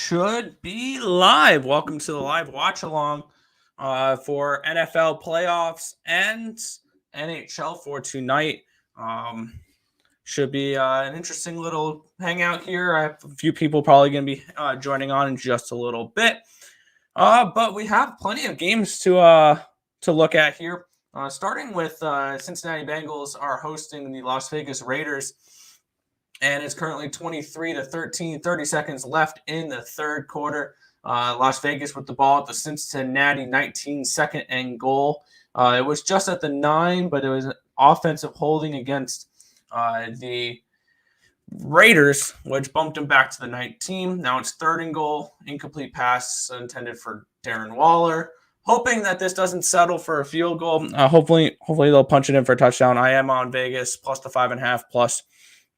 should be live. Welcome to the live watch along for NFL playoffs and NHL for tonight. Should be an interesting little hangout here. I have a few people probably going to be joining on in just a little bit. But we have plenty of games to look at here. Starting with Cincinnati Bengals are hosting the Las Vegas Raiders. And it's currently 23-13, 30 seconds left in the third quarter. Las Vegas with the ball at the Cincinnati 19 second and goal. It was just at the 9, but it was an offensive holding against the Raiders, which bumped him back to the 19. Now it's third and goal, incomplete pass intended for Darren Waller. Hoping that this doesn't settle for a field goal. Hopefully they'll punch it in for a touchdown. I am on Vegas plus the 5.5 plus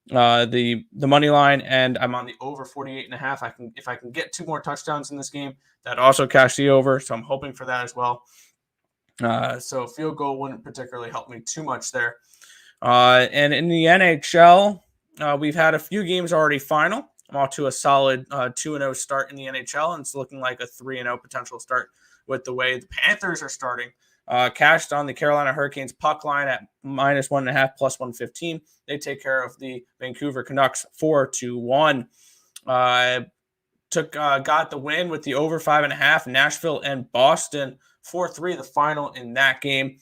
the money line, and I'm on the over 48.5. If I can get 2 more touchdowns in this game, that also cash the over. So I'm hoping for that as well. So field goal wouldn't particularly help me too much there. And in the NHL, we've had a few games already final. I'm off to a solid 2-0 start in the NHL, and it's looking like a 3-0 potential start with the way the Panthers are starting. Cashed on the Carolina Hurricanes puck line at -1.5 plus 115. They take care of the Vancouver Canucks 4-1. Got the win with the over 5.5. Nashville and Boston 4-3. The final in that game.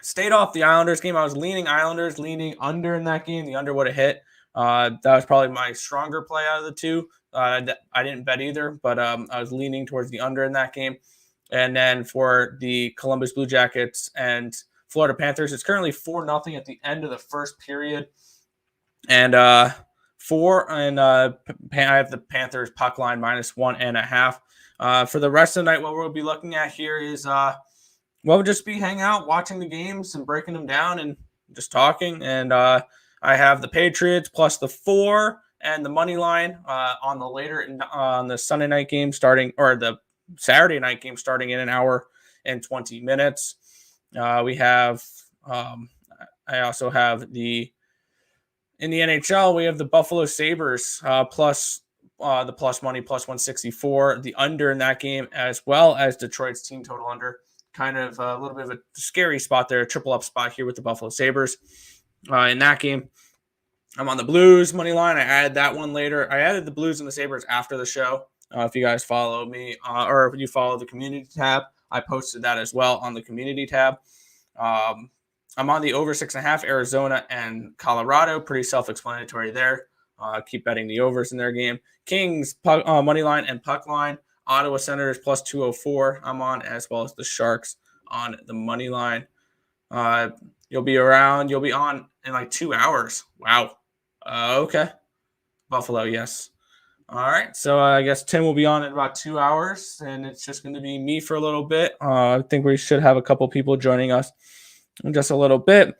Stayed off the Islanders game. I was leaning Islanders, leaning under in that game. The under would have hit. That was probably my stronger play out of the two. I didn't bet either, but I was leaning towards the under in that game. And then for the Columbus Blue Jackets and Florida Panthers, it's currently 4-0 at the end of the first period. And I have the Panthers puck line -1.5. For the rest of the night, what we'll be looking at here is we'll just be hanging out, watching the games and breaking them down and just talking. And I have the Patriots plus the 4 and the money line on the Sunday night game starting, or the Saturday night game starting in an hour and 20 minutes. We have, I also have in the NHL, we have the Buffalo Sabres plus the plus money plus 164, the under in that game, as well as Detroit's team total under. Kind of a little bit of a scary spot there, a triple up spot here with the Buffalo Sabres in that game. I'm on the Blues money line. I added that one later. I added the Blues and the Sabres after the show. If you guys follow me or if you follow the community tab, I posted that as well on the community tab. I'm on the over 6.5, Arizona and Colorado. Pretty self-explanatory there. Keep betting the overs in their game. Kings money line and puck line. Ottawa Senators plus 204. I'm on, as well as the Sharks on the money line. You'll be on in like 2 hours. Wow. Okay. Buffalo, yes. All right, so I guess Tim will be on in about 2 hours, and it's just going to be me for a little bit. I think we should have a couple people joining us in just a little bit.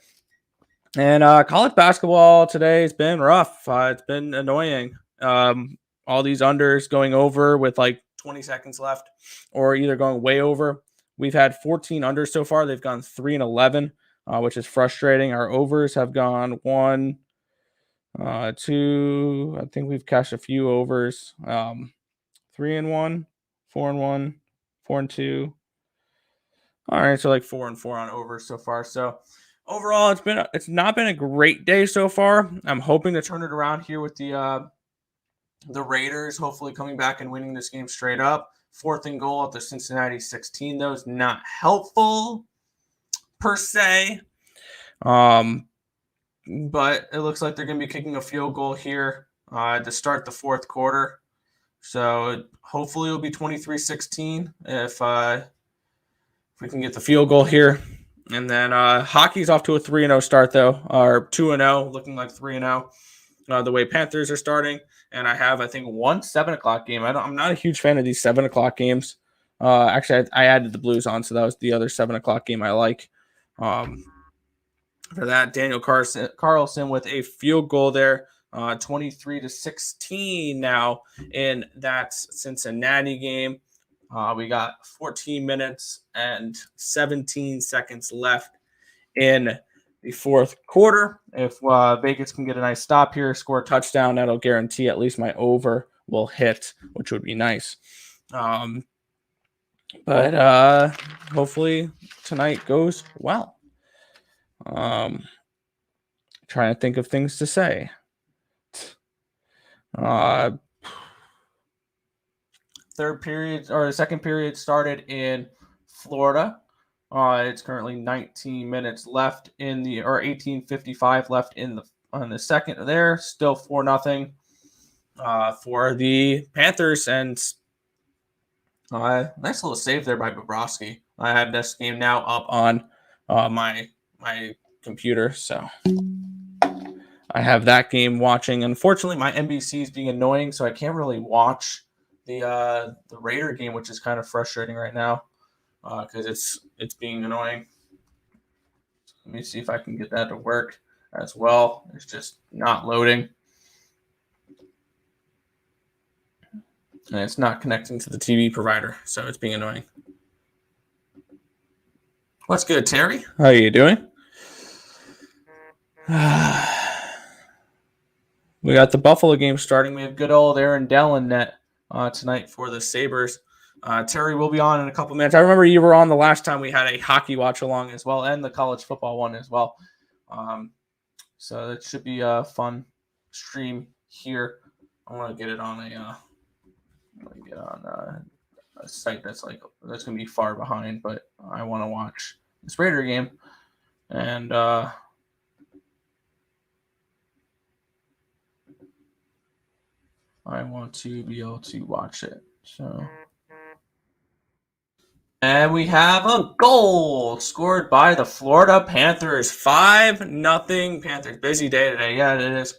And college basketball today has been rough. It's been annoying. All these unders going over with like 20 seconds left, or either going way over. We've had 14 unders so far. They've gone 3-11, which is frustrating. Our overs have gone 1, 2. I think we've cashed a few overs. 3-1, 4-1, 4-2. All right, so like 4-4 on overs so far. So overall, it's not been a great day so far. I'm hoping to turn it around here with the Raiders, hopefully coming back and winning this game straight up. 4th and goal at the Cincinnati 16, though, is not helpful per se. But it looks like they're going to be kicking a field goal here to start the fourth quarter. So hopefully it'll be 23-16 if we can get the field goal here. And then hockey's off to a 3-0 start, though, or 2-0, looking like 3-0 the way Panthers are starting. And I have, I think, one 7 o'clock game. I'm not a huge fan of these 7 o'clock games. Actually, I added the Blues on, so that was the other 7 o'clock game I like. For that, Daniel Carlson with a field goal there, 23-16 now in that Cincinnati game. We got 14 minutes and 17 seconds left in the fourth quarter. If Vegas can get a nice stop here, score a touchdown, that'll guarantee at least my over will hit, which would be nice. But hopefully tonight goes well. Trying to think of things to say. Second period started in Florida. It's currently 19 minutes left in the, or 18:55 left on the second. There, still 4-0 for the Panthers, and nice little save there by Bobrovsky. I have this game now up on my computer, so I have that game watching. Unfortunately, my NBC is being annoying, so I can't really watch the Raider game, which is kind of frustrating right now because it's being annoying. Let me see if I can get that to work as well. It's just not loading. And it's not connecting to the TV provider, so it's being annoying. What's good, Terry? How are you doing? We got the Buffalo game starting. We have good old Aaron Dell in net tonight for the Sabres. Terry will be on in a couple minutes. I remember you were on the last time we had a hockey watch along as well, and the college football one as well. So that should be a fun stream here. I want to get it on a site that's gonna be far behind, but I want to watch this Raider game, and I want to be able to watch it. So, and we have a goal scored by the Florida Panthers. 5-0 Panthers. Busy day today. Yeah, it is.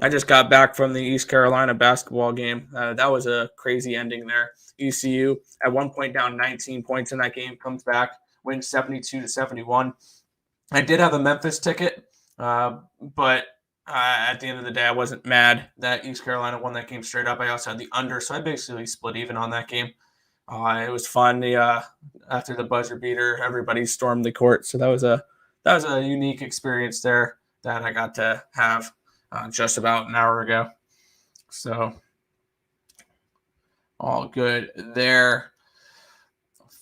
I just got back from the East Carolina basketball game. That was a crazy ending there. ECU at one point down 19 points in that game, comes back, wins 72-71. I did have a Memphis ticket, but at the end of the day, I wasn't mad that East Carolina won that game straight up. I also had the under, so I basically split even on that game. It was fun. After the buzzer beater, everybody stormed the court, so that was a unique experience there that I got to have just about an hour ago. So all good there.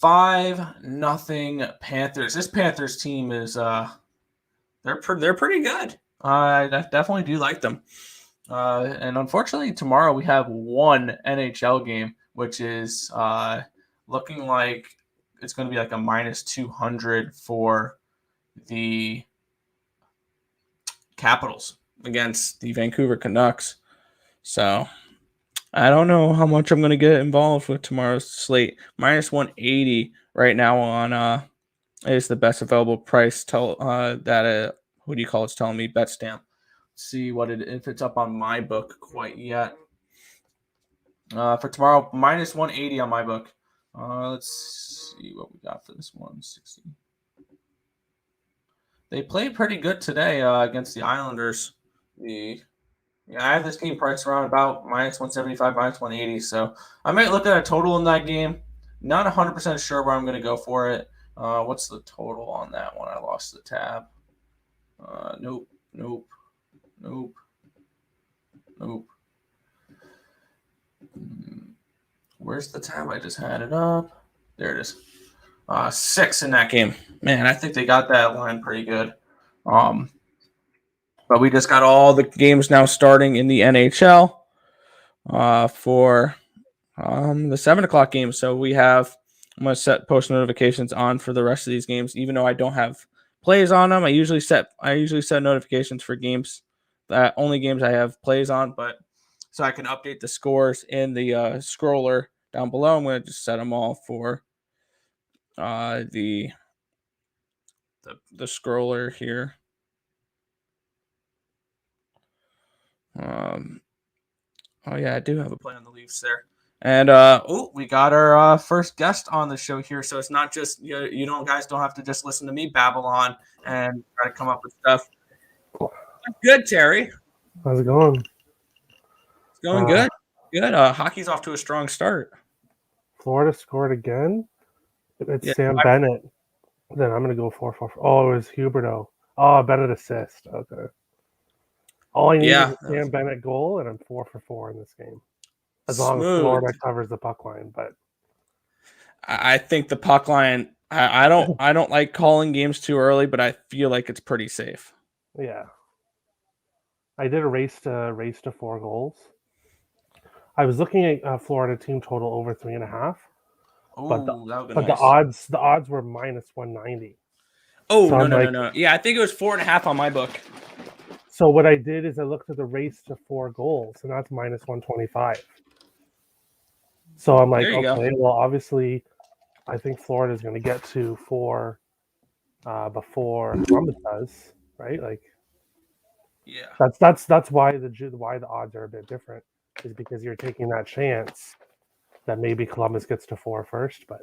5-0 Panthers. This Panthers team is they're pretty good. I definitely do like them. And unfortunately, tomorrow we have one NHL game, which is looking like it's going to be like a -200 for the Capitals against the Vancouver Canucks. So I don't know how much I'm going to get involved with tomorrow's slate. -180 right now on is the best available price. Who do you call it's telling me Betstamp. See if it's up on my book quite yet. For tomorrow, -180 on my book. Let's see what we got for this 160. They played pretty good today against the Islanders. I have this game priced around about -175, -180. So I might look at a total in that game. Not 100% sure where I'm going to go for it. What's the total on that one? I lost the tab. Nope. Where's the tab? I just had it up. There it is. 6 in that game. Man, I think they got that line pretty good. But we just got all the games now starting in the NHL for the 7 o'clock game. So I'm going to set post notifications on for the rest of these games, even though I don't have plays on them. I usually set notifications for games, only games I have plays on, but so I can update the scores in the scroller down below. I'm going to just set them all for the scroller here. Oh yeah, I do have a play on the Leafs there. And we got our first guest on the show here, so it's not just guys don't have to just listen to me babble on and try to come up with stuff. Good, Terry. How's it going? It's going good. Good. Hockey's off to a strong start. Florida scored again. It's Sam Bennett. Then I'm gonna go 4-4. Oh, it was Huberto. Oh, Bennett assist. Okay. All I need is a Sam Bennett goal, and I'm 4-4 in this game. as long as Smooth. Florida covers the puck line. But I think the puck line. I don't like calling games too early, but I feel like it's pretty safe. yeah, I did a race to 4 goals. I was looking at Florida team total over 3.5, but Oh, that would be the nice. odds were minus 190. Oh, So no, I'm no, no, like, no. Yeah, I think it was 4.5 on my book. so what I did is I looked at the race to 4 goals, and that's minus 125. So I'm like, There you go. okay, well, obviously, I think Florida is going to get to 4 before Columbus does, right? Like Yeah. that's why the odds are a bit different, is because you're taking that chance that maybe Columbus gets to 4 first. But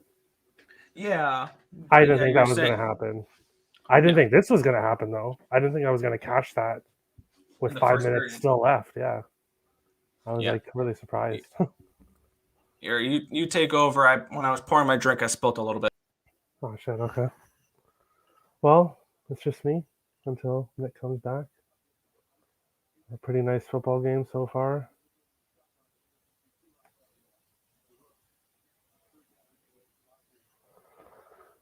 Yeah. I But didn't yeah, think you're that was going saying to happen. I didn't no think this was going to happen though. I didn't think I was going to catch that with in the 5 first minutes period. still left. Yeah, I was Yeah. like really surprised. Here, you take over. When I was pouring my drink, I spilt a little bit. Oh shit. Okay. Well, it's just me until Nick comes back. A pretty nice football game so far.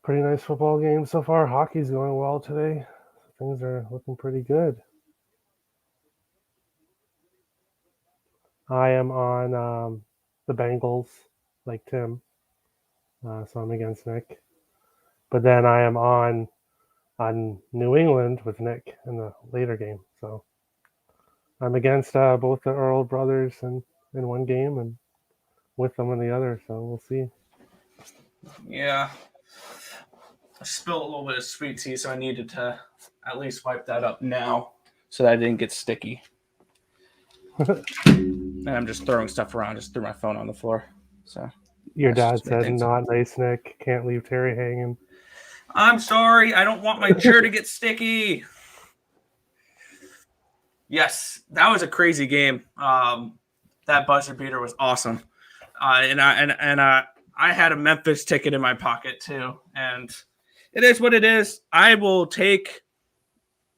Pretty nice football game so far. Hockey's going well today. Things are looking pretty good. I am on the Bengals, like Tim, so I'm against Nick. But then I am on New England with Nick in the later game. So I'm against both the Earle brothers in one game and with them in the other. So we'll see. Yeah. I spilled a little bit of sweet tea, so I needed to at least wipe that up now so that I didn't get sticky. And I'm just throwing stuff around. Just threw my phone on the floor. So Your that's dad just made said, things. "Not nice, Nick. Can't leave Terry hanging." I'm sorry. I don't want my chair to get sticky. Yes, that was a crazy game. That buzzer beater was awesome. I had a Memphis ticket in my pocket too, and it is what it is. I will take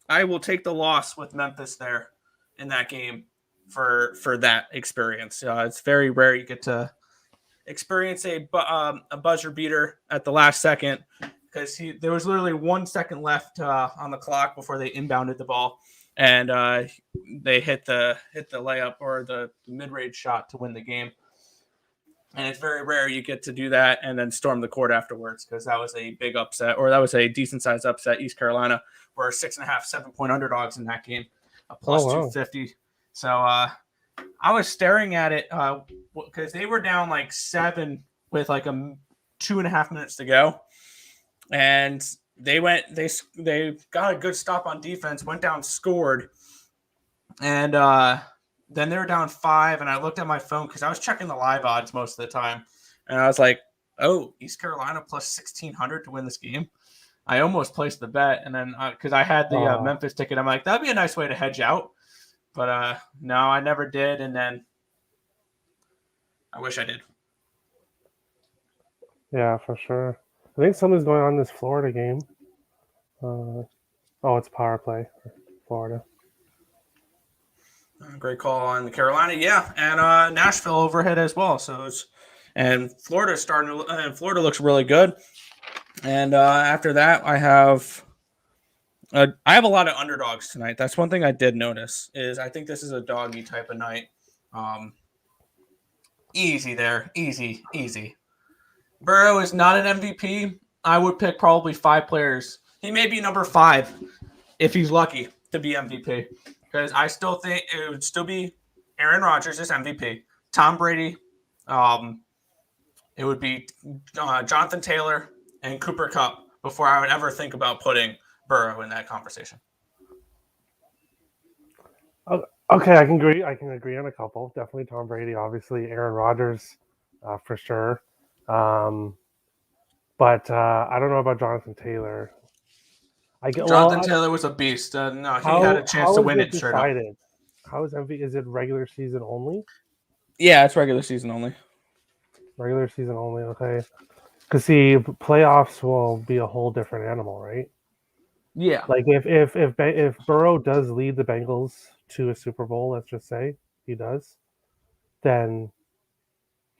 the loss with Memphis there in that game for that experience. It's very rare you get to experience a buzzer beater at the last second, because there was literally 1 second left on the clock before they inbounded the ball, and they hit the layup or the mid range shot to win the game. And it's very rare you get to do that and then storm the court afterwards, because that was a big upset, or that was a decent sized upset. East Carolina were 6.5, 7 point underdogs in that game, a plus Oh wow. 250. So I was staring at it because they were down like 7 with like 2.5 minutes to go, and they got a good stop on defense, went down, scored, and then they were down 5, and I looked at my phone because I was checking the live odds most of the time, and I was like, "Oh, East Carolina plus 1,600 to win this game." I almost placed the bet, and then because I had the Memphis ticket, I'm like, "That'd be a nice way to hedge out." But no, I never did, and then I wish I did. Yeah, for sure. I think something's going on in this Florida game. It's power play for Florida. Great call on the Carolina, yeah, and Nashville overhead as well. And Florida's starting to, and Florida looks really good. And after that, I have a lot of underdogs tonight. That's one thing I did notice, is I think this is a doggy type of night. Easy there, easy, easy. Burrow is not an MVP. I would pick probably 5 players. He may be number 5 if he's lucky to be MVP, because I still think it would still be Aaron Rodgers as MVP, Tom Brady. It would be Jonathan Taylor and Cooper Kupp before I would ever think about putting Burrow in that conversation. Okay, I can agree. I can agree on a couple. Definitely Tom Brady, obviously Aaron Rodgers, for sure. But I don't know about Jonathan Taylor. Jonathan Taylor was a beast. No, he had a chance to how is win it it straight up. decided? How is MVP? Is it regular season only? Yeah, it's regular season only. Regular season only. Okay. Because see, playoffs will be a whole different animal, right? Yeah. Like if Burrow does lead the Bengals to a Super Bowl, let's just say he does, then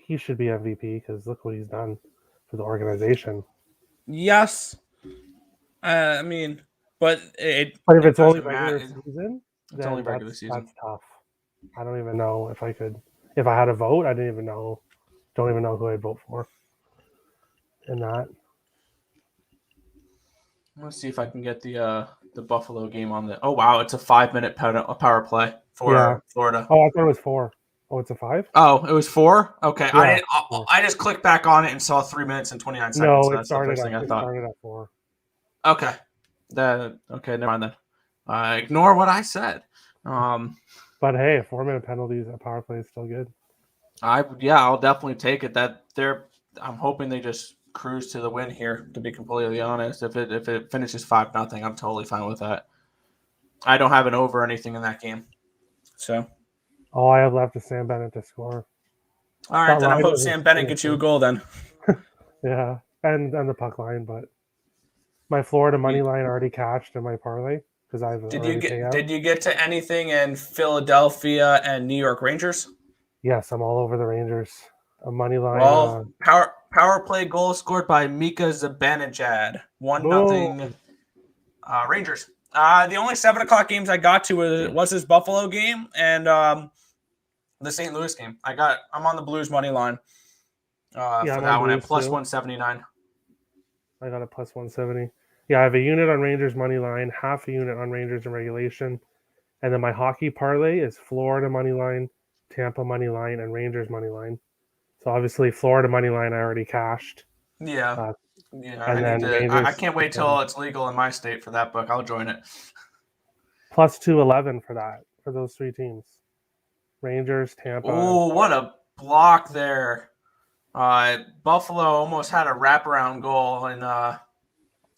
he should be MVP because look what he's done for the organization. Yes. I mean, but But if it it's only doesn't regular matter. season, It's only then regular season. that's tough. I don't even know if I could. If I had a vote, I didn't even know. Don't even know who I'd vote for in that. Let's see if I can get the Buffalo game on the. Oh wow, it's a 5-minute power play Yeah. for Florida. Oh, I thought it was 4. Oh, it's a 5? Oh, it was 4. Okay, I Yeah. didn't. 4. I just clicked back on it and saw 3 minutes and 29 seconds. No, So it that's the started first at thing I thought. 4. Okay, okay. Never mind then. Ignore what I said. But hey, a 4-minute penalty, a power play is still good. I'll definitely take it. I'm hoping they just cruise to the win here. To be completely honest, if it finishes 5-0, I'm totally fine with that. I don't have an over or anything in that game. So All I have left is Sam Bennett to score. all right, That then I line hope was Sam Bennett gets you a goal then. yeah, and the puck line, but my Florida money line already cashed in my parlay because I've already paid out. Did you get to anything in Philadelphia and New York Rangers? Yes, I'm all over the Rangers. A money line. Well, power play goal scored by Mika Zibanejad. 1-0 Rangers. The only 7 o'clock games I got to was this Buffalo game and the St. Louis game. I'm on the Blues money line Yeah, for I'm that on one at Blues plus too. 179. I got a plus 170. Yeah, I have a unit on Rangers money line, half a unit on Rangers in regulation, and then my hockey parlay is Florida money line, Tampa money line, and Rangers money line. So obviously Florida money line I already cashed. Yeah. Uh, Yeah, and I need then to. I Rangers can't wait till it's legal in my state for that book. I'll join it. plus 211 for that for those 3 teams. Rangers, Tampa. Oh, what a block there! Buffalo almost had a wraparound goal, and I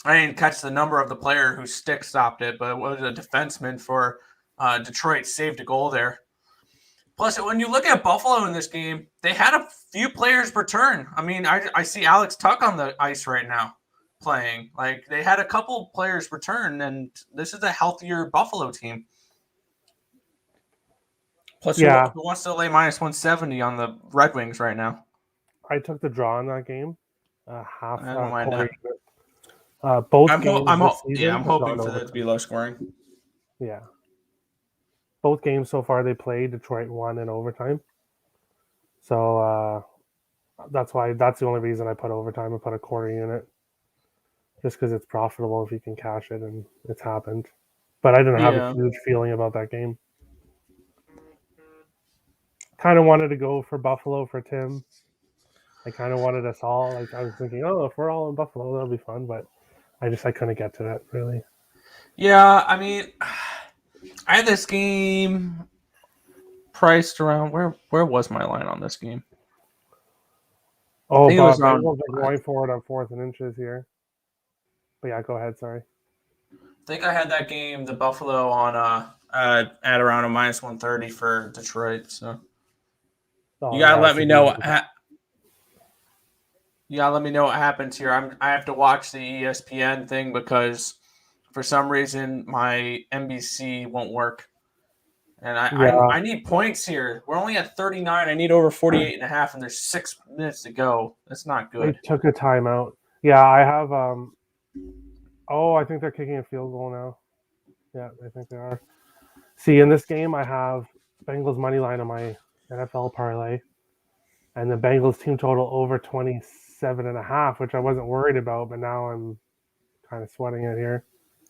didn't catch the number of the player whose stick stopped it, but it was a defenseman for Detroit saved a goal there. Plus, when you look at Buffalo in this game, they had a few players return. I mean, I see Alex Tuck on the ice right now playing. Like, they had a couple players return, and this is a healthier Buffalo team. Plus, who wants to lay minus 170 on the Red Wings right now? I took the draw in that game. Half I don't mind quarter. that. Games this season I'm hoping for that to be low scoring. Yeah. Both games so far they played, Detroit won in overtime. So that's the only reason I put overtime. I put a quarter unit. Just because it's profitable if you can cash it, and it's happened. But I didn't have a huge feeling about that game. Kind of wanted to go for Buffalo for Tim. I kind of wanted us all. Like I was thinking, oh, if we're all in Buffalo, that'll be fun. But I couldn't get to that really. Yeah, I mean, I had this game priced around where was my line on this game? Oh, Bob, Bengals are going for it on 4th and inches here. But yeah, go ahead. Sorry. I think I had that game, the Buffalo, on at around a minus 130 for Detroit. So you gotta let me know. You gotta let me know what happens here. I have to watch the ESPN thing because for some reason my NBC won't work. And I need points here. We're only at 39. I need over 48 and a half, and there's 6 minutes to go. That's not good. They took a timeout. Yeah, I have oh, I think they're kicking a field goal now. Yeah, I think they are. See, in this game I have Bengals money line on my NFL parlay. And the Bengals team total over 27.5, which I wasn't worried about, but now I'm kind of sweating it here.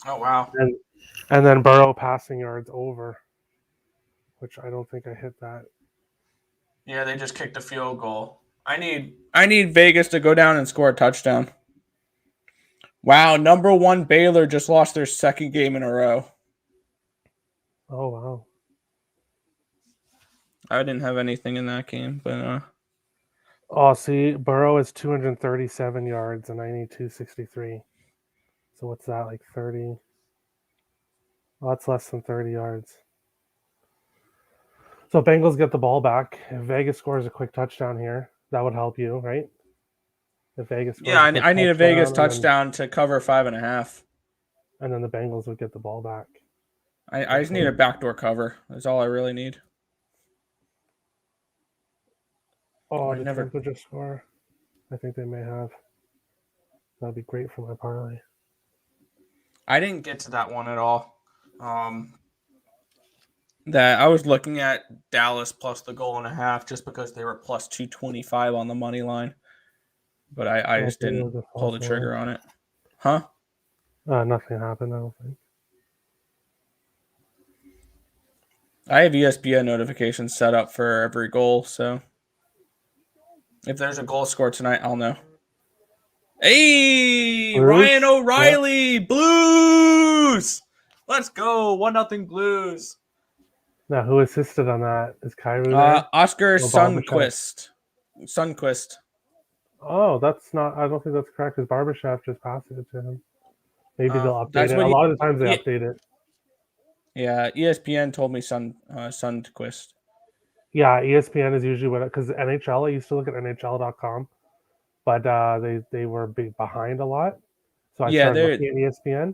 Oh wow. And then Burrow passing yards over, which I don't think I hit that. Yeah, they just kicked a field goal. I need Vegas to go down and score a touchdown. Wow, number 1 Baylor just lost their 2nd game in a row. Oh wow. I didn't have anything in that game, but Oh, see, Burrow is 237 yards and I need 263. So what's that, like 30? Oh, that's less than 30 yards. So Bengals get the ball back. If Vegas scores a quick touchdown here, that would help you, right? If Vegas scores I need a Vegas touchdown to cover 5.5. And then the Bengals would get the ball back. I just need a backdoor cover. That's all I really need. Oh, I did never. Tampa just score? I think they may have. That'd be great for my parlay. I didn't get to that one at all. That I was looking at Dallas plus the goal and a half just because they were plus 225 on the money line, but I just Hopefully didn't it'll just pull fall the through. trigger on it. Huh? Nothing happened, I don't think. I have ESPN notifications set up for every goal, so if there's a goal scored tonight, I'll know. Hey, Blues? Ryan Yeah. O'Reilly, Blues! Let's go, 1-0 Blues. Now, who assisted on that? Is Kyrou there? Oscar Oh, Barbashev. Sunquist. Oh, that's not. I don't think that's correct because Barbashev just passed it to him. Maybe they'll update That's it. what A he. lot of the times they Yeah, update it. yeah, ESPN told me Sunquist. Yeah, ESPN is usually what because NHL. I used to look at NHL.com, but they were behind a lot, so I Yeah, started they're looking at ESPN,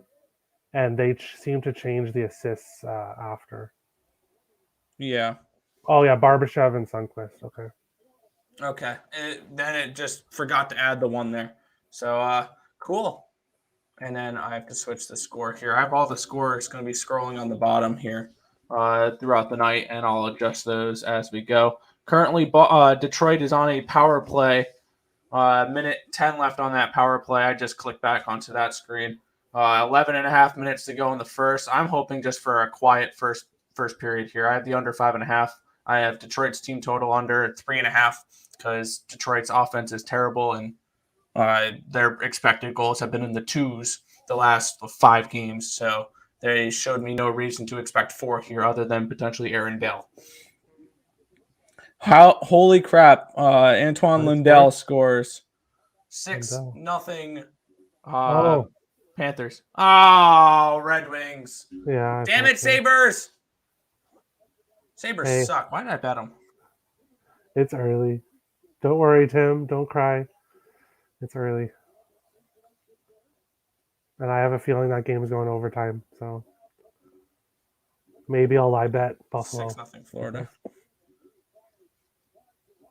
and they seem to change the assists after. yeah. Oh yeah, Barbashev and Sunquist. Okay. Okay. Then it just forgot to add the one there. So cool. And then I have to switch the score here. I have all the scores going to be scrolling on the bottom here throughout the night, and I'll adjust those as we go. Currently, Detroit is on a power play. Minute 10 left on that power play. I just clicked back onto that screen. 11 and a half minutes to go in the first. I'm hoping just for a quiet first period here. I have the under 5.5. I have Detroit's team total under 3.5 because Detroit's offense is terrible and their expected goals have been in the twos the last 5 games. So they showed me no reason to expect 4 here other than potentially Aaron Dell. Holy crap. Antoine Lindell scores 6-0 Oh Panthers. Oh, Red Wings. yeah. Damn it, So. Sabres. Sabres Hey, suck. Why did I bet them? it's early. Don't worry, Tim. Don't cry. It's early, and I have a feeling that game is going overtime. So maybe I'll lie bet Buffalo. 6-0 Florida. You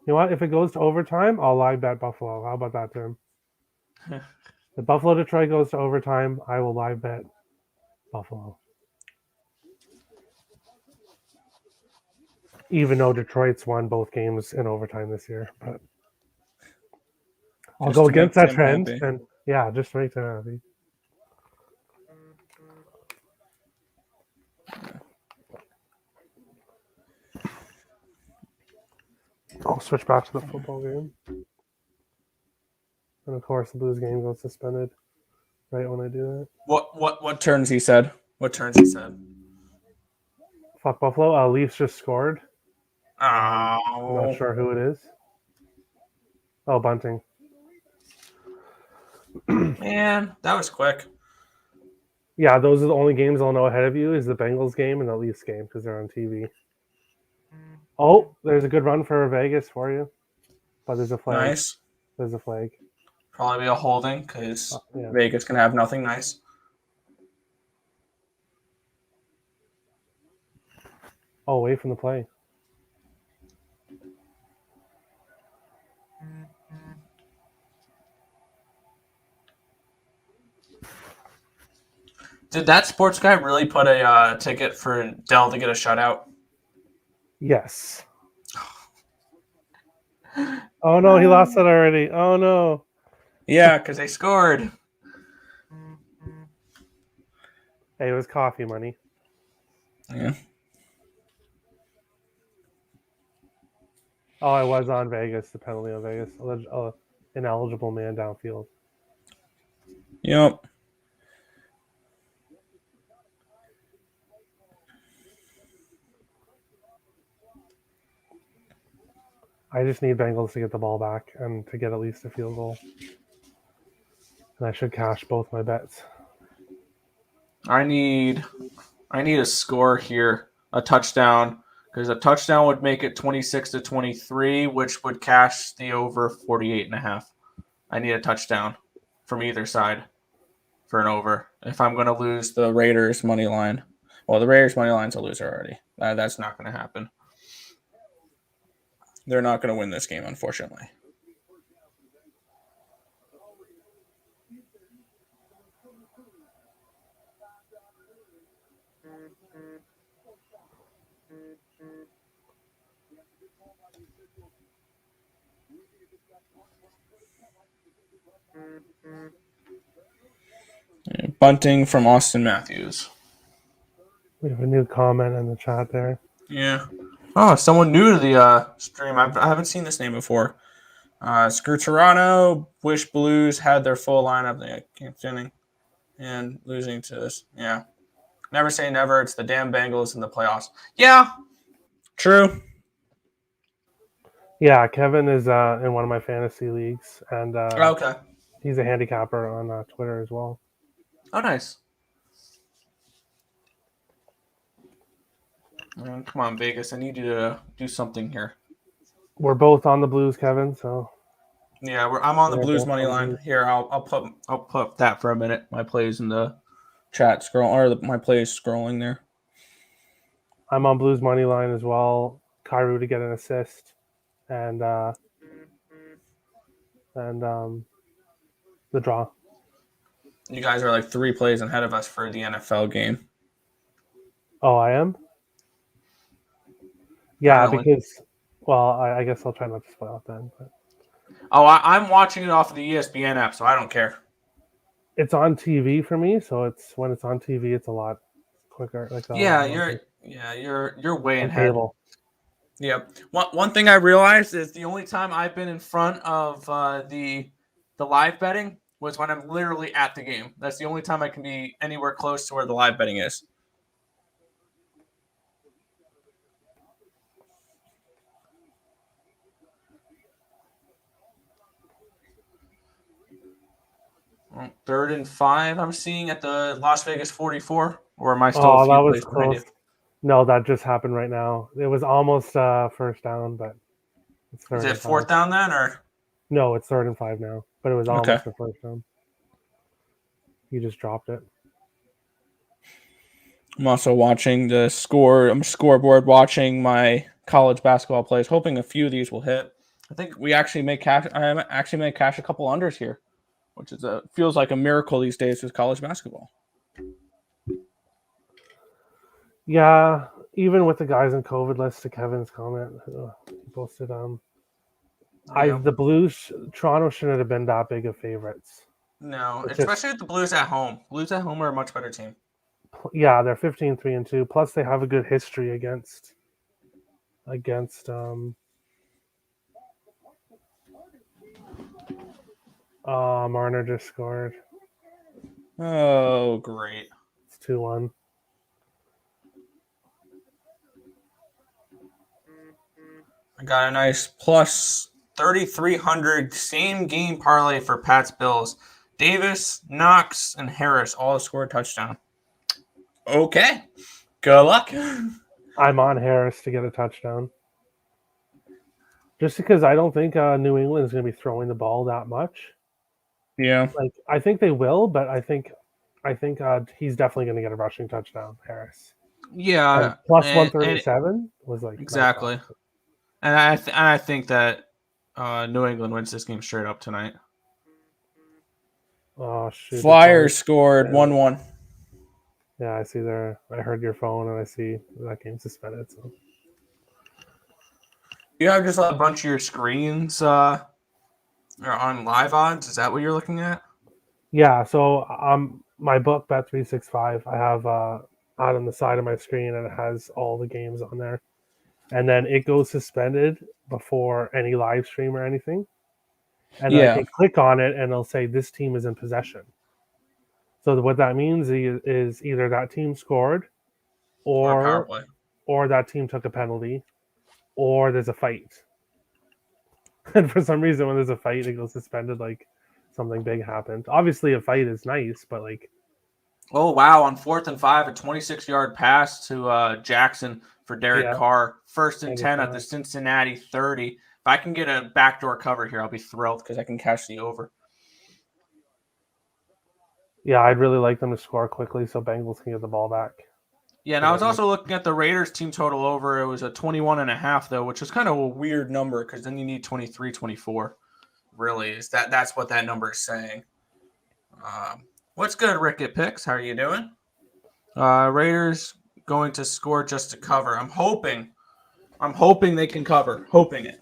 know what? If it goes to overtime, I'll live bet Buffalo. How about that, Tim? If Buffalo Detroit goes to overtime, I will live bet Buffalo. Even though Detroit's won both games in overtime this year, but I'll go against that trend. Happy. And yeah, just to make them happy. I'll switch back to the football game. And of course, the Blues game goes suspended right when I do that. What turns he said? What turns he said? Fuck Buffalo. Leafs just scored. Oh. I'm not sure who it is. Oh, Bunting. Man, that was quick. Yeah, those are the only games I'll know ahead of you is the Bengals game and the Leafs game because they're on TV. Oh, there's a good run for Vegas for you. But there's a flag. Nice. There's a flag. Probably be a holding because Vegas can have nothing nice. Oh, away from the play. Did that sports guy really put a ticket for Dell to get a shutout? Yes. Oh no, he lost it already. Oh no. Yeah, because they scored. Hey, it was coffee money. Yeah. Oh, I was on Vegas. The penalty on Vegas. Ineligible man downfield. Yep. I just need Bengals to get the ball back and to get at least a field goal. And I should cash both my bets. I need a score here, a touchdown, because a touchdown would make it 26-23, which would cash the over 48.5. I need a touchdown from either side for an over. If I'm going to lose the Raiders money line, well, the Raiders money line's a loser already. That's not going to happen. They're not going to win this game, unfortunately. Bunting from Austin Matthews. We have a new comment in the chat there. Yeah. Oh, someone new to the stream. I haven't seen this name before. Screw Toronto. Wish Blues had their full lineup. They keep winning and losing to this. Yeah. Never say never. It's the damn Bengals in the playoffs. Yeah. True. Yeah, Kevin is in one of my fantasy leagues, and Okay. he's a handicapper on Twitter as well. Oh, nice. Come on, Vegas. I need you to do something here. We're both on the Blues, Kevin. So yeah, I'm on the We're Blues both money on the line Blues. here. I'll put that for a minute. My plays in the chat my plays scrolling there. I'm on Blues money line as well. Kyrou to get an assist, and the draw. You guys are like 3 plays ahead of us for the NFL game. Oh, I am. Yeah, Currently. because I guess I'll try not to spoil it then. But Oh, I'm watching it off of the ESPN app, so I don't care. it's on TV for me, so when it's on TV, it's a lot quicker. You're way on ahead. cable. Yep. One thing I realized is the only time I've been in front of the live betting was when I'm literally at the game. That's the only time I can be anywhere close to where the live betting is. Well, 3rd and 5 I'm seeing at the Las Vegas 44. Or am I still a few That was plays behind you? close. No, that just happened right now. It was almost first down, but it's 3rd Is it and 4th 5. down then, or? No, it's 3rd and 5 now, but it was almost a first down. You just dropped it. I'm also watching the score. I'm scoreboard watching my college basketball plays, hoping a few of these will hit. I think we actually may cash. I actually may cash a couple unders here, which feels like a miracle these days with college basketball. Yeah, even with the guys in COVID list, to Kevin's comment, he posted the Blues, Toronto shouldn't have been that big of favorites. No, especially with the Blues at home. Blues at home are a much better team. Yeah, they're 15-3-2. Plus, they have a good history against Marner just scored. Oh, great. It's 2-1. I got a nice plus 3,300 same game parlay for Pat's Bills. Davis, Knox, and Harris all scored a touchdown. Okay. Good luck. I'm on Harris to get a touchdown. Just because I don't think New England is going to be throwing the ball that much. Yeah. I think they will, but I think he's definitely going to get a rushing touchdown, Harris. Yeah. And plus 137 was like exactly. Nice. And I think that New England wins this game straight up tonight. Oh shoot! Flyers scored 1-1. Yeah, I see there. I heard your phone, and I see that game suspended. So you have just a bunch of your screens are on live odds. Is that what you're looking at? Yeah. So my book Bet365. I have out on the side of my screen, and it has all the games on there, and then it goes suspended before any live stream or anything. And then I can click on it, and it'll say this team is in possession. So what that means is either that team scored, or that team took a penalty, or there's a fight. And for some reason, when there's a fight, it goes suspended. Like something big happened. Obviously, a fight is nice, but like. Oh wow! On 4th and 5, a 26-yard pass to Jackson for Derek Carr. 1st and 10 at the Cincinnati 30. If I can get a backdoor cover here, I'll be thrilled because I can cash the over. Yeah, I'd really like them to score quickly so Bengals can get the ball back. Yeah, and I was also looking at the Raiders team total over. It was a 21.5, though, which is kind of a weird number because then you need 23, 24. Really, that's what that number is saying. What's good, Rick at Picks? How are you doing? Raiders going to score just to cover. I'm hoping they can cover. Hoping it.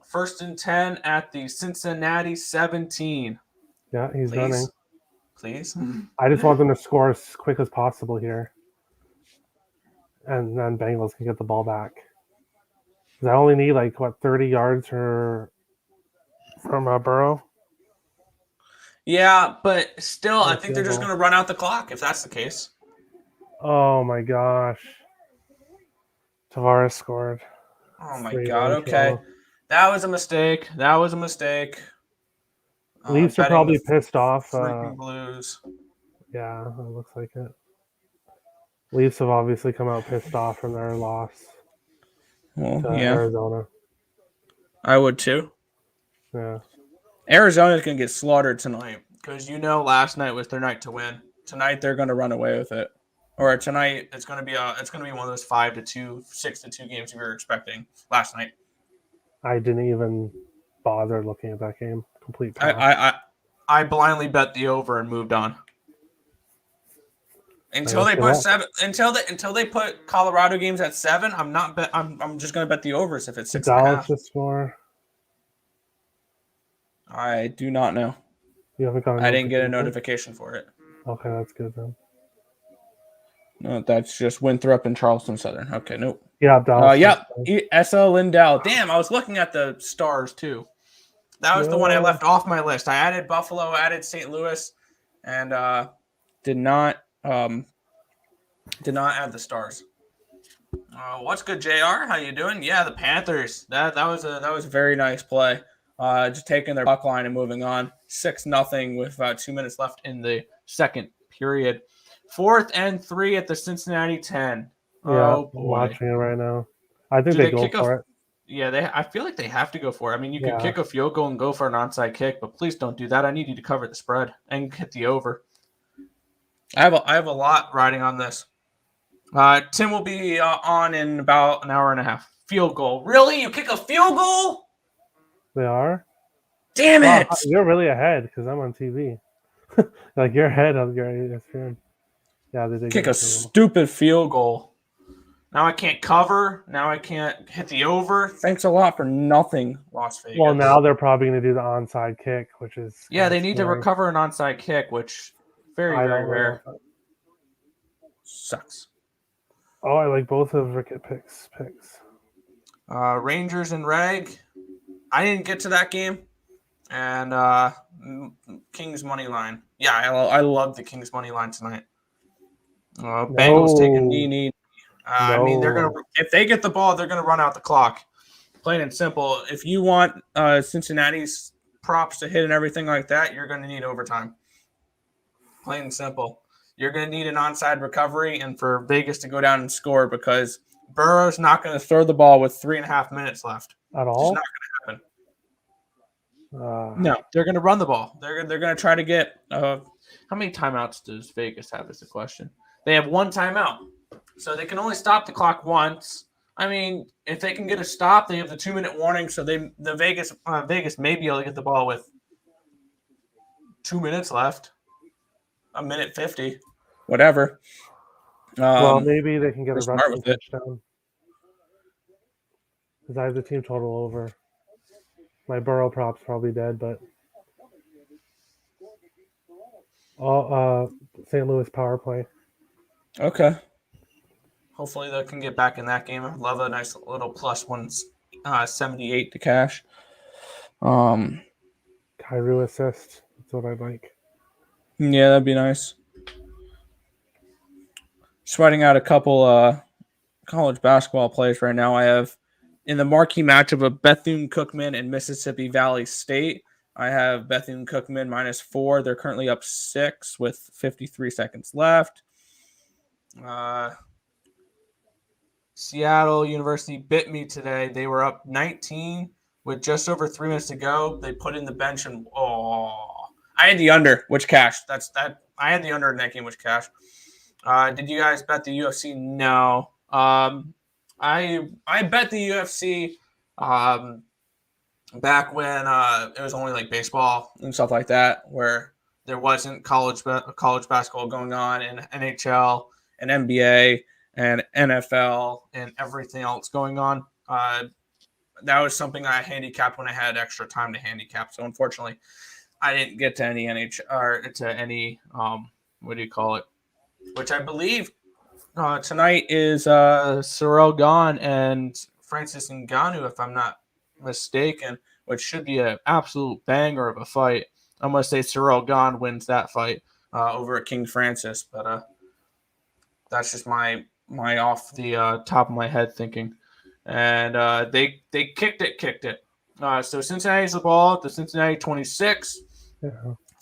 First and 10 at the Cincinnati 17. Yeah, he's Please. running. Please. I just want them to score as quick as possible here. And then Bengals can get the ball back. Because I only need 30 yards from Burrow. Yeah, but still, I Or think they're field just goal. going to run out the clock if that's the case. Oh my gosh. Tavares scored. Oh my God. Okay. That was a mistake. Leafs are Betting probably the pissed off. freaking Blues. Yeah, it looks like it. Leafs have obviously come out pissed off from their loss Well, to yeah, Arizona. I would too. Yeah. Arizona's going to get slaughtered tonight because last night was their night to win. Tonight they're going to run away with it. Or tonight it's going to be one of those 5-2, 6-2 games we were expecting last night. I didn't even bother looking at that game. Complete pass. I blindly bet the over and moved on. Until they put 7, until they put Colorado games at 7, I'm not bet. I'm just going to bet the overs if it's 6.5. Dallas just score. I do not know. You haven't got. I didn't get a notification for it. Okay, that's good then. No, that's just Winthrop and Charleston Southern. Okay, nope. Yeah, Dallas. SL Lindell. Damn, I was looking at the stars too. That was the one I left off my list. I added Buffalo, added St. Louis, and did not add the stars. What's good, JR? How you doing? Yeah, the Panthers. That was a very nice play. Just taking their puck line and moving on. 6-0 with about 2 minutes left in the second period. 4th and 3 at the Cincinnati 10. Yeah, I'm watching it right now. I think they go for it. Yeah, I feel like they have to go for it. I mean, you could kick a field goal and go for an onside kick, but please don't do that. I need you to cover the spread and hit the over. I have a lot riding on this. Tim will be on in about an hour and a half. Field goal. Really? You kick a field goal? They are? Damn it! You're really ahead because I'm on TV. You're ahead of your ESPN. Yeah, they did kick a stupid field goal. Now I can't cover. Now I can't hit the over. Thanks a lot for nothing, Las Vegas. Well, now they're probably going to do the onside kick, which is they need to recover an onside kick, which very rare. Sucks. Oh, I like both of Rickett picks. Rangers and Reg. I didn't get to that game. And Kings money line. Yeah, I love the Kings money line tonight. Bengals taking knee. I mean, they're gonna if they get the ball, they're gonna run out the clock. Plain and simple. If you want Cincinnati's props to hit and everything like that, you're gonna need overtime. Plain and simple. You're gonna need an onside recovery and for Vegas to go down and score because Burrow's not gonna throw the ball with 3.5 minutes left. At all? It's not gonna happen. No, they're going to run the ball. They're going to try to get how many timeouts does Vegas have is the question. They have 1 timeout. So they can only stop the clock once. I mean, if they can get a stop, they have the 2-minute warning. So Vegas may be able to get the ball with 2 minutes left. 1:50, whatever. Well, maybe they can get a rushing touchdown. Because I have the team total over. My Burrow prop's probably dead, but St. Louis power play. Okay. Hopefully they can get back in that game. I'd love a nice little plus 178 to cash. Kyrou assist. That's what I'd like. Yeah, that'd be nice. Sweating out a couple college basketball plays right now. I have in the marquee matchup of Bethune-Cookman and Mississippi Valley State. I have Bethune-Cookman -4. They're currently up 6 with 53 seconds left. Seattle University bit me today. They were up 19 with just over 3 minutes to go. They put in the bench and I had the under, which cashed. I had the under in that game, which cashed. Did you guys bet the UFC? No. I bet the UFC back when it was only like baseball and stuff like that, where there wasn't college basketball going on, and NHL and NBA and NFL and everything else going on. That was something I handicapped when I had extra time to handicap. So unfortunately, I didn't get to any NHL or to any what do you call it? Which I believe tonight is Cyril Gahn and Francis Ngannou, if I'm not mistaken, which should be an absolute banger of a fight. I'm going to say Cyril Gahn wins that fight over at King Francis, but that's just my off the top of my head thinking. And they kicked it. So Cincinnati's the ball at the Cincinnati 26, Yeah.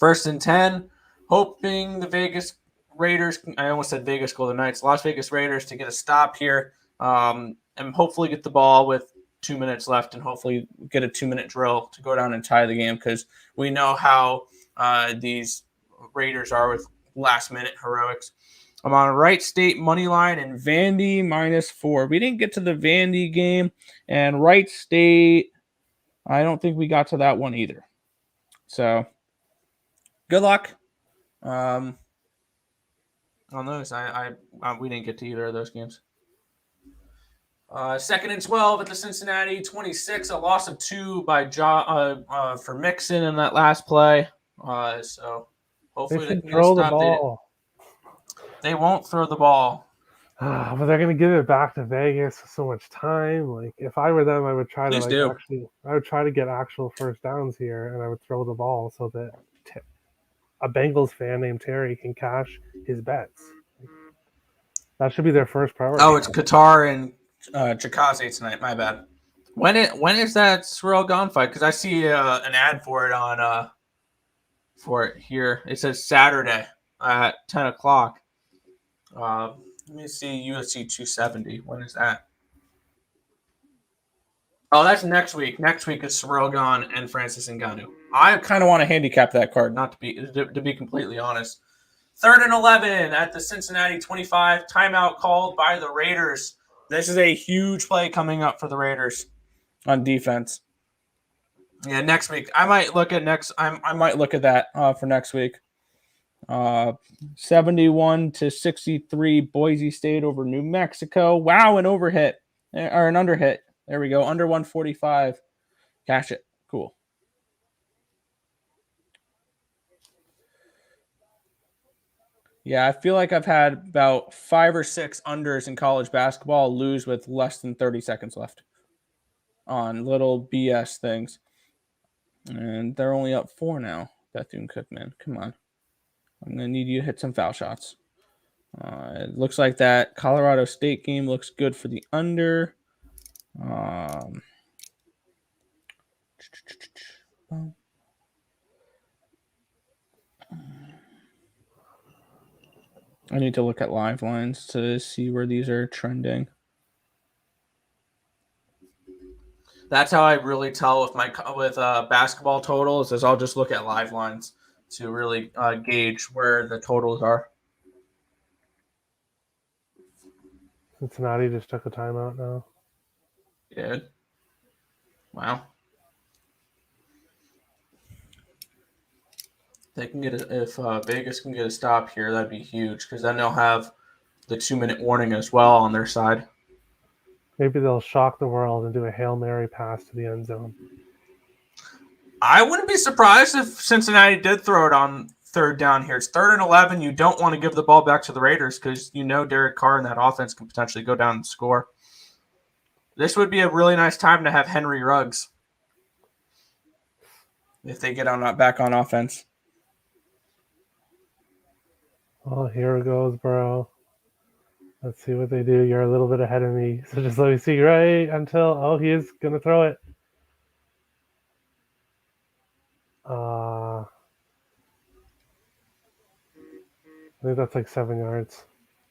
1st and 10, hoping the Vegas Raiders, I almost said Vegas Golden Knights, Las Vegas Raiders to get a stop here and hopefully get the ball with 2 minutes left and hopefully get a 2-minute drill to go down and tie the game because we know how these Raiders are with last-minute heroics. I'm on Wright State money line and Vandy -4. We didn't get to the Vandy game, and Wright State, I don't think we got to that one either. So, good luck. On those, we didn't get to either of those games. 2nd and 12 at the Cincinnati 26, a loss of 2 by for Mixon in that last play. So hopefully they can throw the stop ball. They won't throw the ball. But they're gonna give it back to Vegas with so much time. Like if I were them, I would try to get actual first downs here, and I would throw the ball so that a Bengals fan named Terry can cash his bets. That should be their first priority. Oh, it's Qatar and Chikaze tonight. My bad. When is that Cyril Gahn fight? Because I see an ad for it on for it here. It says Saturday at 10 o'clock. Let me see UFC 270. When is that? Oh, that's next week. Next week is Cyril Gahn and Francis Ngannou. I kind of want to handicap that card, not to be completely honest. 3rd and 11 at the Cincinnati 25. Timeout called by the Raiders. This is a huge play coming up for the Raiders on defense. Yeah, next week I might look at I might look at that for next week. 71-63 Boise State over New Mexico. Wow, an overhit or an underhit. There we go. Under 145. Cash it. Cool. Yeah, I feel like I've had about 5 or 6 unders in college basketball lose with less than 30 seconds left on little BS things. And they're only up 4 now. Bethune-Cookman. Come on. I'm going to need you to hit some foul shots. It looks like that Colorado State game looks good for the under. I need to look at live lines to see where these are trending. That's how I really tell with basketball totals is I'll just look at live lines to really gauge where the totals are. Cincinnati just took a timeout now. Yeah. Wow. They can get if Vegas can get a stop here, that'd be huge because then they'll have the 2-minute warning as well on their side. Maybe they'll shock the world and do a Hail Mary pass to the end zone. I wouldn't be surprised if Cincinnati did throw it on 3rd down here. It's 3rd and 11. You don't want to give the ball back to the Raiders because you know Derek Carr and that offense can potentially go down and score. This would be a really nice time to have Henry Ruggs if they get back on offense. Oh, here it goes, bro. Let's see what they do. You're a little bit ahead of me. So just let me see right until... he is going to throw it. I think that's like 7 yards.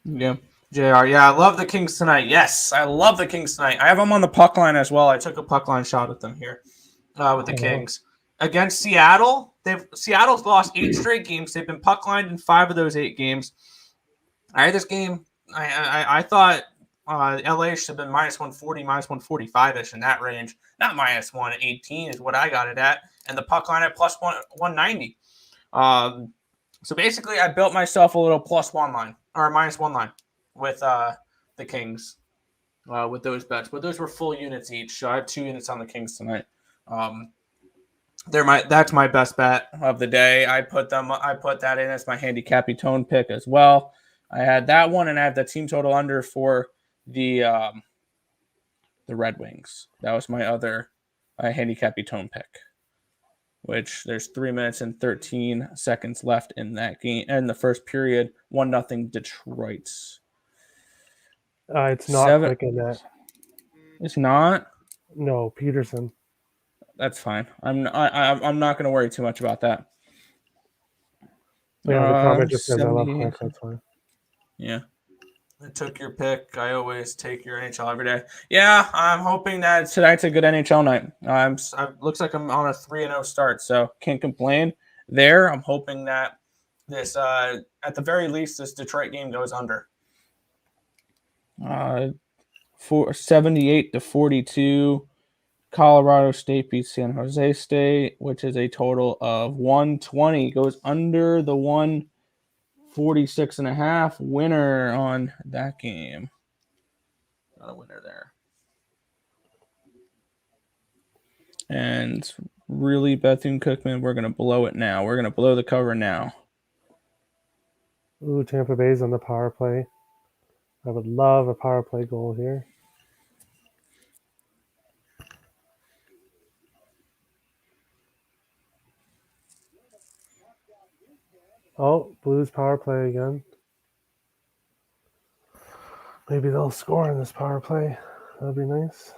Yeah. JR. Yeah, I love the Kings tonight. Yes, I love the Kings tonight. I have them on the puck line as well. I took a puck line shot at them here with the Kings. Against Seattle, Seattle's lost 8 straight games. They've been puck lined in 5 of those 8 games. I had this game. I thought LA should have been minus 140, minus 145 ish in that range. Not minus 118 is what I got it at, and the puck line at plus 190. So basically, I built myself a little plus one line or minus one line with the Kings with those bets, but those were full units each. So I have 2 units on the Kings tonight. That's my best bet of the day. I put that in as my handicappy tone pick as well. I had that one, and I have the team total under for the Red Wings. That was my other handicappy tone pick. Which there's 3 minutes and 13 seconds left in that game. In the first period, 1-0 Detroit. It's not quick in that. It's not. No, Peterson. That's fine. I'm not going to worry too much about that. Yeah, the comment just says I love quick. That's fine. Yeah. I took your pick. I always take your NHL every day. Yeah, I'm hoping that tonight's a good NHL night. Looks like I'm on a 3-0 start, so can't complain there. I'm hoping that this, at the very least, this Detroit game goes under. 78-42. Colorado State beats San Jose State, which is a total of 120. Goes under the 146.5. Winner on that game. Not a winner there. And really, Bethune-Cookman, we're going to blow it now. We're going to blow the cover now. Ooh, Tampa Bay's on the power play. I would love a power play goal here. Oh, Blues power play again. Maybe they'll score in this power play. That'd be nice.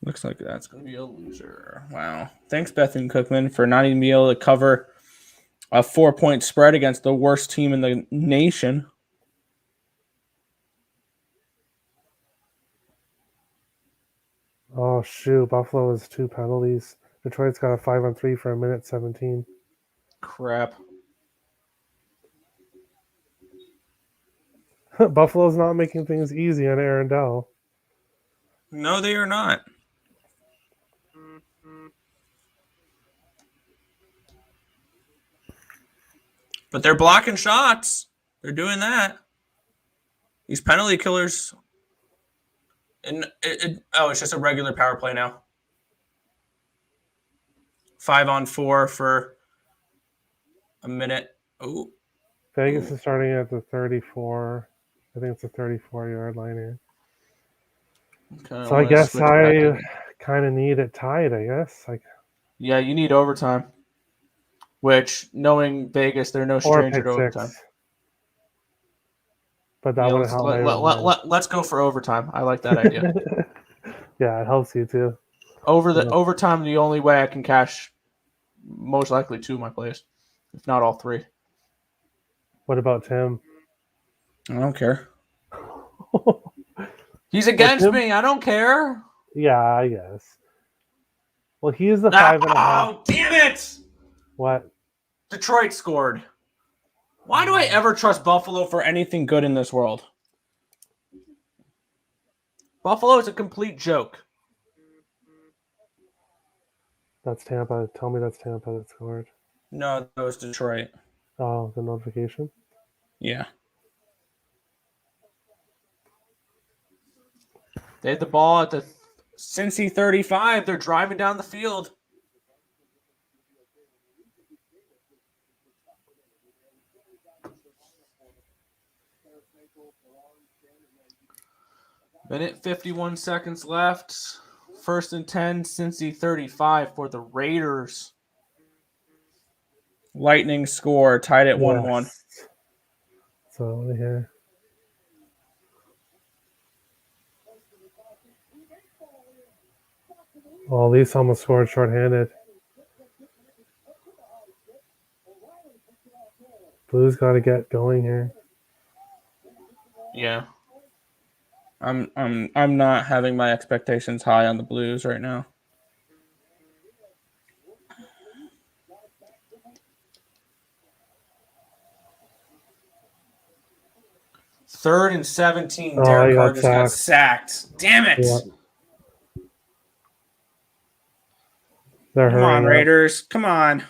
Looks like that's going to be a loser. Wow. Thanks, Bethune-Cookman, for not even being able to cover a 4-point spread against the worst team in the nation. Oh, shoot. Buffalo has 2 penalties. Detroit's got a 5-on-3 for 1:17. Crap. Buffalo's not making things easy on Arundel. No, they are not. But they're blocking shots. They're doing that. These penalty killers. And it's just a regular power play now. 5-on-4 for a minute. Oh. Vegas is starting at the 34. I think it's a 34-yard line here. Okay, so I guess I kind of need it tied, I guess. Yeah, you need overtime. Which, knowing Vegas, they're no stranger to overtime. But that wouldn't help my let's go for overtime. I like that idea. Yeah, it helps you too. Overtime, the only way I can cash most likely 2 of my plays, if not all 3. What about Tim? I don't care. He's against me. I don't care. Yeah, I guess. Well, he's the 5.5. Oh, damn it! What? Detroit scored. Why do I ever trust Buffalo for anything good in this world? Buffalo is a complete joke. That's Tampa. Tell me that's Tampa that scored. No, that was Detroit. Oh, the notification? Yeah. They had the ball at the Cincy 35. They're driving down the field. Minute 51 seconds left. 1st and 10, Cincy 35 for the Raiders. Lightning score, tied at 1-1. So, yeah. Well, at least almost scored shorthanded. Blues got to get going here. Yeah. I'm not having my expectations high on the Blues right now. Third and 17. Oh, Derek he Carr got just got sacked. sacked. Damn it! Yeah. They're Come on, hurrying up. Raiders. Come on.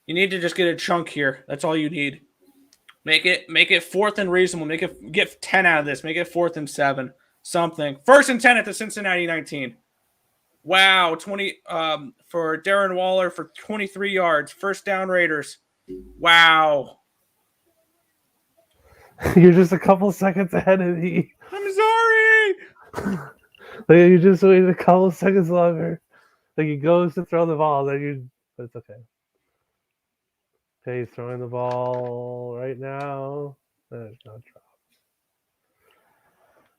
You need to just get a chunk here. That's all you need. Make it fourth and reasonable. Get 10 out of this. Make it 4th and 7. Something. 1st and 10 at the Cincinnati 19. Wow, 20 for Darren Waller for 23 yards. First down Raiders. Wow. You're just a couple seconds ahead of me. I'm sorry. Like, you just waited a couple seconds longer. Like, he goes to throw the ball, then you. But it's okay. Okay, he's throwing the ball right now. It's not dropped.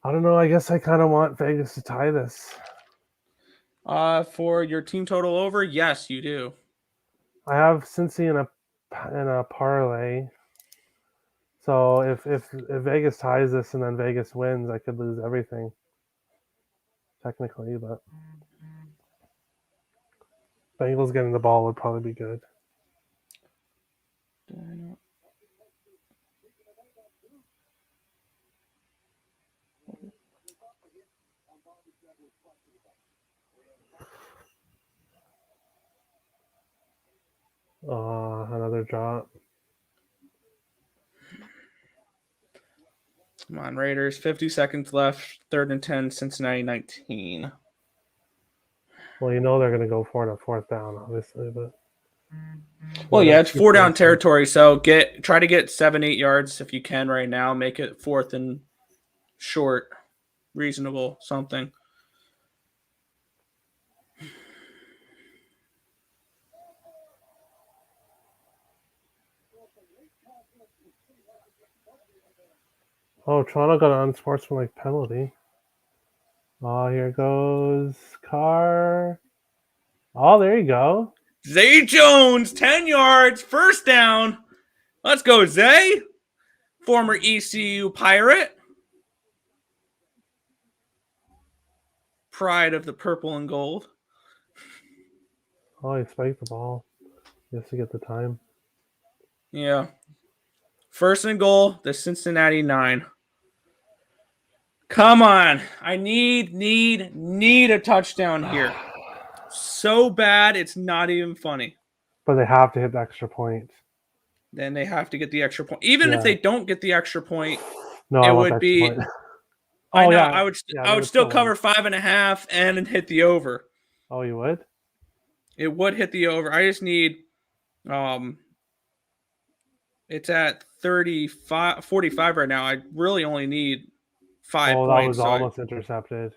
I don't know. I guess I kind of want Vegas to tie this. For your team total over, yes, you do. I have Cincy in a parlay. So if Vegas ties this and then Vegas wins, I could lose everything. Technically, but Bengals getting the ball would probably be good. Another drop. Come on, Raiders. 50 seconds left. 3rd and 10, Cincinnati 19. Well, you know they're going to go for it at 4th down, obviously, but. Well, yeah, it's 4 down territory, so try to get 7-8 yards if you can right now. Make it 4th and short, reasonable, something. Oh, Toronto got an unsportsmanlike penalty. Oh, here goes Carr. Oh, there you go. Zay Jones, 10 yards, first down. Let's go, Zay. Former ECU Pirate. Pride of the purple and gold. Oh, he spiked the ball. He has to get the time. Yeah. 1st and goal, the Cincinnati 9. Come on. I need a touchdown here. So bad, it's not even funny. But they have to hit the extra point. Then they have to get the extra point. Even if they don't get the extra point, no, it I want would the be. extra point. I know. Yeah. I would still cover 5.5 and hit the over. Oh, you would? It would hit the over. I just need. It's at 45 right now. I really only need 5 points. That was almost intercepted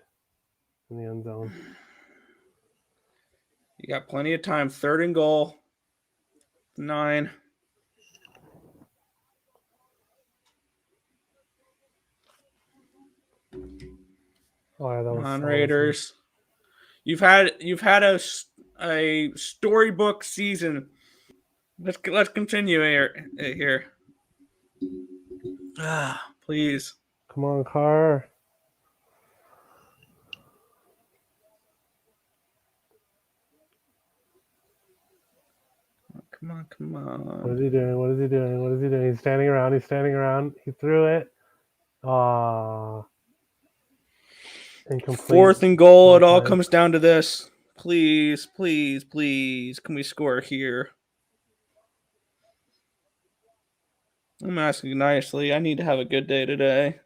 in the end zone. You got plenty of time. 3rd and goal. 9. Oh, yeah, that was Come on, Raiders. You've had a storybook season. Let's continue here. Please. Come on, Carr. Come on. What is he doing? He's standing around. He threw it. Incomplete. 4th and goal. It all comes down to this. Please. Can we score here? I'm asking nicely. I need to have a good day today.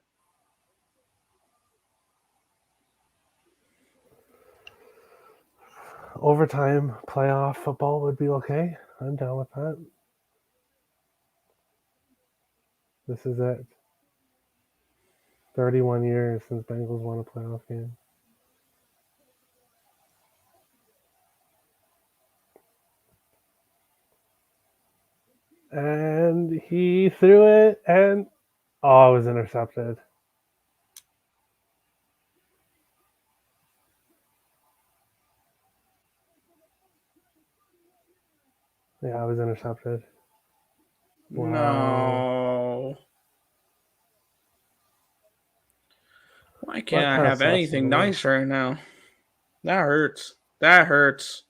Overtime playoff football would be okay. I'm down with that. This is it. 31 years since Bengals won a playoff game. And he threw it, and it was intercepted. Yeah, it was intercepted. Wow. No. Why That can't I kinda have sucks, anything doesn't it? nice right now? That hurts. That hurts.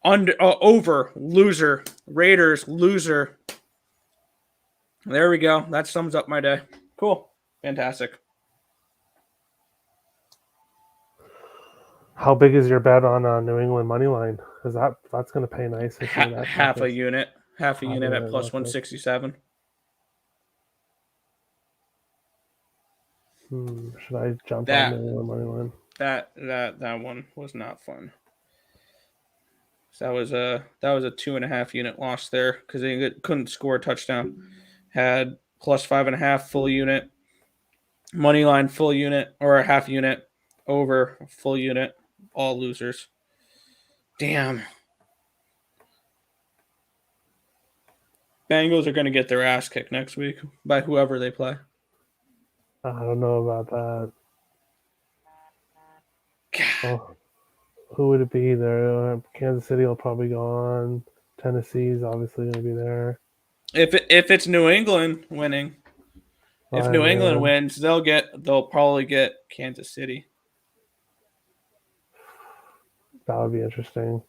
Over. Loser. Raiders. Loser. There we go. That sums up my day. Cool. Fantastic. How big is your bet on New England money line? Because that's going to pay nice if that Half a catches. unit. Half a Half a unit at unit, plus okay. 167. Should I jump on That New England money line? that one was not fun. So that was a 2.5 unit loss there because they couldn't score a touchdown. Had plus 5.5 full unit, money line full unit or a half unit, over full unit, all losers. Damn. Bengals are going to get their ass kicked next week by whoever they play. I don't know about that. Oh, who would it be there? Kansas City will probably go on. Tennessee's obviously going to be there. If it's New England winning, if Oh, New England man. wins, they'll probably get Kansas City. That would be interesting.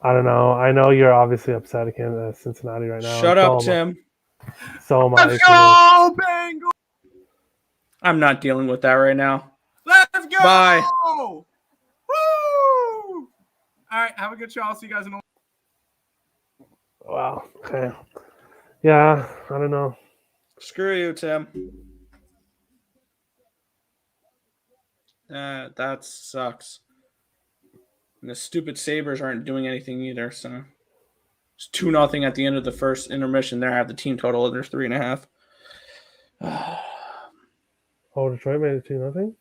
I don't know. I know you're obviously upset at Cincinnati right now. Shut up, Tim. So am I. Let's go, Bengals! I'm not dealing with that right now. Let's go! Bye. Woo! All right, have a good show. I'll see you guys in a Wow. Okay. Yeah, I don't know. Screw you, Tim. That sucks. And the stupid Sabres aren't doing anything either, so it's 2-0 at the end of the first intermission there. I have the team total, and there's 3.5. Oh, Detroit made it 2-0?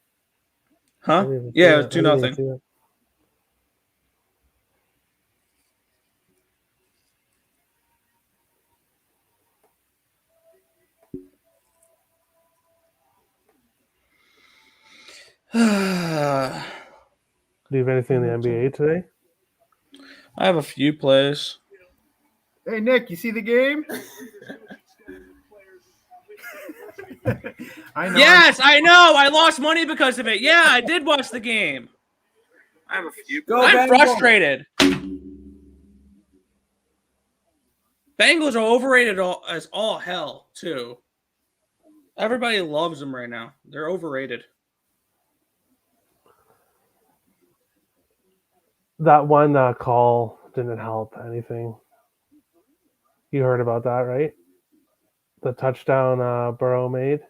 Huh? Yeah, it was 2-0. See that. I Do you have anything in the NBA today? have a few plays. Hey, Nick, you see the game? I know. Yes, I know. I lost money because of it. Yeah, I did watch the game. I have a few. I'm frustrated. Bengals are overrated as all hell, too. Everybody loves them right now. They're overrated. That one call didn't help anything. You heard about that, right? The touchdown Burrow made,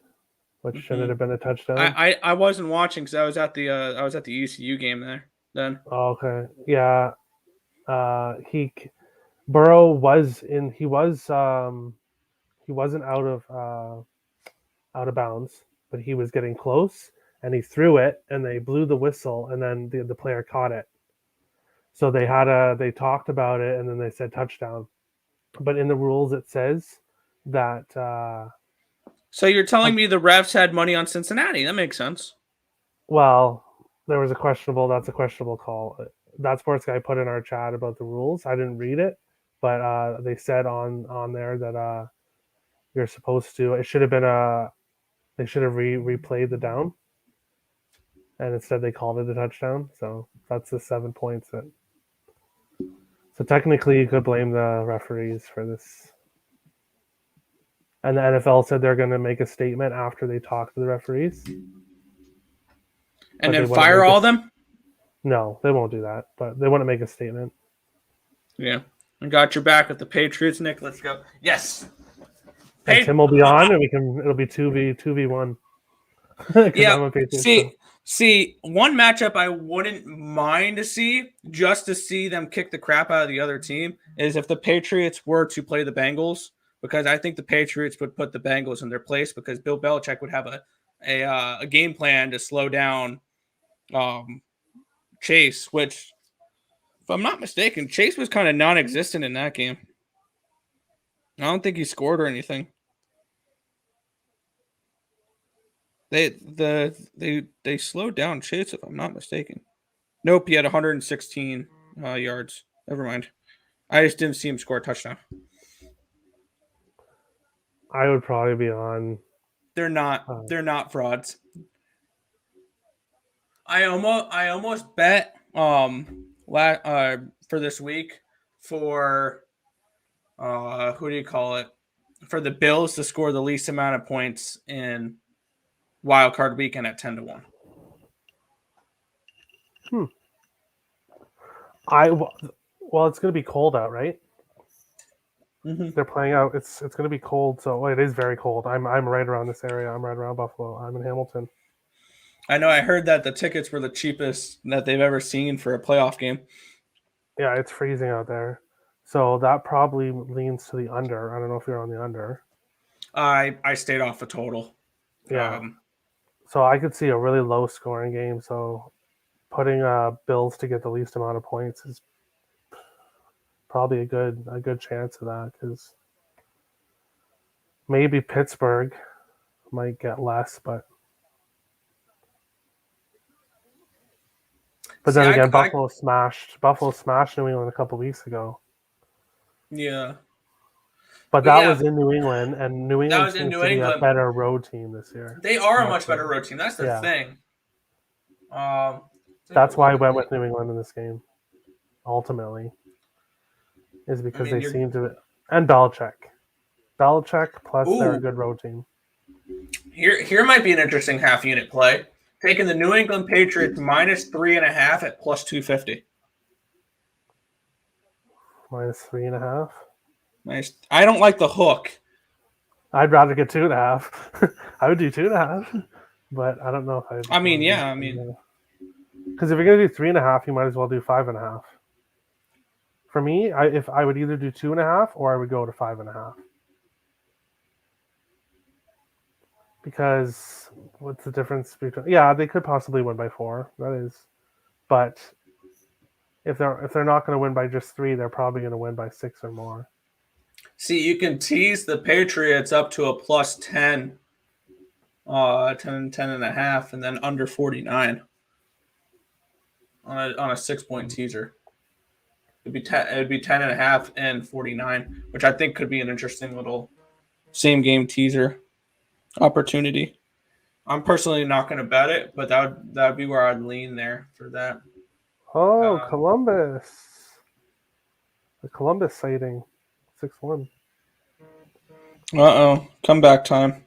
which shouldn't have been a touchdown. I wasn't watching because I was at the ECU game there then. Oh, okay. Yeah. Burrow was in. He wasn't out of bounds, but he was getting close, and he threw it, and they blew the whistle, and then the player caught it. So they talked about it, and then they said touchdown. But in the rules, it says that. So you're telling me the refs had money on Cincinnati? That makes sense. Well, there was that's a questionable call. That sports guy put in our chat about the rules. I didn't read it, but they said on there that you're supposed to. It should have been they should have replayed the down, and instead they called it a touchdown. So that's the 7 points. So technically, you could blame the referees for this. And the NFL said they're going to make a statement after they talk to the referees. And then fire all of them? No, they won't do that. But they want to make a statement. Yeah. I got your back with the Patriots, Nick. Let's go. Yes. And Tim will be on, and it'll be 2v1. Yeah. See, one matchup I wouldn't mind to see, just to see them kick the crap out of the other team, is if the Patriots were to play the Bengals, because I think the Patriots would put the Bengals in their place because Bill Belichick would have a game plan to slow down Chase, which, if I'm not mistaken, Chase was kind of non-existent in that game. I don't think he scored or anything. They slowed down Chase, if I'm not mistaken. Nope, he had 116 yards. Never mind. I just didn't see him score a touchdown. I would probably be on They're not. They're not frauds. I almost bet for this week for who do you call it? For the Bills to score the least amount of points in wild card weekend at 10-1. Well, it's going to be cold out, right? Mm-hmm. They're playing out. It's going to be cold, so it is very cold. I'm right around this area. I'm right around Buffalo. I'm in Hamilton. I know. I heard that the tickets were the cheapest that they've ever seen for a playoff game. Yeah, it's freezing out there, so that probably leans to the under. I don't know if you're on the under. I stayed off the total. Yeah. So I could see a really low scoring game. So putting Bills to get the least amount of points is probably a good chance of that, because maybe Pittsburgh might get less, but then again, Buffalo smashed New England a couple weeks ago. Yeah. But that was in New England, and New England seems to be a better road team this year. They are a much better road team. That's the thing. That's why I went with New England in this game, ultimately, is because they seem to... And Belichick. Plus they're a good road team. Here might be an interesting half-unit play. Taking the New England Patriots minus 3.5 at plus 250. Minus 3.5? Nice. I don't like the hook. I'd rather get 2.5. I would do 2.5, but I don't know if I'd... Because if you're going to do 3.5, you might as well do 5.5. For me, if I would either do 2.5 or I would go to 5.5. Because what's the difference between? Yeah, they could possibly win by 4. That is, but if they're not going to win by just 3, they're probably going to win by 6 or more. See, you can tease the Patriots up to a plus 10, 10.5, and then under 49 on a 6-point teaser. It'd be 10.5 and 49, which I think could be an interesting little same game teaser opportunity. I'm personally not going to bet it, but that would be where I'd lean there for that. Oh, Columbus! The Columbus sighting, 6-1. Comeback time.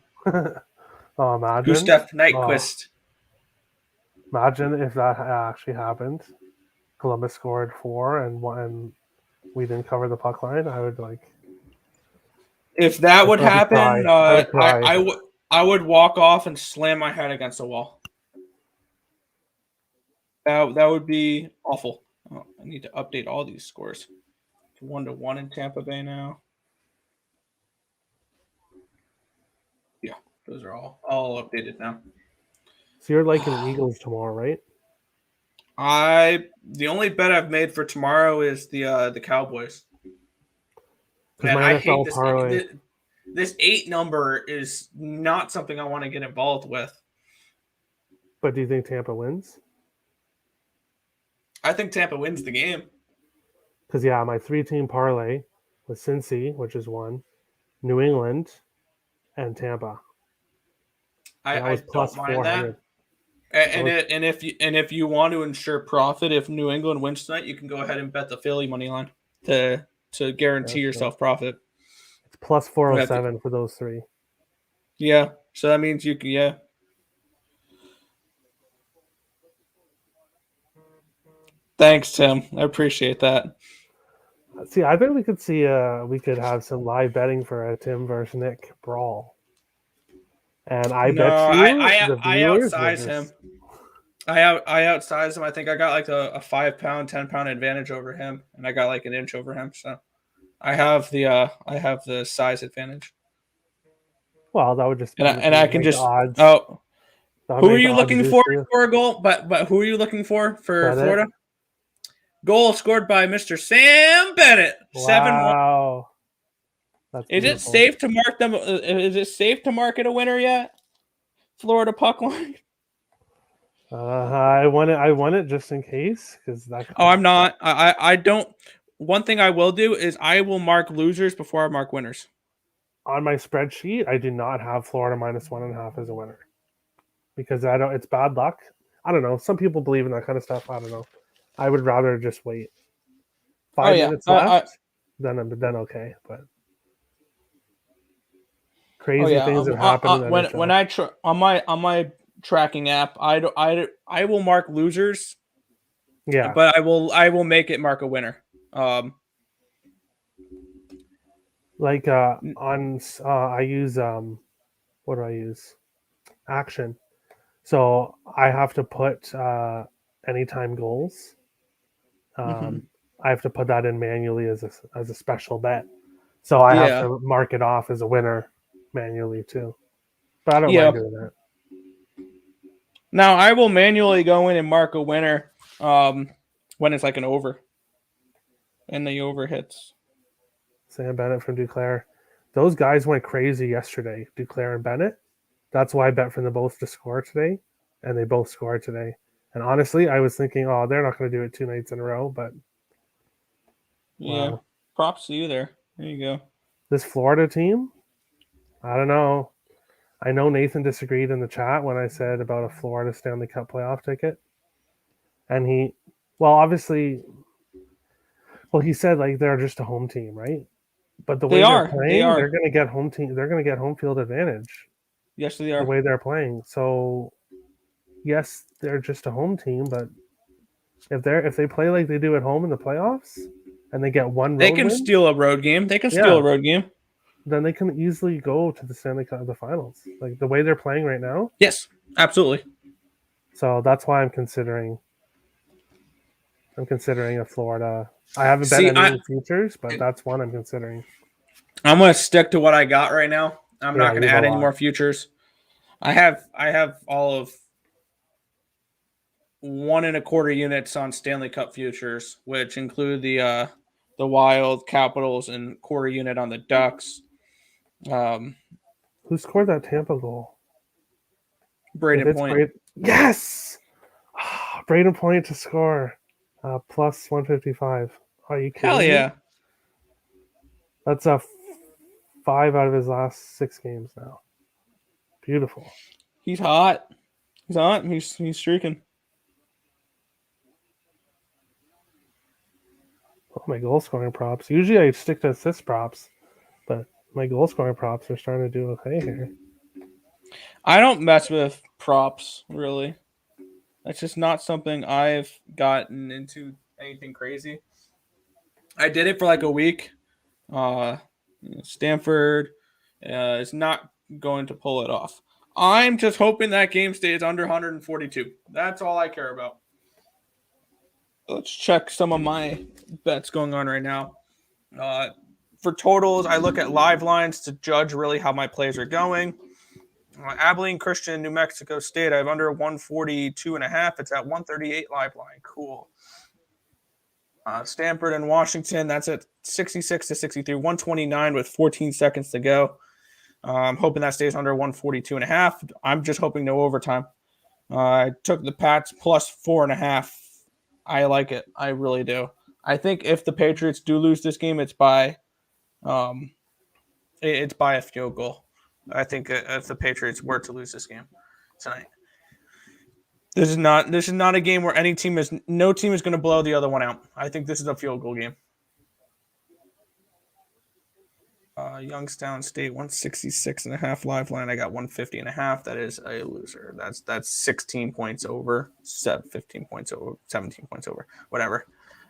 Oh, imagine. Gustav Nyquist. Imagine if that actually happened. Columbus scored 4 and we didn't cover the puck line. I would like. If that would happen, I would walk off and slam my head against the wall. That would be awful. Oh, I need to update all these scores. 1-1 in Tampa Bay now. Yeah, those are all updated now. So you're liking the Eagles tomorrow, right? The only bet I've made for tomorrow is the Cowboys. Man, I hate this. This 8 number is not something I want to get involved with. But do you think Tampa wins? I think Tampa wins the game. Because, my 3-team parlay was Cincy, which is 1, New England, and Tampa. I don't mind that. And if you want to ensure profit, if New England wins tonight, you can go ahead and bet the Philly money line to guarantee yourself profit. It's plus 407 for those 3. Yeah, so that means you can. Yeah. Thanks, Tim. I appreciate that. See, I think we could have some live betting for a Tim versus Nick brawl. And I bet you I outsize him. I outsized him. I think I got like a 5-pound, 10-pound advantage over him, and I got like an inch over him. So I have the size advantage. Well, that would just and I can just odds. Oh, who are you looking for a goal? But who are you looking for Florida? Goal scored by Mr. Sam Bennett. Wow. 7-1. Is it safe to mark them? Is it safe to mark it a winner yet? Florida puck line. I won it just in case because that. Oh, I'm not. I don't. One thing I will do is I will mark losers before I mark winners. on my spreadsheet, I do not have Florida -1.5 as a winner because I don't. It's bad luck. I don't know. Some people believe in that kind of stuff. I don't know. I would rather just wait. Oh 5 minutes left, then okay. But crazy things have happened in the NHL. when I on my tracking app, I will mark losers. Yeah, but I will make it mark a winner. like on I use what do I use? Action. So I have to put anytime goals. I have to put that in manually as a special bet. So I have Yeah. to mark it off as a winner manually too. But I don't Yeah. mind doing that. Now I will manually go in and mark a winner when it's like an over. And the over hits. Sam Bennett from Duclair. Those guys went crazy yesterday, Duclair and Bennett. That's why I bet for them both to score today, and they both scored today. And honestly, I was thinking, oh, they're not going to do it 2 nights in a row, but yeah, wow. Props to you there. There you go. This Florida team, I don't know. I know Nathan disagreed in the chat when I said about a Florida Stanley Cup playoff ticket, and obviously, he said like they're just a home team, right? But the way they're playing, they're going to get home team. They're going to get home field advantage. Yes, they are. The way they're playing. So, yes, they're just a home team, but if they play like they do at home in the playoffs, and they get one road they can win, steal a road game. They can steal a road game. Then they can easily go to the Stanley Cup, the finals. Like the way they're playing right now. Yes, absolutely. So that's why I'm considering a Florida. I haven't bet any futures, but that's one I'm considering. I'm gonna stick to what I got right now. I'm not gonna add any more futures. I have all of 1 1/4 units on Stanley Cup futures, which include the Wild, Capitals, and quarter unit on the Ducks. Who scored that Tampa goal? Braden Point. Yes! Braden Point to score. Plus 155. Are you kidding me? Yeah. That's a 5 out of his last 6 games now. Beautiful. He's hot. He's streaking. Oh, my goal scoring props. Usually I stick to assist props, but my goal scoring props are starting to do okay here. I don't mess with props, really. That's just not something I've gotten into anything crazy. I did it for like a week. Stanford is not going to pull it off. I'm just hoping that game stays under 142. That's all I care about. Let's check some of my bets going on right now. For totals, I look at live lines to judge really how my plays are going. Abilene Christian, New Mexico State, I have under 142.5. It's at 138 live line. Cool. Stanford and Washington, that's at 66-63, 129 with 14 seconds to go. I'm hoping that stays under 142.5. I'm just hoping no overtime. I took the Pats plus 4.5. I like it. I really do. I think if the Patriots do lose this game, it's by a field goal. I think if the Patriots were to lose this game tonight, this is not a game where no team is going to blow the other one out. I think this is a field goal game. Youngstown State 166.5 live line. I got 150.5. That is a loser. That's 16 points over, 15 points over, 17 points over, whatever.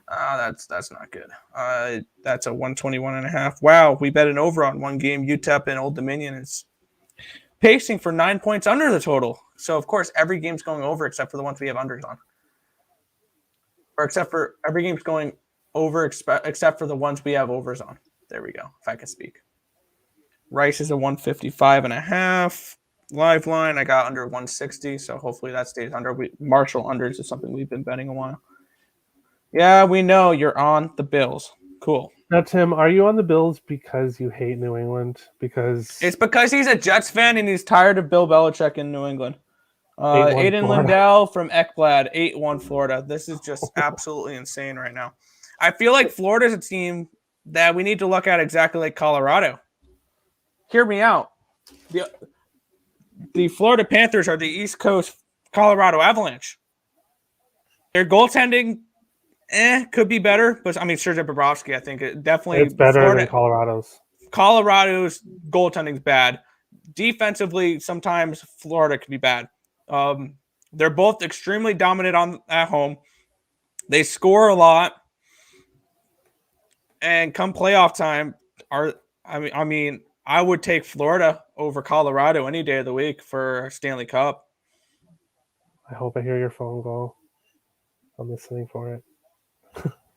That's not good. That's a 121.5. Wow, we bet an over on one game. UTEP and Old Dominion is pacing for 9 points under the total. So of course every game's going over except for the ones we have unders on, or except for every game's going over except for the ones we have overs on. There we go. If I can speak. Rice is a 155.5 live line. I got under 160, so hopefully that stays under. Marshall unders is something we've been betting a while. Yeah, we know you're on the Bills. Cool. Now, Tim, are you on the Bills because you hate New England? Because it's because he's a Jets fan and he's tired of Bill Belichick in New England. Aiden Lindell from Ekblad, 8-1 Florida. This is just absolutely insane right now. I feel like Florida's a team that we need to look at exactly like Colorado. hear me out. The Florida Panthers are the East Coast Colorado Avalanche. Their goaltending, could be better, but I mean, Sergei Bobrovsky, I think it definitely It's better Florida, than Colorado's. Colorado's goaltending's bad. Defensively, sometimes Florida can be bad. They're both extremely dominant at home. They score a lot, and come playoff time, I would take Florida over Colorado any day of the week for Stanley Cup. I hope I hear your phone go. I'm listening for it.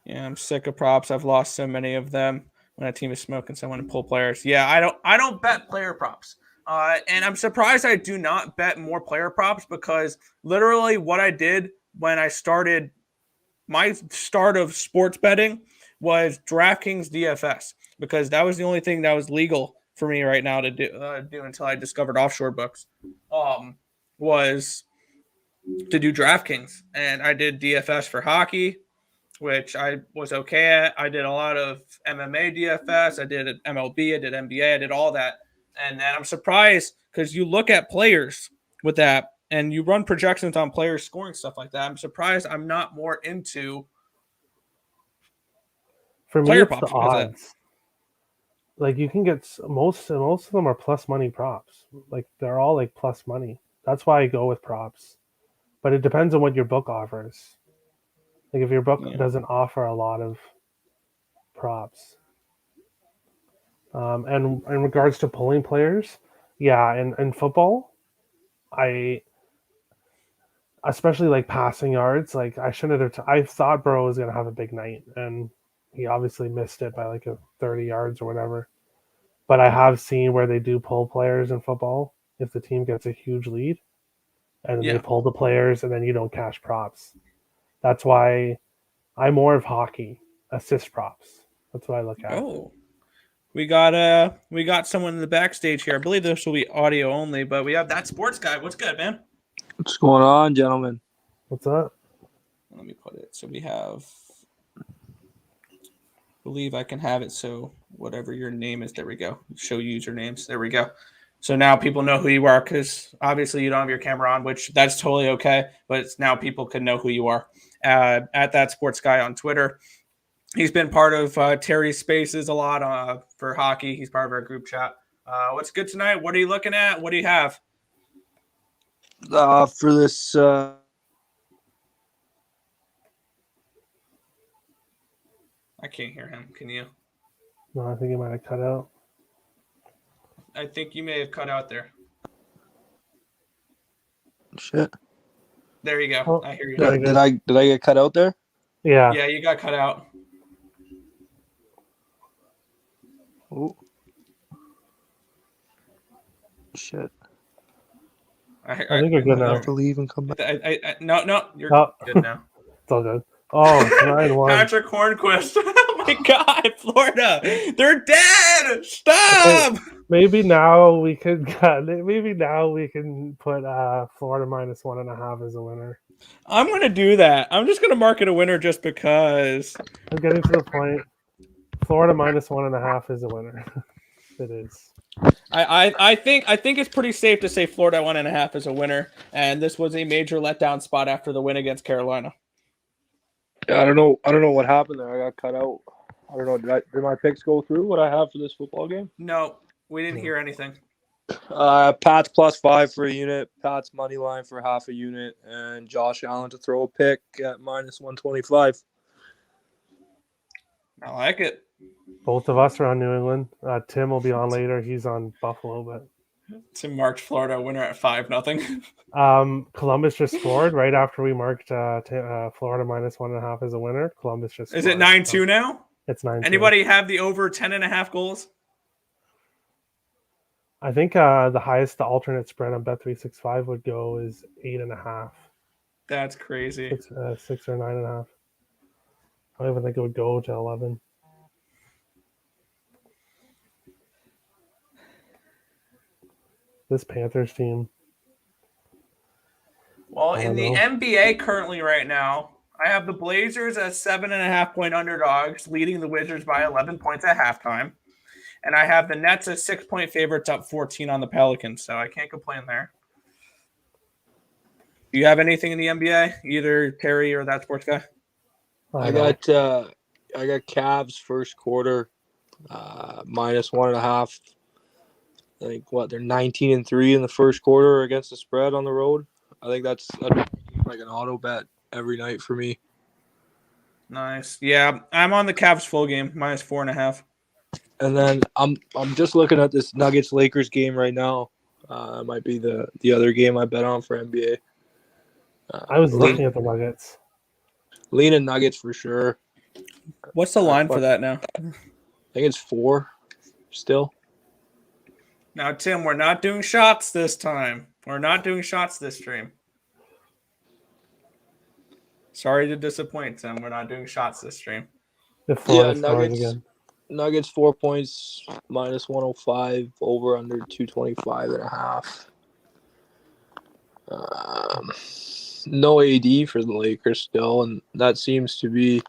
Yeah, I'm sick of props. I've lost so many of them when a team is smoking someone and pull players. Yeah, I don't bet player props. And I'm surprised I do not bet more player props because literally what I did when I started my start of sports betting was DraftKings DFS because that was the only thing that was legal for me right now to do until I discovered offshore books. Was to do DraftKings, and I did DFS for hockey, which I was okay at. I did a lot of MMA DFS. I did MLB. I did NBA. I did all that. And then I'm surprised because you look at players with that and you run projections on players scoring stuff like that. I'm surprised I'm not more into For me, player it's the props because of that. odds. Like you can get most of them are plus money props. Like they're all like plus money. That's why I go with props. But it depends on what your book offers. Like if your book doesn't offer a lot of props. And in regards to pulling players, yeah, in football, especially like passing yards, like I shouldn't have. I thought Burrow was gonna have a big night, and he obviously missed it by like a 30 yards or whatever. But I have seen where they do pull players in football if the team gets a huge lead, and then they pull the players, and then you don't cash props. That's why I'm more of hockey assist props. That's what I look at. Oh, we got someone in the backstage here. I believe this will be audio only, but we have that sports guy. What's good, man? What's going on, gentlemen? What's up? Let me put it. So we have. I believe I can have it. So whatever your name is, there we go. Show usernames. There we go. So now people know who you are because obviously you don't have your camera on, which that's totally okay. But it's now people can know who you are. At that sports guy on Twitter. He's been part of Terry's Spaces a lot for hockey. He's part of our group chat. What's good tonight? What are you looking at? What do you have? For this, I can't hear him. Can you? No, I think he might have cut out. I think you may have cut out there. shit. There you go. Oh, I hear you. Did I get cut out there? Yeah. Yeah, you got cut out. Ooh. Shit. I think you're good I now. have to leave and come back. No, you're Oh. good now. It's all good. Oh, it's 9-1. Patrick Hornquist. Oh my God, Florida. They're dead. Stop. Maybe now we can put Florida minus 1.5 as a winner. I'm going to do that. I'm just going to mark it a winner just because. I'm getting to the point. Florida minus 1.5 is a winner. It is. I think it's pretty safe to say Florida 1.5 is a winner, and this was a major letdown spot after the win against Carolina. Yeah, I don't know what happened there. I got cut out. I don't know. Did my picks go through? What I have for this football game? No, we didn't hear anything. Pats +5 for a unit. Pats money line for half a unit, and Josh Allen to throw a pick at minus 125. I like it. Both of us are on New England. Tim will be on later. He's on Buffalo, but Tim marked Florida winner at 5-0. Columbus just scored right after we marked Florida minus 1.5 as a winner. Columbus just Is it 9-2 now? It's 9-2. Anybody have the over 10.5 goals? I think the highest the alternate spread on Bet365 would go is 8.5. That's crazy. 6 or 9.5. I don't even think it would go to 11. This Panthers team. Well, in the NBA currently right now, I have the Blazers as 7.5 point underdogs, leading the Wizards by 11 points at halftime. And I have the Nets as 6-point favorites, up 14 on the Pelicans, so I can't complain there. Do you have anything in the NBA, either Terry or that sports guy? I got Cavs first quarter, -1.5. I think they're 19-3 in the first quarter against the spread on the road. I think that's like an auto bet every night for me. Nice. Yeah, I'm on the Cavs full game, -4.5. And then I'm just looking at this Nuggets Lakers game right now. It might be the other game I bet on for NBA. I was looking at the Nuggets. Leaning Nuggets for sure. What's the line for that now? I think it's 4 still. Now, Tim, we're not doing shots this time. We're not doing shots this stream. Sorry to disappoint, Tim. We're not doing shots this stream. If Florida scores again. Nuggets 4 points, -105, over under 225.5. No AD for the Lakers still, and that seems to be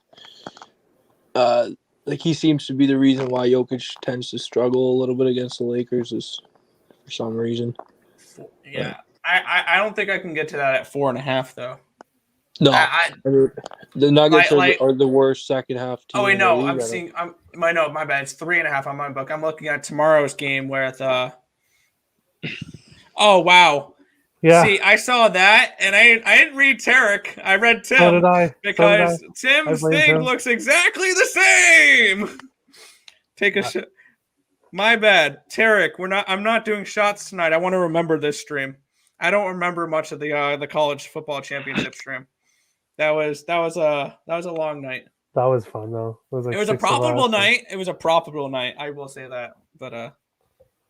he seems to be the reason why Jokic tends to struggle a little bit against the Lakers is for some reason. Yeah, I don't think I can get to that at 4.5 though. No, the Nuggets are the worst second half team. Oh wait, no, my bad. It's 3.5 on my book. I'm looking at tomorrow's game with Oh wow. Yeah. See, I saw that, and I didn't read Tarek. I read Tim. So did I. Because Tim's thing looks exactly the same. Take a shot. My bad, Tarek. I'm not doing shots tonight. I want to remember this stream. I don't remember much of the college football championship stream. That was a long night. That was fun though. It was a profitable night. It was a profitable night. I will say that, but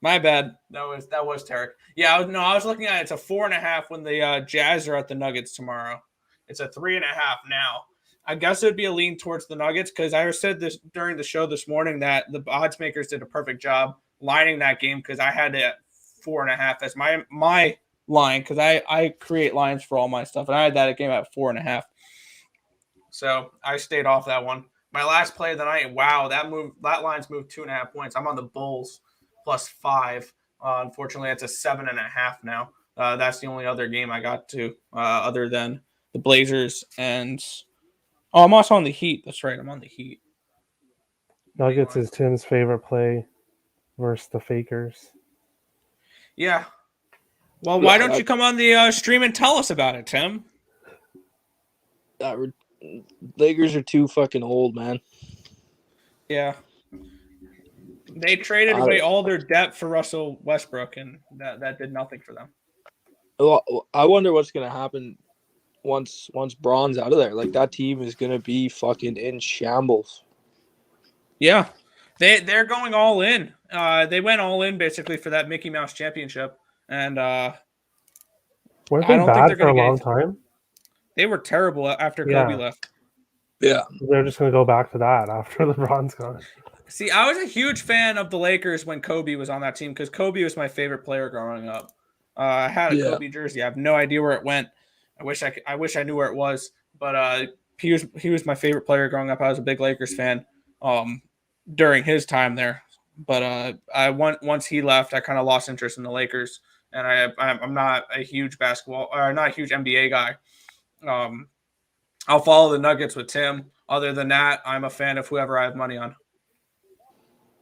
my bad. That was Tarek. Yeah, I was looking at it. It's a 4.5 when the Jazz are at the Nuggets tomorrow. It's a 3.5 now. I guess it would be a lean towards the Nuggets because I said this during the show this morning that the odds makers did a perfect job lining that game because I had it at 4.5 as my line because I create lines for all my stuff and I had that game at 4.5. So I stayed off that one. My last play of the night. Wow, that line's moved 2.5 points. I'm on the Bulls +5. Unfortunately, it's a 7.5 now. That's the only other game I got to other than the Blazers and I'm also on the Heat. That's right, I'm on the Heat. Nuggets is Tim's favorite play versus the Fakers. Yeah. Well, why don't you come on the stream and tell us about it, Tim? Lakers are too fucking old, man. Yeah. They traded away all their depth for Russell Westbrook, and that did nothing for them. Well, I wonder what's going to happen once Braun's out of there. Like, that team is going to be fucking in shambles. Yeah. They're going all in. They went all in, basically, for that Mickey Mouse championship. And weren't they bad for a long time? They were terrible after Kobe left. Yeah. They're just going to go back to that after LeBron's gone. See, I was a huge fan of the Lakers when Kobe was on that team because Kobe was my favorite player growing up. I had a Kobe jersey. I have no idea where it went. I wish I knew where it was, but he was my favorite player growing up. I was a big Lakers fan during his time there. But once he left, I kind of lost interest in the Lakers, and I'm not a huge not a huge NBA guy. I'll follow the Nuggets with Tim. Other than that, I'm a fan of whoever I have money on.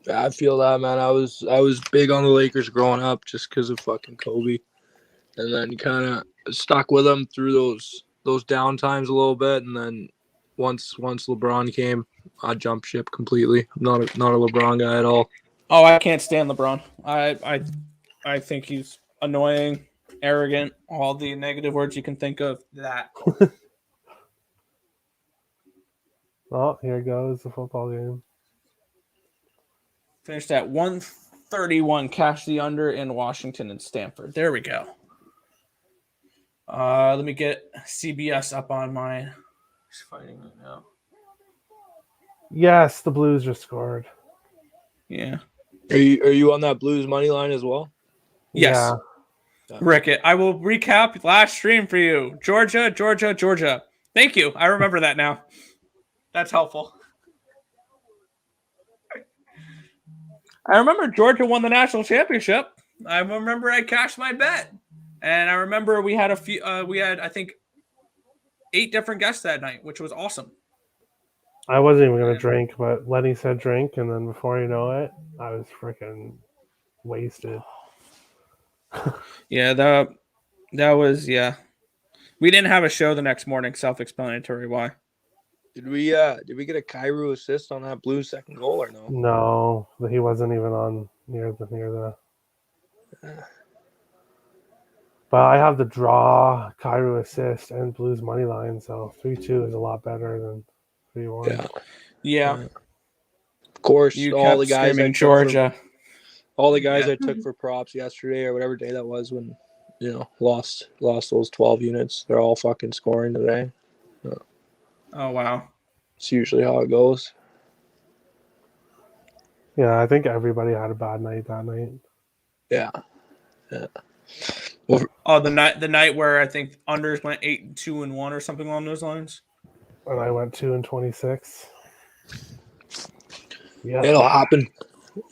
I feel that, man. I was big on the Lakers growing up just because of fucking Kobe, and then kind of stuck with them through those down times a little bit, and then once LeBron came, I jumped ship completely. I'm not a LeBron guy at all. Oh, I can't stand LeBron. I think he's annoying, arrogant, all the negative words you can think of. That. Oh, here goes the football game. Finished at 131. Cash the under in Washington and Stanford. There we go. Let me get CBS up on mine. He's fighting right now. Yes, the Blues just scored. Yeah. Are you on that Blues money line as well? Yes. Yeah. Rickett, I will recap last stream for you. Georgia. Thank you. I remember that now. That's helpful. I remember Georgia won the national championship. I remember I cashed my bet, and I remember we had I think 8 different guests that night, which was awesome. I wasn't even gonna drink, but Lenny said drink, and then before you know it, I was freaking wasted. Yeah, that was We didn't have a show the next morning. Self-explanatory. Why? Did we get a Cairo assist on that Blues second goal or no? No, he wasn't even on near the. But I have the draw, Cairo assist, and Blues money line, so 3-2 is a lot better than 3-1. Yeah. Of course, You all kept the guys screaming I took Georgia. I took for props yesterday or whatever day that was when lost those 12 units. They're all fucking scoring today. Oh wow. It's usually how it goes. Yeah, I think everybody had a bad night that night. Yeah. Oh, the night where I think unders went 8-2-1 or something along those lines. And I went 2-26. Yeah, It'll happen.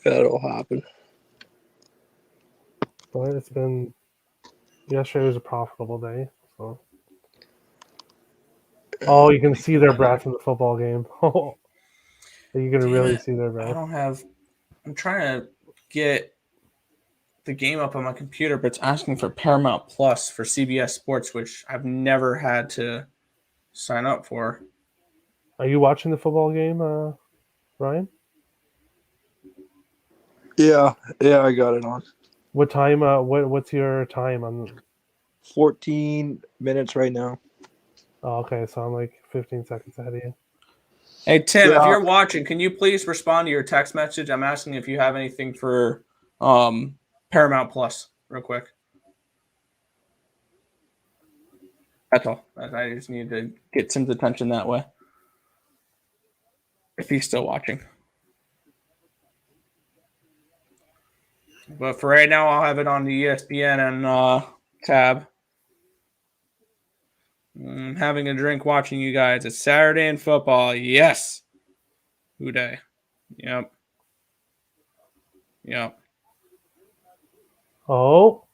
It'll happen. but it's been. Yesterday was a profitable day. So. Oh, you can see their breath in the football game. Oh, you can really see their breath. I'm trying to get the game up on my computer, but it's asking for Paramount Plus for CBS Sports, which I've never had to sign up for. Are you watching the football game, Ryan? Yeah, I got it on. What time? What's your time on? 14 minutes right now. Oh, okay, so I'm like 15 seconds ahead of you. Hey Tim, if you're watching, can you please respond to your text message? I'm asking if you have anything for Paramount Plus, real quick. That's all. I just need to get Tim's attention that way. If he's still watching. But for right now, I'll have it on the ESPN and tab. Having a drink watching you guys. It's Saturday in football. Yes. Who day? Yep. Oh,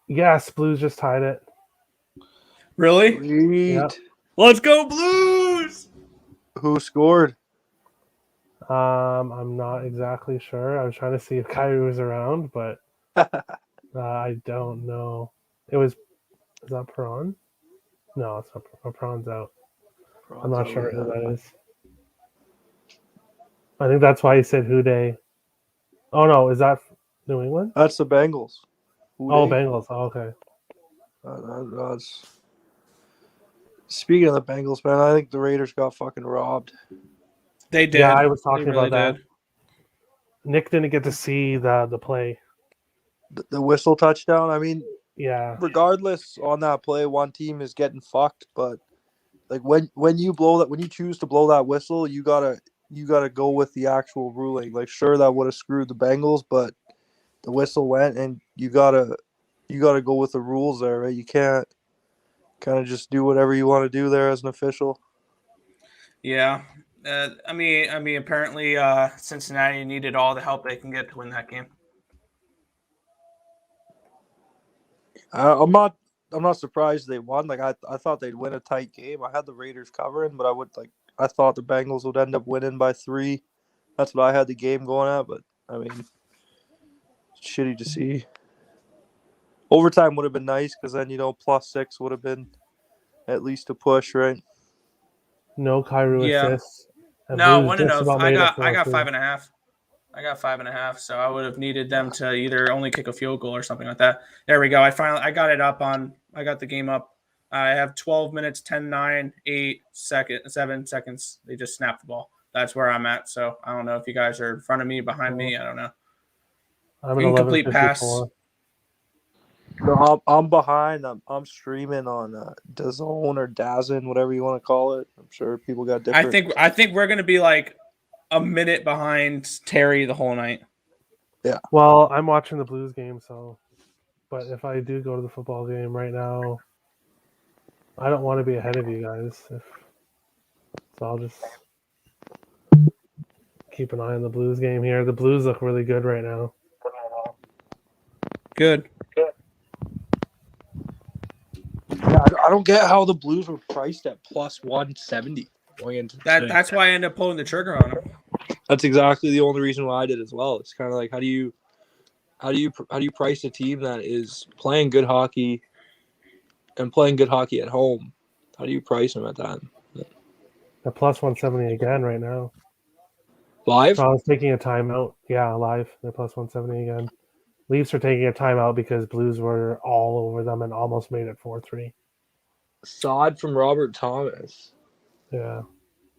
yes, Blues just tied it. Really? Sweet. Yep. Let's go Blues! Who scored? I'm not exactly sure. I was trying to see if Kyrie was around, but I don't know. Is that Perron? No, it's not. Perron's out. I'm not sure who that is. I think that's why he said Houday. Oh no, is that New England? That's the Bengals. Oh, Bengals. Oh, okay. Speaking of the Bengals, man, I think the Raiders got fucking robbed. They did. Yeah, I was talking really about that. Nick didn't get to see the play. The whistle touchdown. I mean, Yeah. regardless on that play, one team is getting fucked. But like when you choose to blow that whistle, you gotta go with the actual ruling. Like, sure, that would have screwed the Bengals, but the whistle went, and you gotta go with the rules there, right? You can't kind of just do whatever you want to do there as an official. Yeah. I mean, apparently Cincinnati needed all the help they can get to win that game. I'm not surprised they won. Like I thought they'd win a tight game. I had the Raiders covering, but I thought the Bengals would end up winning by 3. That's what I had the game going at. But I mean, it's shitty to see. Overtime would have been nice because then +6 would have been at least a push, right? No Kyrie assists. No, one enough. I got 5.5. I got 5.5, so I would have needed them to either only kick a field goal or something like that. There we go. I got it up on. I got the game up. I have 12 minutes, 10-9, 8 seconds, 7 seconds. They just snapped the ball. That's where I'm at. So I don't know if you guys are in front of me, behind me. I don't know. I'm an incomplete pass. No, I'm behind. I'm streaming on DAZN or DAZN, whatever you want to call it. I'm sure people got different. I think we're gonna be like a minute behind Terry the whole night. Yeah. Well, I'm watching the Blues game, so. But if I do go to the football game right now, I don't want to be ahead of you guys. So I'll just keep an eye on the Blues game here. The Blues look really good right now. Good. Yeah, I don't get how the Blues were priced at plus 170 going into today. That's why I ended up pulling the trigger on him. That's exactly the only reason why I did as well. It's kind of like how do you price a team that is playing good hockey and playing good hockey at home? How do you price them at that? They're plus 170 again right now. Live? Toronto's taking a timeout. Yeah, live. They're plus 170 again. Leafs are taking a timeout because Blues were all over them and almost made it 4-3. Sod from Robert Thomas. Yeah.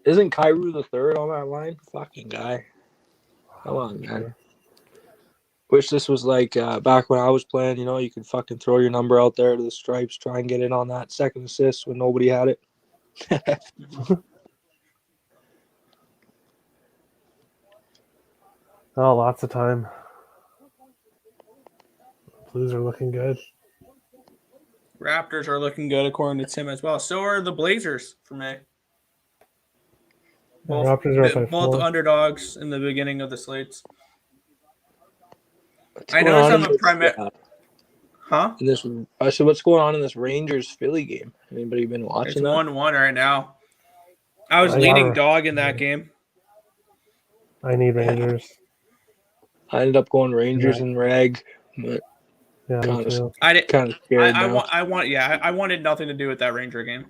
Isn't Kyrou the third on that line? Fucking guy. Come on, man. Sure. Wish this was like back when I was playing. You could fucking throw your number out there to the stripes, try and get in on that second assist when nobody had it. Oh, lots of time. Blues are looking good. Raptors are looking good according to Tim as well. So are the Blazers for me. The Raptors are up by Both 4. underdogs in the beginning of the slates. What's I going noticed on I'm a primary. Huh? in this. So what's going on in this Rangers Philly game? Anybody been It's watching that? 1-1 right now. I was I leading are. dog in that game. I need Rangers. I ended up going Rangers and Rag, but Yeah, me kind of too. I did. kind of scared now. I wanted nothing to do with that Ranger game.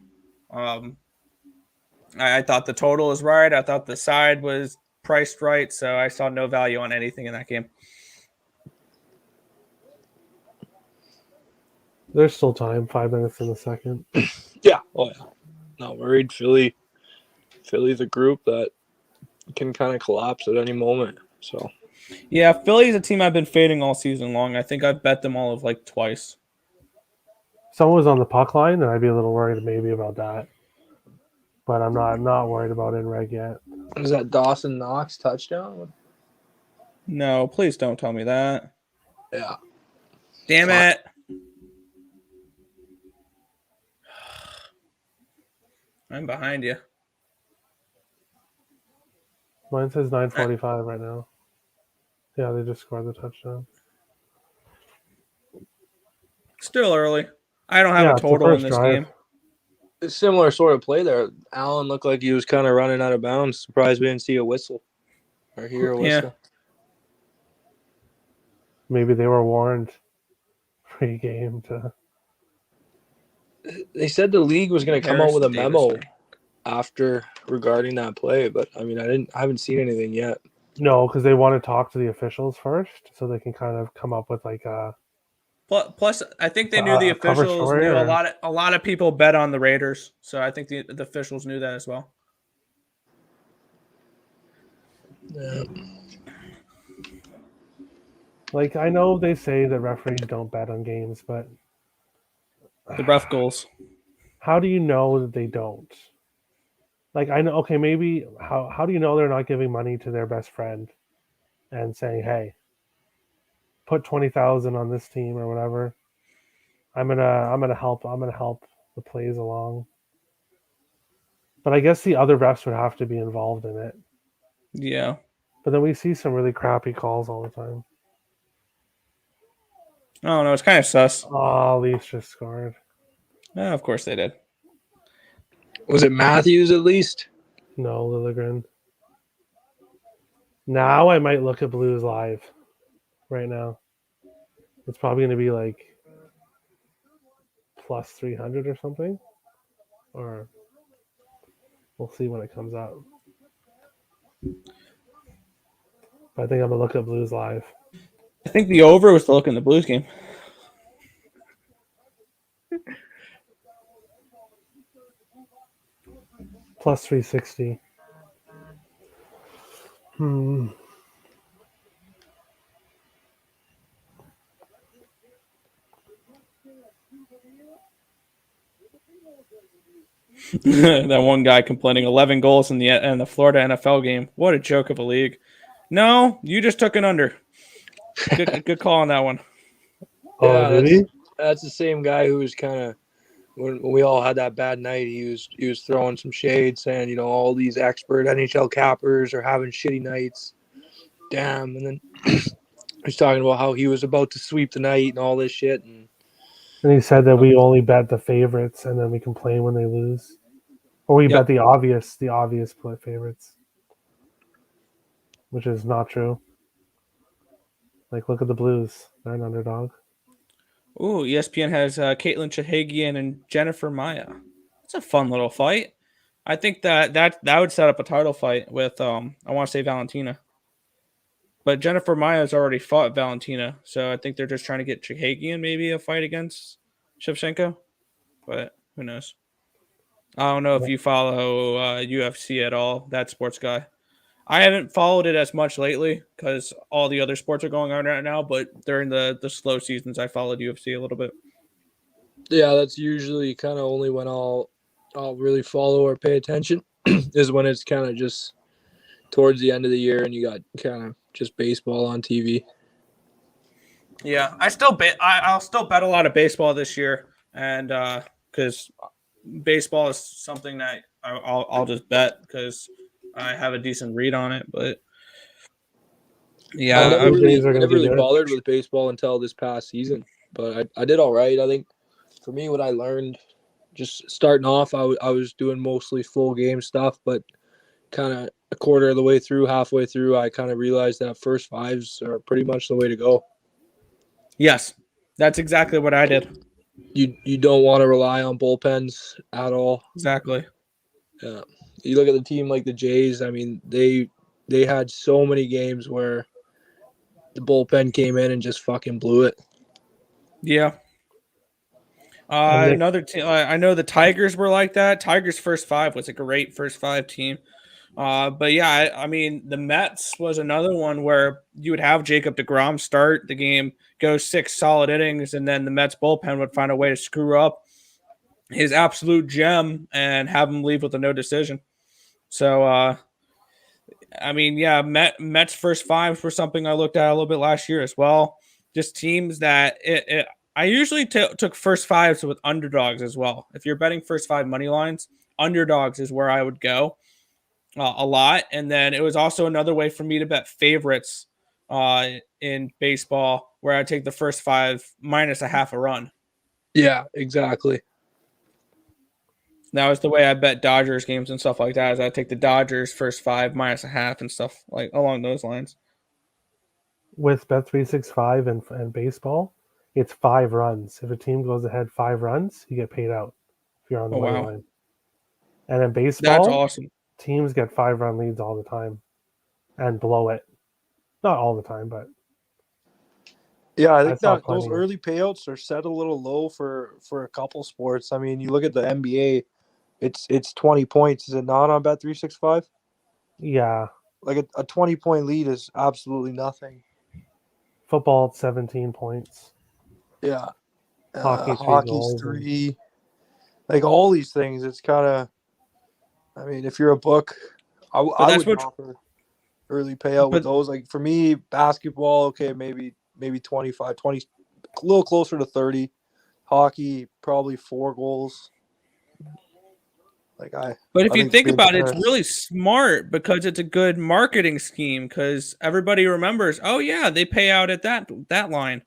I thought the total was right. I thought the side was priced right, so I saw no value on anything in that game. There's still time. 5 minutes in the second. Yeah. Oh yeah. Not worried. Philly's a group that can kind of collapse at any moment. So Yeah, Philly's a team I've been fading all season long. I think I've bet them all of like twice. Someone was on the puck line, and I'd be a little worried maybe about that. But I'm not worried about in reg yet. is that Dawson Knox touchdown? No, please don't tell me that. Yeah. Damn it. I'm behind you. Mine says 9:45 right now. Yeah, they just scored the touchdown. Still early. I don't have Yeah, a it's the total in first this drive. game. A similar sort of play there. Allen looked like he was kind of running out of bounds. Surprised we didn't see a whistle or hear a whistle. Maybe they were warned pre-game to. They said the league was going to come out with a memo Davis. after regarding that play, but I mean, I haven't seen anything yet. No, because they want to talk to the officials first, so they can kind of come up with like a. Plus, I think they knew the cover officials story knew or- a lot of people bet on the Raiders, so I think the officials knew that as well. Yeah. Like I know they say that referees don't bet on games, but The ref goals. how do you know that they don't? Like I know, okay, maybe how do you know they're not giving money to their best friend and saying, "Hey, put 20,000 on this team or whatever. I'm gonna help the plays along." But I guess the other refs would have to be involved in it. Yeah. But then we see some really crappy calls all the time. I don't know. It's kind of sus. Oh, Leafs just scored. Yeah, of course they did. Was it Matthews at least? No, Liljegren. Now I might look at Blues live right now. It's probably going to be like plus 300 or something. Or we'll see when it comes out. But I think I'm going to look at Blues live. I think the over was to look in the Blues game. Plus 360. That one guy complaining 11 goals in the Florida NFL game. What a joke of a league. No, you just took an under. Good call on that one. Oh, did he? That's the same guy who was kind of when we all had that bad night, he was throwing some shade, saying, you know, all these expert NHL cappers are having shitty nights. Damn. And then he's talking about how he was about to sweep the night and all this shit. And he said that we only bet the favorites and then we complain when they lose. Or we bet the obvious favorites. Which is not true. Like, look at the Blues. They're an underdog. Ooh, ESPN has Caitlin Chahagian and Jennifer Maya. It's a fun little fight. I think that would set up a title fight with I want to say Valentina. But Jennifer Maya's already fought Valentina, so I think they're just trying to get Chahagian maybe a fight against Shevchenko. But who knows? I don't know if you follow UFC at all, that sports guy. I haven't followed it as much lately because all the other sports are going on right now, but during the slow seasons, I followed UFC a little bit. yeah, that's usually kind of only when I'll really follow or pay attention is when it's kind of just towards the end of the year and you got kind of just baseball on TV. Yeah, I'll still bet a lot of baseball this year, and because baseball is something that I'll just bet because I have a decent read on it. But yeah, I never really, Jays are gonna be good. bothered with baseball until this past season, but I did all right. I think for me, what I learned just starting off, I was doing mostly full game stuff, but kind of a quarter of the way through, halfway through, I kind of realized that first fives are pretty much the way to go. yes, that's exactly what I did. You don't want to rely on bullpens at all. Exactly. Yeah. You look at the team like the Jays. I mean, they had so many games where the bullpen came in and just fucking blew it. Yeah. Another team. I know the Tigers were like that. Tigers' first five was a great first five team. But yeah, I mean, the Mets was another one where you would have Jacob deGrom start the game, go 6 solid innings, and then the Mets bullpen would find a way to screw up his absolute gem and have him leave with a no decision. So, I mean, yeah, Mets first fives were something I looked at a little bit last year as well. Just teams that I usually took first fives with underdogs as well. If you're betting first five money lines, underdogs is where I would go a lot. And then it was also another way for me to bet favorites in baseball, where I take the first five minus a half a run. Yeah, exactly. That was the way I bet Dodgers games and stuff like that. Is I take the Dodgers first five minus a half and stuff like along those lines. With Bet365 and baseball, it's 5 runs. If a team goes ahead 5 runs, you get paid out if you're on the money line. And in baseball, that's awesome. Teams get 5-run leads all the time and blow it. Not all the time, but yeah, I think that those early payouts are set a little low for a couple sports. I mean, you look at the NBA, it's 20 points. Is it not on Bet365? Yeah. Like a 20-point lead is absolutely nothing. Football, 17 points. Yeah. Hockey's 3. Like all these things, it's kind of, I mean, if you're a book, I would offer early payout with those. Like for me, basketball, okay, maybe 25, 20, a little closer to 30. Hockey, probably 4 goals. But if you think about it, it's really smart because it's a good marketing scheme because everybody remembers, oh yeah, they pay out at that line.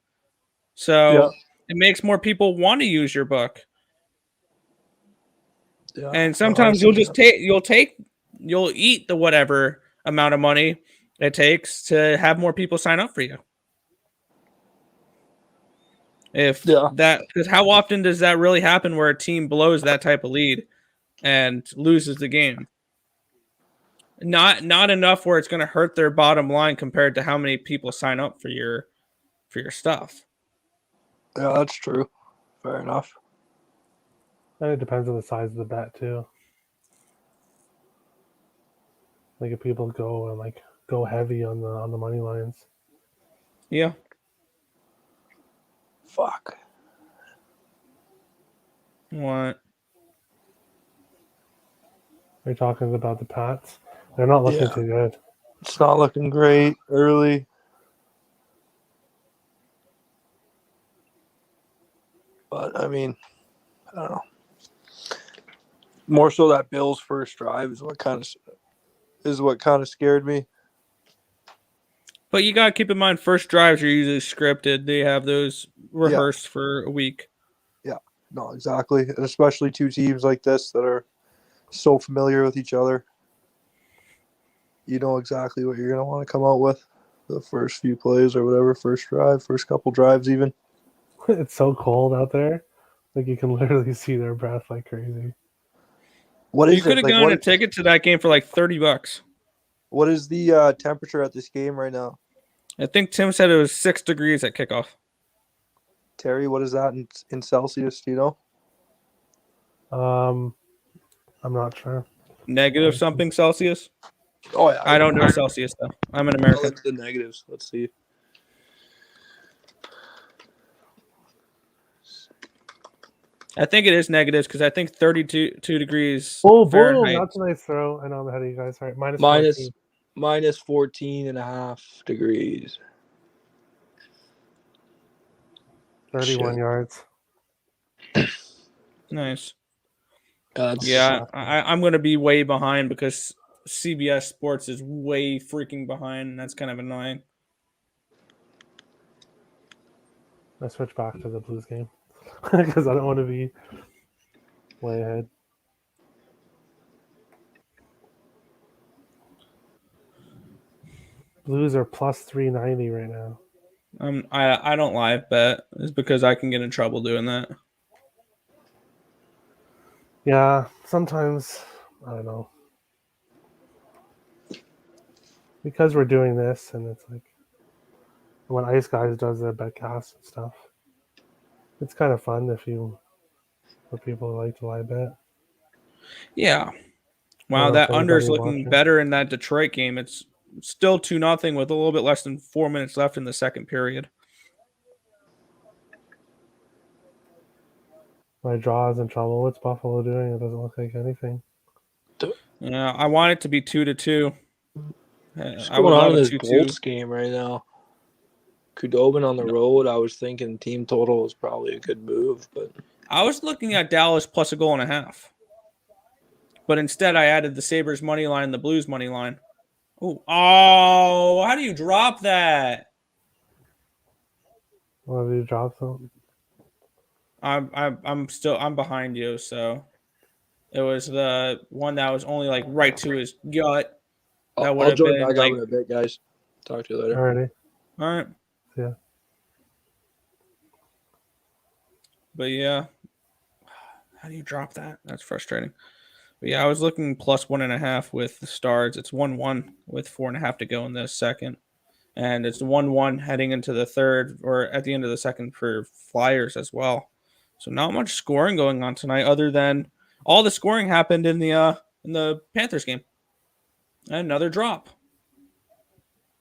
So it makes more people want to use your book. Yeah. And sometimes you'll eat the whatever amount of money it takes to have more people sign up for you. Because how often does that really happen where a team blows that type of lead and loses the game? Not enough where it's going to hurt their bottom line compared to how many people sign up for your stuff. Yeah, that's true. Fair enough. And it depends on the size of the bet too. Like if people go heavy on the money lines. Yeah. Fuck. What? Are you talking about the Pats? They're not looking too good. It's not looking great early. But I mean, I don't know. More so that Bills' first drive is what kind of scared me. But you gotta keep in mind, first drives are usually scripted. They have those rehearsed for a week. Yeah, no, exactly, and especially two teams like this that are so familiar with each other. You know exactly what you're gonna want to come out with the first few plays or whatever, first drive, first couple drives even. It's so cold out there. Like you can literally see their breath like crazy. What You is could it have like? gotten a ticket to that game for like $30. What is the temperature at this game right now? I think Tim said it was 6 degrees at kickoff. Terry, what is that in Celsius? Do you know? I'm not sure. Negative something Celsius. Oh yeah, I don't know Celsius though. I'm an Well, American. it's the negatives. Let's see. I think it is negatives because I think 32 degrees Oh, boom! Fahrenheit. That's a nice throw. I know I'm ahead of you guys. All right, minus minus 14 and a half degrees. 31 Shit. yards. Nice. That's Yeah, I'm going to be way behind because CBS Sports is way freaking behind, and that's kind of annoying. I switch back to the Blues game because I don't want to be way ahead. Blues are plus 390 right now. I don't live bet. It's because I can get in trouble doing that. Yeah, sometimes I don't know. Because we're doing this, and it's like when Ice Guys does their betcast and stuff, it's kind of fun for people who like to live bet. Yeah. I Wow, don't know if that under is anybody's looking watching. better in that Detroit game. It's still 2-0 with a little bit less than 4 minutes left in the second period. My draw is in trouble. What's Buffalo doing? It doesn't look like anything. Yeah, I want it to be 2-2. What's I would going on love in a this 2-2. Bolts game right now? Kudobin on the road. I was thinking team total was probably a good move, but I was looking at Dallas plus 1.5 goals. But instead, I added the Sabres money line and the Blues money line. Oh, how do you drop that? What have you dropped them? I'm behind you, so it was the one that was only like right to his gut. That would I'll have join been back like, up in a bit, guys. Talk to you later. Alrighty. all right. Yeah. But yeah, how do you drop that? That's frustrating. But yeah, I was looking plus 1.5 with the Stars. It's 1-1 with 4.5 to go in the second. And it's 1-1 heading into the third or at the end of the second for Flyers as well. So not much scoring going on tonight other than all the scoring happened in the Panthers game. Another drop.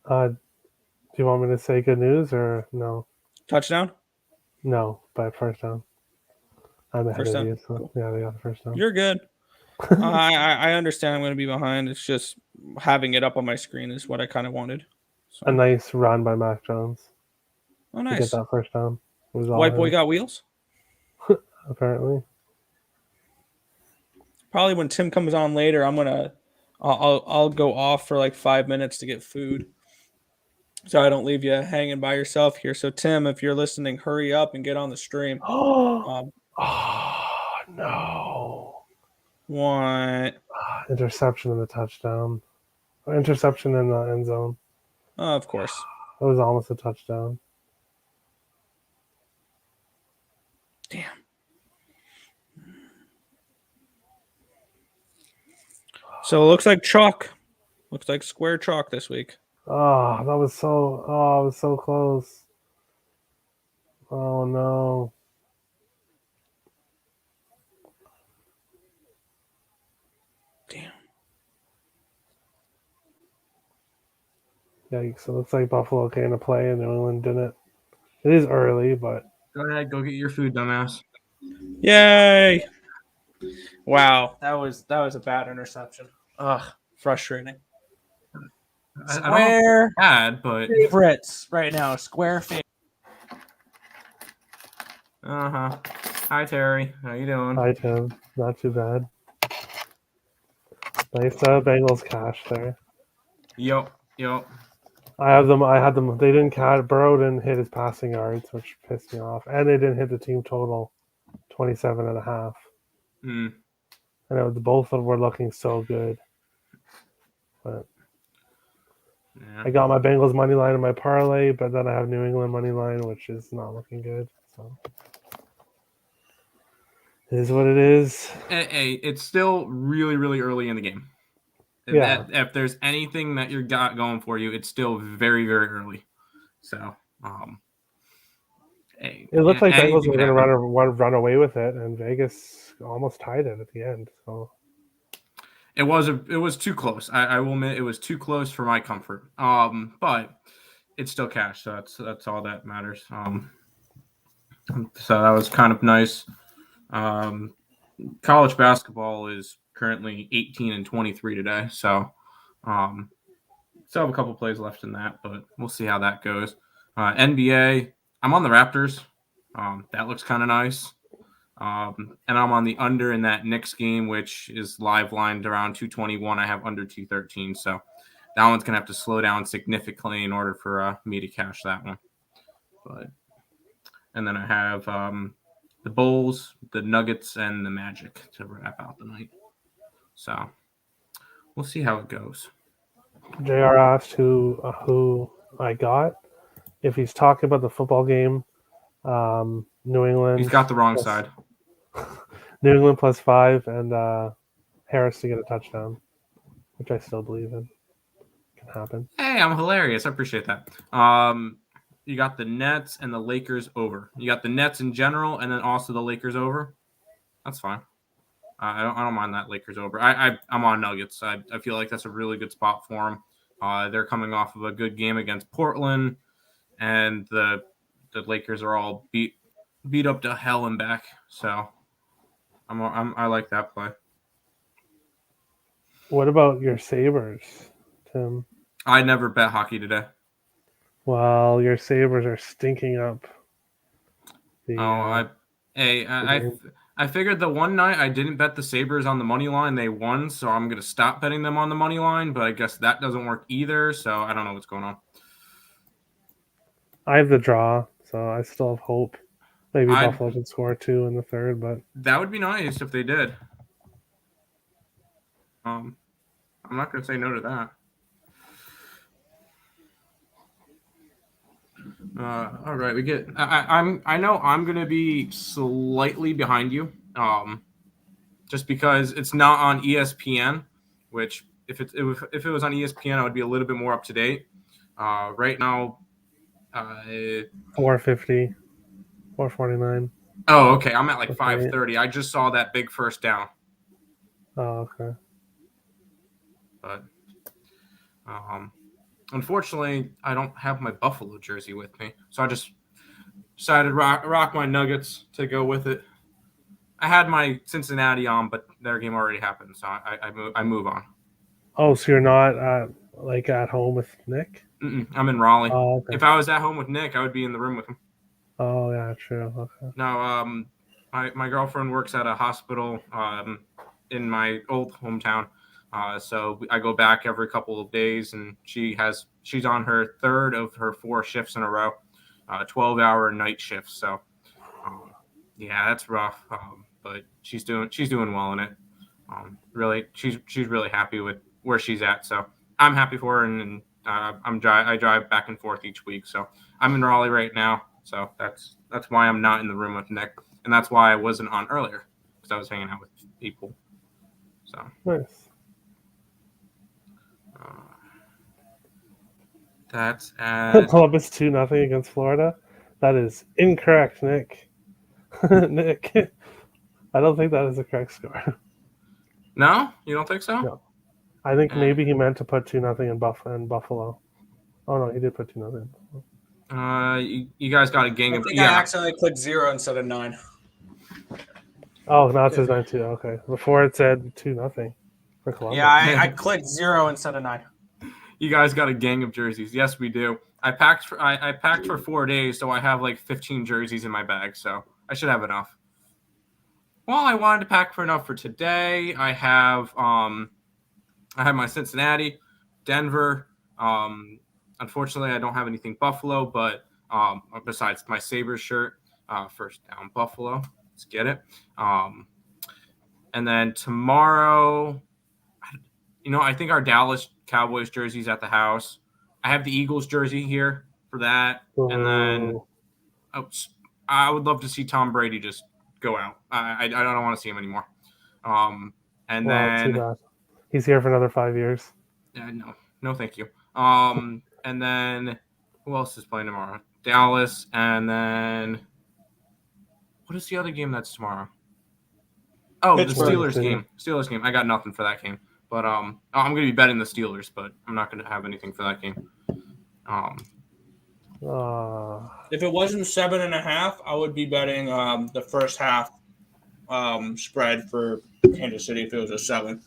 Do you want me to say good news or no? Touchdown? No, but first down. I'm ahead First of down. you, so Cool. yeah, they got the first down. You're good. I understand I'm going to be behind. It's just having it up on my screen is what I kind of wanted. So. A nice run by Mac Jones Oh, to get nice. that first down. It was all White boy him, got wheels? apparently. Probably when Tim comes on later, I'll go off for like 5 minutes to get food. So I don't leave you hanging by yourself here. So Tim, if you're listening, hurry up and get on the stream. Oh no! What? Interception in the touchdown. Interception in the end zone. Of course. It was almost a touchdown. Damn. So it looks like chalk. Looks like square chalk this week. Oh, it was so close. Oh no. Damn. Yikes. It looks like Buffalo came to play and New England didn't. It is early, but Go ahead, go get your food, dumbass. Yay! Wow, that was a bad interception. Ugh, frustrating. I don't Square bad, but favorites right now. Square favorite. Hi Terry, how you doing? hi Tim. Not too bad. Nice Bengals cash there. Yep. I have them. I had them. They didn't catch. Burrow didn't hit his passing yards, which pissed me off, and they didn't hit the team total, 27.5. Mm. And both of them were looking so good. But Yeah. I got my Bengals money line in my parlay, but then I have New England money line, which is not looking good. So it is what it is. Hey, it's still really, really early in the game. Yeah. If there's anything that you got going for you, it's still very, very early. So, hey, It looked like Bengals anything were can going to happen. run away with it, and Vegas almost tied it at the end. So It was too close. I will admit it was too close for my comfort. But it's still cash, so that's all that matters. So that was kind of nice. College basketball is currently 18-23 today, so still have a couple plays left in that, but we'll see how that goes. NBA, I'm on the Raptors. That looks kind of nice. And I'm on the under in that Knicks game, which is live lined around 221. I have under 213, so that one's gonna have to slow down significantly in order for me to cash that one. And then I have the Bulls, the Nuggets, and the Magic to wrap out the night. So we'll see how it goes. JR asked who I got. If he's talking about the football game, New England. He's got the wrong side. New England +5 and Harris to get a touchdown, which I still believe in. Can happen. Hey, I'm hilarious. I appreciate that. You got the Nets and the Lakers over. You got the Nets in general, and then also the Lakers over. That's fine. I don't mind that Lakers over. I'm on Nuggets. I feel like that's a really good spot for them. They're coming off of a good game against Portland, and the Lakers are all beat up to hell and back. So I like that play. What about your Sabres, Tim? I never bet hockey today. Well, your Sabres are stinking up. I figured the one night I didn't bet the Sabres on the money line, they won, so I'm going to stop betting them on the money line, but I guess that doesn't work either, so I don't know what's going on. I have the draw, so I still have hope. Maybe Buffalo can score 2 in the third, but that would be nice if they did. I'm not going to say no to that. All right, we get. I know I'm going to be slightly behind you, just because it's not on ESPN. Which if it was on ESPN, I would be a little bit more up to date. Right now, 450, 449. Oh, okay. I'm at like 530. I just saw that big first down. Oh, okay. But unfortunately, I don't have my Buffalo jersey with me, so I just decided to rock my Nuggets to go with it. I had my Cincinnati on, but their game already happened, so I move on. Oh, so you're not at home with Nick? I'm in Raleigh. Oh, okay. If I was at home with Nick, I would be in the room with him. Oh, yeah, true. Okay. No, my girlfriend works at a hospital in my old hometown. So I go back every couple of days, and she's on her third of her 4 shifts in a row, 12-hour night shifts. So, yeah, that's rough. But she's doing well in it. Really, she's really happy with where she's at. So I'm happy for her, and I drive back and forth each week. So I'm in Raleigh right now. So that's why I'm not in the room with Nick, and that's why I wasn't on earlier, because I was hanging out with people. So nice. That's at Columbus 2-0 against Florida. That is incorrect, Nick. Nick, I don't think that is the correct score. No, you don't think so? No, I think maybe he meant to put 2-0 in Buffalo. Oh no, he did put 2-0. You guys got a gang of. I accidentally clicked 0 instead of 9. Oh, now it says 9-2. Okay, before it said 2-0 for Columbus. Yeah, I clicked 0 instead of 9. You guys got a gang of jerseys. Yes, we do. I packed for 4 days, so I have like 15 jerseys in my bag, so I should have enough. Well, I wanted to pack for enough for today. I have I have my Cincinnati, Denver. Unfortunately, I don't have anything Buffalo, but besides my Sabres shirt, first down Buffalo. Let's get it. And then tomorrow, I think our Dallas Cowboys jersey's at the house. I have the Eagles jersey here for that. And then I would love to see Tom Brady just go out. I don't want to see him anymore. And then too bad. He's here for another 5 years. No, thank you. And then who else is playing tomorrow? Dallas, and then what is the other game that's tomorrow? Oh, Pittsburgh. the Steelers game. Steelers game. I got nothing for that game, but I'm going to be betting the Steelers, but I'm not going to have anything for that game. If it wasn't 7.5, I would be betting the first half spread for Kansas City if it was a 7.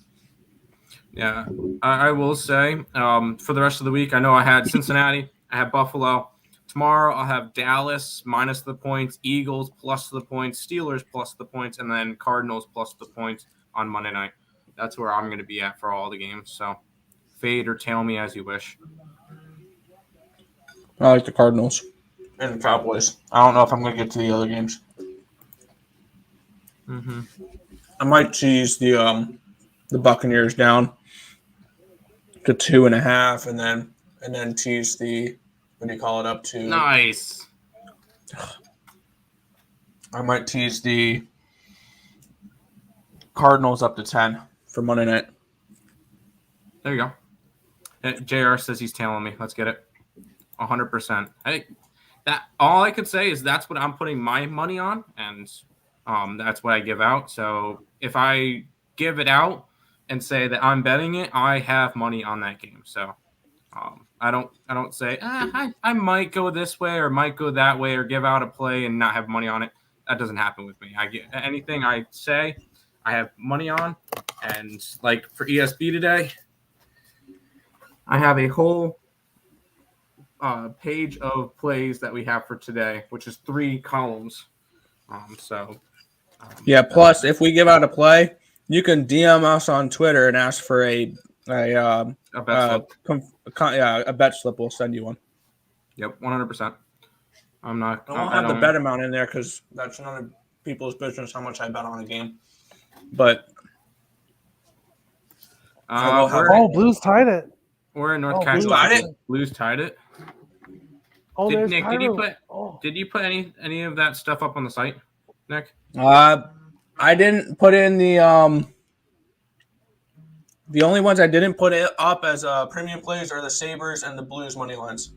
Yeah, I will say for the rest of the week, I know I had Cincinnati, I have Buffalo. Tomorrow I'll have Dallas minus the points, Eagles plus the points, Steelers plus the points, and then Cardinals plus the points on Monday night. That's where I'm going to be at for all the games. So fade or tail me as you wish. I like the Cardinals and the Cowboys. I don't know if I'm going to get to the other games. Mm-hmm. I might tease the Buccaneers down to 2.5, and then tease the up to. Nice. I might tease the Cardinals up to 10 for Monday night. There you go. JR says he's tailing me. Let's get it. 100%. All I could say is that's what I'm putting my money on, and that's what I give out. So if I give it out and say that I'm betting it, I have money on that game. So I don't say I might go this way or might go that way or give out a play and not have money on it. That doesn't happen with me. I get anything I say, I have money on. And like for ESB today, I have a whole page of plays that we have for today, which is 3 columns. Plus, if we give out a play, you can DM us on Twitter and ask for a bet slip. We'll send you one. Yep, 100%. I'm not. I won't have the bet amount in there because that's none of people's business how much I bet on a game. But Blues tied it. We're in North Carolina. Blues tied it. Did you put any of that stuff up on the site, Nick? I didn't put in the only ones I didn't put it up as premium plays are the Sabres and the Blues money lines.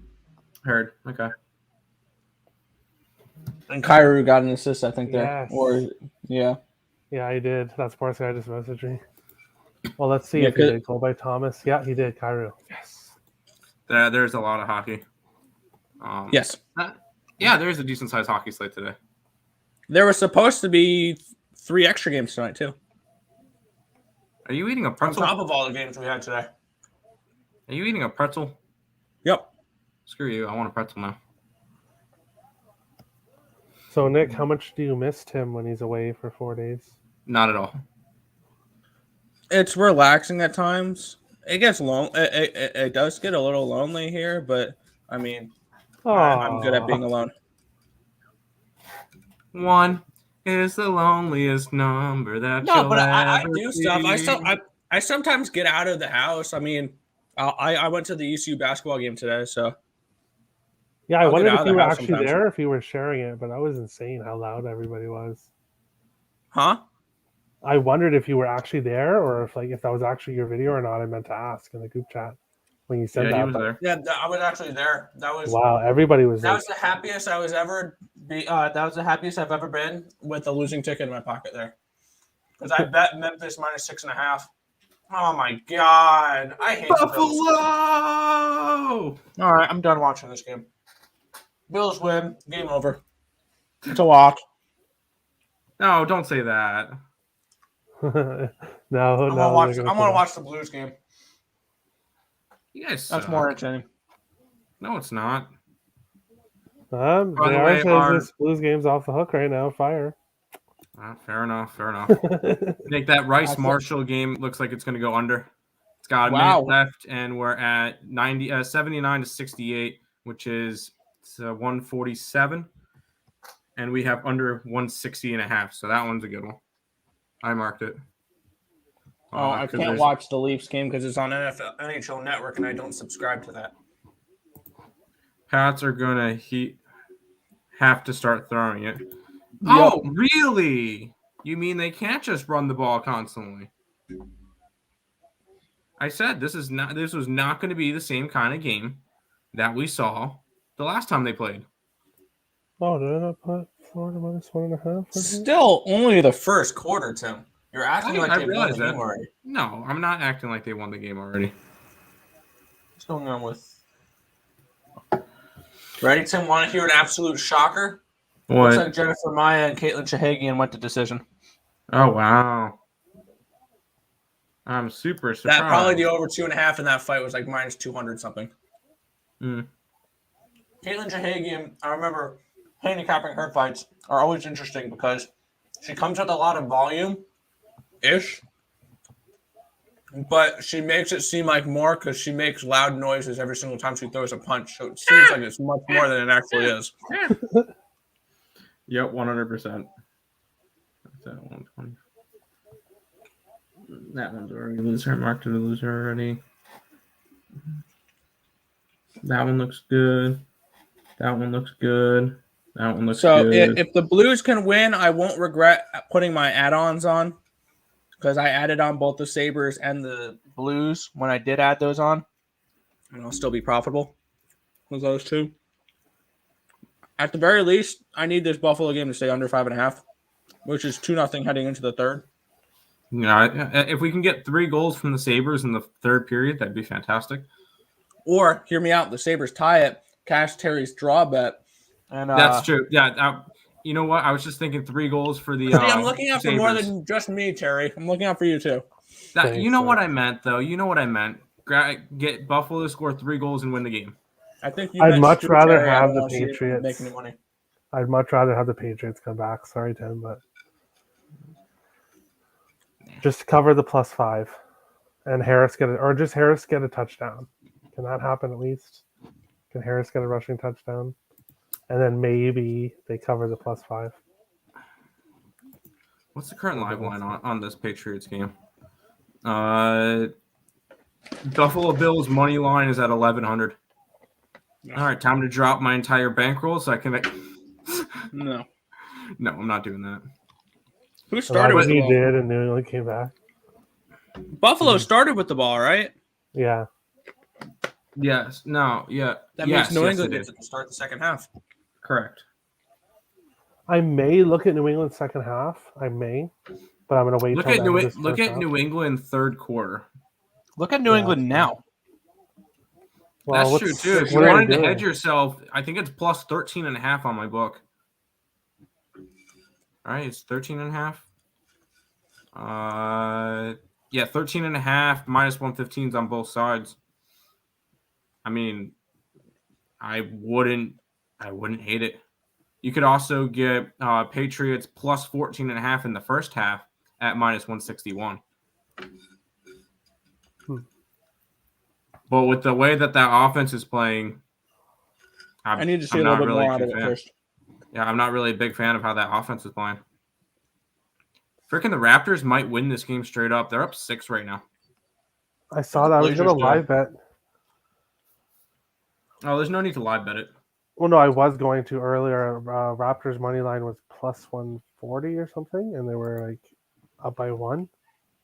Heard. Okay. And Kyrou got an assist, I think, there. Yes. Yeah, he did. That sports guy just messaged me. Well, let's see if he did. Goal by Thomas. Yeah, he did. Kyrou. Yes. There's a lot of hockey. Yes. There's a decent-sized hockey slate today. There was supposed to be 3 extra games tonight, too. Are you eating a pretzel? On top of all the games we had today. Are you eating a pretzel? Yep. Screw you. I want a pretzel now. So, Nick, how much do you miss Tim when he's away for 4 days? Not at all. It's relaxing at times. It gets it does get a little lonely here, but I mean, I'm good at being alone. 1 is the loneliest number that you'll ever I do see. stuff. I sometimes get out of the house. I mean, I went to the ECU basketball game today, so. Yeah, I wondered if you were actually there, if you were sharing it, but that was insane how loud everybody was. Huh? I wondered if you were actually there, or if that was actually your video or not. I meant to ask in the group chat when you said that. He was there. Yeah, I was actually there. Wow, everybody was. That was the happiest I was ever. That was the happiest I've ever been with a losing ticket in my pocket there, because I bet Memphis minus 6.5. Oh my god, I hate Buffalo. All right, I'm done watching this game. Bills win. Game over. It's a lock. No, don't say that. No, I want to watch the Blues game. You guys That's suck. more entertaining. No, it's not. JR says this Blues game's off the hook right now. Fire. Fair enough. Nick, that Rice Marshall game looks like it's going to go under. It's got a Wow. minute left, and we're at 79 to 68, which is 147. And we have under 160 and a half. So that one's a good one. I marked it. Oh, I 'cause can't there's- watch the Leafs game because it's on NHL Network, and I don't subscribe to that. Pats are going to have to start throwing it. Oh, really? You mean they can't just run the ball constantly? I said this was not going to be the same kind of game that we saw the last time they played. Oh, did I not put Florida minus 1.5? Still only the first quarter, Tim. You're acting like I they won realize the game that. already. No, I'm not acting like they won the game already. What's going on with? Ready, Tim? Want to hear an absolute shocker? What? Looks like Jennifer Maya and Caitlin Shahagian went to decision. Oh, wow. I'm super surprised. That probably the over 2.5 in that fight was like minus 200 something. Mm. Caitlin Shahagian, I remember handicapping her fights are always interesting because she comes with a lot of volume-ish, but she makes it seem like more because she makes loud noises every single time she throws a punch. So it seems like it's much more than it actually is. Yep, 100%. That's at 120. That one's already a loser. Marked as a loser already. That one looks good. That one looks good. That one looks So good. if the Blues can win, I won't regret putting my add-ons on because I added on both the Sabres and the Blues when I did add those on, and I'll still be profitable with those two. At the very least, I need this Buffalo game to stay under 5.5, which is 2-0 heading into the third. Yeah, if we can get 3 goals from the Sabres in the third period, that'd be fantastic. Or, hear me out, the Sabres tie it, cash Terry's draw bet. And That's true. Yeah, you know what? I was just thinking 3 goals for the see, I'm looking out for Sabres. more than just me, Terry. I'm looking out for you, too. You know what I meant, though. You know what I meant. Get Buffalo to score 3 goals and win the game. I think you I'd meant much Stu, rather Terry. I have don't the want to see you Patriots. make any money. I'd much rather have the Patriots come back. Sorry, Tim, but just cover the +5 and Harris get a touchdown. Can that happen at least? Can Harris get a rushing touchdown? And then maybe they cover the +5. What's the current live line on this Patriots game? Buffalo Bills money line is at 1,100. All right, time to drop my entire bankroll so I can make. No. No, I'm not doing that. Who started with the he ball? did, and New England came back. Buffalo started with the ball, right? Yeah. Yes. No. Yeah. That yes, means New yes, England it gets is. to start the second half. Correct. I may look at New England's second half. I may, but I'm going to wait Look till at the end of this first half. New England third quarter. Look at New England now. Well, That's true too. If you what are they wanted to doing? hedge yourself, I think it's plus 13.5 on my book. All right, it's 13.5. Yeah, 13.5 minus 115s on both sides. I mean, I wouldn't hate it. You could also get Patriots plus 14.5 in the first half at minus 161. But with the way that offense is playing, I need to see a little bit more out of it first. Yeah, I'm not really a big fan of how that offense is playing. Freaking the Raptors might win this game straight up. They're up 6 right now. I saw that. I was going to live bet. Oh, there's no need to live bet it. Well, no, I was going to earlier. Raptors money line was plus 140 or something, and they were like up by 1.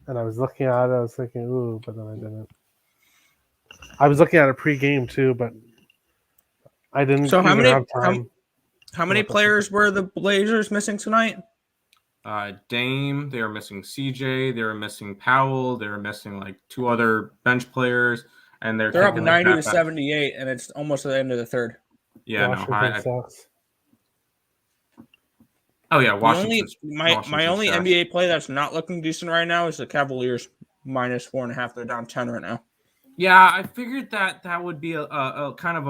And I was looking at it. I was thinking, ooh, but then I didn't. I was looking at it pre-game too, but I didn't. So how many have time. How many players were the Blazers missing tonight? Dame. They were missing CJ. They were missing Powell. They were missing like 2 other bench players, and they're up 90 to 78, and it's almost at the end of the third. Yeah, Washington sucks. Oh yeah, Washington. My only sucks. NBA play that's not looking decent right now is the Cavaliers minus 4.5. They're down 10 right now. Yeah, I figured that would be a kind of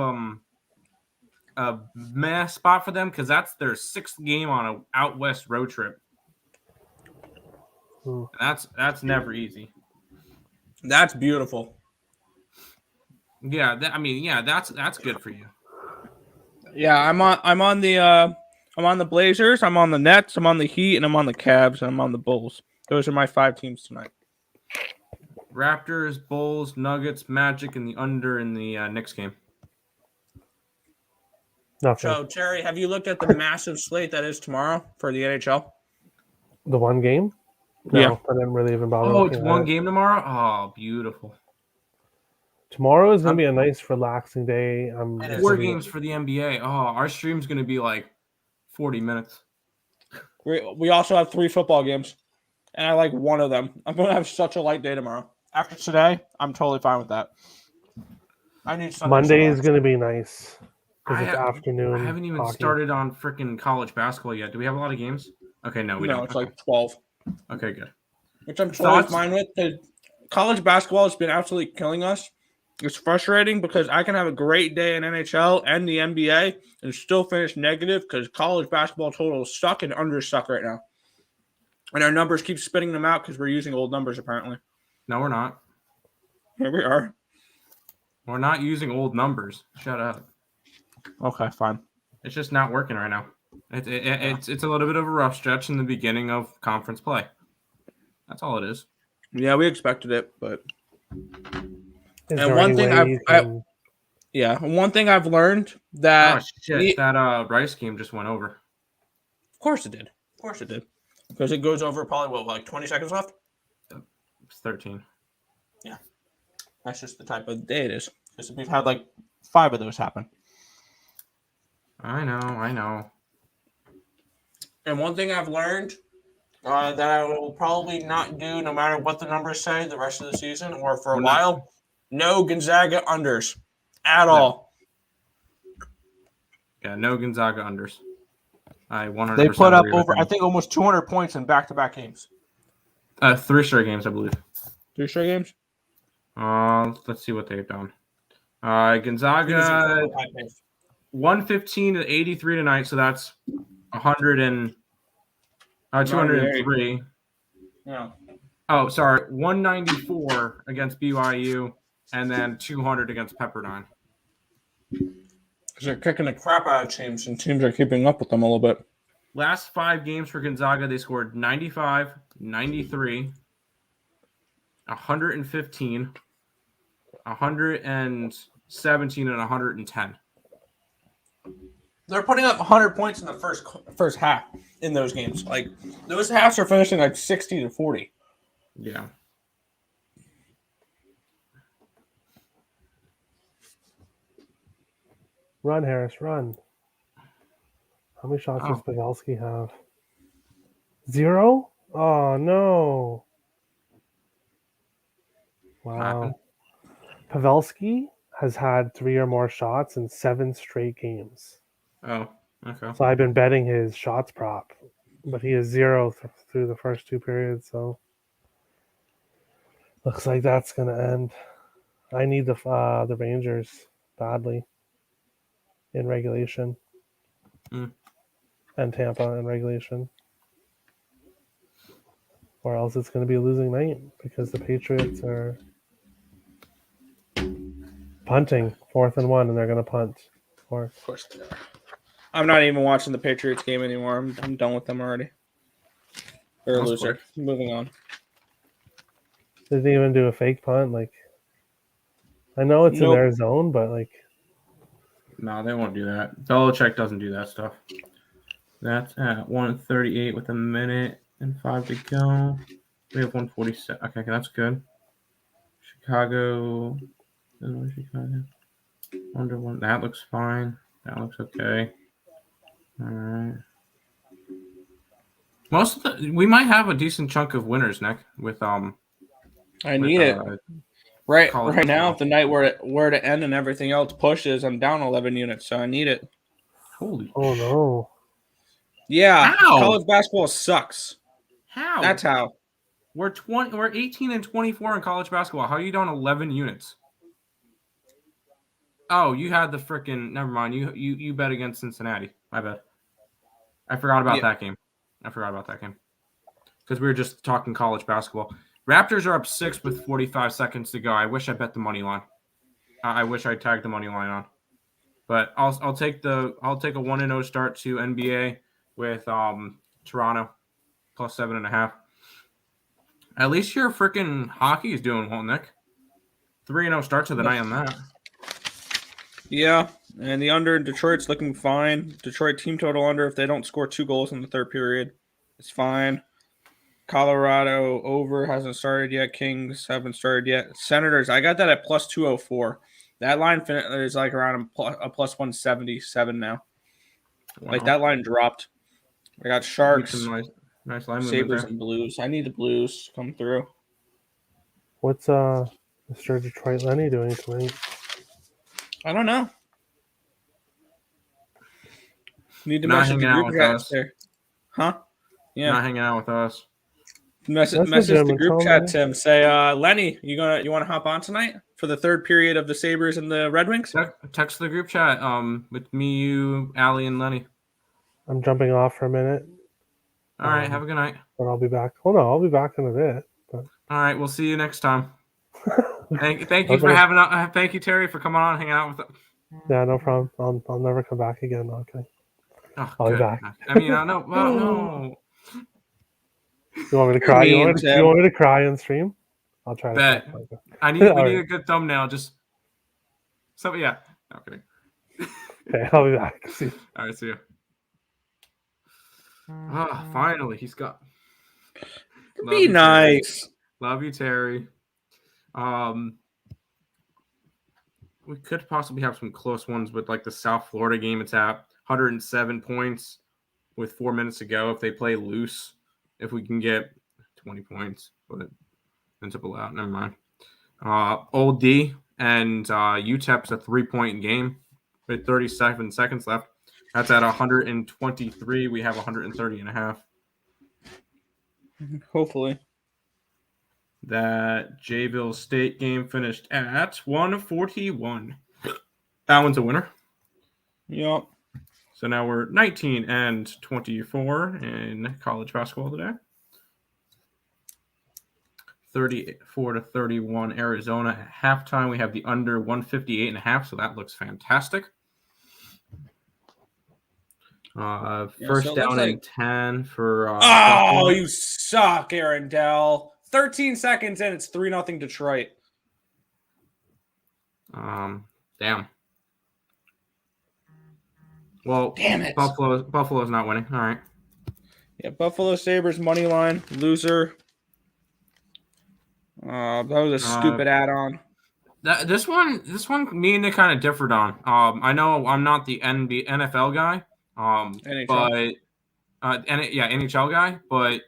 a meh spot for them because that's their 6th game on a out west road trip. That's never easy. That's beautiful. Yeah, that's good for you. Yeah, I'm on the Blazers, I'm on the Nets, I'm on the Heat, and I'm on the Cavs, and I'm on the Bulls. Those are my 5 teams tonight. Raptors, Bulls, Nuggets, Magic, and the under in the Knicks game. Nothing. So, Terry, have you looked at the massive slate that is tomorrow for the NHL? The one game? No, Yeah. I didn't really even bother. Oh, it's looking at one it. game tomorrow? Oh, beautiful. Tomorrow is going to be a nice, relaxing day. It is. 4 games for the NBA. Oh, our stream's going to be like 40 minutes. We also have 3 football games, and I like one of them. I'm going to have such a light day tomorrow. After today, I'm totally fine with that. I need Sunday. Monday is going to be nice I because it's ha- afternoon. I haven't even hockey. started on freaking college basketball yet. Do we have a lot of games? Okay, no, we don't. It's like 12. Okay, good. Which I'm totally Thoughts? fine with. Because college basketball has been absolutely killing us. It's frustrating because I can have a great day in NHL and the NBA and still finish negative because college basketball totals suck and undersuck right now. And our numbers keep spitting them out because we're using old numbers, apparently. No, we're not. Here we are. We're not using old numbers. Shut up. Okay, fine. It's just not working right now. It's a little bit of a rough stretch in the beginning of conference play. That's all it is. Yeah, we expected it, but Is and there one any thing way one thing I've learned that Oh shit! That Rice game just went over. Of course it did. Because it goes over probably like 20 seconds left. It's 13. Yeah, that's just the type of day it is. Because we've had like 5 of those happen. I know. And one thing I've learned that I will probably not do, no matter what the numbers say, the rest of the season or for a while, no Gonzaga unders at all. Yeah, no Gonzaga unders. I 100%. They put up agree with over, them. I think, almost 200 points in back-to-back games. 3 straight games, I believe. 3 straight games? Let's see what they've done. Gonzaga 115 to 83 tonight, so that's 203. Yeah. Oh, sorry, 194 against BYU, and then 200 against Pepperdine. Because they're kicking the crap out of teams, and teams are keeping up with them a little bit. Last 5 games for Gonzaga, they scored 95, 93, 115, 117, and 110. They're putting up 100 points in the first half in those games. Like, those halves are finishing like 60 to 40. Yeah. Run, Harris, run. How many shots does Pavelski have? 0? Oh, no. Wow. Pavelski has had 3 or more shots in 7 straight games. Oh, okay. So I've been betting his shots prop, but he is 0 through the first 2 periods, so looks like that's going to end. I need the Rangers badly in regulation. And Tampa in regulation. Or else it's going to be a losing night because the Patriots are punting 4th and 1, and they're going to punt. Of course they are. I'm not even watching the Patriots game anymore. I'm done with them already. They're a loser. Moving on. Did they even do a fake punt? Like, I know it's in their zone, but like, no, they won't do that. Belichick doesn't do that stuff. That's at 1:38 with a minute and 5 to go. We have 1:47. Okay, that's good. Chicago. Under 1. That looks fine. That looks okay. All right. We might have a decent chunk of winners, Nick. With I need it right now. If the night were to end and everything else pushes, I'm down 11 units, so I need it. Holy! Oh no! Yeah, college basketball sucks. How? That's how. We're 18 and 24 in college basketball. How are you down 11 units? Oh, you had the freaking. Never mind. You bet against Cincinnati. My bad. I forgot about that game. Because we were just talking college basketball. Raptors are up 6 with 45 seconds to go. I wish I bet the money line. I wish I tagged the money line on. But I'll take a 1-0 start to NBA with Toronto plus 7.5. At least your freaking hockey is doing well, Nick. 3-0 start to the night on that. Yeah, and the under in Detroit's looking fine. Detroit team total under if they don't score 2 goals in the third period. It's fine. Colorado over hasn't started yet. Kings haven't started yet. Senators, I got that at plus 204. That line is like around a plus 177 now. Wow. Like that line dropped. I got Sharks, nice line Sabres, there. and Blues. I need the Blues to come through. What's Mr. Detroit Lenny doing tonight? I don't know. Need to Not message the hanging out group with chat us. there. Huh? Yeah. Not hanging out with us. Message the group chat, Tim. Say, Lenny, you want to hop on tonight for the third period of the Sabres and the Red Wings? Text the group chat. With me, you, Allie, and Lenny. I'm jumping off for a minute. All right. Have a good night. But I'll be back. Oh no, I'll be back in a bit. But... All right. We'll see you next time. Thank you for having. Thank you, Terry, for coming on and hanging out with us. Yeah, no problem. I'll never come back again. Okay. Oh, I'll be back. I mean, no. Well, no. You want me to cry? You want me to cry on stream? I'll try Bet. to. We need a good thumbnail. Just so yeah. No kidding. Okay, I'll be back. See you. All right, see you. Finally, he's got. Be nice. Love you, Terry. We could possibly have some close ones with like the South Florida game. It's at 107 points with 4 minutes to go. If they play loose, if we can get 20 points, but ends up allowed. Never mind. Old D and UTEP's a 3-point game with 37 seconds left. That's at 123. We have 130.5. Hopefully. That Jayville State game finished at 141. That one's a winner. Yep. So now we're 19-24 in college basketball today. 34-31 Arizona at halftime. We have the under 158.5, so that looks fantastic. First down and 10 for. Oh, you suck, Aaron Dell. 13 seconds in, it's 3-0 Detroit. Damn. Well, damn it. Buffalo's not winning. All right. Yeah, Buffalo Sabres money line loser. That was a stupid add-on. This one, me and Nick kind of differed on. I know I'm not the NFL guy. NHL. But NHL guy. But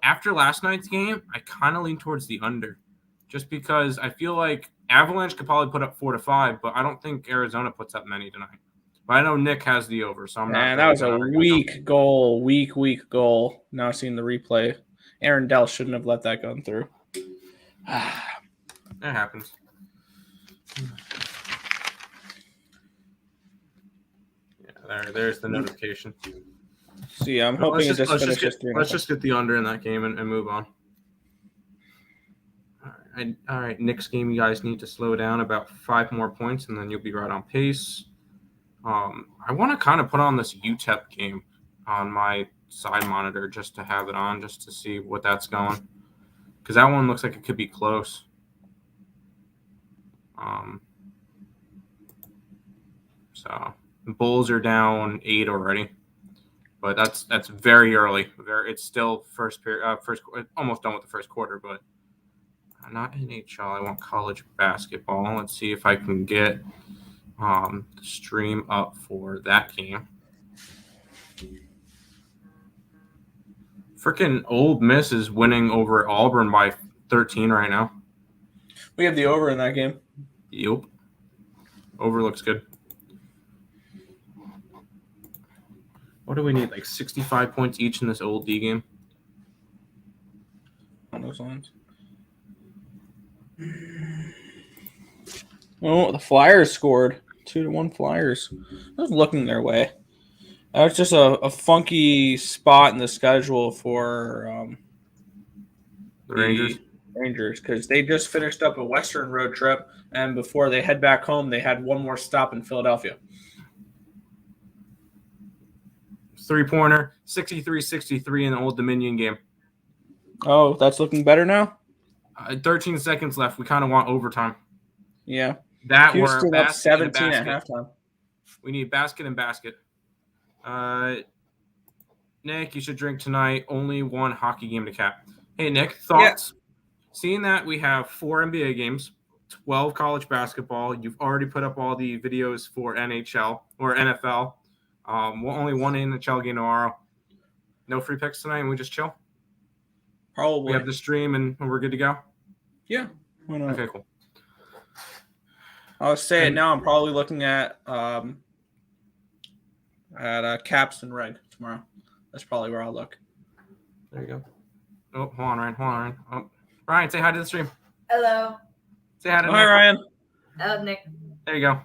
after last night's game, I kind of lean towards the under, just because I feel like Avalanche could probably put up 4 to 5, but I don't think Arizona puts up many tonight. But I know Nick has the over, so I'm not. Man, that was a weak goal. Weak goal. Now seeing the replay, Aaron Dell shouldn't have let that go through. That happens. Yeah, there's the notification. See, I'm hoping it just finishes 3-0. Let's just get the under in that game and move on. All right, next game, you guys need to slow down about 5 more points, and then you'll be right on pace. I want to kind of put on this UTEP game on my side monitor just to have it on, just to see what that's going. Because that one looks like it could be close. So Bulls are down 8 already, but that's very early. It's still first period, almost done with the first quarter, but not NHL. I want college basketball. Let's see if I can get the stream up for that game. Freaking Ole Miss is winning over Auburn by 13 right now. We have the over in that game. Yep. Over looks good. What do we need? Like 65 points each in this Old D game? On those lines. Oh, the Flyers scored. 2-1 Flyers. I was looking their way. That was just a funky spot in the schedule for the Rangers. Rangers, because they just finished up a Western road trip, and before they head back home, they had one more stop in Philadelphia. 3-pointer, 63-63 in the Old Dominion game. Oh, that's looking better now? 13 seconds left. We kind of want overtime. Yeah. That Houston were up basket and a 17 at basket. halftime. We need basket and basket. Nick, you should drink tonight. Only one hockey game to cap. Hey, Nick, thoughts? Seeing that we have 4 NBA games, 12 college basketball, you've already put up all the videos for NHL or NFL. Only one NHL game tomorrow. No free picks tonight, and we just chill. Probably. We have the stream, and we're good to go. Yeah. Why not? Okay, cool. I'll say it now. I'm probably looking at Caps and Reg tomorrow. That's probably where I'll look. There you go. Oh, hold on, Ryan. Oh, Ryan, say hi to the stream. Hello. Say hi to Hi, Nick. Ryan. Hello, Nick. There you go.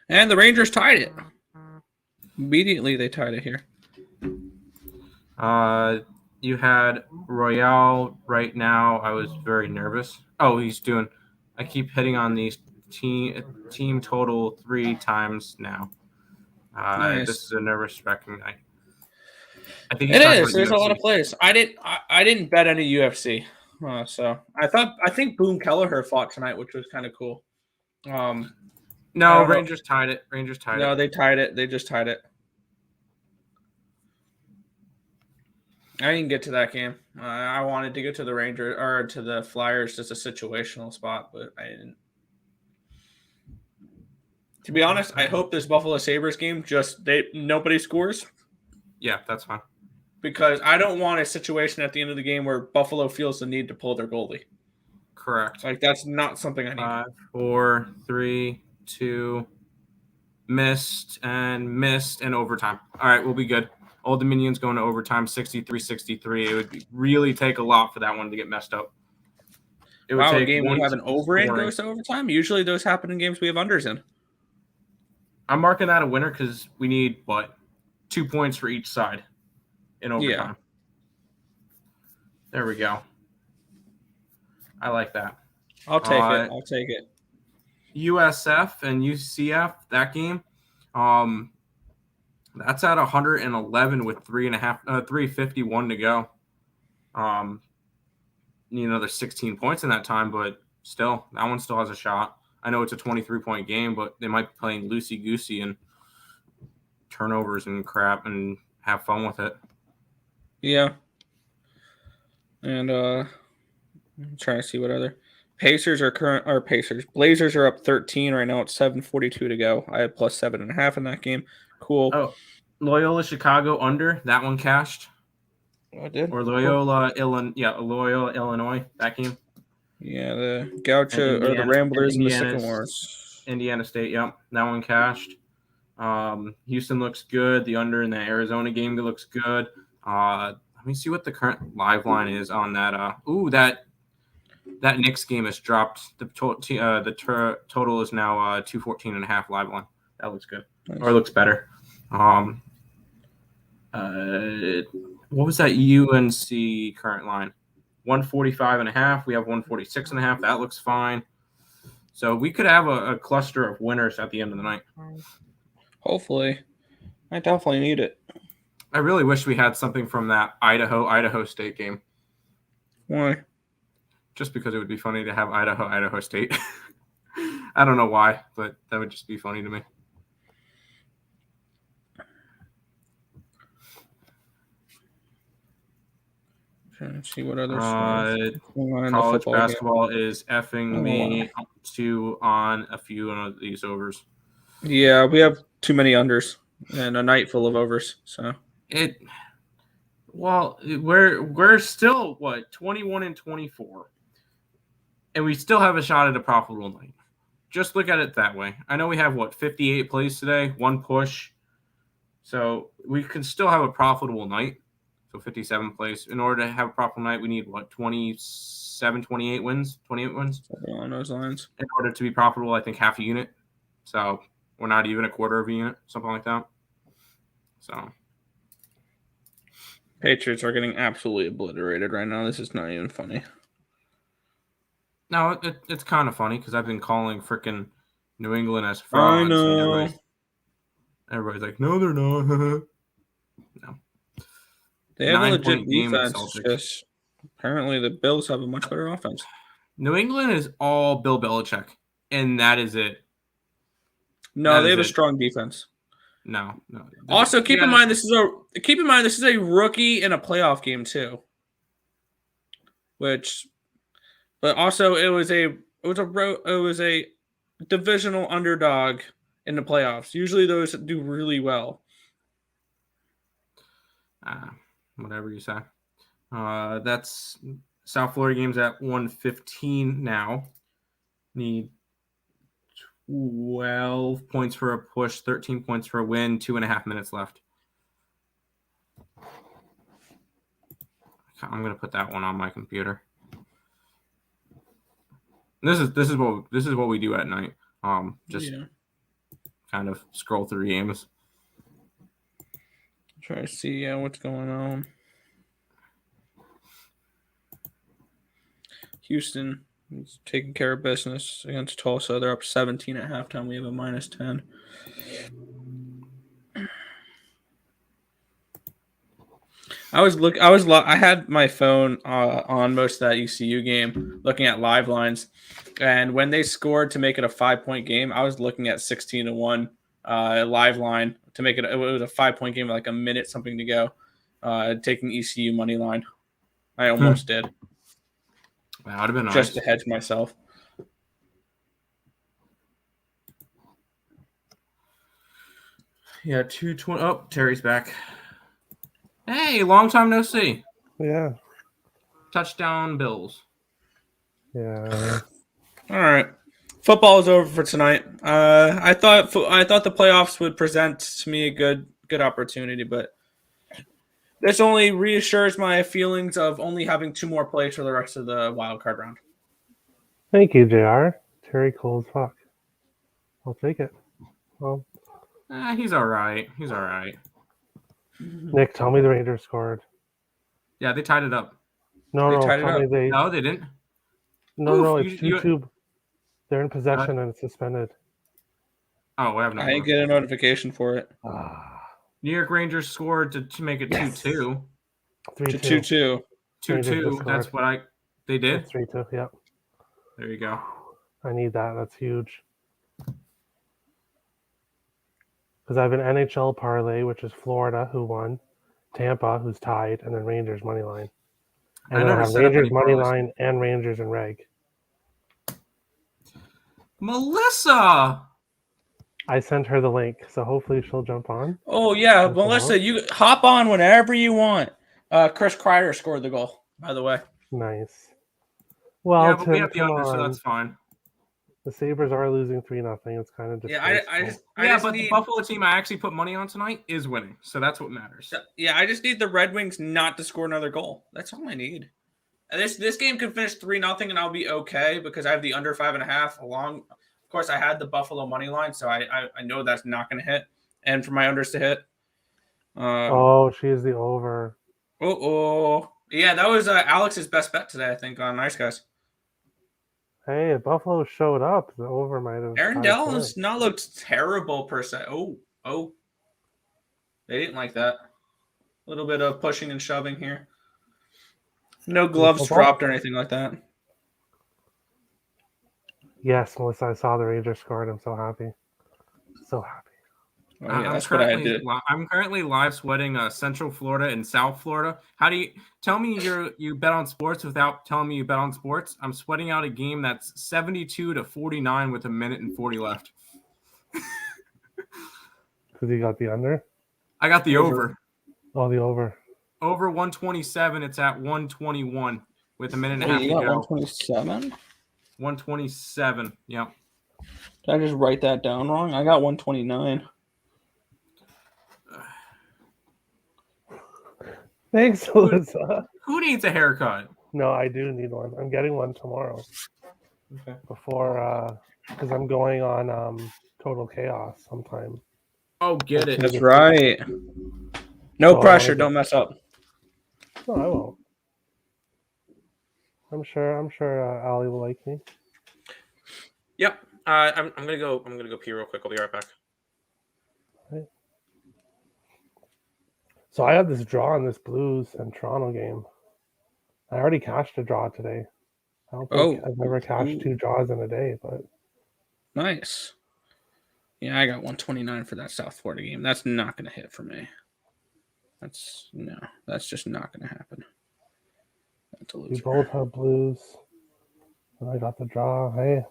And the Rangers tied it. Immediately, they tied it here. You had Royale right now. I was very nervous. Oh, he's doing. I keep hitting on these team total 3 times now. Nice. This is a nervous wrecking night. I think It is. There's a lot of plays. I didn't bet any UFC. So I think Boone Kelleher fought tonight, which was kind of cool. No, Rangers tied it. No, they tied it. They just tied it. I didn't get to that game. I wanted to get to the Rangers or to the Flyers, just a situational spot, but I didn't. To be honest, I hope this Buffalo Sabres game nobody scores. Yeah, that's fine. Because I don't want a situation at the end of the game where Buffalo feels the need to pull their goalie. Correct. Like, that's not something I need. 5, 4, 3, 2, missed and overtime. All right, we'll be good. Old Dominion's going to overtime, 63-63. It would really take a lot for that one to get messed up. It would take a game we have an over in scoring. goes to overtime. Usually those happen in games we have unders in. I'm marking that a winner because we need, 2 points for each side in overtime. Yeah. There we go. I like that. I'll take it. USF and UCF, that game, that's at 111 with 351 to go. There's 16 points in that time, but still, that one still has a shot. I know it's a 23-point game, but they might be playing loosey-goosey and turnovers and crap and have fun with it. Yeah. And I'm trying to see what other Blazers are up 13 right now. It's 7:42 to go. I had plus 7.5 in that game. Cool. Oh, Loyola Chicago under, that one cashed. I did. Or Loyola Illinois, that game. Yeah, the Gaucho or the Ramblers in the Sycamores. Indiana State, yep. That one cashed. Houston looks good. The under in the Arizona game looks good. Let me see what the current live line is on that. That Knicks game has dropped. The total is now 214.5 live line. That looks good. Nice. Or looks better. What was that UNC current line? 145.5. We have 146.5. That looks fine. So we could have a cluster of winners at the end of the night. Hopefully. I definitely need it. I really wish we had something from that Idaho State game. Why? Just because it would be funny to have Idaho State. I don't know why, but that would just be funny to me. Trying to see what other college basketball is effing me on a few of these overs. Yeah, we have too many unders and a night full of overs. So we're still 21-24, and we still have a shot at a profitable night. Just look at it that way. I know we have 58 plays today, 1 push, so we can still have a profitable night. So 57 plays. In order to have a profitable night, we need 28 wins. on those lines. In order to be profitable, I think half a unit. So or not even a quarter of a unit, something like that. So Patriots are getting absolutely obliterated right now. This is not even funny. no, it's kind of funny because I've been calling freaking New England as I frauds. know. And everybody's like, no, they're not. No. They have a 9 legit point game, defense. Celtics. Just apparently the Bills have a much better offense. New England is all Bill Belichick, and that is it. No, That they is have a it. strong defense. No. Also, keep in mind this is a rookie in a playoff game too. But also it was a divisional underdog in the playoffs. Usually those do really well. Whatever you say. That's South Florida game's at 1:15 now. Need 12 points for a push, 13 points for a win, 2.5 minutes left. I'm gonna put that one on my computer. This is what we do at night. Just kind of scroll through games. Try to see what's going on. Houston is taking care of business against Tulsa. They're up 17 at halftime. We have a -10. I had my phone on most of that ECU game, looking at live lines, and when they scored to make it a 5-point game, I was looking at 16-1 live line to make it. It was a 5-point game with like a minute something to go. Taking ECU money line, I almost did. That would have been nice. Just to hedge myself. Yeah, 2:20. Oh, Terry's back. Hey, long time no see. Yeah. Touchdown Bills. Yeah. All right. Football is over for tonight. I thought the playoffs would present to me a good opportunity, but this only reassures my feelings of only having 2 more plays for the rest of the wild card round. Thank you, JR. Terry cool as fuck. I'll take it. Well, He's all right. He's all right. Nick, tell me the Rangers scored. Yeah, they tied it up. No, They tied it tell me up. they. No, they didn't. No, Oof, it's 2-2. They're in possession and it's suspended. Oh, I have no. I didn't get a notification for it. New York Rangers scored to make it 2-2. 2-2. 2-2. That's what they did. 3-2. Yep. There you go. I need that. That's huge. Because I have an NHL parlay, which is Florida, who won, Tampa, who's tied, and then Rangers money line. And then I have Rangers money line and Rangers and reg. Melissa! I sent her the link, so hopefully she'll jump on. Oh, yeah. Melissa, you hop on whenever you want. Chris Kreider scored the goal, by the way. Nice. Well, yeah, but Tim, we have the under, so on. that's fine. The Sabres are losing 3-0. It's kind of but the Buffalo team I actually put money on tonight is winning, so that's what matters. Yeah, I just need the Red Wings not to score another goal. That's all I need. And this game could finish 3-0, and I'll be okay because I have the under 5.5 along. Of course, I had the Buffalo money line, so I know that's not going to hit. And for my unders to hit. She is the over. Yeah, that was Alex's best bet today, I think, on Nice Guys. Hey, if Buffalo showed up, the over might have. Aaron Dell has not looked terrible per se. Oh. They didn't like that. A little bit of pushing and shoving here. No gloves dropped or anything like that. Yes, Melissa, I saw the Rangers scored. I'm so happy. So happy. Oh, yeah, that's what I did. I'm currently live sweating Central Florida and South Florida. How do you tell me you bet on sports without telling me you bet on sports? I'm sweating out a game that's 72-49 with 1 minute and 40 left. Because you got the under? I got the over. Oh, the over. Over 127. It's at 121 with 1.5 minutes to go. 127? 127. Yep. Did I just write that down wrong? I got 129. Thanks, Alyssa. Who needs a haircut? No, I do need one. I'm getting one tomorrow. Okay. Before, because I'm going on total chaos sometime. Oh, get it. That's right. No So I pressure. wanna Don't mess up. No, I won't. I'm sure Allie will like me. Yep. I'm gonna go. I'm gonna go pee real quick. I'll be right back. So I have this draw in this Blues and Toronto game. I already cashed a draw today. I don't think I've ever cashed 2 draws in a day, but Nice. Yeah, I got 129 for that South Florida game. That's not going to hit for me. That's just not going to happen. That's a we loser. both have Blues. And I got the draw. Hey,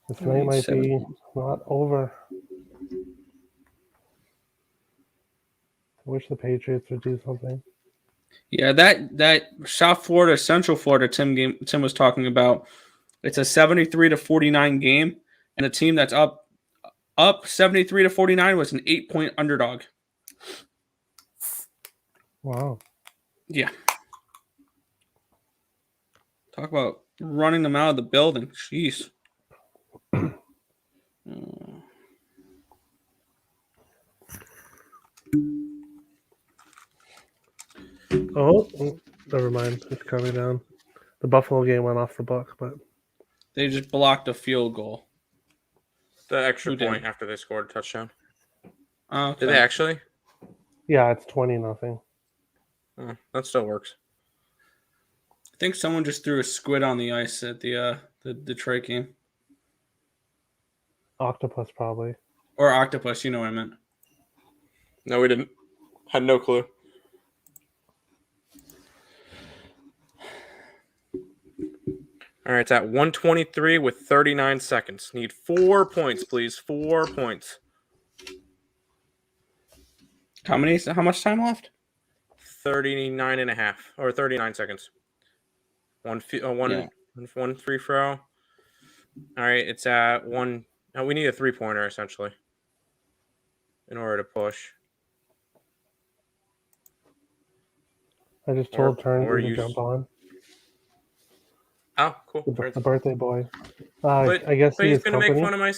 this night might be not over. I wish the Patriots would do something. Yeah, that South Florida, Central Florida Tim was talking about. It's a 73-49 game, and the team that's up 73-49 was an 8-point underdog. Wow. Yeah. Talk about running them out of the building. Jeez. Oh, never mind. It's coming down. The Buffalo game went off the book, but They just blocked a field goal. The extra Who did? point after they scored a touchdown. Okay. Did they actually? yeah, it's 20-0. Oh, that still works. I think someone just threw a squid on the ice at the Detroit game. Octopus probably. Or octopus, you know what I meant. No, we didn't. Had no clue. All right, it's at 123 with 39 seconds. Need 4 points, please. 4 points. How much time left? 39 and a half, or 39 seconds. One free throw. All right, it's at 1. Now we need a 3-pointer, essentially, in order to push. I just told Turnsy to you- jump on. Oh, cool. The birthday boy. But, I guess but he he's is going to company. make fun of my...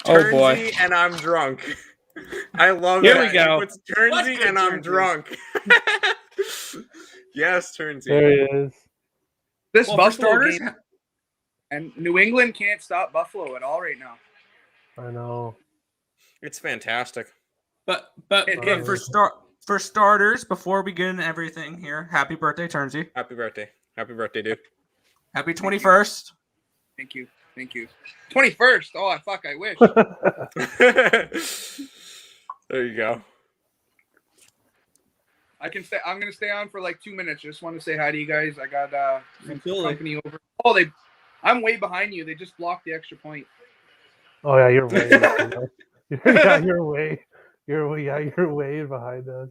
Oh, boy. Turnsy and I'm drunk. I love Here that. we go. It's Turnsy Let's go, and I'm Turnsy. drunk. Yes, Turnsy. There he is. This Well, for Buffalo starters, game, and New England can't stop Buffalo at all right now. I know. It's fantastic. but It for starters, before we get into everything here, happy birthday, Turnsy. Happy birthday. Happy birthday, dude. Happy 21st. Thank you. 21st. Oh, fuck! I wish. There you go. I can stay. I'm gonna stay on for like 2 minutes. Just want to say hi to you guys. I got some Absolutely. company over. Oh, I'm way behind you. They just blocked the extra point. Oh yeah, you're way behind us. Yeah, you're way behind us.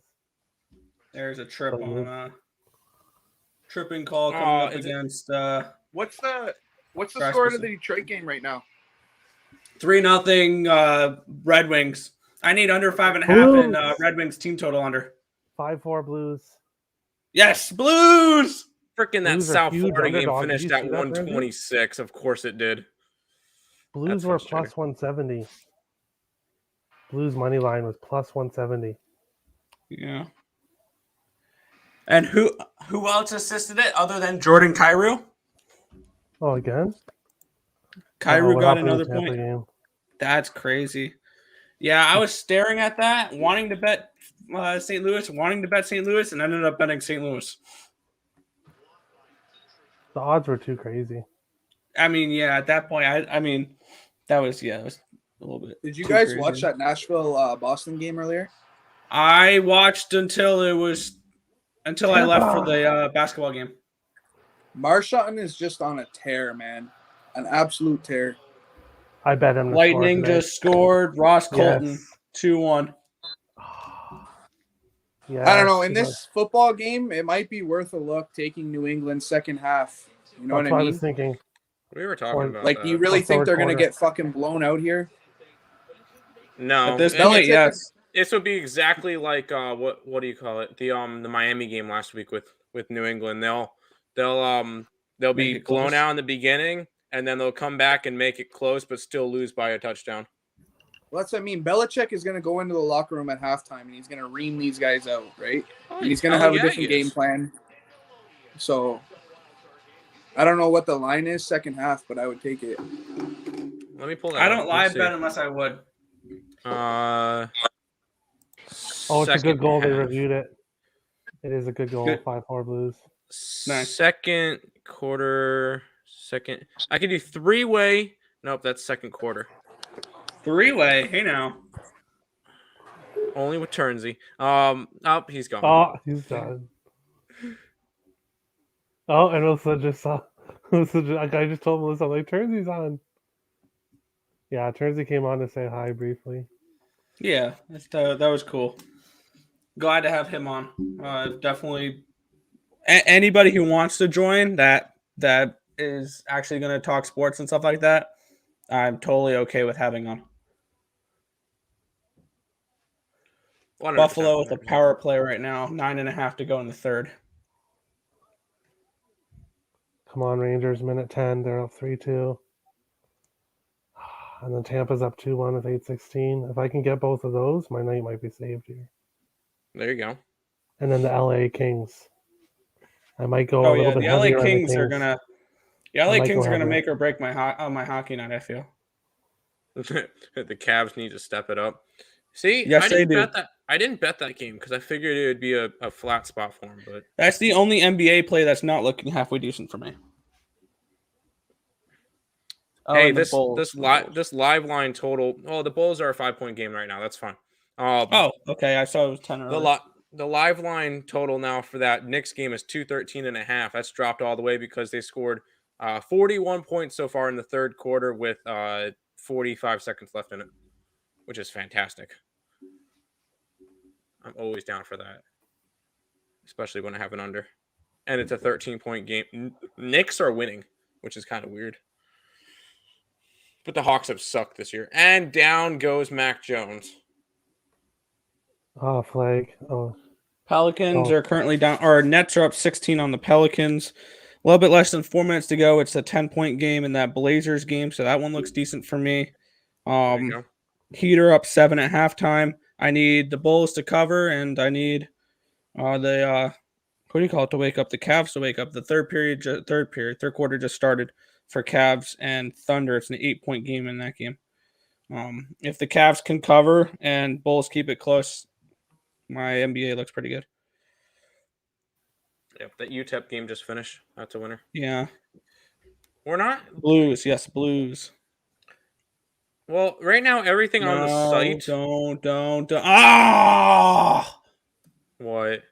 There's a trip Oh, on tripping call Oh, coming up is it- against What's the Rasmussen. score of the Detroit game right now? 3-0 Red Wings. I need under 5.5 Blues. and Red Wings team total under. 5-4 Blues. Yes, Blues. Freaking that Blues are South huge Florida game underdogs. Did finished you at see that, Brandon? 126. Of course it did. Blues That's were frustrating. plus 170. Blues money line was plus 170. Yeah. And who else assisted it other than Jordan Kyrou? Oh, again? Kyrou what got happened in another the Tampa point. game? That's crazy. Yeah, I was staring at that, wanting to bet St. Louis, and ended up betting St. Louis. The odds were too crazy. I mean, yeah, at that point, I mean, that was a little bit. Did you too guys crazy. watch that Nashville Boston game earlier? I watched until I left for the basketball game. Marchand is just on a tear, man. An absolute tear. I bet him to Lightning score just scored. Ross Colton, Yes. 2-1. Yes, I don't know. In he this does. football game, it might be worth a look taking New England second half. You know That's what what I I was mean? thinking. We were talking about Like, that. do you really The think third they're going to quarter. get fucking blown out here? No. At this It- point, Belichick- yes. This would be exactly like what do you call it? The Miami game last week with New England. They'll Make be it blown close. out in the beginning, and then they'll come back and make it close, but still lose by a touchdown. Well, that's what I mean. Belichick is going to go into the locker room at halftime and he's going to ream these guys out, right? Oh, And he's going to have a different game plan. So I don't know what the line is second half, but I would take it. Let me pull that. I up. don't live bet unless I would. Oh, it's a good goal. They half. reviewed it. It is a good goal. Good. 5-4 Blues. Nice. Second quarter. I can do 3-way. Nope, that's second quarter. 3-way. Hey now. Only with Turnsey. He's gone. Oh, he's done. Oh, and Melissa just saw. I just told Melissa, I'm like, Turnsy's on. Yeah, Turnsey came on to say hi briefly. Yeah, that was cool. Glad to have him on. Definitely. Anybody who wants to join that is actually going to talk sports and stuff like that, I'm totally okay with having on. 100%. Buffalo with a power play right now, 9.5 to go in the third. Come on, Rangers, minute 10. They're up 3-2. And then Tampa's up 2-1 with 8:16. If I can get both of those, my night might be saved here. There you go. And then the LA Kings. I might go Oh a little yeah, bit the LA heavier on Kings the are Kings. gonna. The LA I might Kings go are gonna heavier. make or break my hockey night. I feel. The Cavs need to step it up. See, Yes, they do. I didn't bet that game because I figured it would be a flat spot for him. But That's the only NBA play that's not looking halfway decent for me. hey, and the this live line total. Oh, the Bulls are a 5-point game right now. That's fine. Oh, okay. I saw it was 10 earlier. The live line total now for that Knicks game is 213.5. That's dropped all the way because they scored 41 points so far in the third quarter with 45 seconds left in it, which is fantastic. I'm always down for that, especially when I have an under. And it's a 13-point game. Knicks are winning, which is kind of weird. But the Hawks have sucked this year. And down goes Mac Jones. Oh, flag. Oh. Pelicans are currently down, or Nets are up 16 on the Pelicans. A little bit less than 4 minutes to go. It's a 10-point game in that Blazers game, so that one looks decent for me. There you go. Heat are up 7 at halftime. I need the Bulls to cover, and I need what do you call it, to wake up? The Cavs to wake up. The third quarter just started for Cavs and Thunder. It's an 8-point game in that game. If the Cavs can cover and Bulls keep it close, my NBA looks pretty good. Yep, that UTEP game just finished. That's a winner. Yeah. We're not Blues. Yes, Blues. Well, right now everything on the site. Don't. Ah! What?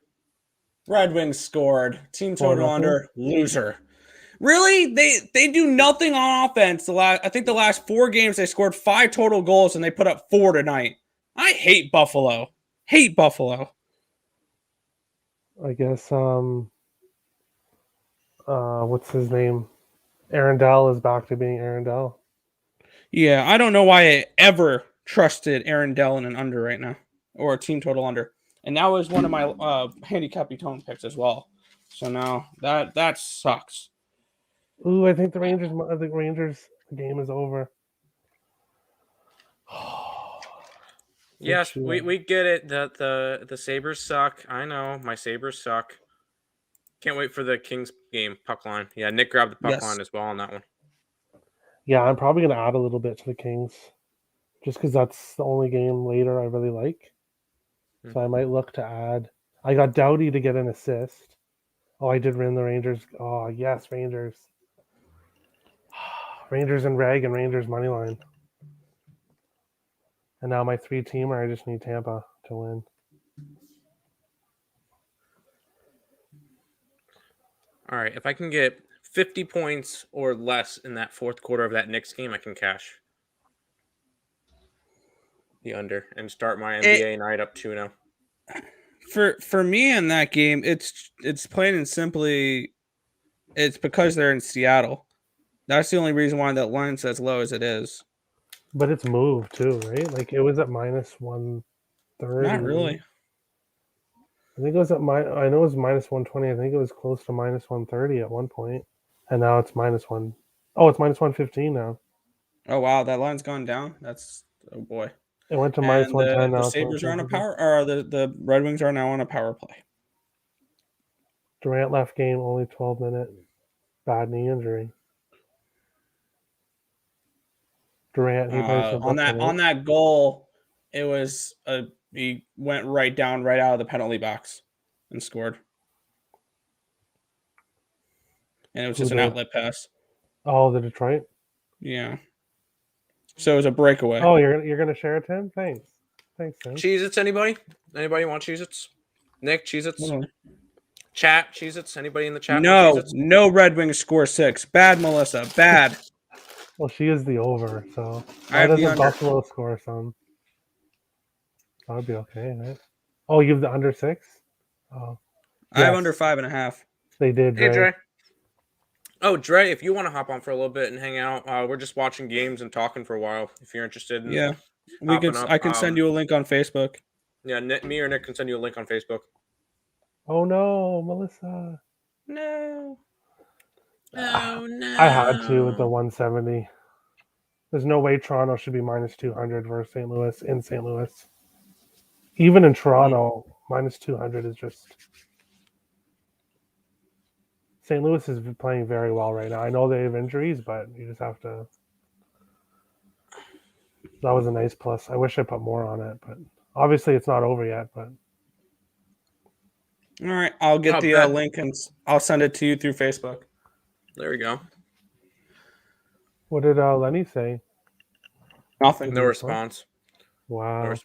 Red Wings scored. Team total 4-0. under. Loser. Really? They do nothing on offense. I think the last 4 games they scored 5 total goals and they put up 4 tonight. I hate Buffalo. I guess what's his name? Arundel is back to being Arundel. Yeah, I don't know why I ever trusted Arundel in an under right now, or a team total under. And that was one of my handicap tone picks as well. So now that sucks. Ooh, I think the Rangers game is over. Yes, we get it that the Sabres suck. I know my Sabres suck. Can't wait for the Kings game puck line. Yeah, Nick grabbed the puck line as well on that one. Yeah, I'm probably going to add a little bit to the Kings just because that's the only game later I really like. So I might look to add. I got Doughty to get an assist. Oh, I did win the Rangers. Oh, yes, Rangers. Rangers and Reg and Rangers money line. And now my 3-teamer, I just need Tampa to win. All right, if I can get 50 points or less in that fourth quarter of that Knicks game, I can cash the under and start my NBA night up 2-0. For me in that game, it's plain and simply, it's because they're in Seattle. That's the only reason why that line's as low as it is. But it's moved too, right? Like it was at -130. Not really. I think it was I know it was -120. I think it was close to -130 at one point, and now it's -1. Oh, it's minus 115 now. Oh wow, that line's gone down. Oh boy. It went to minus And 110 the now. Sabres are on a the Red Wings are now on a power play. Durant left game, only 12 minutes. Bad knee injury. Durant, he plays for On Brooklyn. that goal, it was he went right down right out of the penalty box and scored. And it was Who just an did? outlet pass. Oh, the Detroit. Yeah. So it was a breakaway. Oh, you're gonna share it, Tim? Thanks, Tim. Cheez-Its, anybody? Anybody want Cheez-Its? Nick, Cheez-Its? Hold on. Chat, Cheez-Its? Anybody in the chat No, want Cheez-Its? no Red Wings score 6. Bad, Melissa. Bad. Well, she is the over, so I why have the doesn't under. Buffalo score some? That would be okay, right? Oh, you have the under 6? Oh, I have yes. under 5.5. They did, Hey, Dre. Dre. Oh, Dre, if you want to hop on for a little bit and hang out, we're just watching games and talking for a while. If you're interested in Yeah. hopping up. I can send you a link on Facebook. Yeah, me or Nick can send you a link on Facebook. Oh no, Melissa. No. Oh, no. I had to with the 170. There's no way Toronto should be minus 200 versus St. Louis in St. Louis. Even in Toronto, minus 200 is just. St. Louis is playing very well right now. I know they have injuries, but you just have to. That was a nice plus. I wish I put more on it, but obviously it's not over yet. But All right. I'll get the bad. link and I'll send it to you through Facebook. There we go. what did Lenny say? Nothing. No response. Wow, No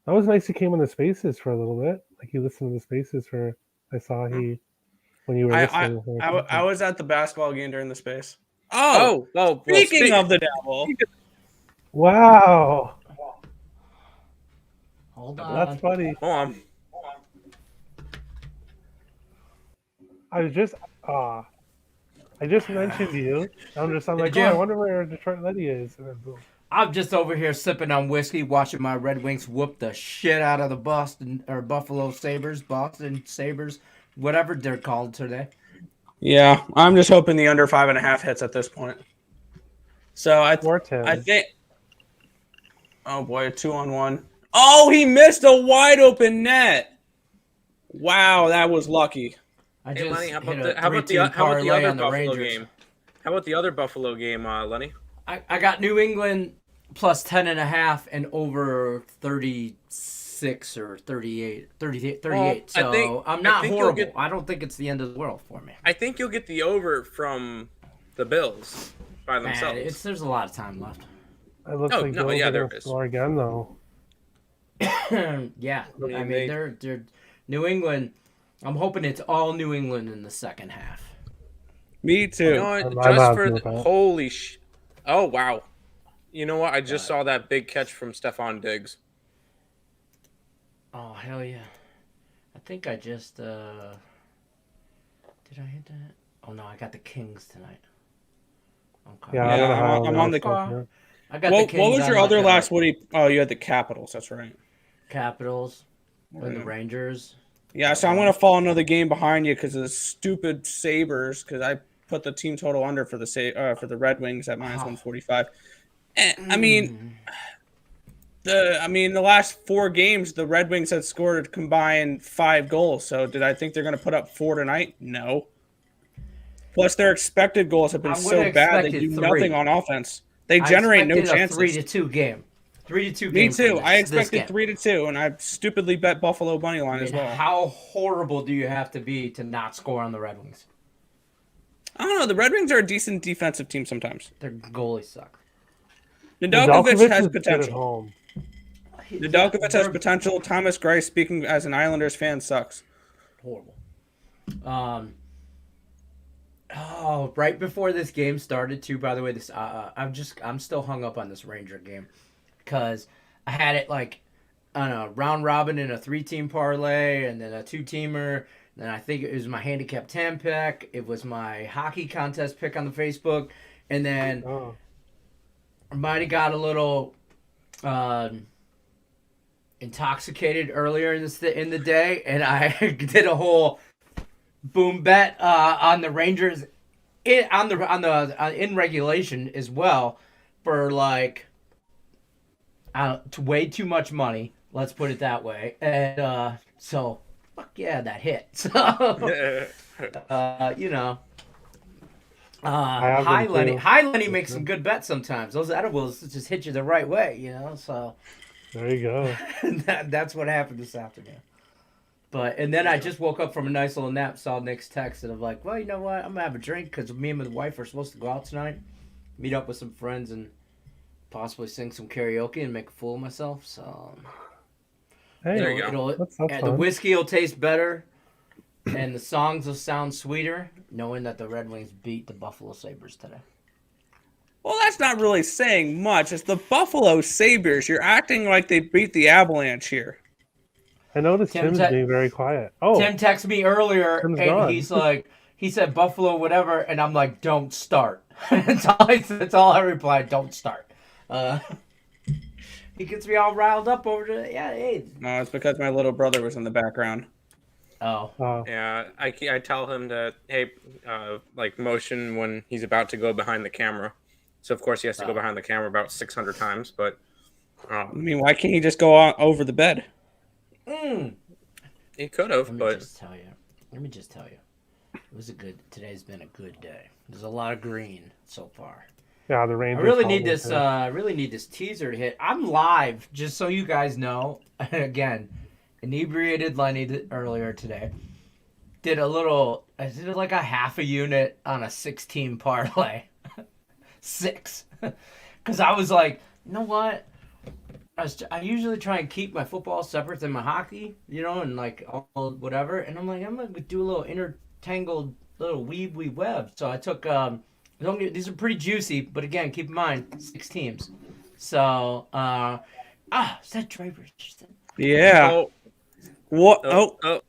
that was nice. He came in the spaces for a little bit. Like he listened to the spaces for. I saw he when you were listening. I was at the basketball game during the space. Oh, well, Speaking of the devil. Wow, Hold on. that's funny. Hold on. I just mentioned you. I'm like, Did oh, I you? wonder where Detroit Letty is. And then boom. I'm just over here sipping on whiskey, watching my Red Wings whoop the shit out of the Buffalo Sabres, Boston Sabres, whatever they're called today. Yeah, I'm just hoping the under 5.5 hits at this point. So I think. Oh boy, a 2-on-1. Oh, he missed a wide open net. Wow, that was lucky. I Hey, just Lenny, how about hit the other on the Buffalo Rangers. game? How about the other Buffalo game, Lenny? I got New England plus 10.5 and over 36 or 38. Well, So I'm not I think horrible. I don't think it's the end of the world for me. I think you'll get the over from the Bills by themselves. Man, there's a lot of time left. It looks Oh, like no, Bills yeah, are there gonna is. score again though. Yeah, I mean, I mean they're New England. I'm hoping it's all New England in the second half. Me too. You know what? I'm Just happy for with the that. holy sh! Oh wow! You know what? I just saw that big catch from Stephon Diggs. Oh hell yeah! I think I just did I hit that? Oh no, I got the Kings tonight. Okay. Yeah, I don't know Yeah, how I'm on the- I got the Kings. What was your on other my, last Woody? Oh, you had the Capitals. That's right. Capitals and the Rangers. Yeah, so I'm going to fall another game behind you because of the stupid Sabres because I put the team total under for the Red Wings at minus 145. And, I mean, the last 4 games, the Red Wings had scored a combined 5 goals. So did I think they're going to put up 4 tonight? No. Plus, their expected goals have been so bad they do nothing on offense. They generate no chances. 3-2 game. 3-2 game. Me too. For I expected this 3-2, and I stupidly bet Buffalo money line as well. How horrible do you have to be to not score on the Red Wings? I don't know. The Red Wings are a decent defensive team sometimes. Their goalies suck. Nedeljkovic has is good at potential. home. Nedeljkovic has potential. Thomas Gray, speaking as an Islanders fan, sucks. Horrible. Right before this game started, too. By the way, I'm still hung up on this Ranger game because I had it like on a round robin in a 3-team parlay and then a 2-teamer. Then I think it was my handicap 10 pick. It was my hockey contest pick on the Facebook, and then I might have got a little intoxicated earlier in the day, and I did a whole boom bet on the Rangers in regulation as well for like way too much money. Let's put it that way. And so fuck yeah, that hit. So you know. have High them Lenny. too. High Lenny makes some good bets sometimes. Those edibles just hit you the right way, you know. So There you go. that's what happened this afternoon. And then I just woke up from a nice little nap, saw Nick's text, and I'm like, well, you know what? I'm gonna have a drink because me and my wife are supposed to go out tonight, meet up with some friends, and possibly sing some karaoke and make a fool of myself. So Hey, There you go. that's the fun. whiskey will taste better, and the songs will sound sweeter, knowing that the Red Wings beat the Buffalo Sabres today. Well, that's not really saying much. It's the Buffalo Sabres. You're acting like they beat the Avalanche here. I noticed Tim's Tim's being very quiet. Oh, Tim texted me earlier, Tim's and gone. he's like, he said Buffalo, whatever, and I'm like, don't start. That's all I replied, don't start. He gets me all riled up over the, hey. No, it's because my little brother was in the background. Oh. Yeah, I tell him to, hey, like motion when he's about to go behind the camera. So, of course, he has to go behind the camera about 600 times. But I mean, why can't he just go on over the bed? he could have, Let me but just tell you. Today's been a good day. There's a lot of green so far. yeah, the I Rangers. really need followed this too. teaser to hit. I'm live, just so you guys know. Again, inebriated Lenny earlier today. I did like a half a unit on a 6-team parlay. 6. Because I was like, you know what? I usually try and keep my football separate than my hockey, you know, and like all whatever. And I'm like, I'm going to do a little intertangled little weave web. So I took, these are pretty juicy, but again, keep in mind, 6 teams. So, is that Draper? Yeah. oh, What? there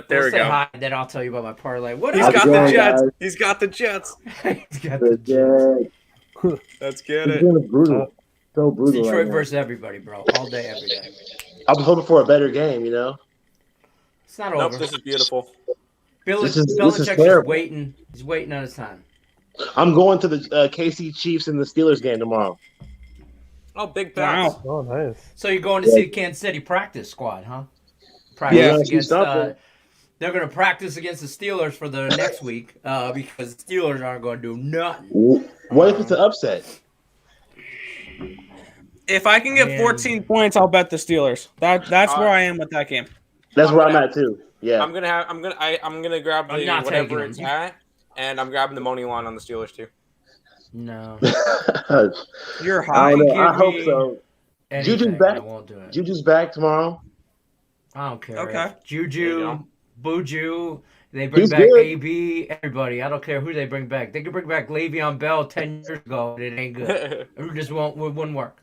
We'll we say go. hi, then I'll tell you about my parlay. What He's up? got going, the Jets. guys? He's got the Jets. He's got the The Jets. Let's get It's it. been brutal. So brutal. Detroit right now. versus everybody, bro. All day, every day. I was hoping for a better game, you know? It's not Nope, over. this is beautiful. This is Belichick's just terrible. waiting. He's waiting on his time. I'm going to the KC Chiefs and the Steelers game tomorrow. Oh, big bounce. Wow. Oh, nice. So you're going to see Kansas City practice squad, huh? Practice Yeah, against. something. They're going to practice against the Steelers for the next week because the Steelers aren't going to do nothing. What if it's an upset? If I can get Man. 14 points, I'll bet the Steelers. That's where I am with that game. That's I'm where gonna- I'm at too. Yeah. I'm gonna grab I'm the not whatever taking it's them. at, and I'm grabbing the money line on the Steelers too. No. You're I high. don't know. give I hope me so. Anything, Juju's back. I won't do it. Juju's back tomorrow. I don't care. Okay. If There you Juju, go. Buju, they bring He's back good. AB, everybody. I don't care who they bring back. They could bring back Le'Veon Bell 10 years ago, but it ain't good. It just wouldn't work.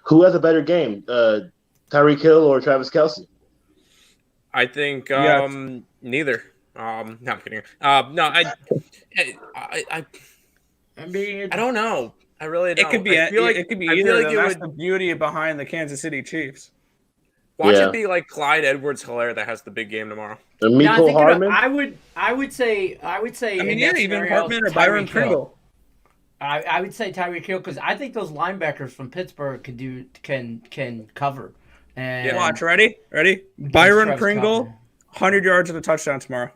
Who has a better game? Tyreek Hill or Travis Kelce? I think Yes. neither. No, I'm kidding. No, I mean, don't know. I really don't. It could be. I feel like it could be I feel either. like Like it that's would the beauty behind the Kansas City Chiefs. watch Yeah. it be like Clyde Edwards-Helaire that has the big game tomorrow. And no, I'm Mecole thinking Hardman? I would say. I in mean, that even scenario, Hartman or Tyreek Byron Hill. Pringle. I would say Tyreek Hill because I think those linebackers from Pittsburgh can cover. And Yeah. Watch, ready? Byron Travis Pringle, Kelce. 100 yards and a touchdown tomorrow.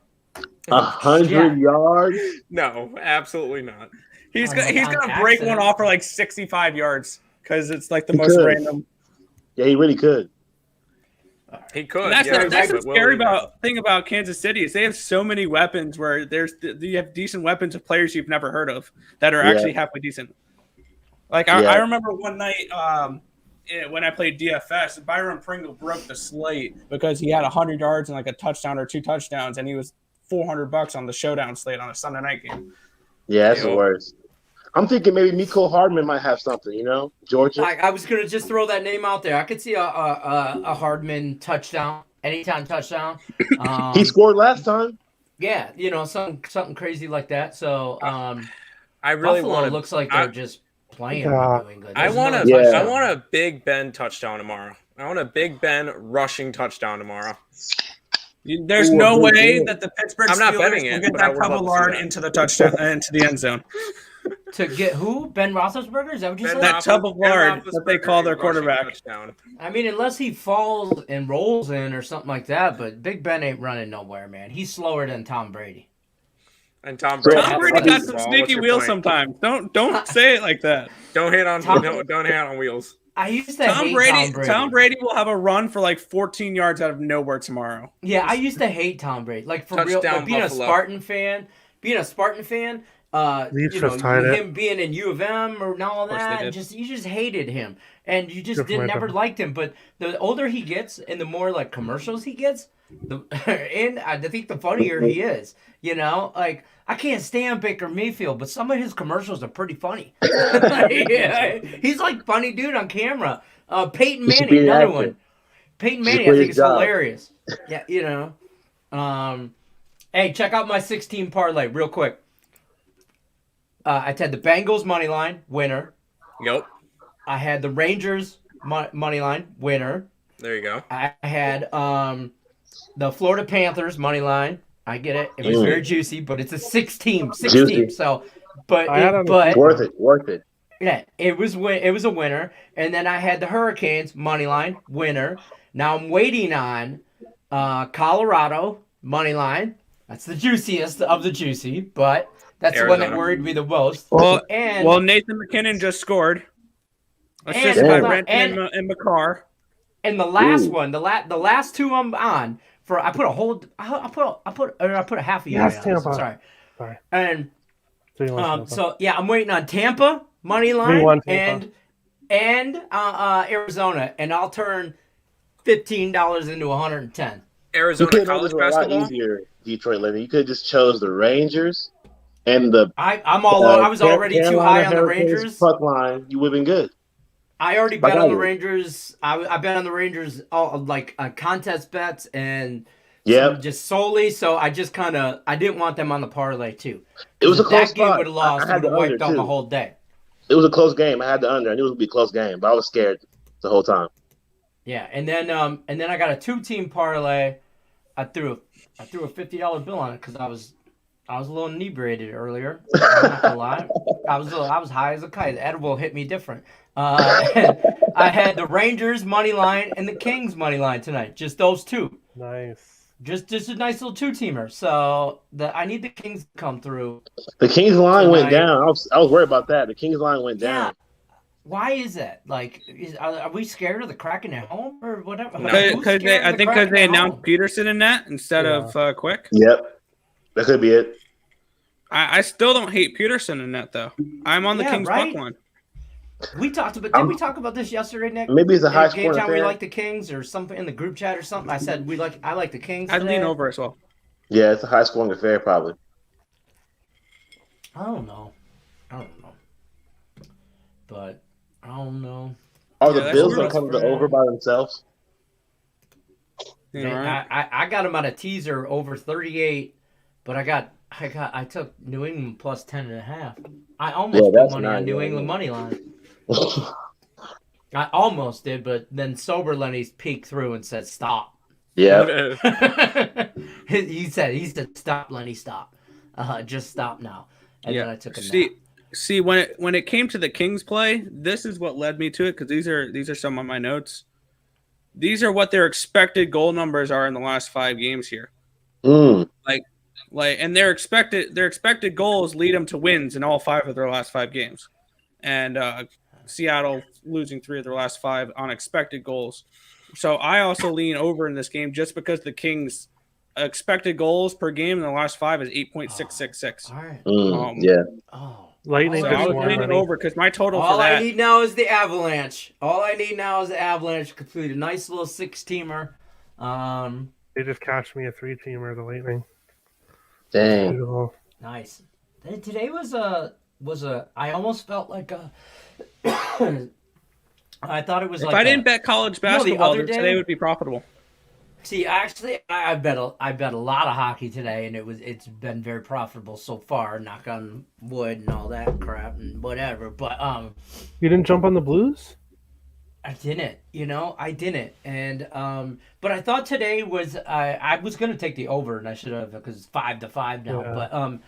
100 Yeah. yards? No, absolutely not. He's On gonna accident. break one off for like 65 yards because it's like the He most could. random. Yeah, he really could. He could. And that's yeah, the but will scary he? thing about Kansas City is they have so many weapons where you have decent weapons of players you've never heard of that are Yeah. actually halfway decent. Like Yeah. I remember one night when I played DFS, Byron Pringle broke the slate because he had 100 yards and like a touchdown or 2 touchdowns, and he was $400 on the showdown slate on a Sunday night game. Yeah, that's the Yo. worst. I'm thinking maybe Mecole Hardman might have something, you know? Georgia. I was gonna just throw that name out there. I could see a Hardman touchdown, anytime touchdown. He scored last time. Yeah, something crazy like that. So I really Buffalo want looks like they're just playing Yeah. New England. I There's want no a Yeah. touchdown. I want a Big Ben touchdown tomorrow. I want a Big Ben rushing touchdown tomorrow. There's Ooh, no a good way game. that the Pittsburgh I'm not Steelers betting will it, get but I that would love to see Tubble that. into the touchdown into the end zone. To get who? Ben Roethlisberger? Is that what you said? That tub of lard that they call their quarterback. Touchdown. I mean, unless he falls and rolls in or something like that, but Big Ben ain't running nowhere, man. He's slower than Tom Brady. And Tom Brady. Tom Brady got some sneaky wheels sometimes. Don't say it like that. Don't hate on Tom- don't hate on wheels. I used to Tom hate Brady. Tom Brady will have a run for like 14 yards out of nowhere tomorrow. Yeah, I used to hate Tom Brady. Like for real, Touchdown like being Buffalo. a Spartan fan, Leafs you know, just tied it. him being in U of M or all course they that, did. you just hated him, and you just Good for my never brother. liked him. But the older he gets, and the more like commercials he gets, and I think the funnier he is. You know, like I can't stand Baker Mayfield, but some of his commercials are pretty funny. Yeah, he's like funny dude on camera. Peyton He should Manning, be an another actor. one. Peyton He should Manning, I quit think his it's job. hilarious. Yeah, you know. Hey, check out my 16 parlay real quick. I had the Bengals money line winner. Yep. I had the Rangers money line winner. There you go. I had the Florida Panthers money line. I get it. It was very juicy, but it's a 6-team. Juicy. So, but I had on the Worth it. yeah, it was a winner. And then I had the Hurricanes money line winner. Now I'm waiting on Colorado money line. That's the juiciest of the juicy, but that's the one that Arizona. worried me the most. Well, And Nathan McKinnon just scored. And- Assist by and- Brenton and McCarr. and the last Ooh. one, the last two I'm on for. I put a half a Yes, unit on this. Tampa. I'm sorry. Sorry. And So you want Tampa. so yeah, I'm waiting on Tampa money line won Tampa. and Arizona, and I'll turn $15 into 110. You Arizona could have college done this a lot basketball. easier, Detroit Living. You could have just chose the Rangers and the. I'm all. I was already too Carolina high on the Hurricanes Rangers. puck line. You would have been good. I already Like bet I on the would. Rangers. I bet on the Rangers all like contest bets and Yep. just solely. So I just I didn't want them on the parlay too. It was a If close that game spot. would have lost, I it had would the have wiped under, out my too. whole day. It was a close game. I had the under. I knew it would be a close game, but I was scared the whole time. Yeah, and then I got a 2-team parlay. I threw a $50 bill on it because I was a little inebriated earlier. I'm not gonna lie. I was high as a kite. The edible hit me different. I had the Rangers money line and the Kings money line tonight. Just those two. Nice. Just a nice little 2-teamer. So I need the Kings to come through. The Kings line went Tonight. down. I was worried about that. The Kings line went Yeah. down. Why is that? Like, are we scared of the Kraken at home or whatever? No. Who's Because scared of the because Kraken they at announced home? Peterson in net instead of Quick. Yep. That could be it. I still don't hate Peterson in net though. I'm on the Yeah, Kings right? puck line. We talked about. Did we talk about this yesterday, Nick? Maybe it's a high In Game scoring Time, we affair. like the Kings, or something in the group chat or something. I said I like the Kings. I'd today. lean over as well. Yeah, it's a high scoring affair, probably. I don't know, but I don't know. Are Yeah, the that's Bills true. going to come to the over by themselves? You know, Man, right? I got them on a teaser over 38, but I took New England plus 10.5. I almost put that's money on nice, New yeah, England yeah. money line. I almost did, but then sober Lenny's peeked through and said stop. Yeah. he said stop, Lenny, stop. Just stop now. And then I took a nap. See when it came to the Kings play, this is what led me to it because these are some of my notes. These are what their expected goal numbers are in the last 5 games here. Mm. And their expected goals lead them to wins in all 5 of their last 5 games, and Seattle losing 3 of their last 5 on expected goals. So I also lean over in this game just because the Kings' expected goals per game in the last 5 is 8.666. All right. Yeah. Oh. Lightning So All I gets was more leaning money. over because my total All for that. I need now is the Avalanche. To complete a nice little 6-teamer. They just cashed me a 3-teamer, the Lightning. Dang. Beautiful. Nice. Today was a. I almost felt like a. I thought it was If like I didn't bet college You know, the basketball, other then day- today would be profitable. See, actually, I bet a lot of hockey today, and it's been very profitable so far. Knock on wood and all that crap and whatever. But You didn't jump on the Blues? I didn't, I didn't, and but I thought today was I was gonna take the over, and I should have because it's 5-5 now. Yeah. But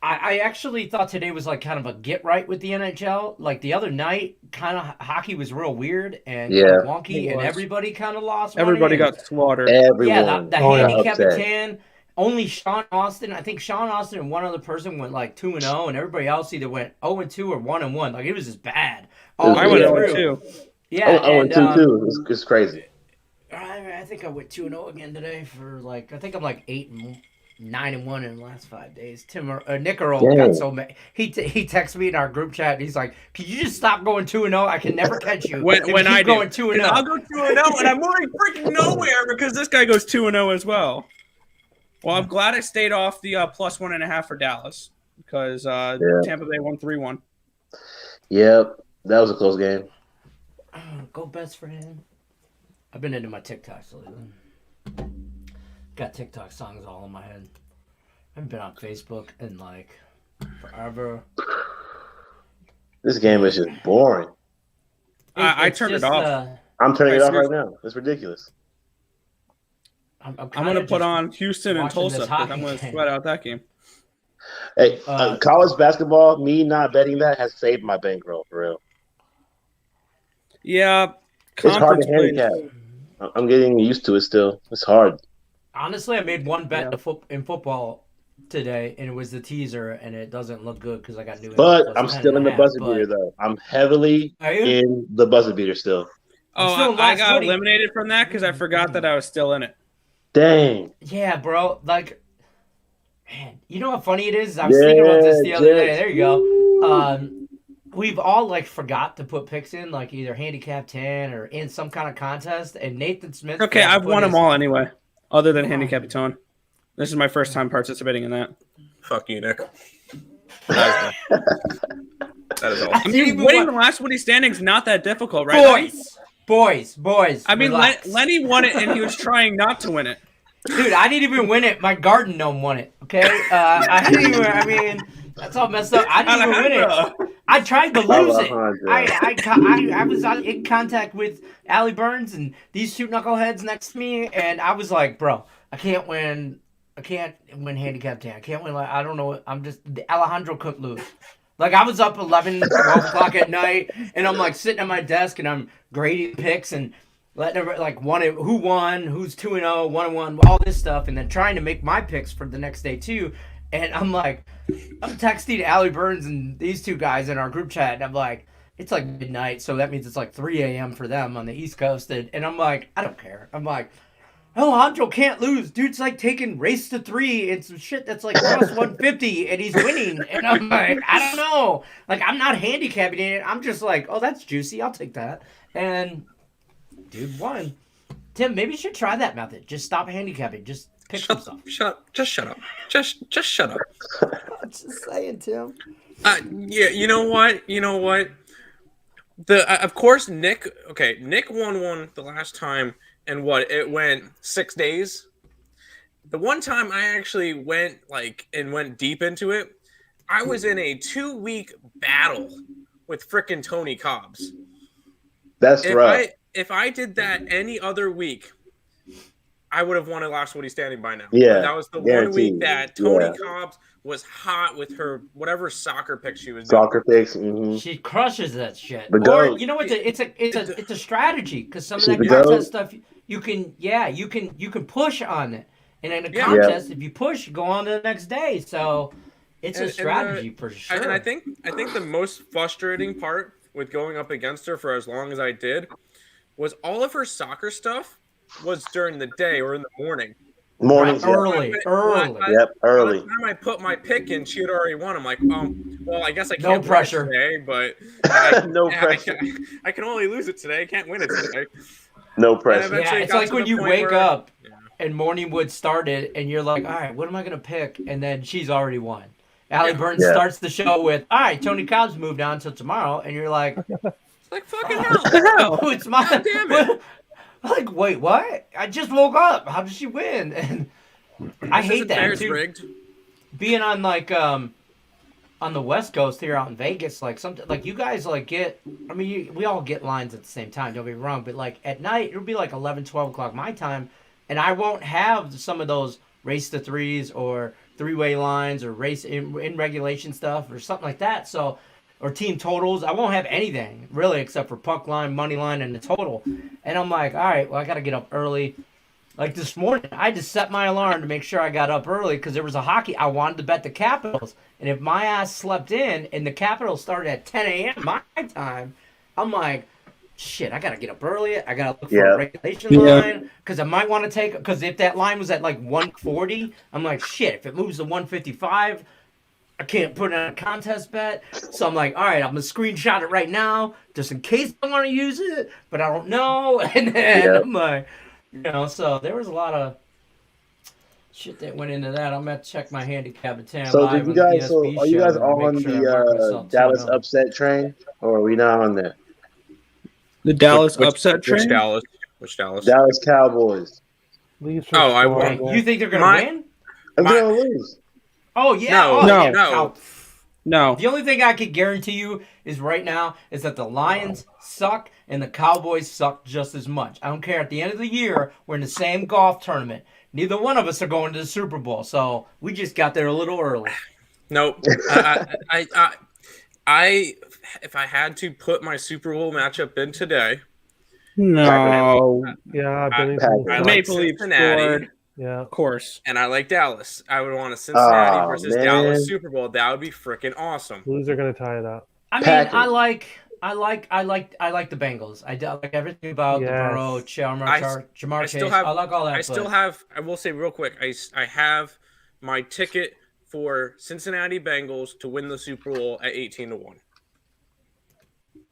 I actually thought today was like kind of a get right with the NHL. Like the other night, kind of hockey was real weird and Yeah. kinda wonky, It and was. everybody kind of lost. Everybody money. got slaughtered. Everyone. Yeah, the Oh, yeah. handicap Upset. 10. Only Sean Austin. I think Sean Austin and one other person went like 2-0, and everybody else either went 0-2 or 1-1. Like it was just bad. All was I the went way good. through. 0-2. Yeah, Oh, and and 2 too. It's crazy. I think I went 2-0 again today for like I think I'm like 9-1 in the last 5 days. Nick Earle Dang. got so mad. He texted me in our group chat. And he's like, "Can you just stop going 2-0? I can never catch you When keep I going do. 2-0." I'll go 2-0, and I'm going freaking nowhere because this guy goes 2-0 as well. Well, I'm glad I stayed off the +1.5 for Dallas because Tampa Bay won 3-1. Yep. That was a close game. Go best friend. I've been into my TikToks lately. Got TikTok songs all in my head. I haven't been on Facebook in like forever. This game is just boring. I It's turned it just, off. I'm turning it off right seriously- now. It's ridiculous. I'm I'm kinda going to put just on Houston and watching this Tulsa because I'm hockey going to game. sweat out that game. Hey, Uh, college basketball, me not betting that has saved my bankroll for real. Yeah, It's hard conference to plays. handicap. I'm getting used to it still. It's hard. Honestly, I made one bet Yeah. in football today, and it was the teaser, and it doesn't look good because I got New But England plus I'm 10 still in and the a half, buzzer but- beater though. I'm heavily Are you? in the buzzer beater still. I'm still Oh, in I last got footy. eliminated from that because I forgot that I was still in it. Dang. Yeah, bro. Like, man, you know how funny it is? I was thinking about this the other day. Jets. There you go. We've all like forgot to put picks in, like either handicap 10 or in some kind of contest. And Nathan Smith. Okay, forgot to I've put won his- them all anyway, other than Oh. handicap tone. This is my first time participating in that. Fuck you, Nick. That is all. I Dude, mean, we winning won- the last Woody standings not that difficult, right? Lenny? Boys. I mean, relax. Lenny won it, and he was trying not to win it. Dude, I didn't even win it. My garden gnome won it. Okay, I didn't even. I mean, that's all messed up. I didn't even win it. Alejandro. I tried to lose it. Alejandro. I was in contact with Allie Burns and these two knuckleheads next to me, and I was like, bro, I can't win handicap 10. I can't win. Like, I don't know. I'm just Alejandro couldn't lose. Like I was up 11, 12 o'clock at night, and I'm like sitting at my desk and I'm grading picks and letting like who won, who's 2-0, 1-1, all this stuff, and then trying to make my picks for the next day too. And I'm texting Allie Burns and these two guys in our group chat, and I'm like, it's like midnight, so that means it's like 3 a.m. for them on the East Coast, and I'm like, I don't care. I'm like, Alejandro can't lose. Dude's like taking race to 3 and some shit that's like plus 150 and he's winning. And I'm like, I don't know. Like, I'm not handicapping it. I'm just like, oh, that's juicy. I'll take that. And dude won. Tim, maybe you should try that method. Just stop handicapping. Just pick some stuff. Just shut up. Just shut up. I'm just saying, Tim. Yeah, you know what? Of course, Nick won one the last time, and it went 6 days. The one time I actually went deep into it, I was in a 2-week battle with frickin' Tony Cobbs. That's right. If I did that any other week, I would have won a last Woody standing by now. Yeah, That was the guaranteed. 1 week that Tony Yeah. Cobbs was hot with her whatever soccer pick she was doing. Soccer picks. Mm-hmm. She crushes that shit. The Or goat. you know what? It's a strategy because some of She's that the goat. contest stuff you can push on it, and in a Yeah. contest, if you push, you go on to the next day. So it's a And strategy for sure. And I think the most frustrating part with going up against her for as long as I did was all of her soccer stuff was during the day or in the morning. Mornings. Right, early. Yep, early. By the time I put my pick in, she had already won. I'm like, well, I guess I No can't win pressure. it today, but No pressure. I can only lose it today. I can't win it today. No And pressure. eventually Yeah, it it's got like to when the you point wake where- up Yeah. and morning wood started, and you're like, all right, what am I gonna pick? And then she's already won. Allie Burns Yeah. starts the show with, all right, Tony Cobbs moved on till tomorrow, and you're like, It's like fucking hell. oh, it's my. God damn it. Like, wait, what? I just woke up. How did she win? And I This hate isn't that fair, it's too. rigged. Being on like on the West Coast here out in Vegas, like something like you guys like get. I mean, we all get lines at the same time. Don't get me wrong, but like at night it'll be like 11, 12 o'clock my time, and I won't have some of those race to threes or three-way lines or race in regulation stuff or something like that. So, or team totals. I won't have anything really except for puck line, money line, and the total. And I'm like, all right, well I got to get up early. Like this morning, I just set my alarm to make sure I got up early because there was a hockey. I wanted to bet the Capitals. And if my ass slept in and the Capitals started at 10 a.m. my time, I'm like, shit, I got to get up early. I got to look for a regulation line because I might want to take – because if that line was at like 140, I'm like, shit, if it moves to 155, I can't put in a contest bet. So I'm like, all right, I'm going to screenshot it right now just in case I want to use it, but I don't know. And then I'm like – so there was a lot of shit that went into that. I'm gonna check my handicap at 10 So live did you on the guys? ESB So are you show guys and on make sure I mark the myself Dallas 2-0. upset train, or are we not on there? The Dallas Which upset train. Which Dallas? Which Dallas? Dallas Cowboys. Leafs Oh, I are won't. strong, You think they're gonna win? I'm My- gonna lose. Oh yeah. No, oh, no, yeah. no. No. The only thing I could guarantee you is right now is that the Lions suck and the Cowboys suck just as much. I don't care. At the end of the year, we're in the same golf tournament. Neither one of us are going to the Super Bowl, so we just got there a little early. Nope. If I had to put my Super Bowl matchup in today, No. Yeah, I Bennington. like Maple Leafs Cincinnati, scored. Yeah. Of course. and I like Dallas. I would want a Cincinnati Oh, versus man. Dallas Super Bowl. That would be freaking awesome. Blues are gonna tie it up. I mean, Packers. I like the Bengals. I like everything about the Yes. Burrow, Jamar I Chase. still have- I like all that. I still but have. I will say real quick. I have my ticket for Cincinnati Bengals to win the Super Bowl at 18-1.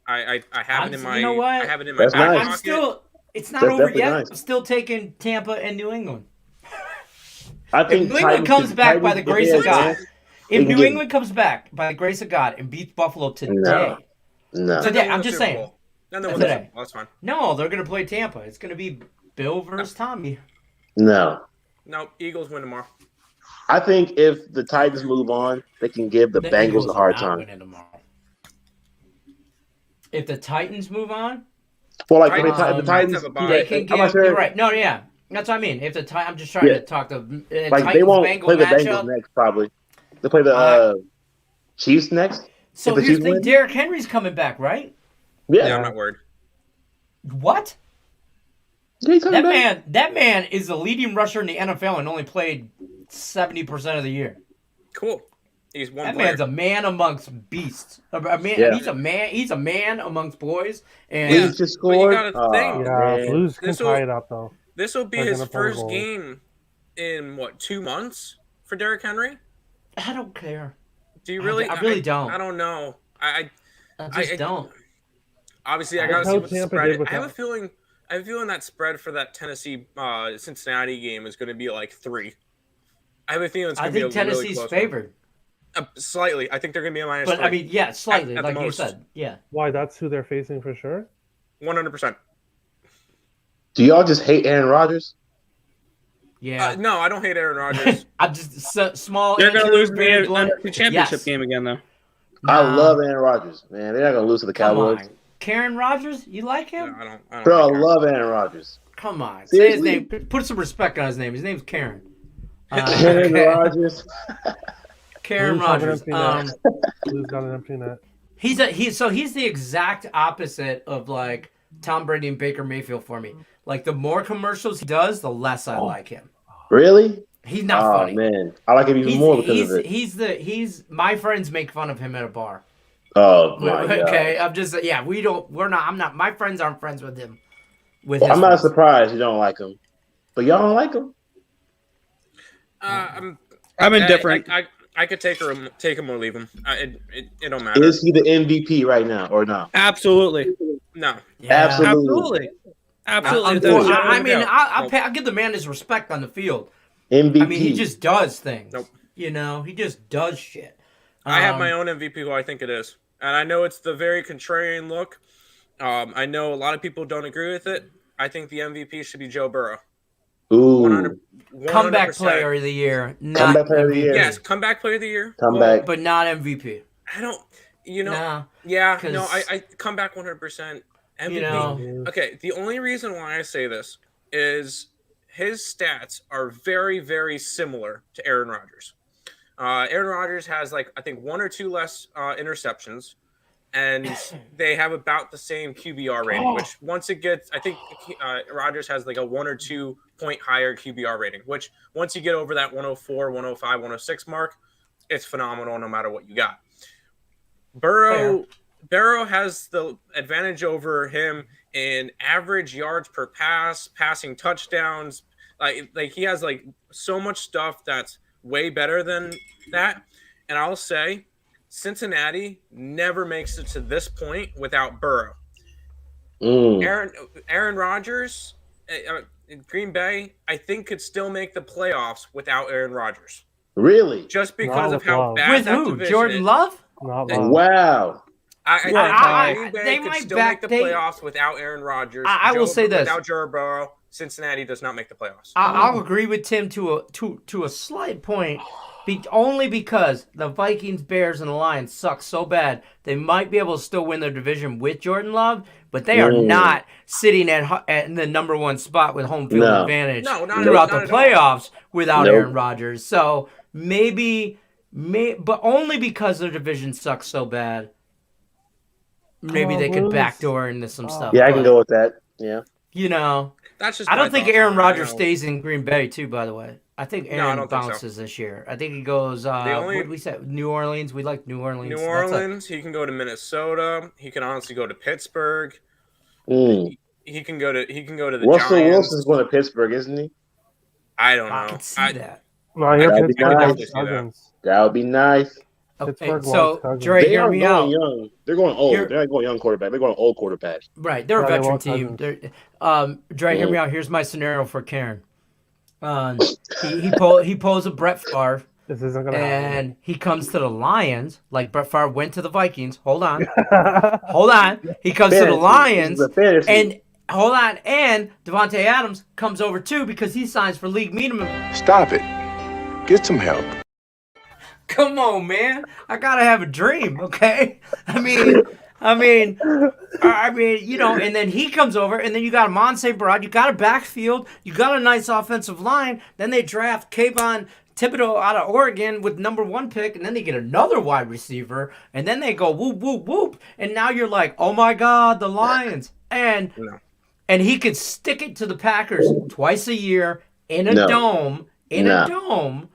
I have it in my. You know what? I have it in my That's back nice. I'm pocket. still. It's not That's over definitely yet. nice. I'm still taking Tampa and New England. I If think New England Titans- comes back by the Titans grace get of their God, advance. if They can New get- England comes back by the grace of God and beats Buffalo today, No. Then Today, they'll win I'm the just Super saying. Bowl. Then they'll win the Today. Super Bowl. That's fine. no, they're going to play Tampa. It's going to be Bill versus Tommy. No. No, Eagles win tomorrow. I think if the Titans move on, they can give the Bengals Eagles a are hard not time. winning tomorrow. If the Titans move on, Well, like Titans- the Titans Titans, have a bye. they can I'm give. not sure. You're right. No, yeah, that's what I mean. If the I'm just trying Yeah. to talk the Like Titans they won't Bengal play the matchup. Bengals next, probably. They play the Chiefs next. So If the here's Chiefs the thing: win? Derrick Henry's coming back, right? Yeah, Yeah, I'm not worried. What? Yeah, he's coming back. That man is the leading rusher in the NFL and only played 70% of the year. Cool. He's one That player. man's a man amongst beasts. A man, Yeah. He's a man amongst boys. And Yeah. Leafs just But you scored. gotta think. Yeah, man. Blues can This'll- tie it up though. This will be They're his gonna play first goals. game in 2 months for Derrick Henry. I don't care. Do you really? I really don't. I don't know. I just I- don't. Obviously, I That's gotta see how what the Tampa spread. did with I have a that. feeling. I have a feeling that spread for that Tennessee Cincinnati game is going to be like 3. I have a feeling it's I going to be think a really Tennessee's close favored. one. Slightly. I think they're going to be a minus But 3. I mean, yeah, slightly, At the like you most. said. Yeah. Why? That's who they're facing for sure. 100%. Do y'all just hate Aaron Rodgers? Yeah. No, I don't hate Aaron Rodgers. I'm just small. They're going to answer, lose very the blunt. NFC Championship Yes. game again, though. I Nah. love Aaron Rodgers, man. They're not gonna lose to the Come Cowboys. on. Karen Rogers, you like No, him? I don't Bro, I like Aaron. love Aaron Rodgers. Come on. Say his Seriously? name. Put some respect on his name. His name's Karen. Aaron okay. Rodgers. Karen Blues have an Rogers. empty net. Blues got an empty net. He's the exact opposite of like Tom Brady and Baker Mayfield for me. Like the more commercials he does, the less I like him. Really? He's not Oh funny. man, I like him even more because of it. He's my friends make fun of him at a bar. Oh my god. Okay, I'm not. My friends aren't friends with him. With Well, his I'm not friends. surprised you don't like him, but y'all don't like him. I'm indifferent. I could take him or leave him. It don't matter. Is he the MVP right now or not? Absolutely. No. Yeah. Absolutely. Absolutely. I mean, No. I'll give the man his respect on the field. MVP. I mean, he just does things. Nope. You know, he just does shit. I have my own MVP who I think it is. And I know it's the very contrarian look. I know a lot of people don't agree with it. I think the MVP should be Joe Burrow. Ooh. 100. Comeback 100%. player of the year, not Comeback player of the MVP. year. Yes, comeback player of the year. Comeback. But not MVP. I don't. You know. Nah, Yeah. 'cause- No. I come back 100%. MVP. You know, Okay. The only reason why I say this is his stats are very, very similar to Aaron Rodgers. Aaron Rodgers has I think 1 or 2 less interceptions, and they have about the same QBR rating. Which once it gets, I think Rodgers has a 1 or 2 point higher QBR rating. Which once you get over that 104, 105, 106 mark, it's phenomenal no matter what you got. Burrow has the advantage over him in average yards per pass, passing touchdowns. Like he has so much stuff that's way better than that. And I'll say Cincinnati never makes it to this point without Burrow. Aaron Rodgers, Green Bay, I think could still make the playoffs without Aaron Rodgers. Really? Just because Not of how with bad with that who? division Jordan is. Love? Not Wow. long. Wow. I think Green Bay they could might still make the they- playoffs without Aaron Rodgers. I will say this. Without Joe Burrow, Cincinnati does not make the playoffs. I'll agree with Tim to a slight point, only because the Vikings, Bears, and the Lions suck so bad they might be able to still win their division with Jordan Love, but they are not sitting at the number 1 spot with home field advantage throughout the playoffs without Aaron Rodgers. So but only because their division sucks so bad. Maybe they could backdoor into some stuff. Yeah, I can go with that. Yeah. You know, That's just. I my don't think thoughts Aaron on it, Rodgers you know. stays in Green Bay too. By the way, I think I Aaron don't think so. bounces this year. I think he goes. What did we say? New Orleans. We like New Orleans. New Orleans. He can go to Minnesota. He can honestly go to Pittsburgh. Mm. He can go to the Russell Giants. Wilson's going to Pittsburgh, isn't he? I don't know. I can see that. No, I hear That'd be Pittsburgh nice. wants Cousins. That would be nice. Okay, Pittsburgh so wants Cousins. Dre, They hear are me going out. young. They're going old. Here- They're not going young quarterback. They're going old quarterback. Right, they're a Yeah, they veteran want team. Cousins. Dre, hear me out. Here's my scenario for Karen. He pulls a Brett Favre, This isn't going to happen. and he comes to the Lions like Brett Favre went to the Vikings. Hold on. Hold on. He comes to the Fantasy. Lions, This is a fantasy. and hold on, and Devontae Adams comes over too because he signs for league minimum. Stop it. Get some help. Come on, man! I gotta have a dream, okay? I mean, you know. And then he comes over, and then you got Amon St. Broad, you got a backfield, you got a nice offensive line. Then they draft Kayvon Thibodeau out of Oregon with number 1 pick, and then they get another wide receiver, and then they go whoop whoop whoop, and now you're like, oh my God, the Lions, and he could stick it to the Packers twice a year in a dome, a dome.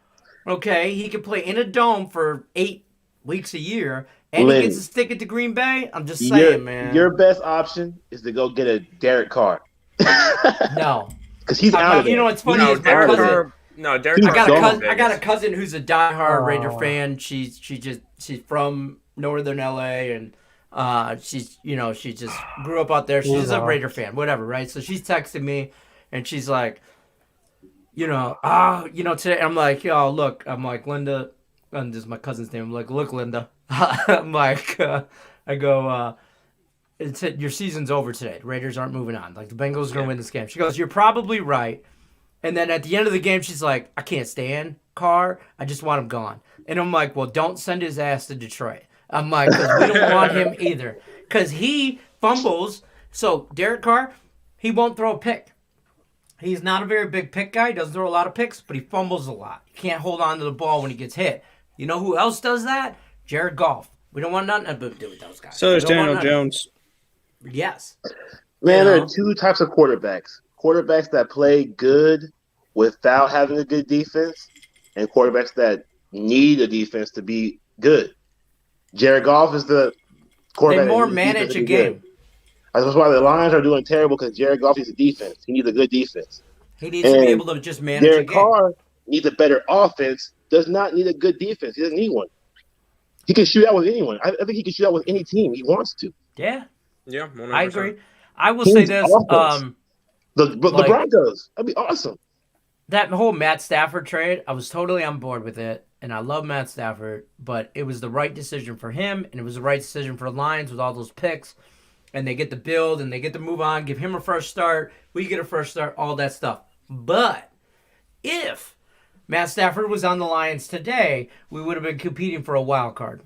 Okay, he could play in a dome for 8 weeks a year, and he gets to stick it to Green Bay. I'm just saying, man. Your best option is to go get a Derek Carr. No, Because he's out of there. you know what's funny No, is my Derek cousin. Carr. No, Derek He's Carr's gone. going to I got a Vegas. cousin who's a diehard Raider Oh. fan. She's from Northern LA, and she just grew up out there. She's a Wow. Raider fan, whatever, right? So she's texting me, and she's like, today I'm like, yo, look, I'm like, Linda, and this is my cousin's name. I'm like, look, Linda, I'm like, I go, your season's over today. The Raiders aren't moving on. Like, the Bengals are gonna win this game. She goes, you're probably right. And then at the end of the game, she's like, I can't stand Carr. I just want him gone. And I'm like, well, don't send his ass to Detroit. I'm like, because we don't want him either. Because he fumbles. So Derek Carr, he won't throw a pick. He's not a very big pick guy. He doesn't throw a lot of picks, but he fumbles a lot. He can't hold on to the ball when he gets hit. You know who else does that? Jared Goff. We don't want nothing to do with those guys. So does We don't want Daniel nothing. Jones. Yes. Man, there You are 2 types of quarterbacks. Quarterbacks that play good without having a good defense, and quarterbacks that need a defense to be good. Jared Goff is the quarterback. They more that needs defense manage to a be good. game. That's why the Lions are doing terrible, because Jared Goff needs a defense. He needs a good defense. He needs to be And able to just manage a Derek game. Carr needs a better offense, does not need a good defense. He doesn't need one. He can shoot out with anyone. I think he can shoot out with any team he wants to. Yeah, Yeah, 100%. I agree. I will He say needs this. offense. The Like- Broncos. That'd be awesome. That whole Matt Stafford trade, I was totally on board with it, and I love Matt Stafford, but it was the right decision for him, and it was the right decision for the Lions with all those picks, and they get to build, and they get to move on, give him a fresh start, we get a fresh start, all that stuff. But if Matt Stafford was on the Lions today, we would have been competing for a wild card.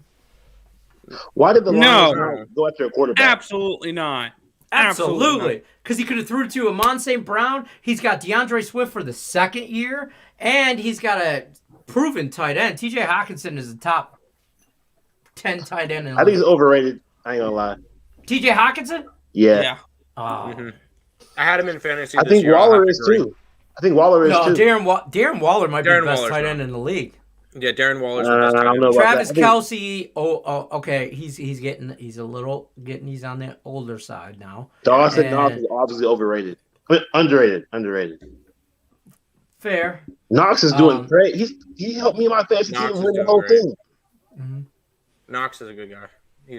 Why did the No. Lions not go after a quarterback? Absolutely not. Absolutely. Because he could have threw it to Amon St. Brown. He's got DeAndre Swift for the second year, and he's got a proven tight end. TJ Hawkinson is the top 10 tight end in the I think league. he's overrated. I ain't gonna lie. TJ Hawkinson? Yeah. Oh. Mhm. I had him in fantasy. I this think year, I'll have Waller to is agree. too. I think Waller is No, too. Darren Waller might be Darren the best Waller's tight not. end in the league. Yeah, Darren Waller's the best I tight don't end. know about Travis that. I think- Kelce. Okay. He's on the older side now. Dawson And- Knox is obviously overrated, but underrated. Fair. Knox is doing great. He helped me in my fantasy Knox team is win the doing whole great. thing. Mm-hmm. Knox is a good guy.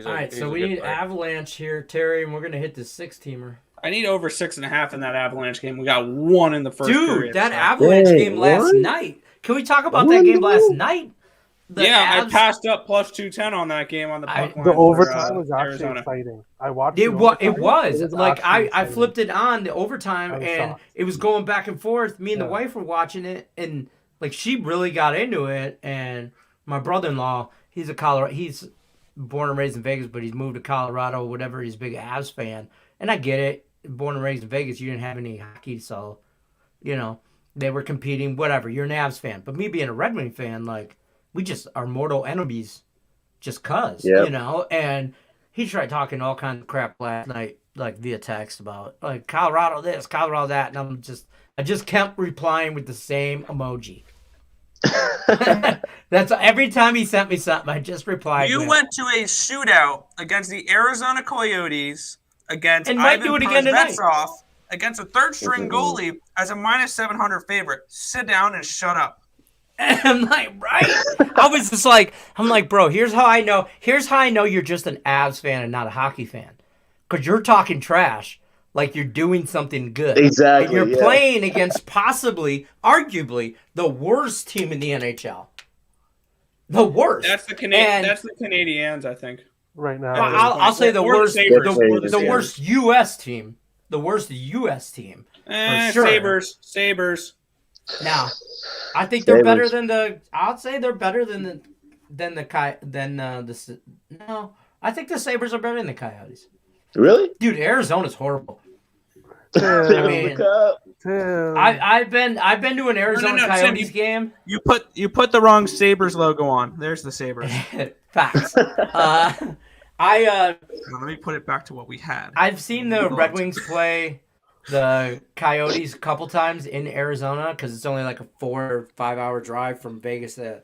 All right, so we need Avalanche here, Terry, and we're gonna hit the 6-teamer. I need over 6.5 in that Avalanche game. We got 1 in the first Dude, period. that so- Avalanche Dang, game last what? night. Can we talk about that game last night? The I Avs- passed up plus 210 on that game on the puck line The for, overtime was actually Arizona. exciting. I watched It the was. overtime. It was. Like actually I exciting. flipped it on the overtime, I was and shocked. it was going back and forth. Me and the Yeah. wife were watching it, and like she really got into it. And my brother-in-law, he's born and raised in Vegas, but he's moved to Colorado, whatever. He's a big Avs fan, and I get it. Born and raised in Vegas, you didn't have any hockey, so they were competing. Whatever, you're an Avs fan, but me being a Red Wing fan, like we just are mortal enemies, just cause Yep. And he tried talking all kinds of crap last night, like via text about like Colorado this, Colorado that, and I just kept replying with the same emoji. That's every time he sent me something, I just replied. You with, went to a shootout against the Arizona Coyotes against And might Ivan do it again tonight. Kuznetsov against a third-string goalie as a minus 700 favorite. Sit down and shut up. And I'm like, right? I was just like, bro, here's how I know you're just an Avs fan and not a hockey fan. Because you're talking trash like you're doing something good. Exactly. And you're yeah. playing against possibly, arguably, the worst team in the NHL. The worst. That's the Canadiens, I think. right now. I'll say the Or the worst, Sabres. the worst U.S. team. The worst U.S. team. For sure. Sabres. Now, I think they're better Sabres. than I'd say they're better than No, I think the Sabres are better than the Coyotes. Really? Dude, Arizona's horrible. Tim, mean- Tim. I've been to an Arizona Tim, Coyotes game. You put the wrong Sabres logo on. There's the Sabres. Facts. Now, let me put it back to what we had. I've seen the Red Wings play the Coyotes a couple times in Arizona because it's only like a 4 or 5 hour drive from Vegas to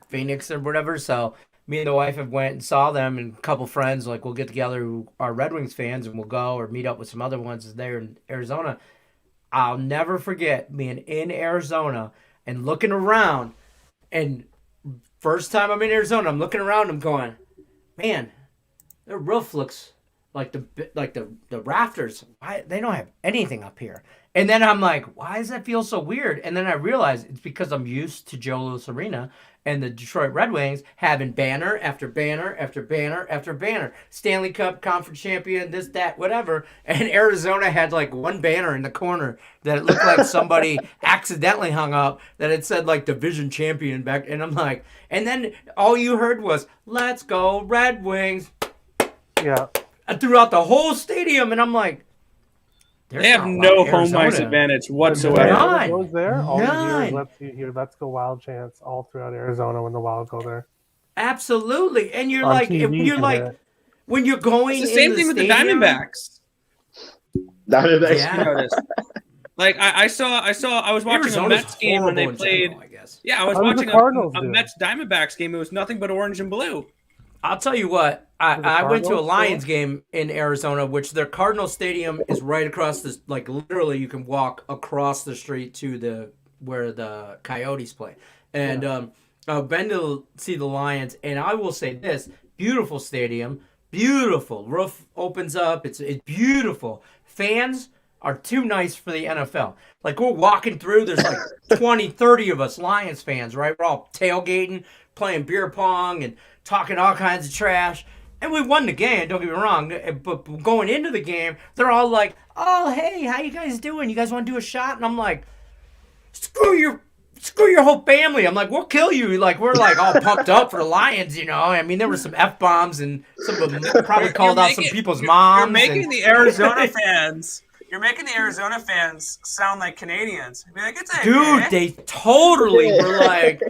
Phoenix or whatever. So me and the wife have went and saw them, and a couple friends like we'll get together who are Red Wings fans and we'll go or meet up with some other ones there in Arizona. I'll never forget being in Arizona and looking around, and first time I'm in Arizona, I'm looking around, I'm going, man, their roof looks like the rafters. Why they don't have anything up here? And then I'm like, why does that feel so weird? And then I realize it's because I'm used to Joe Louis Arena and the Detroit Red Wings having banner after banner after banner after banner. Stanley Cup, Conference Champion, this, that, whatever. And Arizona had like one banner in the corner that it looked like somebody accidentally hung up that it said like Division Champion back. And I'm like, and then all you heard was, let's go Red Wings. Yeah. Throughout the whole stadium. And I'm like, They have no home ice advantage whatsoever. None. Goes there. All you None. hear is let's go Wild chants all throughout Arizona when the Wild go there. Absolutely. And you're On like, TV, you you're can like, hear it. when you're going It's the same in thing with the stadium- Diamondbacks. Diamondbacks. Yeah. You know this. Like I was watching Arizona's a Mets game when they horrible in played. general, I guess. Yeah, I was How did the watching Cardinals a do? Mets Diamondbacks game. It was nothing but orange and blue. I'll tell you what, the I went to a Cardinals Lions game in Arizona, which their Cardinal Stadium is right across this, like literally you can walk across the street to where the Coyotes play. And I've been to see the Lions, and I will say this, beautiful stadium, beautiful. Roof opens up, it's beautiful. Fans are too nice for the NFL. Like we're walking through, there's like 20, 30 of us Lions fans, right? We're all tailgating, playing beer pong, and talking all kinds of trash. And we won the game, don't get me wrong. But going into the game, they're all like, oh, hey, how you guys doing? You guys want to do a shot? And I'm like, screw your whole family. I'm like, we'll kill you. Like, we're like all pumped up for the Lions, you know. I mean, there were some F-bombs and some of them probably called out some people's moms. You're making the Arizona fans. You're making the Arizona fans sound like Canadians. Be like, it's dude, they totally were like,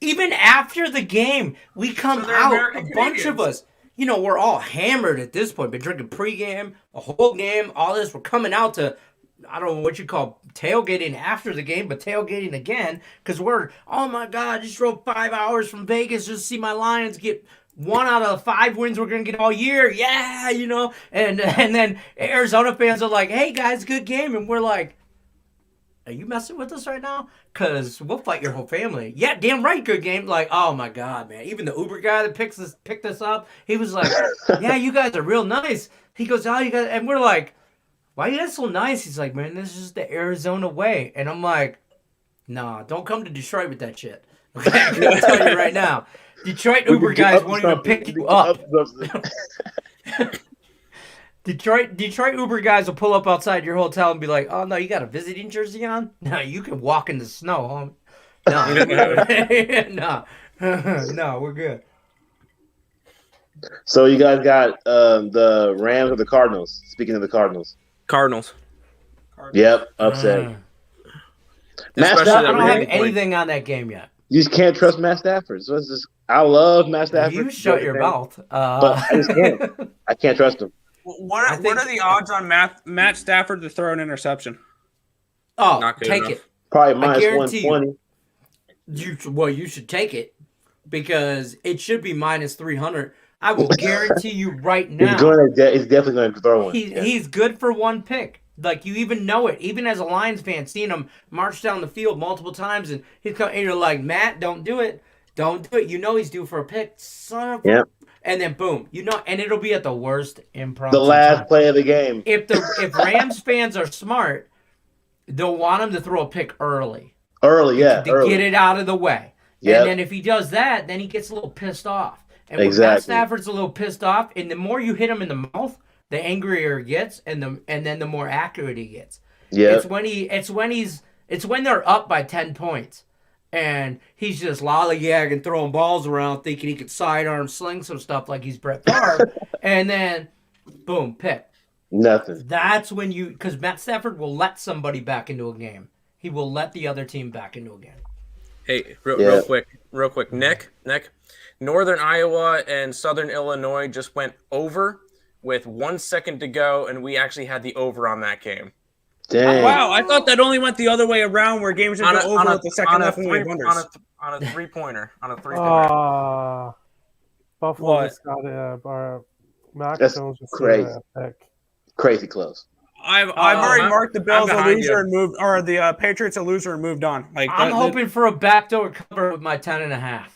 even after the game, we come out, American a bunch of us, you know, we're all hammered at this point, been drinking pregame, a whole game, all this. We're coming out to, I don't know what you call tailgating after the game, but tailgating again, because we're, oh my God, I just drove 5 hours from Vegas just to see my Lions get 1 out of the 5 wins we're going to get all year. Yeah, you know. And then Arizona fans are like, hey, guys, good game. And we're like, are you messing with us right now? Because we'll fight your whole family. Yeah, damn right, good game. Like, oh, my God, man. Even the Uber guy that picked us up, he was like, yeah, you guys are real nice. He goes, oh, you guys. And we're like, why are you guys so nice? He's like, man, this is the Arizona way. And I'm like, nah, don't come to Detroit with that shit. Okay, I'm going to tell you right now. Detroit Uber guys won't even pick you up. Detroit Uber guys will pull up outside your hotel and be like, oh, no, you got a visiting jersey on? No, you can walk in the snow, homie. No. No, we're good. So you guys got the Rams or the Cardinals? Speaking of the Cardinals. Cardinals. Yep, upset. Matt Stafford, I don't have anything on that game yet. You just can't trust Matt Stafford. So it's just, I love Matt Stafford. You shut your mouth. But I just can't. I can't trust him. What are the odds on Matt Stafford to throw an interception? Oh, take enough. It. Probably minus 120. You should take it because it should be minus 300. I will guarantee you right now. He's definitely going to throw one. He's good for one pick. Like, you even know it. Even as a Lions fan, seeing him march down the field multiple times, and you're like, Matt, don't do it. Don't do it. You know he's due for a pick. Son of a... And then, boom. You know, and it'll be at the worst improv. The last play of the game. If Rams fans are smart, they'll want him to throw a pick early. To get it out of the way. Yep. And then if he does that, then he gets a little pissed off. And when Matt Stafford's a little pissed off, and the more you hit him in the mouth, the angrier he gets, and then the more accurate he gets. Yeah. It's when they're up by 10 points, and he's just lollygagging, throwing balls around, thinking he could sidearm sling some stuff like he's Brett Favre, and then boom, pick. Nothing. That's when because Matt Stafford will let somebody back into a game. He will let the other team back into a game. Hey, real quick, Nick, Northern Iowa and Southern Illinois just went over with 1 second to go, and we actually had the over on that game. Dang. Wow, I thought that only went the other way around, where games would go over with the second half and wonders. On a three-pointer. Buffalo just got a Mac That's Jones just crazy. Pick. Crazy close. I've already marked the Bills a loser and moved, or the Patriots a loser and moved on. Like I'm hoping for a backdoor cover with my 10.5.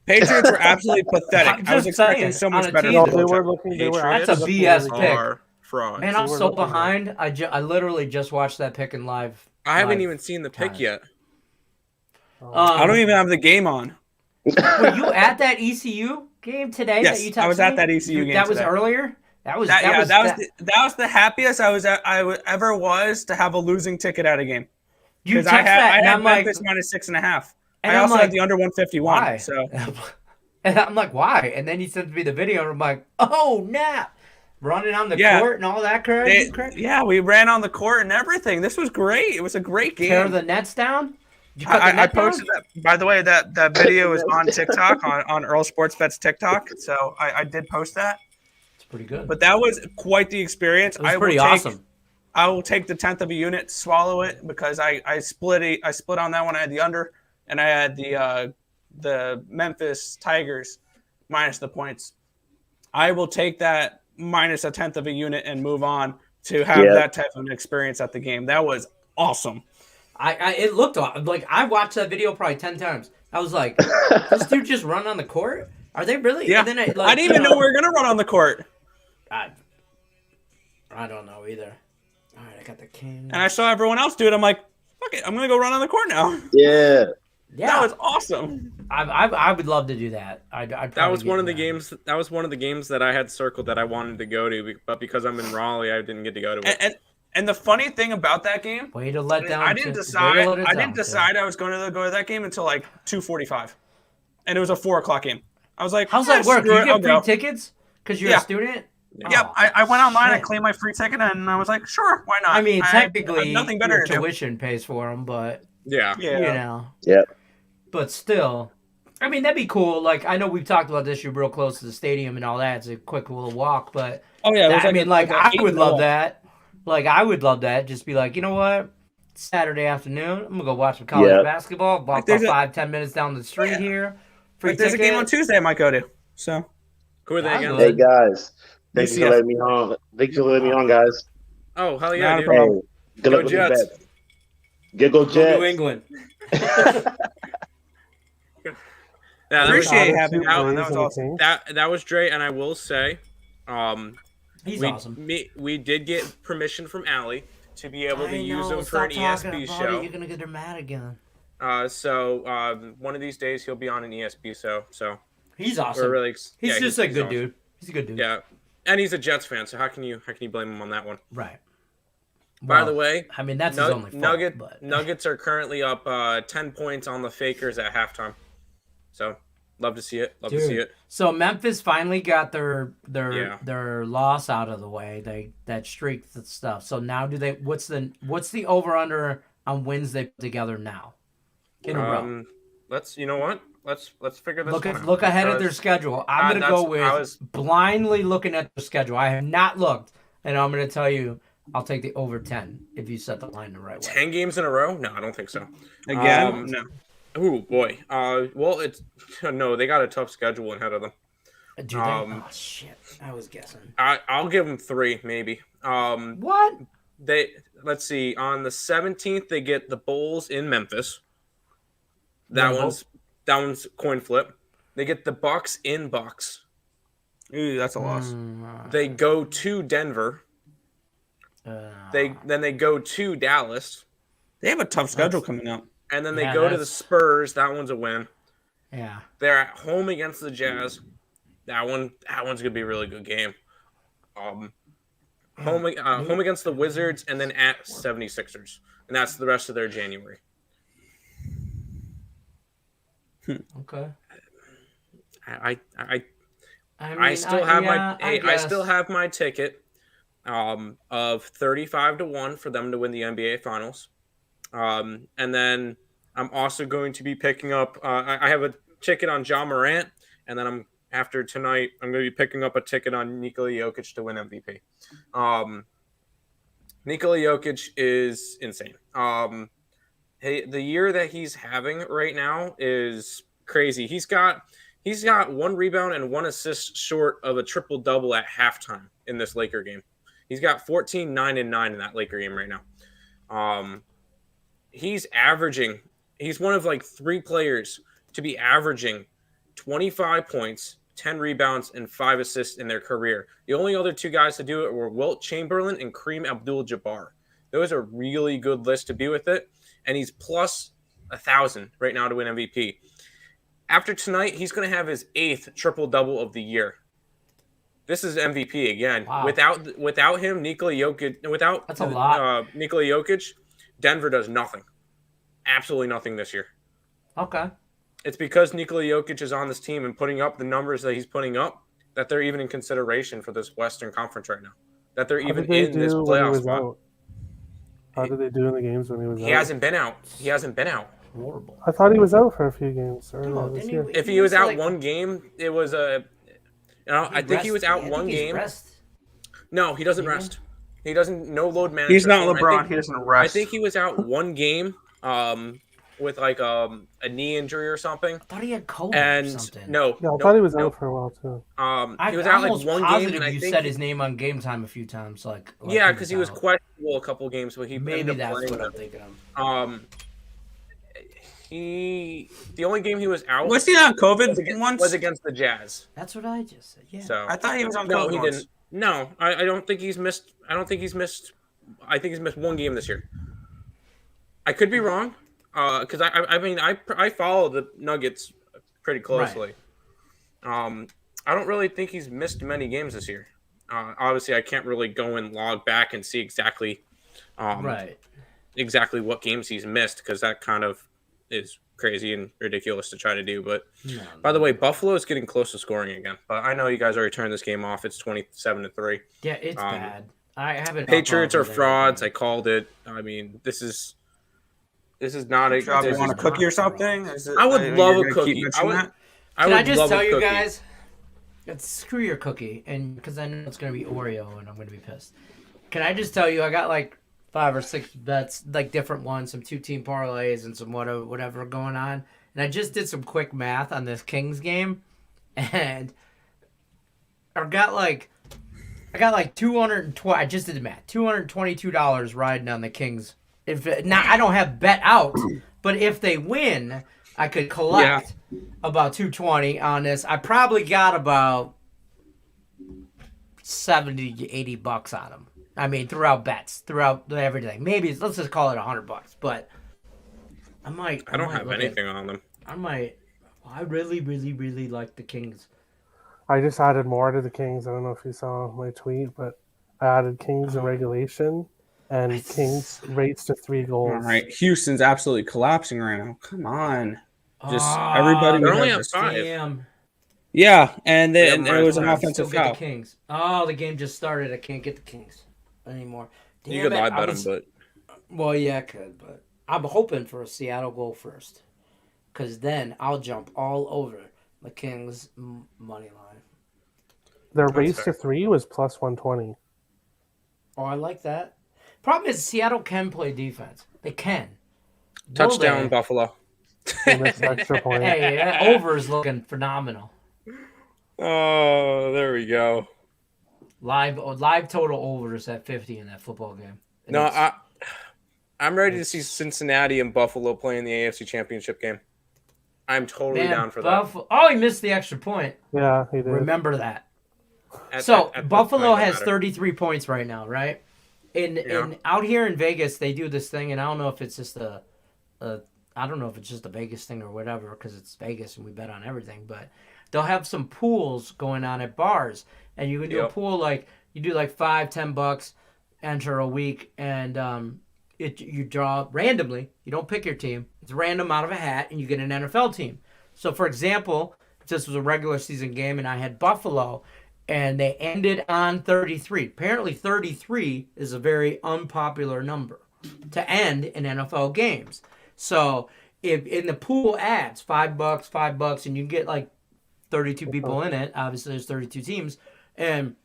Patriots were absolutely pathetic. I was expecting so much better. No, they were looking. That's a BS pick. Fraud. Man, I'm so behind. I literally just watched that pick in live. I haven't even seen the pick yet. I don't even have the game on. Were you at that ECU game today? Yes, that you texted I was at me? that ECU game. That was today. earlier. That was the happiest I ever was to have a losing ticket at a game. You text I that, had Memphis minus 6.5. I also had the under 151. Why? So, and I'm like, why? And then he sends me the video, and I'm like, oh, Nap. Running on the court and all that crap. Yeah, we ran on the court and everything. This was great. It was a great game. Tear the nets down? I posted that. By the way, that video is on TikTok, on Earle Sports Bet's TikTok. So I did post that. It's pretty good. But that was quite the experience. It was pretty awesome. I will take the 10th of a unit, swallow it, because I split on that one. I had the under, and I had the Memphis Tigers minus the points. I will take that minus a 10th of a unit and move on to have that type of an experience at the game. That was awesome. It looked like I watched that video probably 10 times. I was like, this dude just run on the court? Are they really? Yeah. And then I didn't even know we were going to run on the court. I don't know either. All right, I got the king. And I saw everyone else do it. I'm like, fuck it. I'm going to go run on the court now. Yeah. That was awesome. I would love to do that. That was one of the games. That was one of the games that I had circled that I wanted to go to, but because I'm in Raleigh, I didn't get to go to it. And the funny thing about that game, Way to let down. I didn't decide. I didn't decide I was going to go to that game until like 2:45, and it was a 4:00 game. I was like, how's that work? screw You it, get I'll free go. tickets because you're Yeah. a student. Yep, Oh, I went online, I shit. claimed my free ticket, and I was like, sure, why not? I mean, have technically, nothing better your to do. tuition pays for them, but Yeah. you know. Yep. But still, I mean, that'd be cool. Like, I know we've talked about this. You're real close to the stadium and all that. It's a quick little walk, but Oh yeah, it was I mean, like, I would love that. that. Like, I would love that. Just be like, you know what? It's Saturday afternoon. I'm gonna go watch some college Yeah. basketball. Walk there's about 5-10 minutes down the street here. Free Like, there's a ticket. game on Tuesday I might go to. So Who are they I'm against? good. Hey guys, thank you for UCF. letting me on. Thank you for letting me on, guys. Oh, hell yeah, Not a dude. problem. Hey, good Go luck with the Jets. bets. Go Go Jets. New England. Yeah, that was, Appreciate Out of having two that one. Braves That was and a awesome. King. that was Dre, and I will say, He's we, awesome. we did get permission from Allie to be able to I use know, him for an stop talking ESP about show. it. You're gonna get her mad again. So one of these days he'll be on an ESP show. So He's we're awesome. really He's just a good awesome. dude. He's a good dude. Yeah, and he's a Jets fan. So how can you blame him on that one? Right. By Well, the way, I mean that's his only fault. But Nuggets are currently up 10 points on the Fakers at halftime. So love to see it. Love to see it. So Memphis finally got their Yeah. loss out of the way. That streak and stuff. So now what's the over under on wins they put together now? In a row. Let's figure this Look one out. look ahead at their because- schedule. I'm gonna go with I was- blindly looking at the schedule. I have not looked, and I'm gonna tell you I'll take the over 10 if you set the line the right way. 10 games in a row? No, I don't think so. Again, no. Oh boy. Well, it's no. They got a tough schedule ahead of them. Do they? Oh shit! I was guessing. I'll give them 3 maybe. What? Let's see. On the 17th, they get the Bulls in Memphis. That one's coin flip. They get the Bucks in Bucks. Ooh, that's a loss. They go to Denver. They go to Dallas, They have a tough schedule coming up. and then they Yeah, go to the that's- Spurs. That one's a win. Yeah. They're at home against the Jazz. That one's gonna be a really good game. Home against the Wizards, and then at 76ers, and that's the rest of their January. Okay. I still have I still have my ticket of 35-1 for them to win the NBA Finals. And then I'm also going to be picking up I have a ticket on John Morant, and then after tonight I'm going to be picking up a ticket on Nikola Jokic to win MVP. Nikola Jokic is insane. The year that he's having right now is crazy. He's got 1 rebound and 1 assist short of a triple-double at halftime in this Laker game. He's got 14, 9, and 9 in that Laker game right now. He's one of like 3 players to be averaging 25 points, 10 rebounds, and 5 assists in their career. The only other 2 guys to do it were Wilt Chamberlain and Kareem Abdul-Jabbar. Those are really good lists to be with it. And he's plus 1,000 right now to win MVP. After tonight, he's going to have his 8th triple-double of the year. This is MVP again. Wow. Without him, Nikola Jokic, That's a lot. Nikola Jokic, Denver does nothing. Absolutely nothing this year. Okay. It's because Nikola Jokic is on this team and putting up the numbers that he's putting up that they're even in consideration for this Western Conference right now. That they're even in this playoff spot. How did they do in the games when he was out? He hasn't been out. Horrible. I thought he was out for a few games earlier this didn't year. If he was out one game, it was I think he was out one game. No, he doesn't rest. He doesn't. No load management. He's not LeBron. He doesn't rest. I think he was out one game with like a knee injury or something. I thought he had COVID And or something. no, Yeah, I thought he was out for a while too. he was out like one game, and I you think said his name on Game Time a few times. Like yeah, because he was out. questionable a couple games, but he Maybe ended up that's playing what I'm them. thinking of. The only game he was out Was he on COVID once? was against the Jazz. That's what I just said. Yeah. So I thought he was on no, COVID he once. didn't. No, I don't think he's missed. I think he's missed one game this year. I could be wrong, because I follow the Nuggets pretty closely. Right. I don't really think he's missed many games this year. Obviously, I can't really go and log back and see exactly Right. exactly what games he's missed, because that kind of is crazy and ridiculous to try to do. But No, by the way, Buffalo is getting close to scoring again. But I know you guys already turned this game off. It's 27-3. yeah, it's bad. I haven't. Patriots are frauds. I called it. I mean, this is not a. Drop This on is, a cookie or something? Is it, I would you're love a gonna keep cookie. mentioning that? Can I just love a tell you cookie. guys? Screw your cookie, and because I know it's gonna be Oreo, and I'm gonna be pissed. Can I just tell you? I got like 5 or 6 bets, like different ones, some 2-team parlays, and some whatever going on. And I just did some quick math on this Kings game, and I got like 220. I just did the math. $222 riding on the Kings. Now I don't have bet out, but if they win, I could collect about 220 on this. I probably got about 70 to 80 bucks on them. I mean, throughout bets, throughout everything. Maybe let's just call it $100. But I don't have anything on them. I really, really, really like the Kings. I just added more to the Kings. I don't know if you saw my tweet, but I added Kings in regulation and Kings rates to 3 goals. All right, Houston's absolutely collapsing right now. Come on, just everybody. They're only have up 5. Damn. Yeah, and then Yeah, it was an Still offensive Still get foul. the Kings. Oh, the game just started. I can't get the Kings anymore. Damn You could it. live bet them, but Well, yeah, I could, but I'm hoping for a Seattle goal first, because then I'll jump all over the Kings' money line. Their That's race fair. to 3 was plus 120. Oh, I like that. Problem is, Seattle can play defense. They can. Will touchdown they? Buffalo. They missed an extra point. Hey, that over is looking phenomenal. Oh, there we go. Live total overs at 50 in that football game. And No, it's- I'm ready to see Cincinnati and Buffalo play in the AFC Championship game. I'm totally man, down for that. Oh, he missed the extra point. Yeah, he did. Remember that. At So Buffalo that has matter. 33 points right now, right? In out here in Vegas, they do this thing, and I don't know if it's just a Vegas thing or whatever, because it's Vegas and we bet on everything. But they'll have some pools going on at bars, and you can do a pool like you do like $5-10, enter a week, and you draw randomly. You don't pick your team; it's random out of a hat, and you get an NFL team. So, for example, if this was a regular season game, and I had Buffalo. And they ended on 33. Apparently 33 is a very unpopular number to end in NFL games. So if in the pool adds $5, and you get like 32 people in it, obviously there's 32 teams, and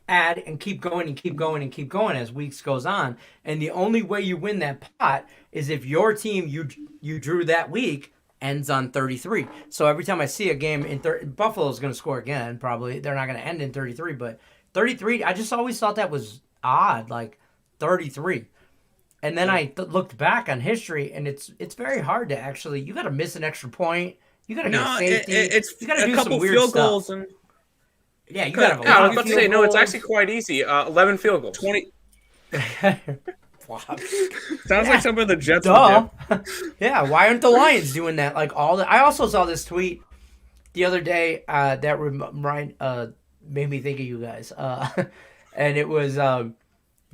add and keep going and keep going and keep going as weeks goes on. And the only way you win that pot is if your team you drew that week ends on 33. So every time I see a game in Buffalo's going to score again, probably. They're not going to end in 33, but 33, I just always thought that was odd, like 33. And then I looked back on history, and it's very hard to actually, you got to miss an extra point. You got to get a safety. You got to do some weird field stuff. goals and Yeah, you got to have a I lot was of about to field say, no, it's goals. actually quite easy. 11 field goals. 20. Wow. Sounds like something the Jets Duh. would do. Yeah, why aren't the Lions doing that? Like I also saw this tweet the other day that made me think of you guys. And it was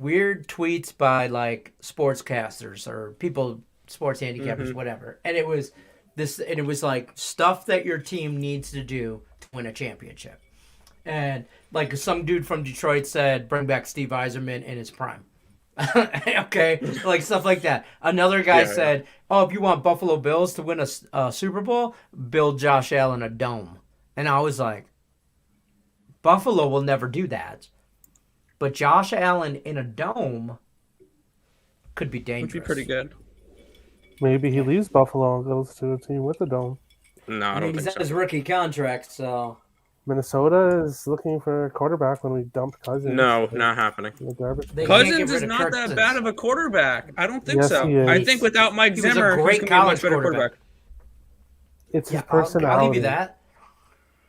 weird tweets by like sportscasters or people, sports handicappers, whatever. And it was like stuff that your team needs to do to win a championship. And like some dude from Detroit said, bring back Steve Yzerman in his prime. Okay, like stuff like that. Another guy said, "Oh, if you want Buffalo Bills to win a Super Bowl, build Josh Allen a dome." And I was like, Buffalo will never do that, but Josh Allen in a dome could be dangerous. Would be pretty good. Maybe he leaves Buffalo and goes to a team with a dome. No, I I mean, don't he's think on his so. rookie contract, so Minnesota is looking for a quarterback when we dumped Cousins. No, not happening. The garbage. They can't get Cousins rid is of not Kirk that Cousins. bad of a quarterback. I don't think Yes, so. he is. I think without Mike He was a Zimmer, great he's going to be a much college better quarterback. It's Yeah, his personality. I'll give you that.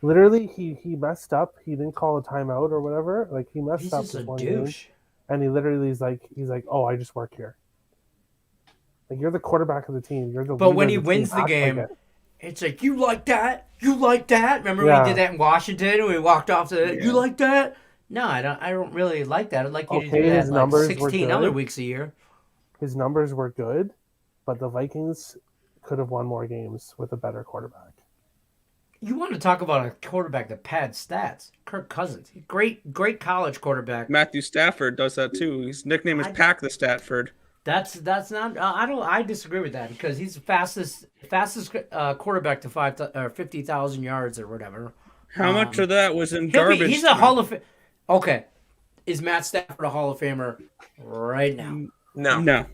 Literally, he messed up. He didn't call a timeout or whatever. Like he messed He's up just this a one game, douche. and he literally is like, oh, I just work here. Like you're the quarterback of the team. You're the. But leader when of he the wins team. the Act game, like it. it's like, you like that? You like that? Remember Yeah. we did that in Washington when we walked off to, you like that? No, I don't. I don't really like that. I'd like you to Okay, do that his like numbers were 16 other good. weeks a year. His numbers were good, but the Vikings could have won more games with a better quarterback. You want to talk about a quarterback that pads stats? Kirk Cousins, great college quarterback. Matthew Stafford does that too. His nickname is Pack the Statford. That's not. I disagree with that because he's the fastest quarterback to 50,000 yards or whatever. How much of that was in garbage? He's a Hall of Fame. Okay, is Matt Stafford a Hall of Famer right now? No.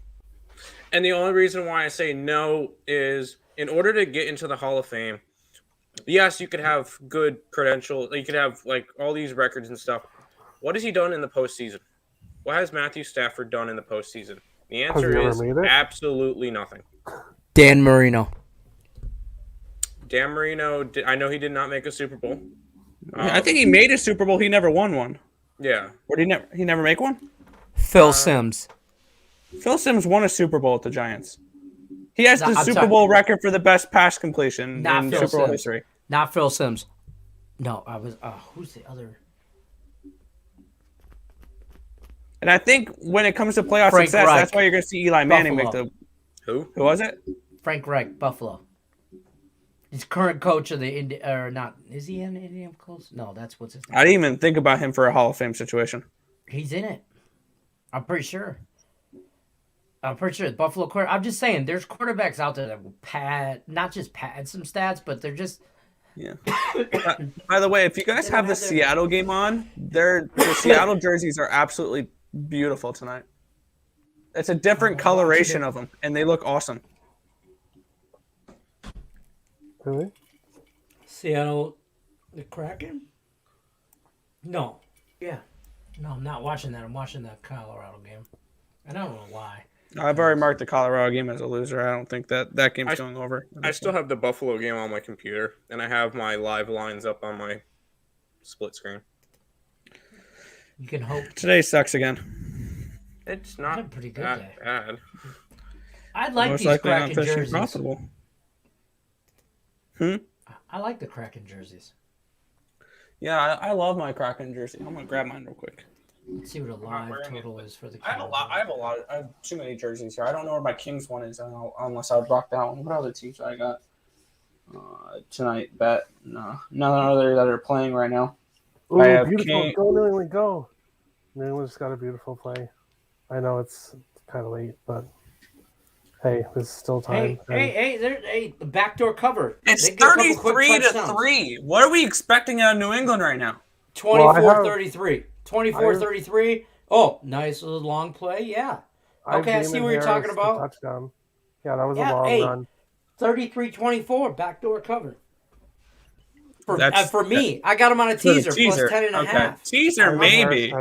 And the only reason why I say no is in order to get into the Hall of Fame, yes, you could have good credentials. You could have like all these records and stuff. What has he done in the postseason? What has Matthew Stafford done in the postseason? The answer is absolutely nothing. Dan Marino. Dan Marino, I know he did not make a Super Bowl. I think he made a Super Bowl. He never won one. Yeah. Or did he never make one? Phil Simms. Phil Simms won a Super Bowl at the Giants. He has the Super Bowl record for the best pass completion in Super Bowl history. Not Phil Simms. No, I was. Who's the other? And I think when it comes to playoff success, that's why you're going to see Eli Manning make the. Who? Who was it? Frank Reich, Buffalo. He's current coach of the or not? Is he in Indianapolis? No, that's what's his name. I didn't even think about him for a Hall of Fame situation. He's in it. I'm pretty sure. Buffalo quarter. I'm just saying, there's quarterbacks out there that will not just pad some stats, but they're just. Yeah. By the way, if you guys have the Seattle game on, the Seattle jerseys are absolutely beautiful tonight. It's a different coloration of them, and they look awesome. Really? Seattle, the Kraken? No. Yeah. No, I'm not watching that. I'm watching that Colorado game. I don't know why. I've already marked the Colorado game as a loser. I don't think that game's going over. I still have the Buffalo game on my computer, and I have my live lines up on my split screen. You can hope. Today sucks again. It's not a pretty good that day. bad. I'd like these Kraken jerseys. Profitable. I like the Kraken jerseys. Yeah, I love my Kraken jersey. I'm gonna grab mine real quick. Let's see what a live total is for the. I have too many jerseys here. I don't know where my Kings one is unless I would rock that one. What other teams I got tonight? Bet no, none other that are playing right now. Ooh, I have beautiful. Go New England, go! New England's got a beautiful play. I know it's kind of late, but hey, there's still time. Hey, the backdoor cover. It's 33-3. What are we expecting out of New England right now? 24-33. 24-33. Oh, nice little long play. Yeah. Okay, I see what you're talking about. Touchdown. Yeah, that was a long run. 33-24, backdoor cover. For me, I got him on a teaser plus 10.5. Teaser maybe.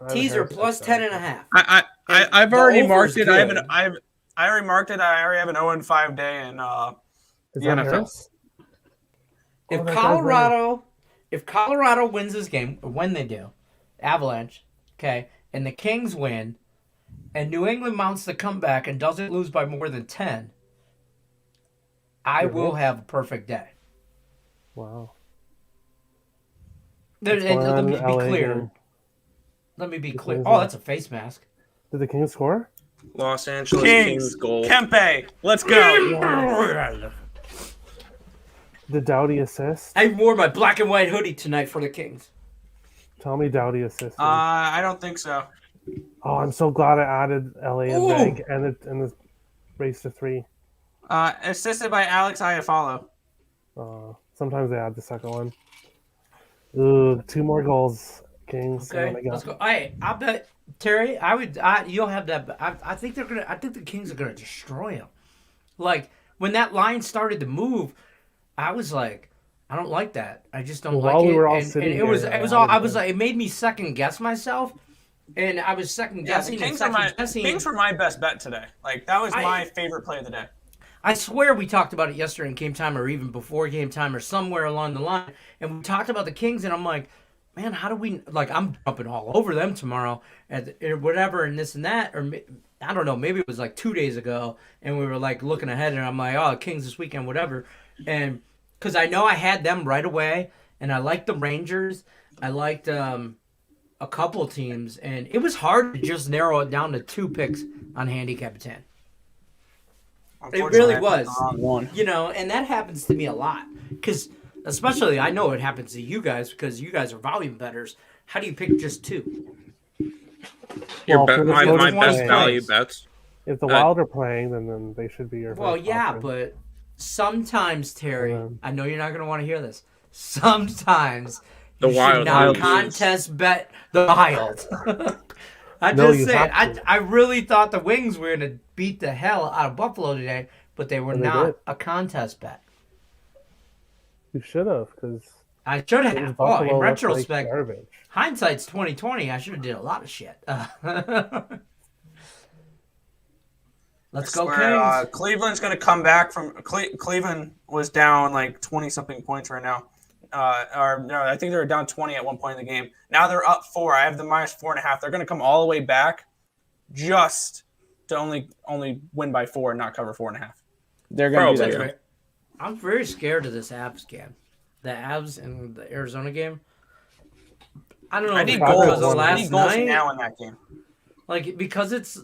Teaser plus 10.5. I've already marked it. I already marked it. I already have an 0-5 day in the NFL. If Colorado wins this game, or when they do, Avalanche, okay, and the Kings win, and New England mounts the comeback and doesn't lose by more than 10, I will have a perfect day. Wow. Let me be clear. Let me be clear. Oh, that's a face mask. Did the Kings score? Los Angeles Kings goal. Kempe, let's go. The Doughty assist. I wore my black and white hoodie tonight for the Kings. Tell me Doughty assist. I don't think so. Oh, I'm so glad I added LA and Bank and the race to 3. Assisted by Alex Iafallo. Sometimes they add the second one. Ooh, 2 more goals, Kings. Okay, let's go. I bet Terry, you'll have that. I think the Kings are gonna destroy them. Like when that line started to move, I was like, I don't like that. I just don't like it. We were all sitting it was all. I was like, it made me second guess myself, and I was second guessing. Kings were my best bet today. Like that was my favorite play of the day. I swear we talked about it yesterday in game time or even before game time or somewhere along the line. And we talked about the Kings and I'm like, man, how do we, like, I'm jumping all over them tomorrow or whatever and this and that. Or I don't know, maybe it was like 2 days ago and we were like looking ahead and I'm like, oh, Kings this weekend, whatever. And because I know I had them right away and I liked the Rangers. I liked a couple teams, and it was hard to just narrow it down to 2 picks on Handicap 10. It really was. One. You know, and that happens to me a lot. Because, especially, I know it happens to you guys because you guys are volume bettors. How do you pick just 2? Well, My best playing. value bets. If the Wild are playing, then they should be your. Well, first yeah, option. but sometimes, Terry, Yeah. I know you're not going to want to hear this. Sometimes The you Wild should not lose. contest bet the Wild. I'm No, just you saying. have to. I really thought the Wings were going to beat the hell out of Buffalo today, but they were And they not did. a contest bet. You should have, because I should have. Oh, in retrospect, garbage. hindsight's 2020. I should have did a lot of shit. Let's go, Kings. Cleveland's going to come back from Cleveland was down like 20 something points right now. Or no, I think they were down 20 at one point in the game. Now they're up 4. I have the -4.5. They're going to come all the way back just to only win by 4 and not cover 4.5. They're going to do Probably, that. yeah. I'm very scared of this Avs game. The Avs and the Arizona game. I don't know. I if need it's because goals. of I last need goals night. now in that game. Like, because it's,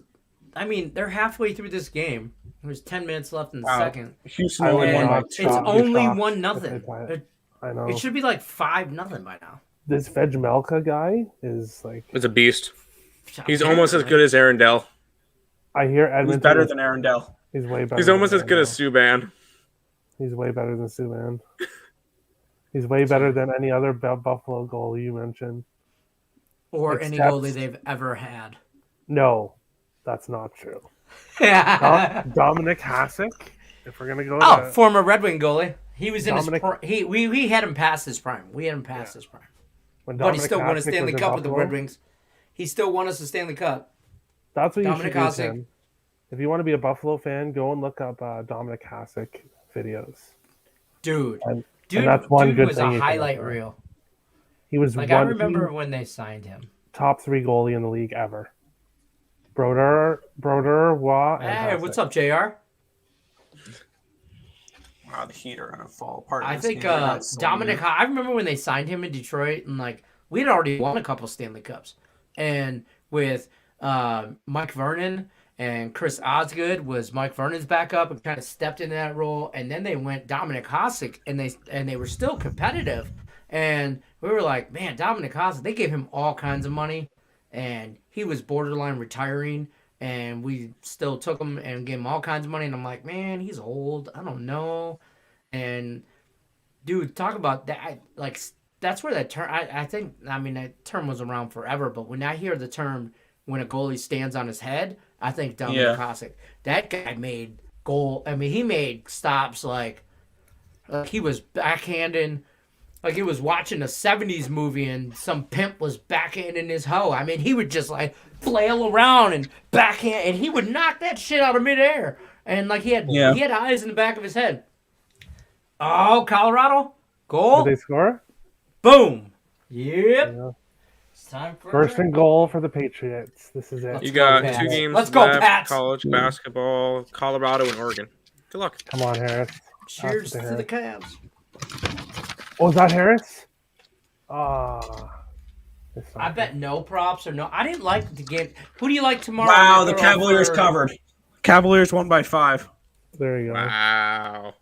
I mean, they're halfway through this game. There's 10 minutes left in the Wow. second. Houston I only would won And by not it's 2. shocked. only Shocked 1-0. if they play it. I know. It should be like 5-0 by now. This Vejmelka guy is like. It's a beast. He's almost as good as Aaron Dell. I hear Edmonton. He's better is- than Aaron Dell. He's way better. He's almost than as good as Edmonton. Subban. He's way better than Subban. He's way better than any other Buffalo goalie you mentioned. Or any Except- goalie they've ever had. No, that's not true. Oh, Dominic Hasek. If we're gonna go, to, former Red Wing goalie. He was in Dominic- his we had him past his prime. We had him past his prime. when But he Dominic still won a Hasek Stanley was in Cup with the Buffalo, Red Wings. He still won us a Stanley Cup. That's what you Dominic should do, Hasek. Tim. If you want to be a Buffalo fan, go and look up Dominic Hasek videos. Dude. And Dude, that's one dude good was thing a you can highlight look at. reel. He was Like, I one remember when they signed him. top 3 goalie in the league ever. Broder, Waugh, and Hey, Hasek. what's up, JR? Wow, the Heat are going to fall apart. in I this think game. They're not so Dominic. good. I remember when they signed him in Detroit, and like we had already won a couple Stanley Cups, and with Mike Vernon and Chris Osgood was Mike Vernon's backup and kind of stepped into that role, and then they went Dominic Hasek, and they were still competitive, and we were like, man, Dominic Hasek. They gave him all kinds of money, and he was borderline retiring. And we still took him and gave him all kinds of money. And I'm like, man, he's old. I don't know. And, dude, talk about that. Like, that's where that term, I think, I mean, that term was around forever. But when I hear the term, when a goalie stands on his head, I think Dominic Hasek. That guy made goal. I mean, he made stops like he was backhanding. Like he was watching a 70s movie and some pimp was backhanding his hoe. I mean, he would just like flail around and backhand, and he would knock that shit out of midair. And like he had eyes in the back of his head. Oh, Colorado goal! Did they score? Boom! Yep. Yeah. It's time for First and goal for the Patriots. This is it. Let's You go, got Pats. 2 games Let's go, left. Pats. College basketball, Colorado and Oregon. Good luck. Come on, Harris. Cheers Pass it to the Harris. Cavs. Oh, is that Harris? Ah. I bet no props or no. I didn't like the game. Who do you like tomorrow? Wow, the Throw Cavaliers for- covered. Cavaliers won by 5. There you go. Wow.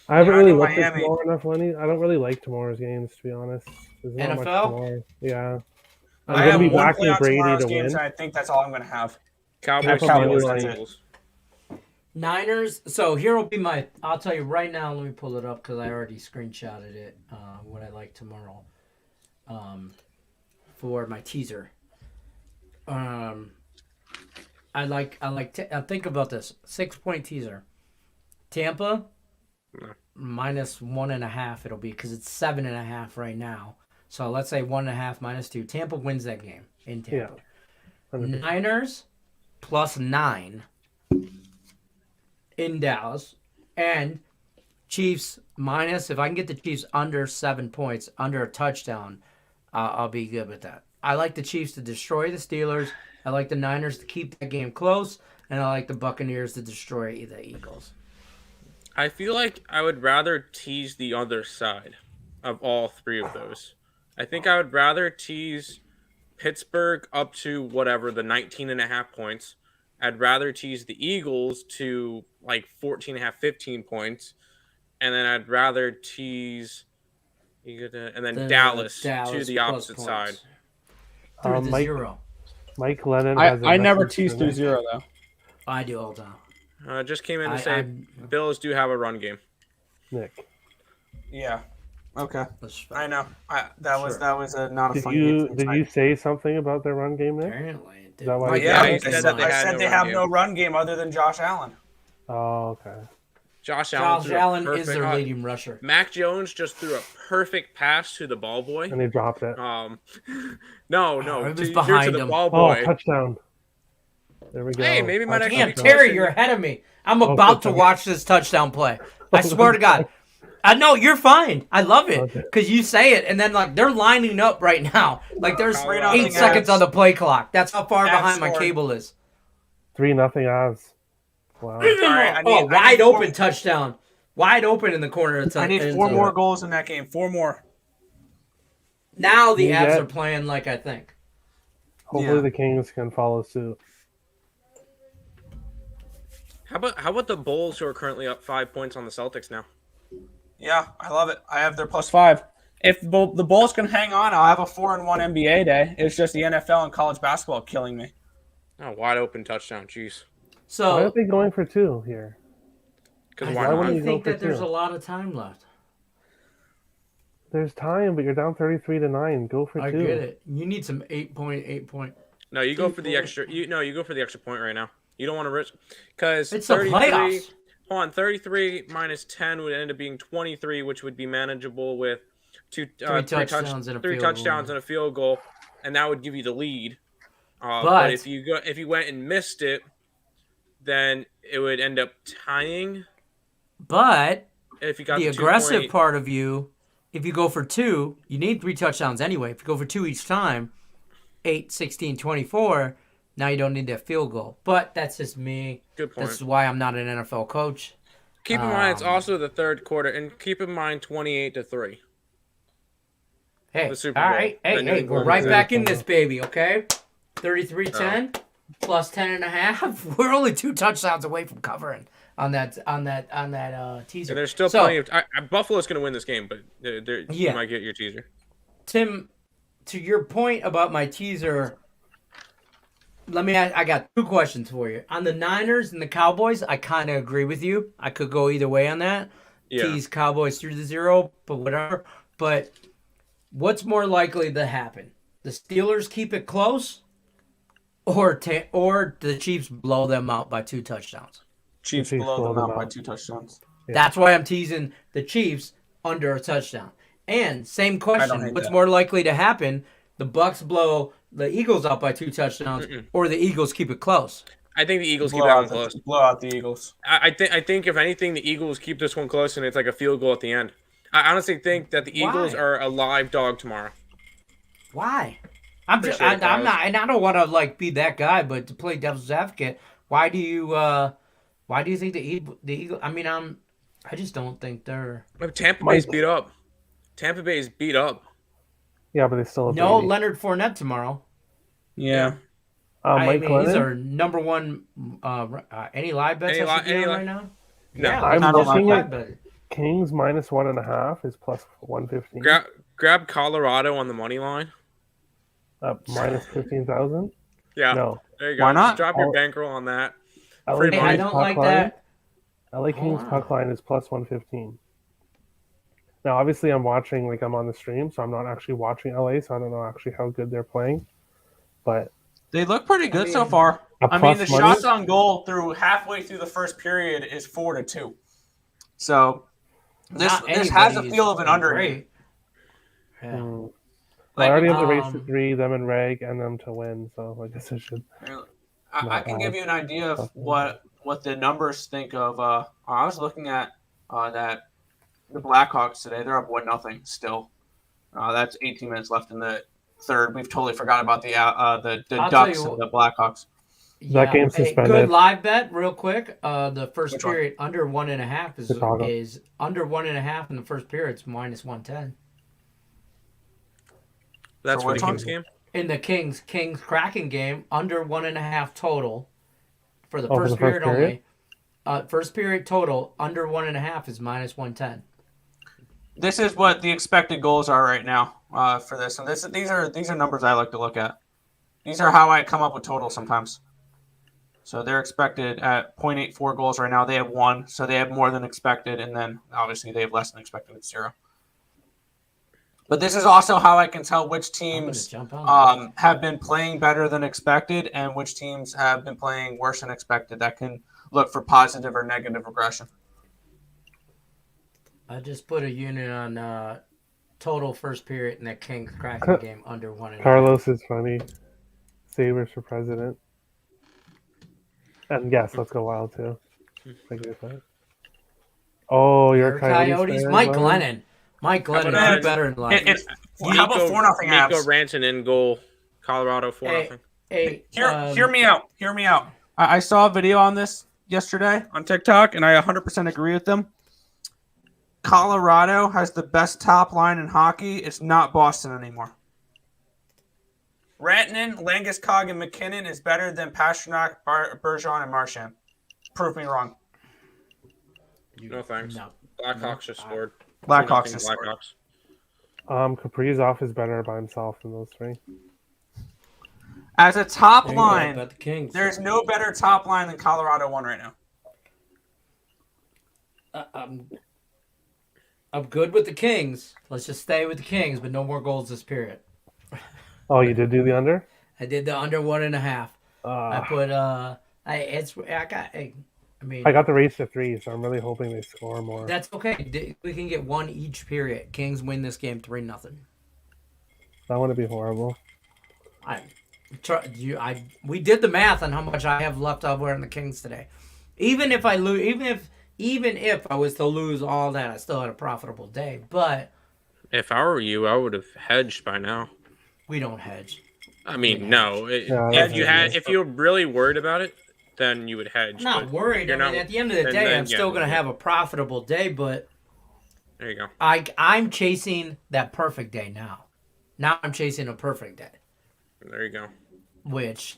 I haven't Yeah, I really know looked at Miami. tomorrow enough, Lenny. I don't really like tomorrow's games, to be honest. There's not much NFL? tomorrow. Yeah. I'm I going to have be one backing play on Brady tomorrow's to games, win. and I think that's all I'm going to have. Cowboys, Cowboys, Steelers, that's it. Eagles. Niners. So here will be my. I'll tell you right now. Let me pull it up because I already screenshotted it. What I like tomorrow. For my teaser. I think about this 6-point teaser. Tampa minus 1.5. It'll be because it's 7.5 right now. So let's say 1.5 minus 2. Tampa wins that game in Tampa. Yeah. Niners plus 9 in Dallas, and Chiefs minus. If I can get the Chiefs under 7 points, under a touchdown, I'll be good with that. I like the Chiefs to destroy the Steelers. I like the Niners to keep that game close, and I like the Buccaneers to destroy the Eagles. I feel like I would rather tease the other side of all 3 of those. I think I would rather tease Pittsburgh up to whatever, the 19.5 points. I'd rather tease the Eagles to like 14.5, 15 points. And then I'd rather tease and then Dallas to the plus opposite points. side. Through the Mike, 0. Mike Lennon has a I never message tease for through Nick. 0 though. I do all the time. Just came in to say Bills do have a run game. Nick. Yeah. Okay. That's I know. That was not a Did fun you game. did you say something about their run game, Nick? Apparently, it Is that why Oh, you yeah, said I it? said that they have no run game other than Josh Allen. Oh, okay. Josh Allen is their leading rusher. Mac Jones just threw a perfect pass to the ball boy. And he dropped it. No, it was to behind the him. ball boy. Oh, touchdown. There we go. Hey, maybe my next Damn, week. Terry, you're ahead of me. I'm about to watch this touchdown play. I swear to God. I know you're fine. I love it because you say it, and then like they're lining up right now. Like there's 8 seconds on the play clock. That's how far behind my cable is. 3-0 Avs. Wow. Wide open touchdown. Wide open in the corner of the I need 4 more goals in that game. 4 more. Now the Avs are playing like I think. Hopefully the Kings can follow suit. How about the Bulls, who are currently up 5 points on the Celtics now? Yeah, I love it. I have their +5. If the Bulls can hang on, I'll have a 4-1 NBA day. It's just the NFL and college basketball killing me. Oh, wide open touchdown. Jeez. So why are they going for 2 here? Because I think that there's a lot of time left. There's time, but you're down 33-9. Go for 2. I get it. You need some 8 point. No, you go for the extra. You go for the extra point right now. You don't want to risk because it's the playoffs. Hold on, 33 minus 10 would end up being 23, which would be manageable with three touchdowns and a field goal, and that would give you the lead. But if you went and missed it, then it would end up tying. But if you got the aggressive part of you, if you go for 2, you need 3 touchdowns anyway. If you go for 2 each time, 8, 16, 24. Now you don't need that field goal. But that's just me. Good point. That's why I'm not an NFL coach. Keep in mind, it's also the third quarter. And keep in mind, 28-3. Hey, the Super all Bowl. right. Hey, we're right back in this, baby, okay? 33-10 plus 10.5. We're only 2 touchdowns away from covering on that teaser. And there's still plenty of Buffalo's going to win this game, but you might get your teaser. Tim, to your point about my teaser, I got 2 questions for you. On the Niners and the Cowboys, I kind of agree with you. I could go either way on that. Yeah. Tease Cowboys through the 0, but whatever. But what's more likely to happen? The Steelers keep it close, or the Chiefs blow them out by 2 touchdowns? Chiefs blow them out by 2 touchdowns. Yeah. That's why I'm teasing the Chiefs under a touchdown. And same question, what's more likely to happen? The Bucks blow the Eagles out by 2 touchdowns, or the Eagles keep it close? I think the Eagles keep that one close. Blow out the Eagles. I think if anything, the Eagles keep this one close, and it's like a field goal at the end. I honestly think that the Eagles are a live dog tomorrow. Why? I'm not, and I don't want to like be that guy, but to play devil's advocate, why do you think the Eagles? I mean, I just don't think they're. Tampa Bay's beat up. Tampa Bay's beat up. Yeah, but they still have no Leonard Fournette tomorrow. Yeah. Mike Glennon? He's our number one. Any live bets right now? No, yeah, I'm looking at Kings -1.5 is +115. Grab Colorado on the money line. -15,000. Yeah. No. There you go. Why not? Just drop your bankroll on that. I don't like that. LA Kings puck line is +115. Now, obviously, I'm watching, like, I'm on the stream, so I'm not actually watching LA, so I don't know actually how good they're playing. But they look pretty good so far. I mean, the shots on goal through halfway through the first period is 4-2. So this has a feel of an under. Yeah. Well, I already have the race to 3, them and Reg, and them to win, so I guess I should. I can give you an idea of what the numbers think of. I was looking at that. The Blackhawks today, they're up 1-0 still. That's 18 minutes left in the third. We've totally forgot about the Ducks and the Blackhawks. That game's suspended. Good live bet, real quick. The first period under 1.5 is under 1.5 in the first period. It's -110. That's for the Kings game. in the Kings Kraken game, under 1.5 total for the Oh, for first the first period period? only. First period total under 1.5 is -110. This is what the expected goals are right now for this, and these are numbers I like to look at. These are how I come up with totals sometimes. So they're expected at 0.84 goals right now. They have 1, so they have more than expected, and then obviously they have less than expected at 0. But this is also how I can tell which teams have been playing better than expected and which teams have been playing worse than expected. That can look for positive or negative regression. I just put a unit on total first period in that Kings Kraken game under 1.5. Carlos is funny. Sabres for president. And yes, let's go Wild too. I agree with that. Oh, you're a Coyotes fan, Mike Glenn? Glennon is better in life. How about 4-0 Nico Avs? Ranson in goal. Colorado 4-0. Hear me out. Hear me out. I saw a video on this yesterday on TikTok, and I 100% agree with them. Colorado has the best top line in hockey. It's not Boston anymore. Rantanen, Landeskog, and McKinnon is better than Pastrnak, Bergeron, and Marchand. Prove me wrong. No thanks. No. Blackhawks just scored. Blackhawks just scored. Kaprizov is better by himself than those three. As a top There you go, line, bet the Kings. there's no better top line than Colorado won right now. I'm good with the Kings. Let's just stay with the Kings, but no more goals this period. Oh, you did do the under? I did the under 1.5. I put I got the race to 3, so I'm really hoping they score more. That's okay. We can get 1 each period. Kings win this game 3-0. That wouldn't be horrible. We did the math on how much I have left over in the Kings today. Even if I lose, even if I was to lose all that, I still had a profitable day. But if I were you, I would have hedged by now. We don't hedge. I mean, no. If you were really worried about it, then you would hedge. I'm not worried. I mean, at the end of the day, I'm still going to have a profitable day. But there you go. I'm chasing that perfect day now. Now I'm chasing a perfect day. There you go. Which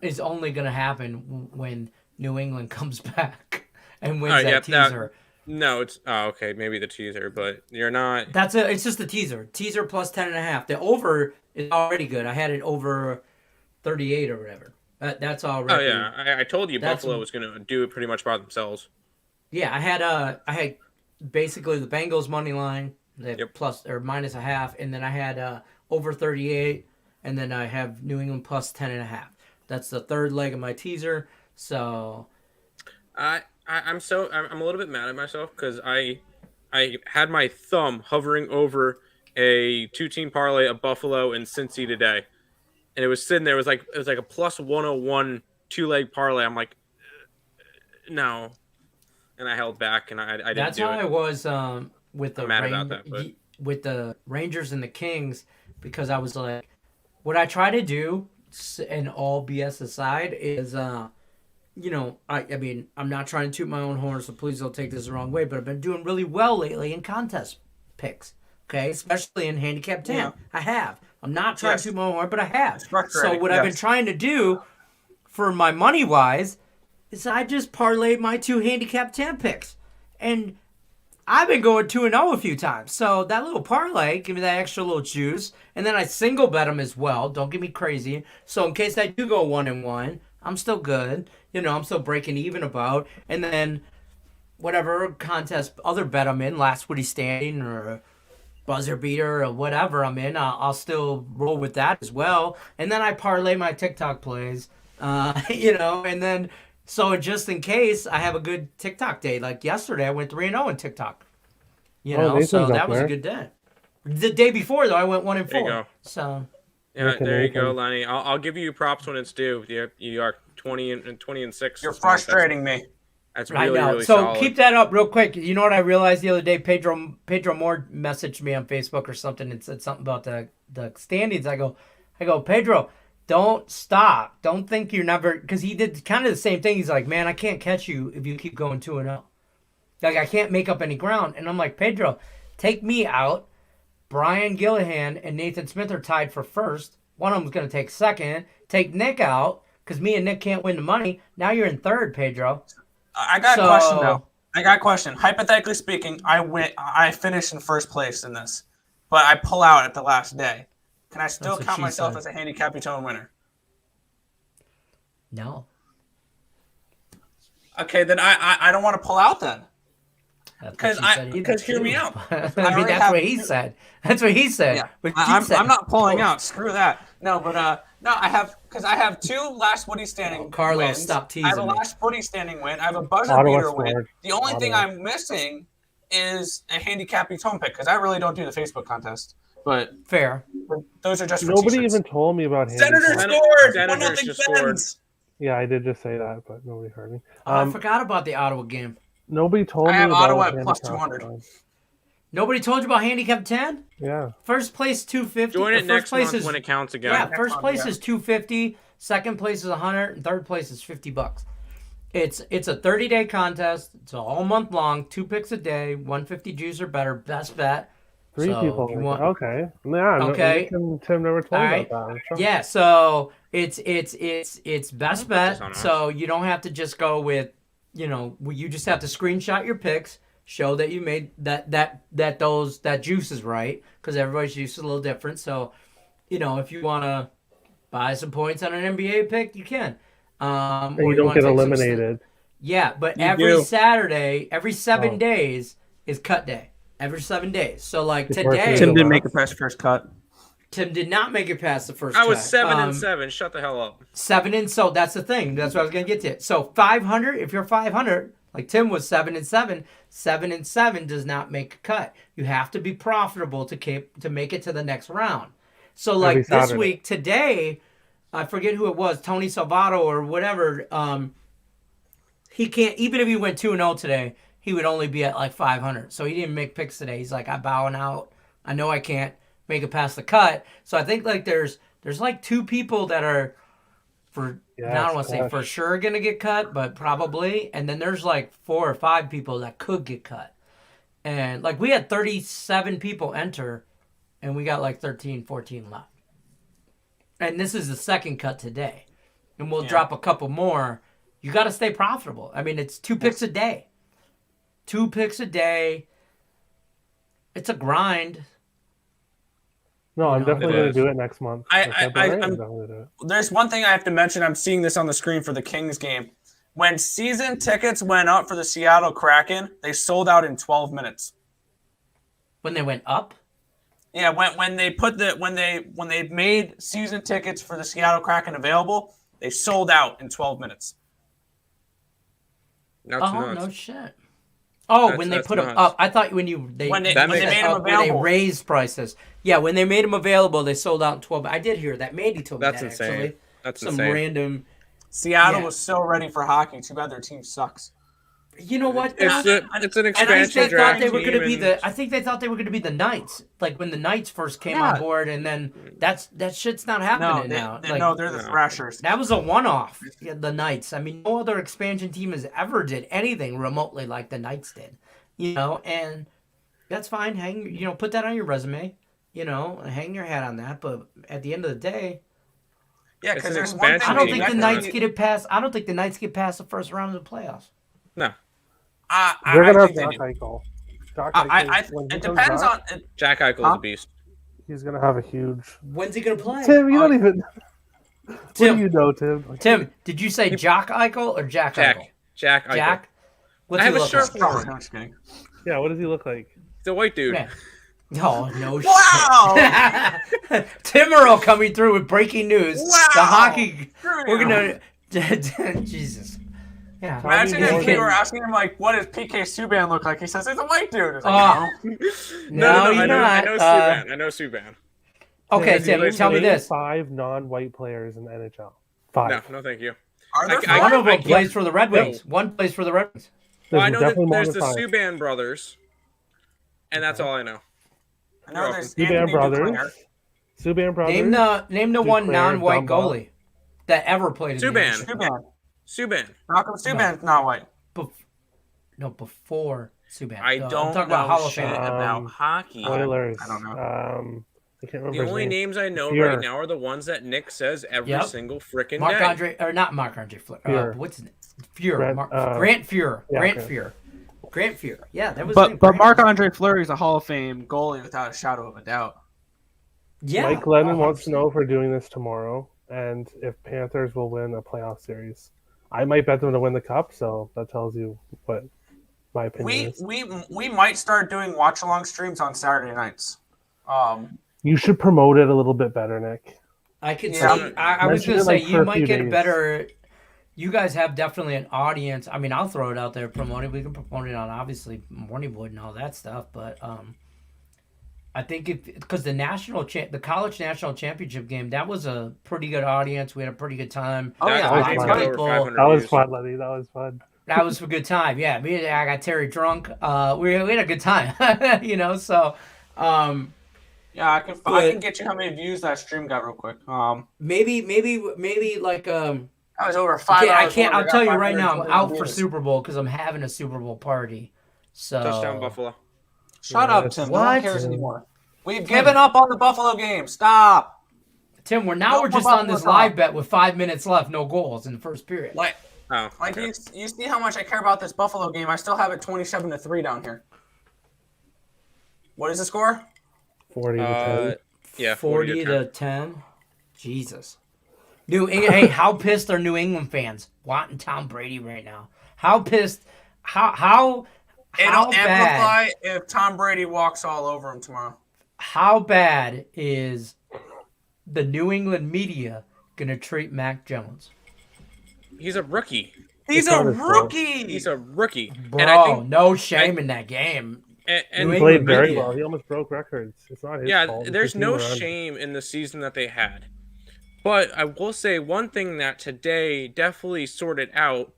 is only going to happen when New England comes back and wins that teaser. No, it's okay. Maybe the teaser, but you're not. It's just the teaser. Teaser plus 10.5. The over is already good. I had it over 38 or whatever. That's already. Oh yeah, I told you Buffalo was going to do it pretty much by themselves. Yeah, I had basically the Bengals money line, plus or minus a half, and then I had over 38, and then I have New England plus 10.5. That's the third leg of my teaser. So. I'm a little bit mad at myself because I had my thumb hovering over a 2-team parlay of Buffalo and Cincy today, and it was sitting there. It was like a plus 101 2-leg parlay. I'm like, no, and I held back and I didn't. That's do how it. I was with the with the Rangers and the Kings, because I was like, what I try to do, and all BS aside, is I mean, I'm not trying to toot my own horn, so please don't take this the wrong way, but I've been doing really well lately in contest picks, okay? Especially in Handicap 10. Yeah. I have. I'm not trying to toot my own horn, but I have. So what I've been trying to do for my money-wise is I just parlayed my 2 Handicap 10 picks. And I've been going 2-0 a few times. So that little parlay, give me that extra little juice. And then I single bet them as well. Don't get me crazy. So in case I do go 1-1, I'm still good. I'm still breaking even about. And then whatever contest, other bet I'm in, last woody standing or buzzer beater or whatever I'm in, I'll still roll with that as well. And then I parlay my TikTok plays, and then so just in case I have a good TikTok day. Like yesterday, I went 3-0 in TikTok. So that was a good day. The day before, though, I went 1-4. There you go. So. Yeah, there you go, Lenny. I'll give you props when it's due. You are 20-6. You're frustrating me. That's really, really so solid. Keep that up real quick. You know what I realized the other day? Pedro Moore messaged me on Facebook or something and said something about the standings. I go, Pedro, don't stop. Don't think you're never, because he did kind of the same thing. He's like, man, I can't catch you if you keep going 2-0. Like, I can't make up any ground. And I'm like, Pedro, take me out. Brian Gillihan and Nathan Smith are tied for first. One of them's going to take second. Take Nick out because me and Nick can't win the money. Now you're in third, Pedro. I got a question though. I got a question. Hypothetically speaking, I finish in first place in this, but I pull out at the last day. Can I still count myself as a handicap tone winner? No. Okay, then I don't want to pull out then. Because hear me out. I mean, that's what he said. That's what he said. Yeah. I'm not pulling out. Screw that. No, but I have 2 last Woody standing Carlos, wins. stop teasing I have a me. last Woody standing win. I have a buzzer beater win. The only thing I'm missing is a handicappy tone pick because I really don't do the Facebook contest. But fair. Those are just nobody even told me about Senator handicap. scored. Senators just scored. Yeah, I did just say that, but nobody heard me. I forgot about the Ottawa game. Nobody told me I have about Ottawa at handicap plus 200. time. Nobody told you about handicap 10? Yeah. First place 250. Join it next month is, when it counts again. Yeah, first place is 250, second place is 100, and third place is $50. It's a 30-day contest. It's all month long, 2 picks a day, 150 juice or better, best bet. 3 people. Okay. Yeah. Okay. Tim never told me about that. Sure. Yeah. So it's best bet. So you don't have to just go with, you just have to screenshot your picks, show that you made that juice is right because everybody's juice is a little different. So, if you want to buy some points on an NBA pick, you can. And you don't get eliminated. Yeah, but every Saturday, every 7 days is cut day. Every 7 days. So like today, Tim didn't make it past first cut. Tim did not make it past the first. I was cut. 7 and 7. Shut the hell up. 7 and so that's the thing. That's what I was gonna get to. So 500. If you're 500, like Tim was 7 and 7. 7 and 7 does not make a cut. You have to be profitable to make it to the next round. So like this week today, I forget who it was, Tony Salvato or whatever. He can't even if he went 2-0 today. He would only be at like 500. So he didn't make picks today. He's like, I'm bowing out. I know I can't make it past the cut. So I think like there's like 2 people that are I don't want to say for sure going to get cut, but probably. And then there's like 4 or 5 people that could get cut. And like we had 37 people enter and we got like 13, 14 left. And this is the second cut today. And we'll drop a couple more. You got to stay profitable. I mean, it's 2 picks a day. 2 picks a day. It's a grind. No, I'm definitely going to do it next month. There's one thing I have to mention. I'm seeing this on the screen for the Kings game. When season tickets went up for the Seattle Kraken, they sold out in 12 minutes. When they went up? Yeah, when they made season tickets for the Seattle Kraken available, they sold out in 12 minutes. No shit. Oh, when they put them up. I thought when they made them available. When they raised prices. Yeah, when they made them available, they sold out in 12. I did hear that. Mandy told me that, insane. Actually. That's some insane. random. Seattle was so ready for hockey. Too bad their team sucks. You know what? It's an expansion draft. I think they thought they were going to be the Knights. Like when the Knights first came on board, and then that shit's not happening now. They're the Thrashers. That was a one-off. The Knights. I mean, no other expansion team has ever did anything remotely like the Knights did. And that's fine. Put that on your resume. Hang your hat on that. But at the end of the day, yeah, because there's one thing. I don't think the Knights get it past. I don't think the Knights get past the first round of the playoffs. No. They're gonna have Jack Eichel. It depends on Jack Eichel is a beast. He's gonna have a huge. When's he gonna play? Tim, you don't even. What do you know, Tim? Tim, did you say Jock Eichel or Jack Eichel? Jack Eichel. Jack. I have a shirt for him. Yeah, what does he look like? He's a white dude. Yeah. Oh, no shit. Wow! Tim Earle coming through with breaking news. Wow! The hockey. We're going to. Jesus. Yeah. Imagine if you were asking him, like, what does PK Subban look like? He says, it's a white dude. Like, no, you're not. I know Subban. Okay, Tim, tell me this. 5 non-white players in the NHL. 5. No, thank you. One of them plays for the Red Wings. One plays for the Red Wings. Well, I know that there's the Subban brothers, and that's all I know. I know there's Subban brothers. Name the one non-white goalie that ever played in the NHL. Subban. Malcolm Subban's not white. Before Subban. I don't talking know about Hall of shit Fame. about hockey. Oilers. I don't know. I can't remember The his only name. names I know Fuhrer. right now are the ones that Nick says every Yep. single freaking Mark day. Andre, or not Mark Andre Fuhrer. what's his name? Fuhrer. Grant, Grant Fuhrer. yeah, Grant okay. Fuhrer. Grant Fuhrer. Yeah, that was. But Marc-Andre Fleury is a Hall of Fame goalie without a shadow of a doubt. Yeah. Mike Lennon wants 100%. to know if we're doing this tomorrow and if Panthers will win a playoff series. I might bet them to win the cup, so that tells you what my opinion is. We might start doing watch along streams on Saturday nights. You should promote it a little bit better, Nick. I could Yeah. see. I was Mention gonna it, say like, you for a might few get a days. better. You guys have definitely an audience. I mean, I'll throw it out there, promote it. We can promote it on obviously Morningwood and all that stuff, but I think because the college national championship game, that was a pretty good audience. We had a pretty good time. Oh, yeah, that That was game fun. got over 500 That was views. fun, Lenny. That was fun. That was a good time. Yeah, I got Terry drunk. We had a good time. So yeah, I can get you how many views that stream got real quick. maybe like That was over 5 okay, I hours can't. long. I'll I tell got you right now, I'm 520 out for views. Super Bowl because I'm having a Super Bowl party. So Touchdown Buffalo. Shut Yeah, up, Tim. No what? one cares anymore. We've given up on the Buffalo game. Stop. Tim, we're No just more on this Buffalo live talk. bet with 5 minutes left, no goals in the first period. Like, Oh, like okay. you see how much I care about this Buffalo game. I still have it 27-3 down here. What is the score? 40 to 10. Yeah, 40 to 10. Jesus. Hey, how pissed are New England fans wanting Tom Brady right now? How pissed? How It'll bad? amplify if Tom Brady walks all over him tomorrow. How bad is the New England media gonna treat Mac Jones? He's a rookie. He's It's a not his fault. rookie. He's a rookie. Bro, And I think, no shame in that game. and New He England played very media. well. He almost broke records. It's not his yeah, fault. It's there's the team no around him. shame in the season that they had. But I will say one thing that today definitely sorted out,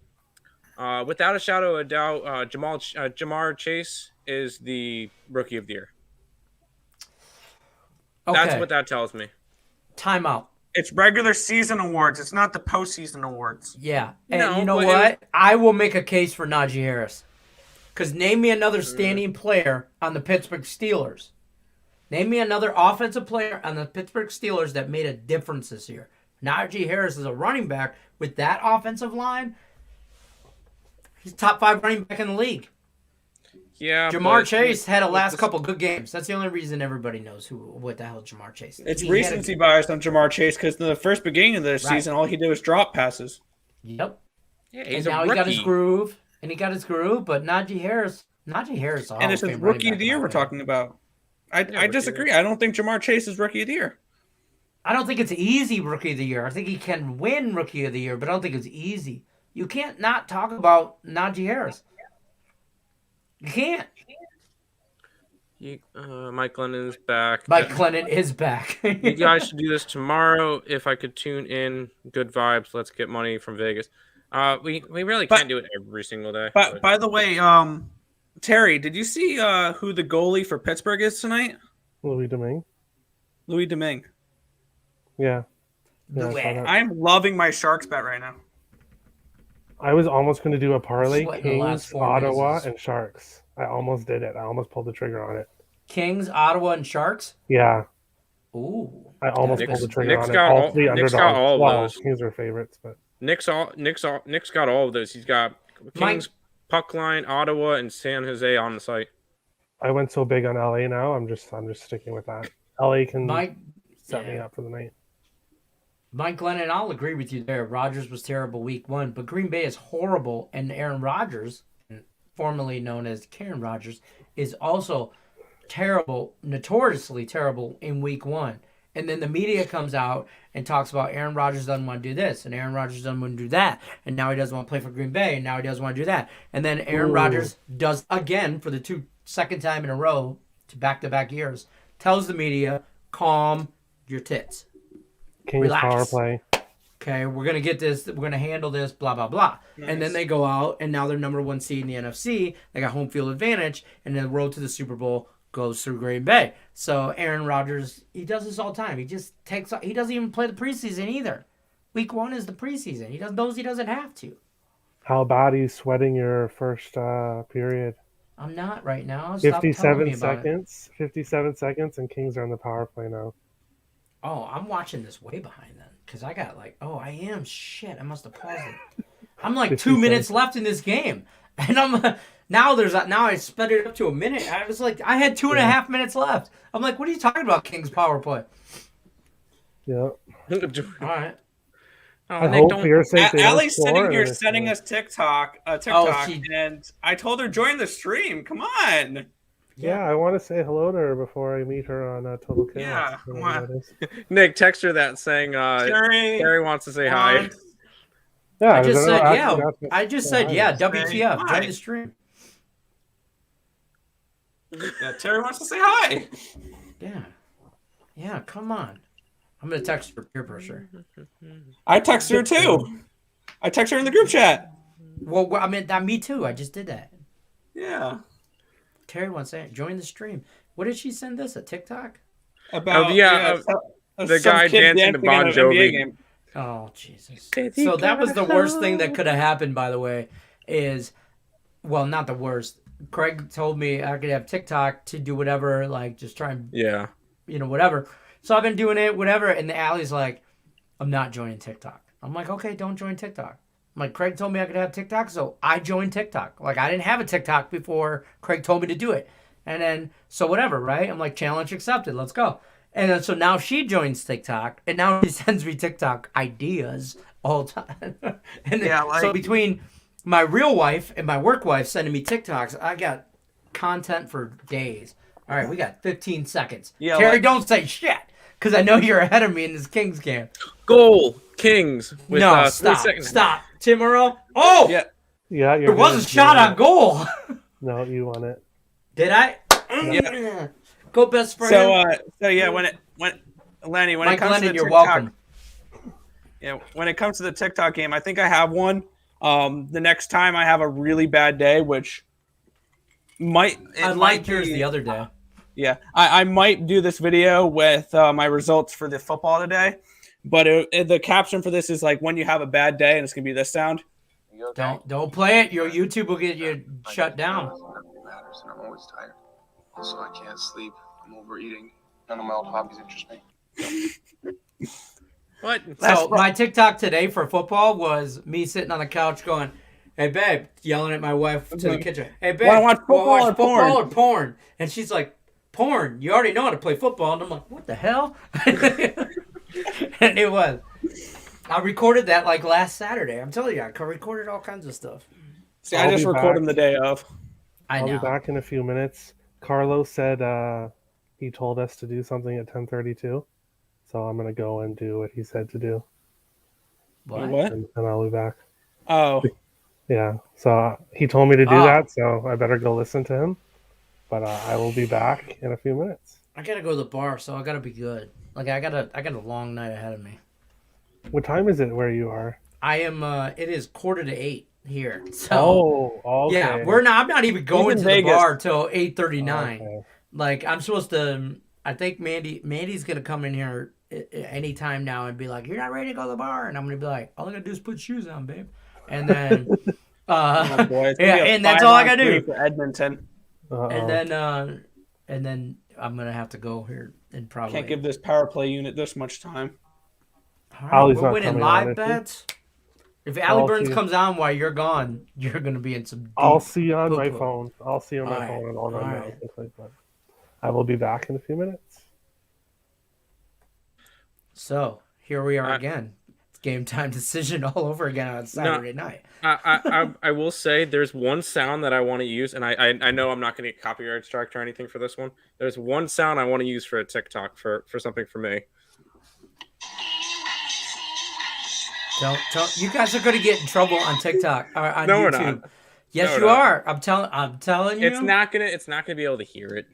without a shadow of a doubt, Jamar Chase is the rookie of the year. Okay, That's what that tells me. timeout. It's regular season awards. It's not the postseason awards. Yeah, and No, you know but it what? I will make a case for Najee Harris. Because name me another standing player on the Pittsburgh Steelers. Name me another offensive player on the Pittsburgh Steelers that made a difference this year. Najee Harris is a running back with that offensive line. He's top 5 running back in the league. Yeah, Jamar but Chase had a with last the- couple good games. That's the only reason everybody knows what the hell Jamar Chase is. It's He had a- recency bias on Jamar Chase because in the first beginning of the season, all he did was drop passes. Yep. Yeah, And he's a now rookie. he got his groove. But Najee Harris, is a Hall And of it's his Fame running rookie back of the in year my we're opinion. talking about. I rookie disagree. I don't think Jamar Chase is rookie of the year. I don't think it's easy rookie of the year. I think he can win rookie of the year, but I don't think it's easy. You can't not talk about Najee Harris. You can't. Mike Lennon's back. Mike Glennon is back. You guys should do this tomorrow. If I could tune in, good vibes. Let's get money from Vegas. We really can't do it every single day. But by the way, Terry, did you see who the goalie for Pittsburgh is tonight? Louis Domingue. Louis Domingue. Yeah. The I saw way. that. I'm loving my Sharks bet right now. I was almost going to do a parlay, Sweating the last Kings, 4 minutes Ottawa, is- and Sharks. I almost did it. I almost pulled the trigger on it. Kings, Ottawa, and Sharks. Yeah, Ooh. I almost Nick's- pulled the trigger Nick's on it. got All all- 3 Nick's underdogs. got all of Well, those. Kings are favorites, but Nick's got all of those. He's got Kings, Puck Line, Ottawa, and San Jose on the site. I went so big on LA now. I'm just sticking with that. LA can Mike. set me yeah. up for the night. Mike Glennon, I'll agree with you there. Rodgers was terrible week 1, but Green Bay is horrible, and Aaron Rodgers, formerly known as Karen Rodgers, is also terrible, notoriously terrible in week 1. And then the media comes out and talks about Aaron Rodgers doesn't want to do this, and Aaron Rodgers doesn't want to do that, and now he doesn't want to play for Green Bay, and now he doesn't want to do that. And then Aaron Ooh. Rodgers does again for the second time in a row, to back-to-back years, tells the media, calm your tits. Kings Relax. power play. Okay, we're going to get this, we're going to handle this, blah, blah, blah. And then they go out, and now they're number 1 seed in the NFC. They got home field advantage, and the road to the Super Bowl goes through Green Bay. So Aaron Rodgers, he does this all the time. He just he doesn't even play the preseason either. Week 1 is the preseason. He doesn't have to. How bad he's sweating your first period. I'm not right now. Stop telling me 57 about it. seconds. 57 seconds, and Kings are on the power play now. Oh, I'm watching this way behind then. Because I got like, oh, I am. Shit, I must have paused it. I'm like 2 57. minutes left in this game. And I'm now I sped it up to a minute. I was like, I had 2.5 minutes left. I'm like, what are you talking about, Kings power play? Yeah. All right. Oh, I Nick, hope don't. for your sake they don't Allie's score, sitting and here then they sending score. us TikTok, she- and I told her join the stream. Come on. Yeah, I want to say hello to her before I meet her on Total Chaos. Yeah, whenever come on. that is. Nick, text her that saying Terry, Terry wants to say hi. Yeah, I just said, actually yeah. asked me I just to said, say yeah, hi. WTF. Hi. Join the stream. Yeah, Terry wants to say hi. Yeah. Yeah, come on. I'm going to text for peer pressure. I text her too. I text her in the group chat. Well, I mean, me too. I just did that. Yeah. Terry wants to join the stream. What did she send us? A TikTok? About the some guy kid dancing to in Bon an Jovi. NBA game. Oh, Jesus. So that was the worst thing that could have happened, by the way, is, well, not the worst. Craig told me I could have TikTok to do whatever, like just try and, whatever. So I've been doing it, whatever. And the alley's like, I'm not joining TikTok. I'm like, okay, don't join TikTok. I'm like, Craig told me I could have TikTok, so I joined TikTok. Like, I didn't have a TikTok before Craig told me to do it. And then, so whatever, right? I'm like, challenge accepted. Let's go. And then, so now she joins TikTok, and now she sends me TikTok ideas all the time. And then, so between my real wife and my work wife sending me TikToks, I got content for days. All right, we got 15 seconds. Yeah, Terry, don't say shit, because I know you're ahead of me in this Kings game. Goal, Kings. With, no, 3 stop, seconds. stop. Tim Earle. Oh! Yeah. Yeah, There was a shot on goal. No, you won it. Did I? Yeah. Go best friend. So yeah, when Lenny, when Mike it comes Lennon, to the you're TikTok, welcome. Yeah, when it comes to the TikTok game, I think I have one. The next time I have a really bad day, which might yours the other day. Yeah, I might do this video with my results for the football today, but the caption for this is like when you have a bad day, and it's gonna be this sound. Okay? Don't play it. Your YouTube will get you shut down. Nothing matters, and I'm always tired. Also, I can't sleep. I'm overeating. None of my old hobbies interest me. What? So my TikTok today for football was me sitting on the couch going, "Hey babe," yelling at my wife to the kitchen. "Hey babe, wanna watch wanna football or porn?" And she's like, "Porn? You already know how to play football." And I'm like, "What the hell?" And it was. I recorded that like last Saturday. I'm telling you, I recorded all kinds of stuff. See, I just record them the day of. I'll be back in a few minutes. Carlos said he told us to do something at 10:32, so I'm gonna go and do what he said to do. What? And I'll be back. Oh. Yeah. So he told me to do Oh. that, so I better go listen to him. But I will be back in a few minutes. I gotta go to the bar, so I gotta be good. Like I got a long night ahead of me. What time is it where you are? I am. It is 7:45 here. So okay. yeah, I'm not even going to the Vegas. bar till 8:39. Okay. Like I'm supposed to. I think Mandy's gonna come in here anytime now and be like, "You're not ready to go to the bar," and I'm gonna be like, "All I gotta do is put shoes on, babe." And then, Oh boy, it's gonna yeah, be a and that's all I 5-on-3 gotta do. for Edmonton. And then I'm gonna have to go here and probably Can't give this power play unit this much time. All Allie's we're not winning coming live on, is she? bets. If Allie I'll Burns see. comes on while you're gone, you're gonna be in some. Deep I'll see on my poo-poo. phone. I'll see on my Alright, phone and I'll run down alright. quickly. But I will be back in a few minutes. So here we are again. It's game time decision all over again on Saturday night. I will say there's one sound that I want to use, and I know I'm not going to get copyright striked or anything for this one. There's one sound I want to use for a TikTok for something for me. Don't you guys are gonna get in trouble on TikTok or on No, we're YouTube. not. Yes, No, you we're not. are. I'm telling you. It's not gonna be able to hear it.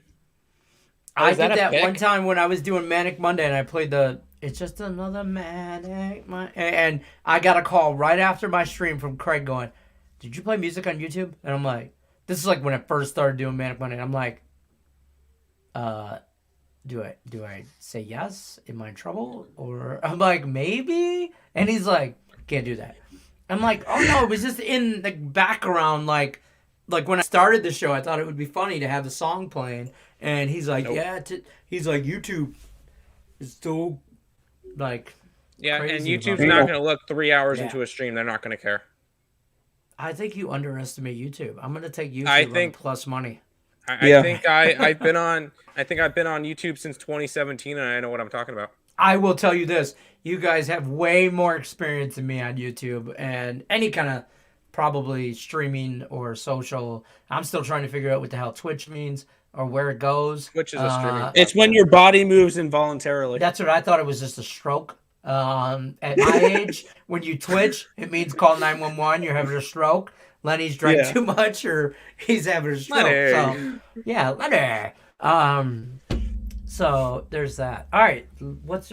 I is did that a that pick? one time when I was doing Manic Monday and I played the It's Just Another Manic Monday. And I got a call right after my stream from Craig going, "Did you play music on YouTube?" And I'm like, this is like when I first started doing Manic Monday. And I'm like, do I say yes? Am I in trouble? Or I'm like, maybe? And he's like, can't do that. I'm like, oh no, it was just in the background, like like when I started the show, I thought it would be funny to have the song playing, and he's like, Nope. he's like, YouTube is so like, Yeah, and crazy YouTube's about not that. going to look 3 hours Yeah. into a stream. They're not going to care. I think you underestimate YouTube. I'm gonna take YouTube I on think- plus money. I think I've been on YouTube since 2017, and I know what I'm talking about. I will tell you this: you guys have way more experience than me on YouTube and any kind of probably streaming or social. I'm still trying to figure out what the hell Twitch means or where it goes. Twitch is a streaming. It's when your body moves involuntarily. That's what I thought. It was just a stroke. At my age, when you twitch, it means call 911. You're having a stroke. Lenny's drank too much, or he's having a stroke. So, yeah, Lenny. So there's that. All right, what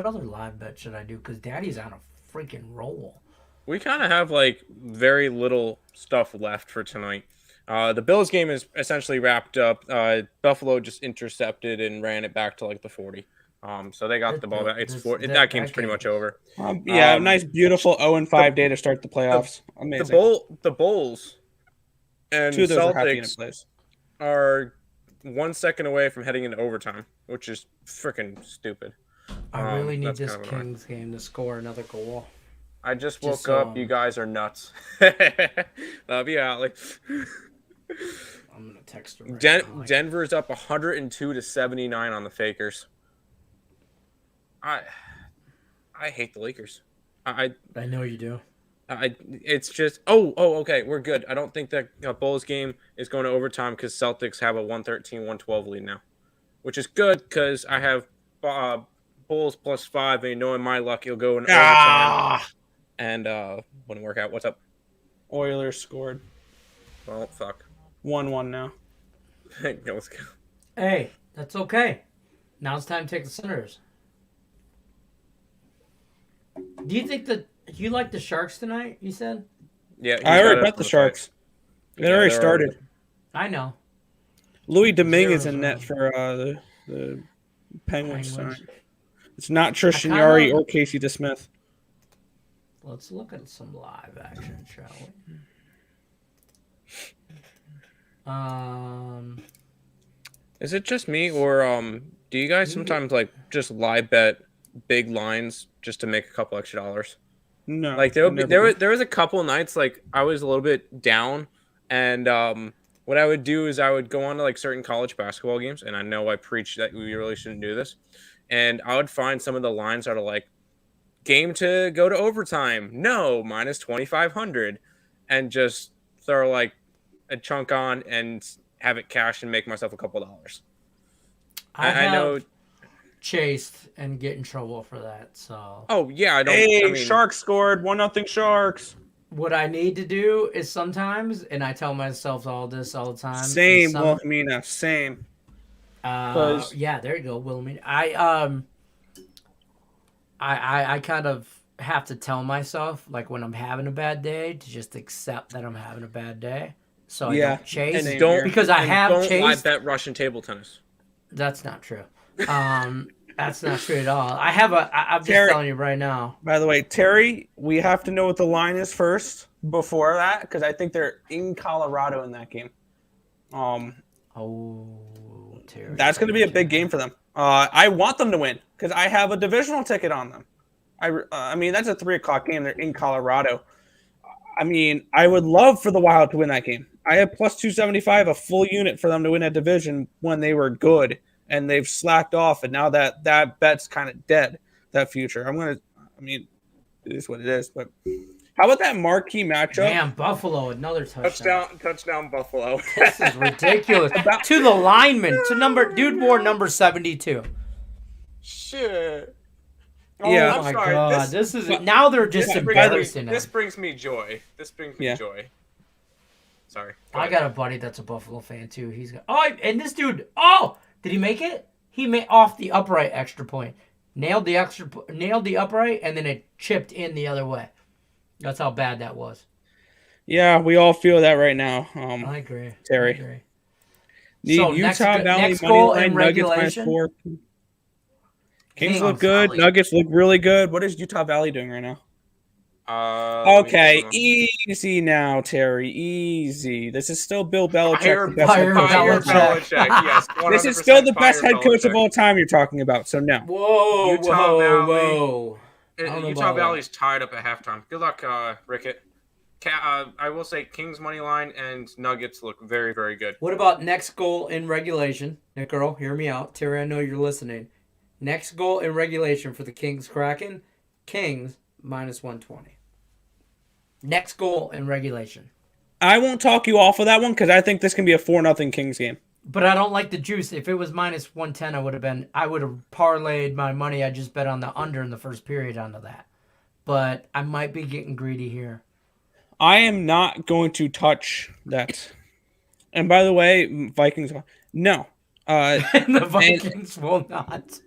other live bet should I do? Because Daddy's on a freaking roll. We kind of have like very little stuff left for tonight. The Bills game is essentially wrapped up. Buffalo just intercepted and ran it back to like the 40. So they got the ball back. That game's pretty much over. A nice, beautiful 0-5 day to start the playoffs. Amazing. The Bulls and Two of those are half-unit Celtics plays. are 1 second away from heading into overtime, which is freaking stupid. I really need that's this kind of annoying. Kings game to score another goal. I just woke Just, up. You guys are nuts. Love you, Allie. I'm gonna text her. Right now. Denver's up 102-79 on the Fakers. I hate the Lakers. I know you do. It's just okay, we're good. I don't think that Bulls game is going to overtime because Celtics have a 113-112 lead now, which is good because I have Bulls +5, and knowing my luck, it'll go in overtime. And wouldn't work out. What's up? Oilers scored. Well, fuck. 1-1 now. Let's go. Hey, that's okay. Now it's time to take the Senators. Do you think that you like the Sharks tonight? You said. Yeah, I already bet the Sharks. They already started. I know. Louis Domingue is in net for the Penguins tonight. It's not Tristan Yarry or Casey DeSmith. Let's look at some live action, shall we? Is it just me, or do you guys sometimes like just live bet big lines just to make a couple extra dollars? No. Like there was a couple nights like I was a little bit down, and what I would do is I would go on to like certain college basketball games, and I know I preach that we really shouldn't do this, and I would find some of the lines that are like game to go to overtime, no, minus 2,500, and just throw like a chunk on and have it cash and make myself a couple dollars. I know chased and get in trouble for that. So. Oh yeah, Sharks scored 1-0 Sharks. What I need to do is sometimes, and I tell myself all this all the time. Same, Wilhelmina. Same. Yeah, there you go, Wilhelmina. I kind of have to tell myself, like when I'm having a bad day, to just accept that I'm having a bad day. So I don't chase. And don't chased. live bet Russian table tennis. That's not true. That's not true at all. I'm just telling you right now. By the way, Terry, we have to know what the line is first before that, because I think they're in Colorado in that game. Terry. That's going to be a big game for them. I want them to win because I have a divisional ticket on them. I mean, that's a 3:00 game. They're in Colorado. I mean, I would love for the Wild to win that game. I have +275, a full unit for them to win a division when they were good, and they've slacked off, and now that bet's kind of dead, that future. It is what it is, but how about that marquee matchup? Damn, Buffalo, another touchdown. Touchdown, Buffalo. This is ridiculous. To the lineman, dude wore number 72. Shit. Yeah. Oh my God. Now they're just embarrassing. This brings me joy. Joy. Sorry. I got a buddy that's a Buffalo fan too. And this dude, did he make it? He made off the upright extra point. Nailed the upright, and then it chipped in the other way. That's how bad that was. Yeah, we all feel that right now. I agree. Terry. I agree. Utah Valley next goal in Nuggets regulation. -4. Kings look good. Nuggets look really good. What is Utah Valley doing right now? Okay, easy now, Terry. Easy. This is still Bill Belichick, the best head coach of all time. Yes, This is still the best fire head coach of Belichick. all time you're talking about. So no. Whoa, Utah whoa, Valley. whoa. Utah Valley's tied up at halftime. Good luck, Rickett. I will say Kings money line and Nuggets look very, very good. What about next goal in regulation? Nick Earle, hear me out. Terry, I know you're listening. Next goal in regulation for the Kings Kraken. Kings minus 120. Next goal in regulation. I won't talk you off of that one because I think this can be a 4-0 Kings game. But I don't like the juice. If it was minus 110, I would have parlayed my money I just bet on the under in the first period onto that. But I might be getting greedy here. I am not going to touch that. And by the way, Vikings. No. The Vikings will not.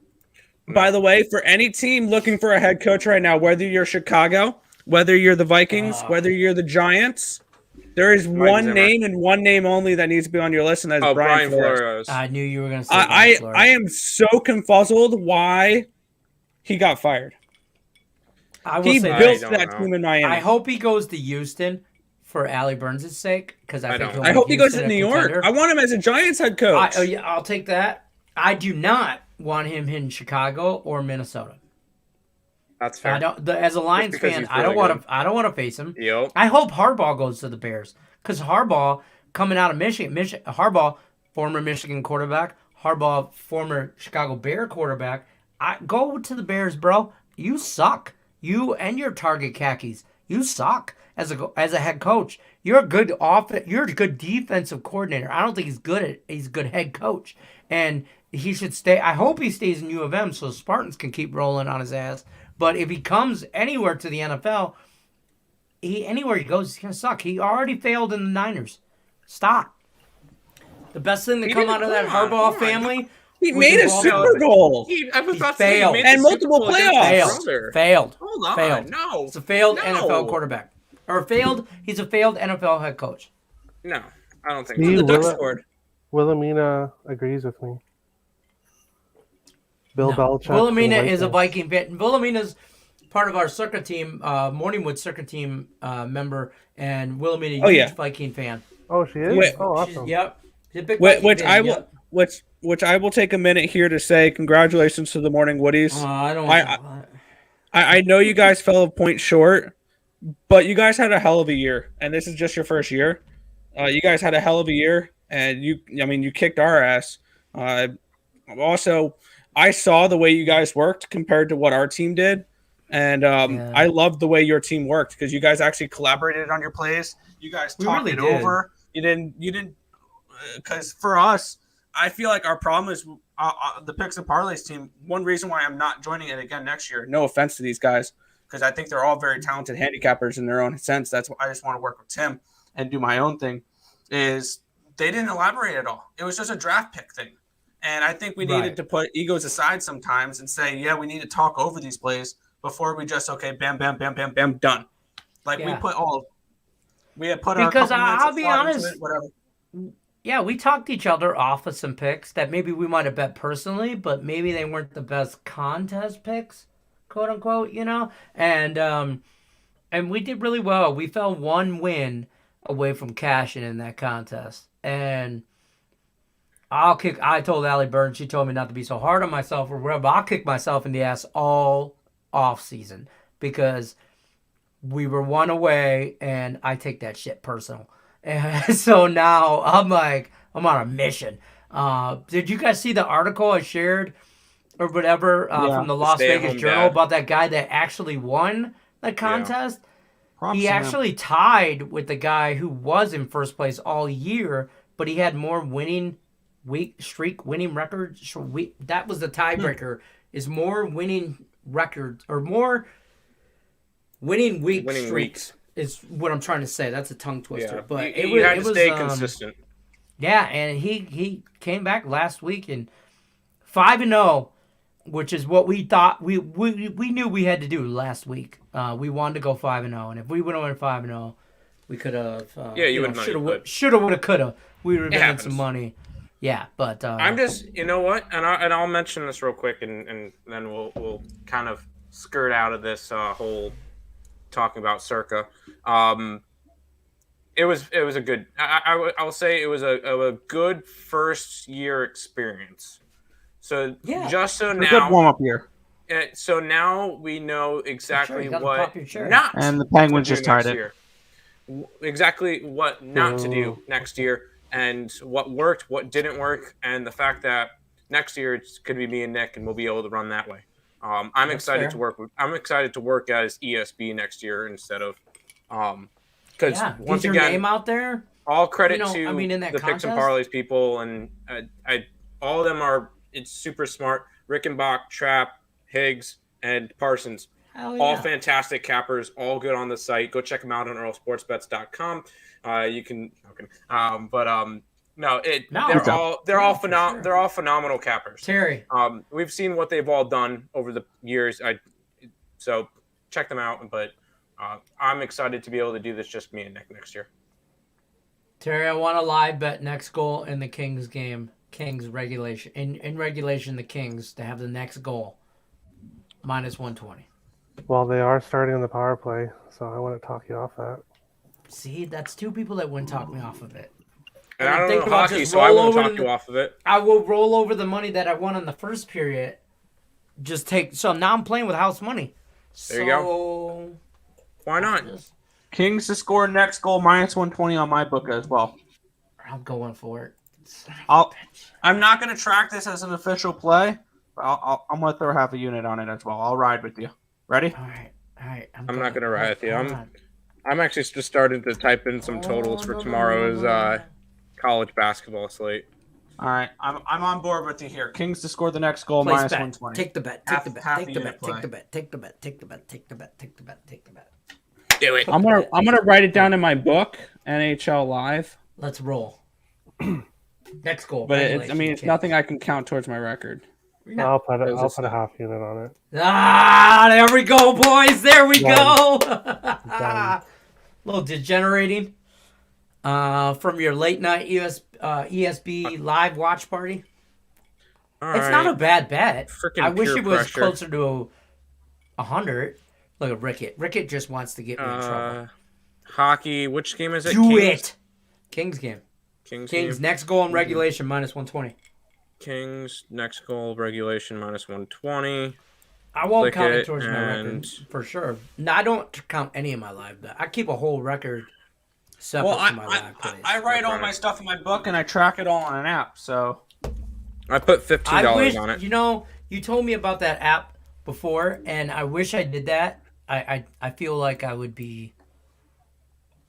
By the way, for any team looking for a head coach right now, whether you're Chicago, whether you're the Vikings, whether you're the Giants, there is one name and one name only that needs to be on your list, and that's Brian Flores. I knew you were going to say I am so confuzzled why he got fired. He built that team in Miami. I hope he goes to Houston for Allie Burns' sake, because I hope he goes to New York. I want him as a Giants head coach. I'll take that. I do not want him in Chicago or Minnesota. That's fair. As a Lions fan, I don't want to face him. Yep. I hope Harbaugh goes to the Bears because Harbaugh coming out of Michigan, Harbaugh, former Michigan quarterback, Harbaugh, former Chicago Bear quarterback. Go to the Bears, bro. You suck. You and your Target khakis. You suck as a head coach. You're a good You're a good defensive coordinator. I don't think he's a good head coach, and he should stay. I hope he stays in U of M so the Spartans can keep rolling on his ass. But if he comes anywhere to the NFL, anywhere he goes, he's gonna suck. He already failed in the Niners. Stop. The best thing to come out of that Harbaugh family. He made a Super Bowl. He failed. And multiple playoffs. Failed. Hold on. Failed. No. It's a failed NFL quarterback. He's a failed NFL head coach. No, I don't think so. The Ducks scored. Wilhelmina agrees with me. Bill Belichick. Wilhelmina is a Viking fan. Wilhelmina's part of our circuit team, Morningwood circuit team member, and Wilhelmina huge Viking fan. Oh, she is? Awesome. Yep. She's a big Viking fan. Which I will take a minute here to say congratulations to the Morning Woodies. I know you guys fell a point short, but you guys had a hell of a year, and this is just your first year. You guys had a hell of a year, and you kicked our ass. Also, I saw the way you guys worked compared to what our team did, and I loved the way your team worked because you guys actually collaborated on your plays. You guys talked it over. You didn't because for us. I feel like our problem is the Picks and Parleys team. One reason why I'm not joining it again next year, no offense to these guys, because I think they're all very talented handicappers in their own sense. That's why I just want to work with Tim and do my own thing, is they didn't elaborate at all. It was just a draft pick thing. And I think we needed to put egos aside sometimes and say, yeah, we need to talk over these plays before we just, okay, bam, bam, bam, bam, bam, done. Like we had put because our I'll be honest, it, whatever. Yeah, we talked each other off of some picks that maybe we might have bet personally, but maybe they weren't the best contest picks, quote unquote, And we did really well. We fell one win away from cashing in that contest. And I told Allie Burns, she told me not to be so hard on myself or whatever, but I'll kick myself in the ass all off season because we were one away and I take that shit personal. And so now I'm on a mission. Did you guys see the article I shared or whatever from the Las Vegas Journal about that guy that actually won the contest? Yeah. He actually tied with the guy who was in first place all year, but he had more winning records. That was the tiebreaker. Is more winning records or more winning streaks. Is what I'm trying to say. That's a tongue twister. Yeah. But you had to stay consistent. Yeah, and he came back last week and 5-0, which is what we thought we knew we had to do last week. We wanted to go 5-0, and if we would have went 5-0, we could have. You would have. Shoulda, woulda, coulda. We would have made some money. Yeah, but I'm just, you know what, and I'll mention this real quick, and then we'll kind of skirt out of this whole talking about Circa. It was a good. I will say it was a good first year experience. So just so A now, good warm up year. So now we know exactly you gotta what pop your cherry. not And the Penguins to do just tied next it. year. Exactly what not to do next year, and what worked, what didn't work, and the fact that next year it's going to be me and Nick, and we'll be able to run that way. I'm That's excited fair. to work. I'm excited to work as ESB next year instead of, because once get your again, name out there. all credit You know, to I mean, in that the Picks and contest? Parleys people, and all of them are. It's super smart. Rickenbach, Trapp, Higgs, and Parsons. Hell All yeah. fantastic cappers, all good on the site. Go check them out on earlsportsbets.com. You can, they're all phenomenal cappers. Terry. We've seen what they've all done over the years. So check them out. But I'm excited to be able to do this just me and Nick next year. Terry, I want a live bet next goal in the Kings game. Kings regulation. In regulation, the Kings to have the next goal. -120. Well, they are starting the power play, so I want to talk you off that. See, that's two people that wouldn't talk me off of it. And I I'm don't thinking know about hockey, just so I roll won't over talk in you off of it. I will roll over the money that I won in the first period. So now I'm playing with house money. There you go. Why not? Kings to score next goal -120 on my book as well. I'm going for it. I'm not going to track this as an official play. But I'm going to throw half a unit on it as well. I'll ride with you. Ready? All right. I'm not going to ride with you. I'm actually just starting to type in some totals for tomorrow's college basketball slate. All right, I'm on board with you here. Kings to score the next goal Place bet. -120. Take the bet. Take the bet. Take the bet. Take the bet. Take the bet. Take the bet. Take the bet. Take the bet. Take the bet. Do it. I'm gonna write it down in my book, NHL Live. Let's roll. Next goal. But it's nothing I can count towards my record. No. I'll put a half unit on it. There we go, boys. There we Done. go. Little degenerating from your late night ESB live watch party. It's not a bad bet. I wish it was closer to 100. Look at Rickett. Rickett just wants to get me in trouble. Hockey. Which game is it? It. Kings game. Kings game. Next goal in regulation -120. Kings next goal regulation -120. I won't count it towards my record for sure. No, I don't count any of my live bet. I keep a whole record separate from my live plays. I write all my stuff in my book and I track it all on an app. So I put $15 on it. You know, you told me about that app before, and I wish I did that. I feel like I would be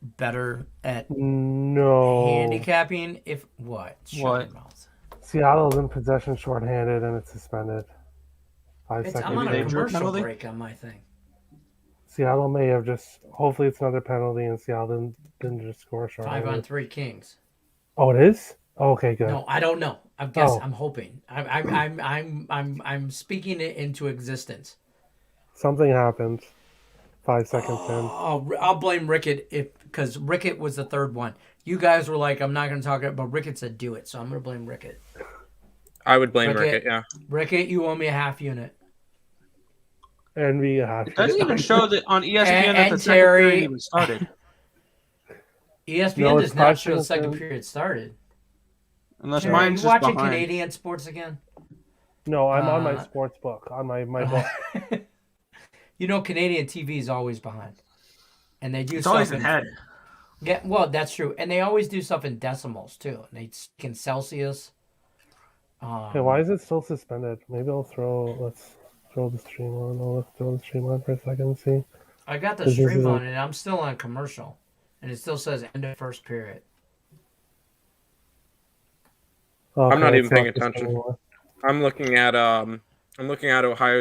better at handicapping if what? Seattle's in possession shorthanded and it's suspended. 5 seconds. I'm on a commercial break on my thing. Seattle may have just. Hopefully, it's another penalty, and Seattle didn't just score shorthanded. 5-on-3 Kings. Oh, it is. Oh, okay, good. No, I don't know. I'm guessing. I'm hoping. I'm speaking it into existence. Something happened. 5 seconds in. I'll blame Rickett because Rickett was the third one. You guys were like, I'm not going to talk about it, but Rickett said do it, so I'm going to blame Rickett. I would blame Rickett, yeah. Rickett, you owe me a half unit. And we have. It doesn't even show that on ESPN that the second period even started. ESPN does not show the second period started. Unless Terry, mine's are you just watching behind. Canadian sports again? No, I'm on my sports book, on my book. You know, Canadian TV is always behind. And they do it's stuff always ahead. Yeah, well, that's true. And they always do stuff in decimals, too. And they speak in Celsius. Okay, why is it still suspended? Maybe let's throw the stream on. Let's throw the stream on for a second and see. I got the stream on and I'm still on commercial. And it still says end of first period. Okay, I'm not even paying attention. I'm looking at Ohio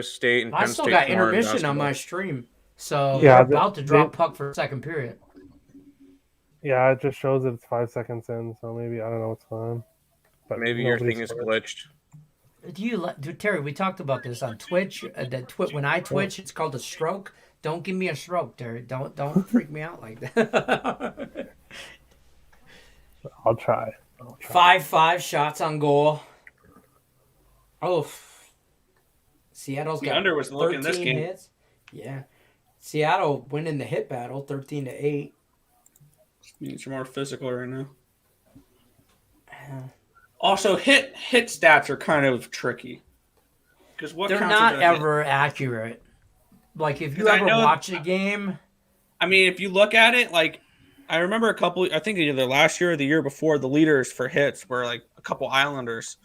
State and Penn State. I still got intermission on my stream. So yeah, they're about to drop puck for second period. Yeah, it just shows that it's 5 seconds in, so maybe I don't know what's going on. But maybe your thing is glitched. Terry, we talked about this on Twitch. When I Twitch, it's called a stroke. Don't give me a stroke, Terry. Don't freak me out like that. I'll try. 5-5 shots on goal. Oh, Seattle's got under was looking this game. Hits. Yeah, Seattle winning the hit battle 13-8. Means you're more physical right now. Also, hit stats are kind of tricky because they're not ever accurate. Like if you ever watch a game, I mean, if you look at it, like I remember I think either last year or the year before, the leaders for hits were like a couple Islanders,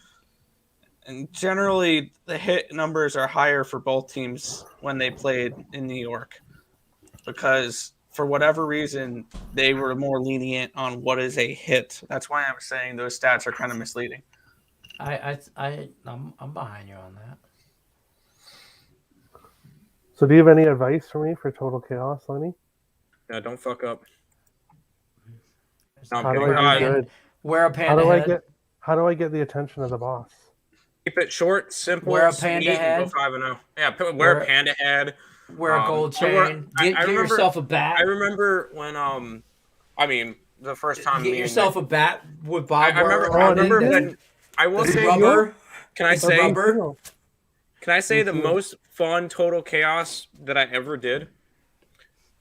and generally the hit numbers are higher for both teams when they played in New York because for whatever reason they were more lenient on what is a hit. That's why I'm saying those stats are kind of misleading. I'm behind you on that. So, do you have any advice for me for Total Chaos, Lenny? Yeah, don't fuck up. How do I do good? Wear a panda head. How do I get the attention of the boss? Keep it short, simple, wear a panda sweet, head. And go 5-0. Yeah, wear a panda head. Wear a gold chain. Get yourself a bat. I remember when I mean the first time. Get yourself a bat with Bob. I remember when I will say rubber. Can I say rubber? Can I say the most fun Total Chaos that I ever did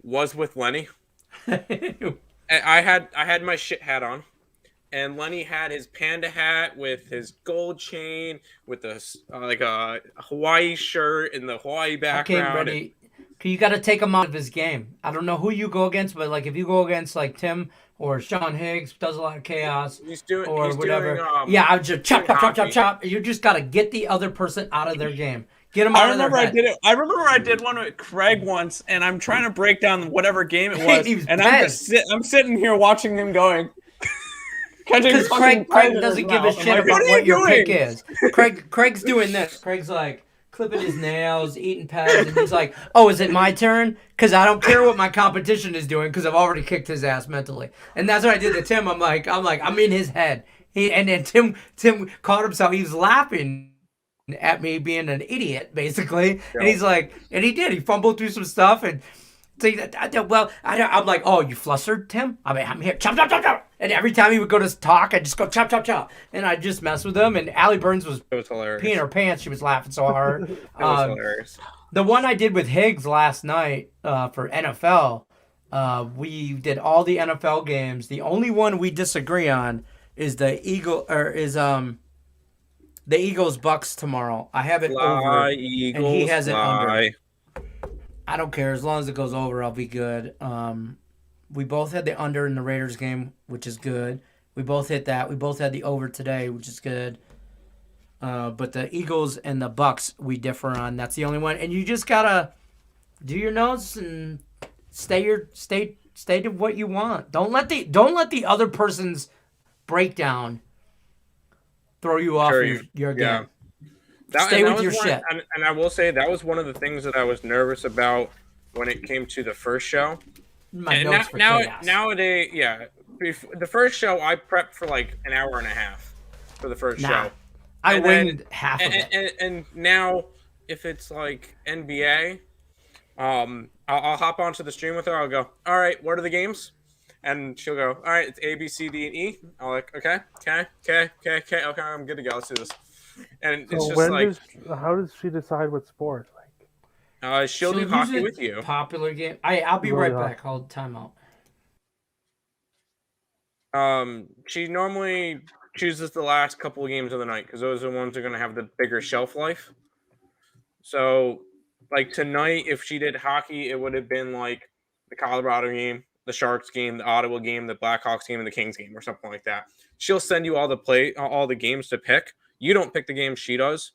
was with Lenny? I had my shit hat on, and Lenny had his panda hat with his gold chain, with like a Hawaii shirt and the Hawaii background. Okay, ready. You got to take him out of his game. I don't know who you go against, but like if you go against like Tim or Sean Higgs, does a lot of chaos, or whatever. I just chop. You just got to get the other person out of their game. Get them out of their head. I remember I did one with Craig once, and I'm trying to break down whatever game it was, and I'm sitting here watching him going. Because Craig doesn't give a shit about what your pick is. Craig's doing this. Craig's like clipping his nails, eating pads, and he's like, "Oh, is it my turn? Because I don't care what my competition is doing because I've already kicked his ass mentally." And that's what I did to Tim. I'm in his head. And then Tim caught himself. He was laughing at me being an idiot, basically. Yeah. And he's like, and he did. He fumbled through some stuff, and I'm like, "Oh, you flustered, Tim? I mean, I'm here. Chop, chop, chop, chop." And every time he would go to talk, I'd just go chop, chop, chop. And I'd just mess with him. And Allie Burns was peeing her pants. She was laughing so hard. It was hilarious. The one I did with Higgs last night for NFL, we did all the NFL games. The only one we disagree on is the Eagles Bucks tomorrow. I have it over, Eagles, and he has it under. I don't care. As long as it goes over, I'll be good. We both had the under in the Raiders game, which is good. We both hit that. We both had the over today, which is good. But the Eagles and the Bucks, we differ on. That's the only one. And you just gotta do your notes and stay to what you want. Don't let the other person's breakdown throw you off your game. Stay with your shit. And I will say that was one of the things that I was nervous about when it came to the first show. Nowadays, the first show I prepped for like an hour and a half for the first show. I winged half of it. And now, if it's like NBA, I'll hop onto the stream with her. I'll go, all right, what are the games? And she'll go, all right, it's A, B, C, D, and E. I'm like, okay, I'm good to go. Let's do this. And it's just like, how does she decide what sport? She'll do hockey with you. Popular game. I'll be right back. Hold time out. She normally chooses the last couple of games of the night because those are the ones that are going to have the bigger shelf life. So, like tonight, if she did hockey, it would have been like the Colorado game, the Sharks game, the Ottawa game, the Blackhawks game, and the Kings game, or something like that. She'll send you all the games to pick. You don't pick the game; she does,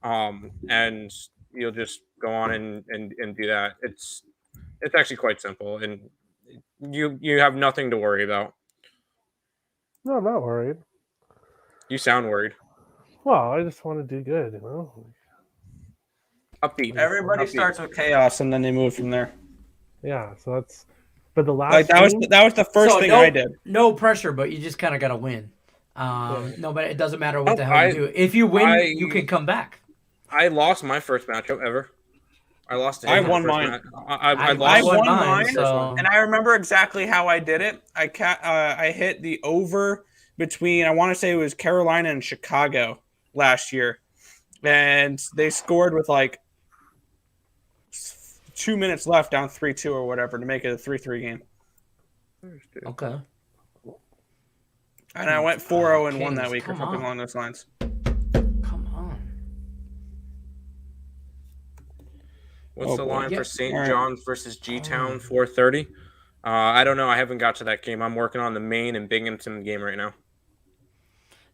and you'll just go on and do that. It's actually quite simple, and you have nothing to worry about. No, I'm not worried. You sound worried. Well, I just want to do good, Upbeat. Everybody starts with chaos, and then they move from there. Yeah, so that's. But the last that was the first thing I did. No pressure, but you just kind of got to win. No, but it doesn't matter what the hell you do. If you win, you can come back. I lost my first matchup ever. I lost. I won mine. I won mine, and I remember exactly how I did it. I hit the over between, I want to say it was Carolina and Chicago last year, and they scored with like 2 minutes left, down 3-2 or whatever, to make it a 3-3 game. Okay. And I went 4-0 and won that Kings, week, or come something on. along those lines. Come on. What's the line for St. All right. John's versus G-Town? 4:30. I don't know. I haven't got to that game. I'm working on the Maine and Binghamton game right now.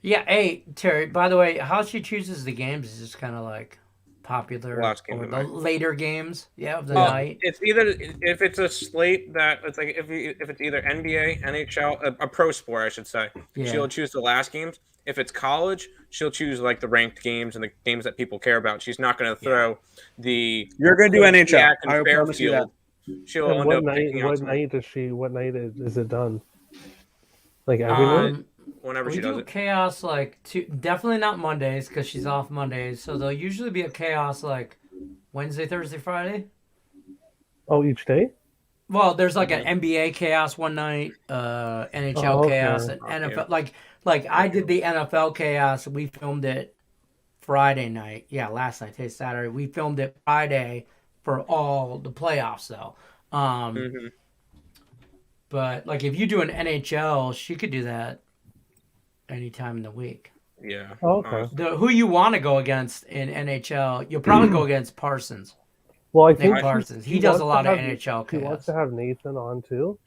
Yeah, hey, Terry, by the way, how she chooses the games is just kind of like popular Last game or of the the night. later games, of the night. It's either if it's a slate that it's like if it's either NBA, NHL, a pro sport, I should say. Yeah. She'll choose the last games. If it's college, she'll choose like the ranked games and the games that people care about. She's not going to throw the. You're going to do NHL. Jack and I promise you that. Fairfield. She'll And end what up night? picking out What some- night is she? What night is it done? Like every night? whenever We she does do it. chaos like definitely not Mondays because she's off Mondays. So there'll usually be a chaos like Wednesday, Thursday, Friday. Oh, each day? Well, there's like an NBA chaos one night, NHL chaos, and NFL. Like I did the NFL chaos. We filmed it Friday night. Yeah, last night. Today's Saturday. We filmed it Friday for all the playoffs though. But like if you do an NHL, she could do that anytime in the week. Yeah. Oh, okay. Who you want to go against in NHL? You'll probably go against Parsons. Well, I think Nick Parsons. He does a lot of NHL She chaos. wants to have Nathan on too.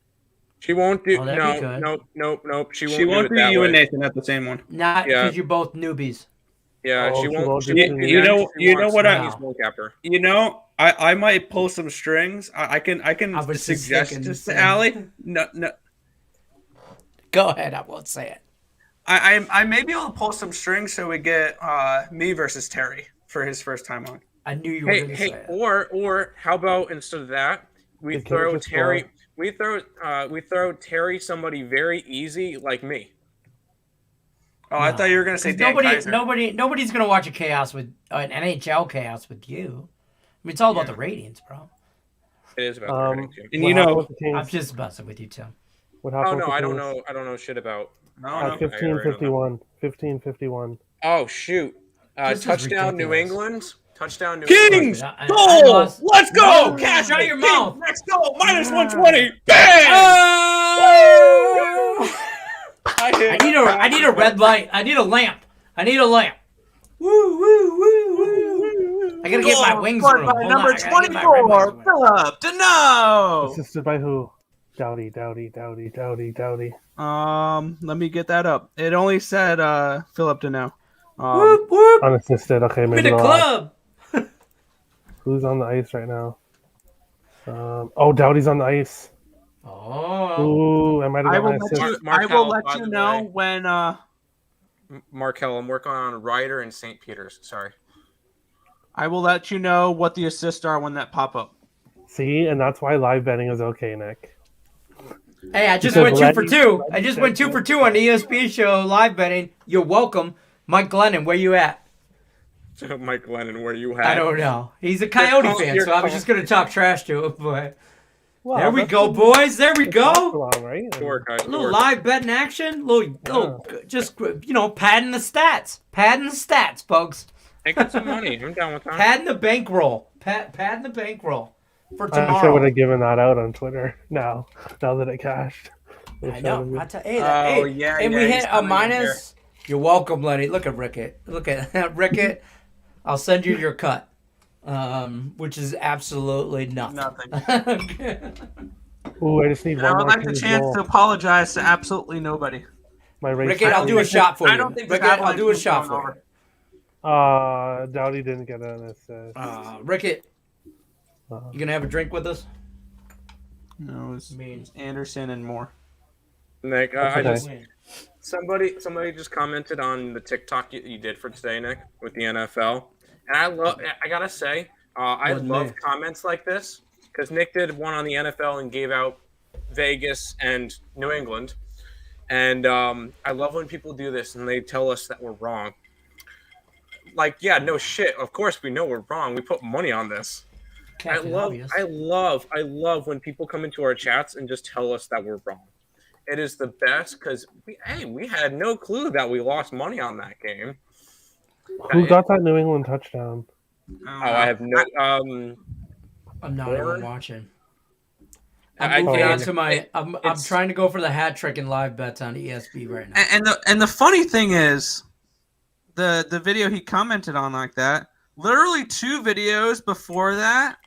She won't do. Oh, that'd be good. Nope. She She won't won't do do it that you way. and Nathan at the same one. Not Yeah. because you're both newbies. Yeah, Oh, she she won't. won't She do won't it. do You that. know- She you know wants what to I- use one capper. You know, I might pull some strings. I can I was just suggest thinking this the to same. Allie. No. Go ahead. I won't say it. I may be able to pull some strings so we get me versus Terry for his first time on. I knew you were going to say Hey, it. or how about instead of that, we They can't throw just Terry. go. We throw Terry somebody very easy like me. Oh, I thought you were gonna say Dan Kaiser. Nobody's going to watch a chaos with an NHL chaos with you. I mean, it's all about the ratings, bro. It is about the ratings, yeah. And What you happened know, with the Kings? I'm just messing with you, Tim. What Oh happened no, with the I don't Kings? know. I don't know shit about. no. At 15:51. 15:51. Oh shoot! This is Touchdown New ridiculous. England. Touchdown New Kings! England. I Goal! lost- Let's go! No, Cash shut it! your Kings, mouth. Let's go! Minus 120. Bang! I need a red light. I need a lamp. Woo, woo, woo, woo. I gotta get my wings room. Hold on, Number I gotta get my wings 24, room. Philip Deneau. Assisted by who? Dowdy. Let me get that up. It only said Philip Deneau. Whoop, whoop. Unassisted. Okay, I'm in maybe the the last. club. Who's on the ice right now? Dowdy's on the ice. Oh. Ooh, I might have I got will my let assist. you. Mark I will Howell, let by you the know way. when. Markel, I'm working on Ryder and St. Peter's. Sorry. I will let you know what the assists are when that pop up. See, and that's why live betting is okay, Nick. Hey, I just Because went 2 Letty- for 2. I Letty just said went 2 for 2 on the ESPN show live betting. You're welcome. Mike Glennon, where you at? Mike Lennon, where you at? I don't know. He's a Coyote call- fan, you're so I was call- just going to talk trash to him. But Wow, there we that's go, what boys. There we we talked go. about, right? Sure, guys. A little sure. live betting action. Little, just, padding the stats. Padding the stats, folks. Making some money. I'm down with that. Padding the bankroll. Padding the bankroll for I wish I tomorrow. would have given that out on Twitter now that it cashed. I know. Hey, Oh, hey, yeah, and yeah, we he's hit a coming in minus. You're welcome, Lenny. Look at Rickett. Look at Rickett. I'll send you your cut, which is absolutely nothing. Nothing. Ooh, I just need And one I would more like the Kings chance goal. to apologize to absolutely nobody. My race. Rickett, I'll do a shot for you. I don't think this Rickett, I'll Avalanche do a is shot going for you. over. Dowdy didn't get an assist. Rickett, you gonna have a drink with us? No, it's mean- Anderson and more. Nick, That's I okay. just somebody just commented on the TikTok you did for today, Nick, with the NFL, and I gotta say, I Wasn't love me. comments like this because Nick did one on the NFL and gave out Vegas and New England, and I love when people do this and they tell us that we're wrong. Like, yeah, no shit. Of course we know we're wrong. We put money on this. Captain Obvious. I love when people come into our chats and just tell us that we're wrong. It is the best because we had no clue that we lost money on that game. Who got that New England touchdown? Oh, I have no. I'm not Or- even watching. I I'm moving can't- on to my. I'm it's- trying to go for the hat trick and live bets on ESB right now. And the funny thing is, the video he commented on like that, literally 2 videos before that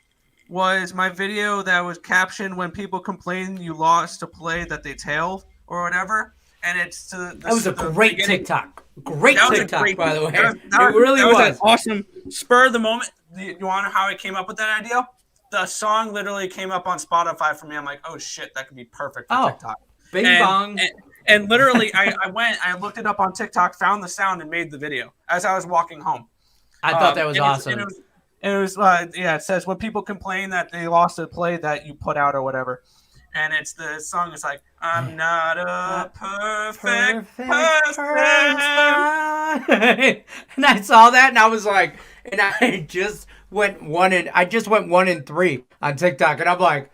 was my video that was captioned when people complain you lost a play that they tailed or whatever, and it's That was a great TikTok. Great That was a TikTok, great- by the way. that It really that was. an awesome spur of the moment. You want to know how I came up with that idea? The song literally came up on Spotify for me. I'm like, oh shit, that could be perfect for TikTok. Bing And- bong. And literally, I looked it up on TikTok, found the sound, and made the video as I was walking home. I thought that was awesome. It says when people complain that they lost a play that you put out or whatever. And it's the song is like, I'm not a perfect person. And I saw that and I was like, and I just went 1-3 on TikTok, and I'm like,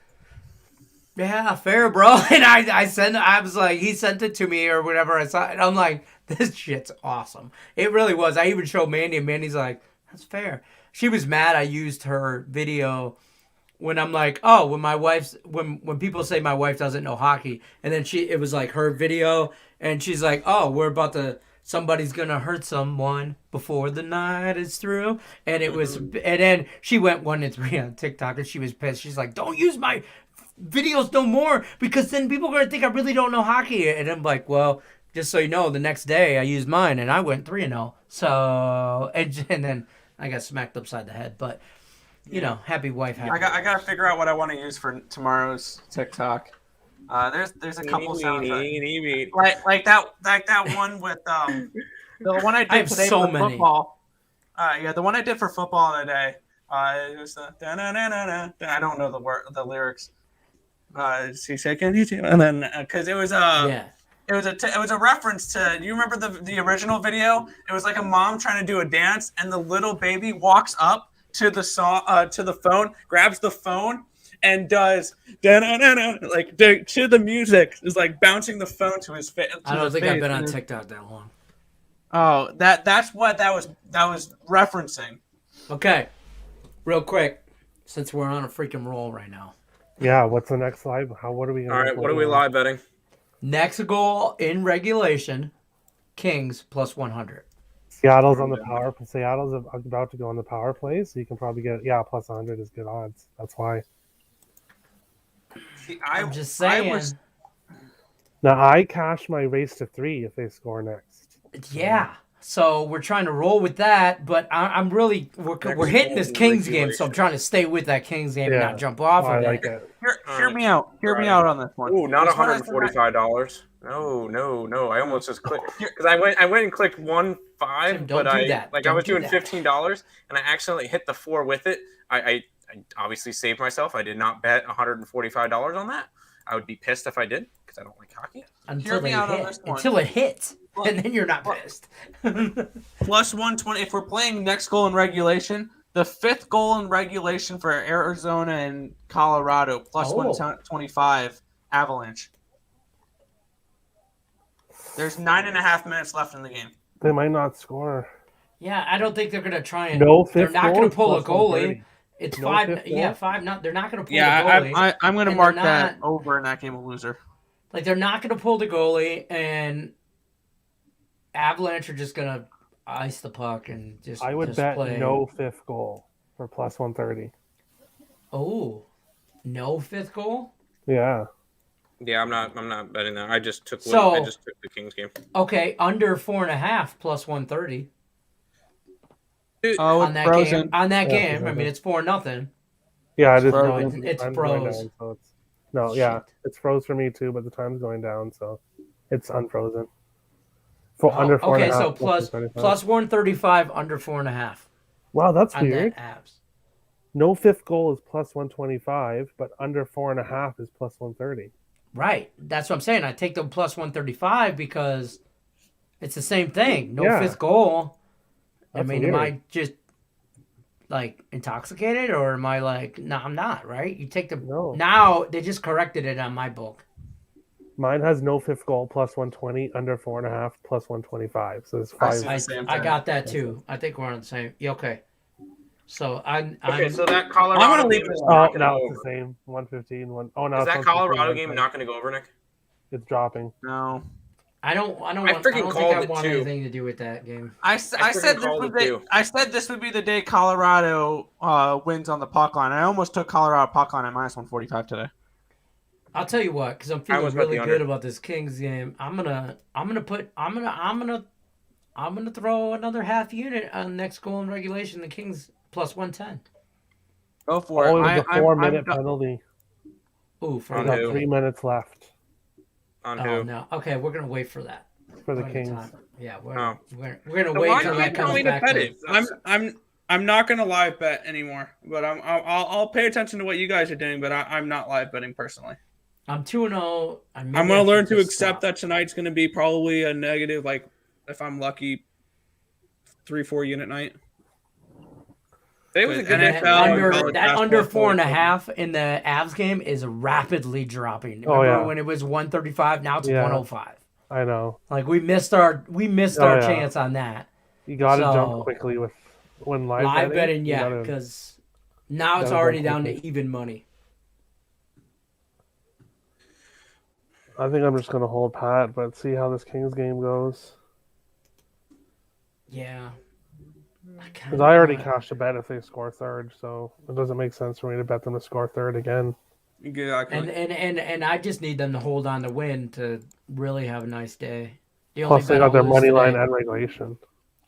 yeah, fair, bro. And I was like, he sent it to me or whatever. I saw it, and I'm like, this shit's awesome. It really was. I even showed Mandy, and Mandy's like, that's fair. She was mad I used her video when I'm like, oh, when people say my wife doesn't know hockey, and then it was like her video, and she's like, oh, somebody's gonna hurt someone before the night is through, and it was, and then she went 1-3 on TikTok, and she was pissed. She's like, don't use my videos no more, because then people are gonna think I really don't know hockey. And I'm like, well, just so you know, the next day I used mine and I went 3-0. So and then I got smacked upside the head, but. You know, happy wife. Happy I got to figure out what I want to use for tomorrow's TikTok. There's a couple sounds like that one with the one I did I have today so for many. football. The one I did for football today. It was the I don't know the lyrics. She said, "Can you?" And then because it was It was a reference to. You remember the original video? It was like a mom trying to do a dance, and the little baby walks up to the to the phone, grabs the phone, and does like to the music. Is like bouncing the phone to his face. I don't think I've been on TikTok that long. Oh, that's what that was referencing. Okay, real quick, since we're on a freaking roll right now. Yeah, what's the next live? What are we gonna All right, what are we live betting? Next goal in regulation, Kings plus 100. Seattle's on the power. Seattle's about to go on the power play, so you can probably get plus 100 is good odds. That's why. See, I'm just saying. Now I cash my race to 3 if they score next. Yeah. So we're trying to roll with that, but I'm really we're hitting this Kings game, so I'm trying to stay with that Kings game and not jump off of like it. Hear me out. Hear me out on this one. Ooh, not This one $145. No. I almost just clicked because I went and clicked 1.5, Tim, don't but do I that. like Don't I was do doing that. $15 and I accidentally hit the 4 with it. I obviously saved myself. I did not bet $145 on that. I would be pissed if I did because I don't like hockey. Until me they out on hit. this one. Until it hits. And then you're not pissed. Plus 120. If we're playing next goal in regulation, the 5th goal in regulation for Arizona and Colorado, plus 125 Avalanche. There's 9.5 minutes left in the game. They might not score. Yeah, I don't think they're gonna try and. No they're fifth not goal gonna is pull a plus goalie. 130. It's No 5. fifth Yeah, goal? 5. Not. They're not gonna pull Yeah, the goalie. I'm going to And mark they're that not- over in that game, a loser. Like they're not gonna pull the goalie, and Avalanche are just gonna ice the puck and just. I would just bet play. no 5th goal for plus 130. Oh, no 5th goal. Yeah. Yeah, I'm not betting that. I just took So- the Kings game. Okay, under 4.5 plus 130 Oh, on that frozen. game. On that Yeah, game, I frozen. mean it's 4-0. Yeah, it is. frozen. frozen. It's Time's going froze. down, so it's froze for me too, but the time's going down, so it's unfrozen. Under 4.5. Okay, so plus 135 under 4.5 Wow, that's on weird. that abs. No 5th goal is plus 125, but under 4.5 is plus 130. Right, that's what I'm saying. I take the plus 135 because it's the same thing. No Yeah. 5th goal. That's am weird. I just like intoxicated or am I like? No, I'm not. Right? You take the No. now. They just corrected it on my book. Mine has no 5th goal plus 120, under 4.5 plus 125. So it's I 5. see. Same I thing. got that too. I think we're on the same. Yeah, okay. So I'm Okay, so that I'm Colorado gonna leave game it. is Oh, not going to now go it's the over. same. 115. Oh, now Is it's that 115, Colorado game 110. not going to go over, Nick? It's dropping. No. I don't I want. freaking I don't think called I it want too. anything to do with that game. I freaking said this called was it the, too. I said this would be the day Colorado wins on the puck line. I almost took Colorado puck line at -145 today. I'll tell you what, because I'm I feeling almost bet really the good under. about this Kings game. I'm gonna throw another half unit on next goal in regulation. The Kings +110. Go for Oh, it. it was a 4-minute I'm- penalty. Ooh, for We On got who? 3 minutes left On Oh who? no. Okay, we're gonna wait for that. for the We're gonna Kings. time it. Yeah, we're Oh. gonna So wait why till do that you tell comes me to back bet to. it? I'm not gonna live bet anymore. But I'll pay attention to what you guys are doing. But I'm not live betting personally. I'm 2-0. I'm gonna learn to accept that tonight's gonna be probably a negative, like if I'm lucky, 3-4 unit night. Today was a good NFL day. and college That under basketball 4.5 in the Avs game is rapidly dropping. Oh, Remember yeah. when it was 135? Now it's Yeah. 105. I know. Like we missed our Oh, yeah. chance on that. You got to So- jump quickly with when live betting, you yeah, gotta- because now it's gotta already jump down to quickly. even money. I think I'm just going to hold pat, but see how this Kings game goes. Yeah. Because I already cashed a bet if they score third, so it doesn't make sense for me to bet them to score third again. Exactly. And I just need them to hold on to win to really have a nice day. The Plus, they bet got I'll their lose money line today- and regulation.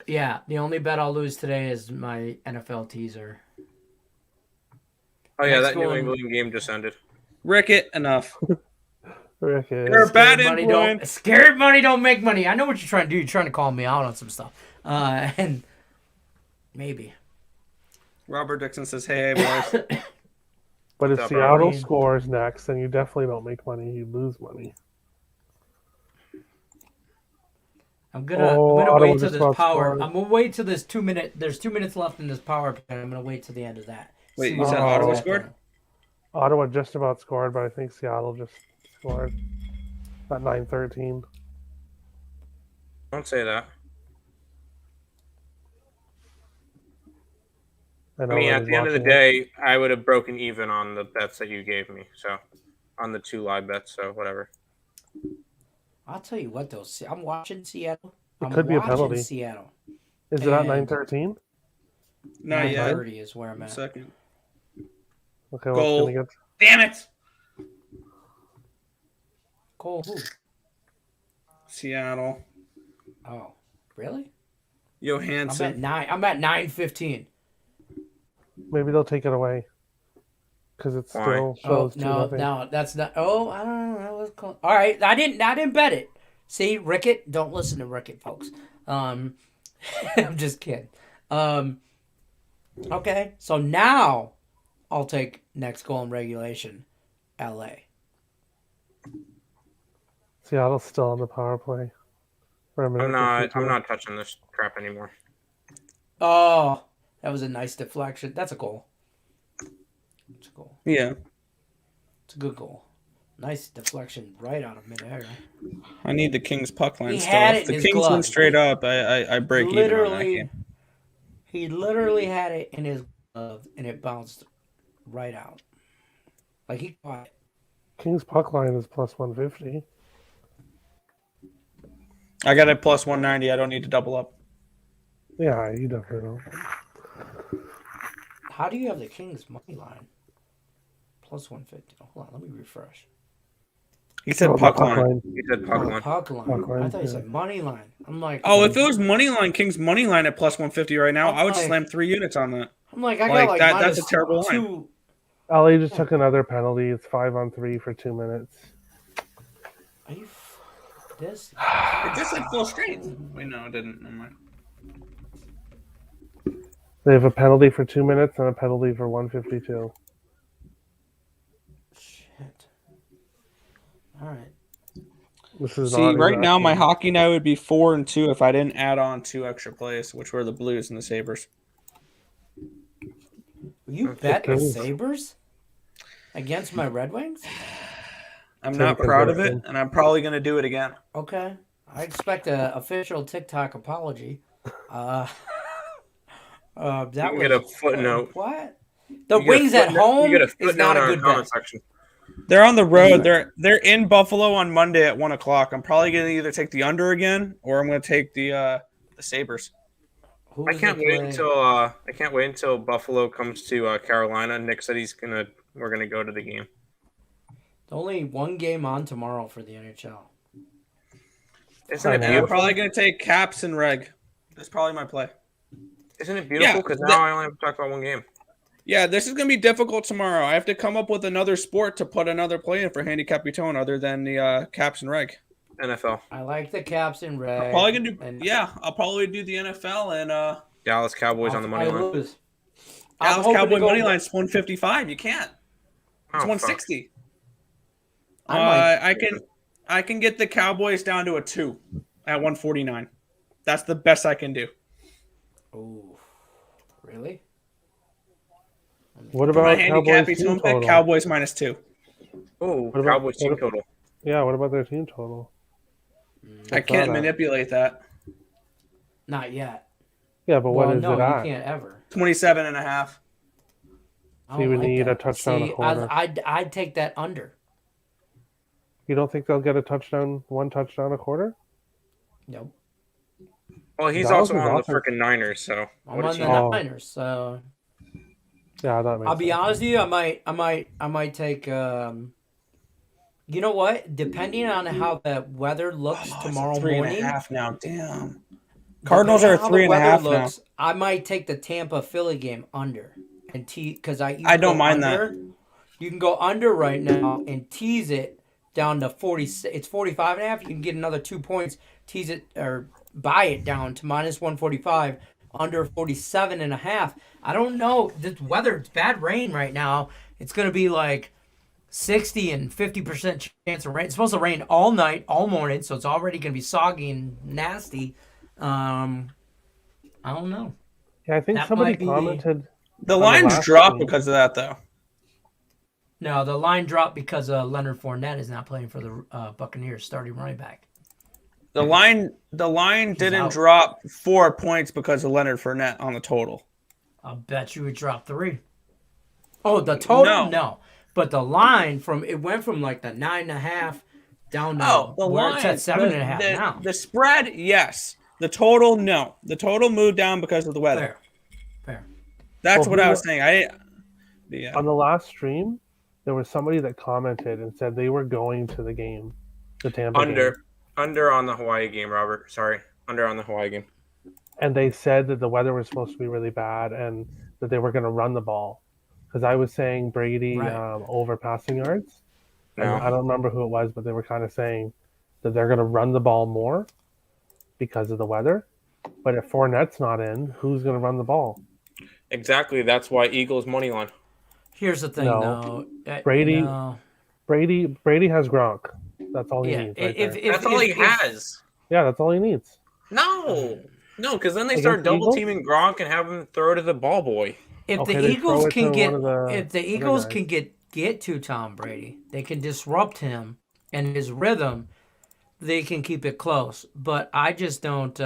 Yeah, the only bet I'll lose today is my NFL teaser. Oh yeah, Next that New one. England game just ended. Ricket, enough. Okay. You're a bad money influence. scared money don't make money. I know what you're trying to do. You're trying to call me out on some stuff. And maybe. Robert Dixon says, "Hey, boys." But if What's up, Seattle Brian? scores next, then you definitely don't make money. You lose money. I'm gonna Ottawa wait till just this about power. scored. I'm gonna wait till this 2 minute. There's 2 minutes left in this power play. I'm gonna wait till the end of that. Wait, See you what said happens Ottawa back scored? there. Ottawa just about scored, but I think Seattle just scored at 9:13. Don't say that. I I mean, at the end of the day, I would have broken even on the bets that you gave me. So, on the 2 live bets, so whatever. I'll tell you what, though. I'm watching Seattle. It I'm could be a watching penalty. Seattle. Is it at and- 9:13? Not yet. 9:30 is where I'm at. Second. Okay, well, Goal. it's gonna get. Damn it. Cole, who? Seattle. Oh, really? Johansson. I'm at 9:15. Maybe they'll take it away because it Why? still Oh shows no, 2-0. no, that's not. Oh, I don't know. That was close. All right, I didn't bet it. See, Rickett, don't listen to Rickett, folks. I'm just kidding. Okay, so now I'll take next goal in regulation, LA. Seattle's still on the power play. For a minute I'm 52. not touching this crap anymore. Oh, that was a nice deflection. That's a goal. It's a goal. Yeah. It's a good goal. Nice deflection right out of midair. I need the Kings puck line He still. had If it the in his Kings win glove. straight up, I break even on that Literally, game. he literally had it in his glove and it bounced right out. Like he caught it. King's puck line is plus 150. I got a plus 190. I don't need to double up. Yeah, you definitely don't. How do you have the Kings money line? Plus 150. Hold on, let me refresh. He said Oh, puck the line. He said puck Oh, line. puck line. Puck line, I thought you yeah. said money line. I'm like, Oh, if it was money line, Kings money line at plus 150 right now, I would like- slam 3 units on that. I'm like, I like got like that- that's minus a terrible line. 2. LA just took another penalty. It's 5-on-3 for 2 minutes. Are you this? It just said full strength. Wait, no, it didn't. Never mind. They have a penalty for 2 minutes and a penalty for 152. Shit. All right. This is See, not right now my exactly- hockey night would be 4-2 if I didn't add on 2 extra plays, which were the Blues and the Sabres. You bet the Kings. Sabres against my Red Wings? I'm Take not a proud of it, conviction. and I'm probably going to do it again. Okay. I expect an official TikTok apology. That You can was get a footnote. What? The You get a Wings at footnote- home You get a is not footnote a on good the comment bet. section. They're on the road. They're in Buffalo on Monday at 1:00. I'm probably going to either take the under again or I'm going to take the Sabres. Who I does can't they wait play? until Buffalo comes to Carolina. Nick said we're gonna go to the game. Only one game on tomorrow for the NHL. Isn't it And I'm beautiful? probably going to take Caps and Reg. That's probably my play. Isn't it beautiful? Yeah, Because now I only have to talk about one game. Yeah, this is going to be difficult tomorrow. I have to come up with another sport to put another play in for Handicap Tone other than the Caps and Reg. NFL. I like the Caps and Red. Probably gonna do. I'll probably do the NFL and Dallas Cowboys on the money line. lose. Dallas Cowboy money line's 155. You can't. It's 160. I can get the Cowboys down to a 2 at 149. That's the best I can do. Oh, really? What about Cowboys team total? Cowboys -2. Oh, Cowboys team total. Yeah, what about their team total? I can't manipulate that. Not yet. Yeah, but what is it at? You can't ever. 27.5. So you would need a touchdown a quarter. I'd take that under. You don't think they'll get one touchdown a quarter? Nope. Well, he's also on the freaking Niners, so. I'm on the Niners, so. Yeah, that makes I'll be honest with you. I might take. You know what? Depending on how the weather looks tomorrow morning. 3.5 now. Damn. Cardinals are 3.5 now. I might take the Tampa Philly game under and because I don't mind that. You can go under right now and tease it down to 40. It's 45.5. You can get another 2 points. Tease it or buy it down to -145. Under 47.5. I don't know. This weather, it's bad rain right now. It's going to be like 60 and 50% chance of rain. It's supposed to rain all night, all morning, so it's already going to be soggy and nasty. I don't know. Yeah, I think somebody commented. The lines dropped because of that, though. No, the line dropped because Leonard Fournette is not playing for the Buccaneers, starting running back. The line didn't drop 4 points because of Leonard Fournette on the total. I'll bet you it dropped 3. Oh, the total? No. But the line went from like the 9.5 down to it's at 7.5 now. The spread, yes. The total, no. The total moved down because of the weather. Fair. That's what I was saying. On the last stream, there was somebody that commented and said they were going to the game, the Tampa game. Under on the Hawaii game, Robert. Sorry. Under on the Hawaii game. And they said that the weather was supposed to be really bad and that they were going to run the ball. Because I was saying Brady over passing yards. No. And I don't remember who it was, but they were kind of saying that they're going to run the ball more because of the weather. But if Fournette's not in, who's going to run the ball? Exactly. That's why Eagles money line. Here's the thing, though. Brady has Gronk. That's all he needs. That's all he has. Yeah, that's all he needs. No, because then they start double teaming Gronk and have him throw to the ball boy. If the Eagles can get to Tom Brady, they can disrupt him and his rhythm. They can keep it close, but I just don't.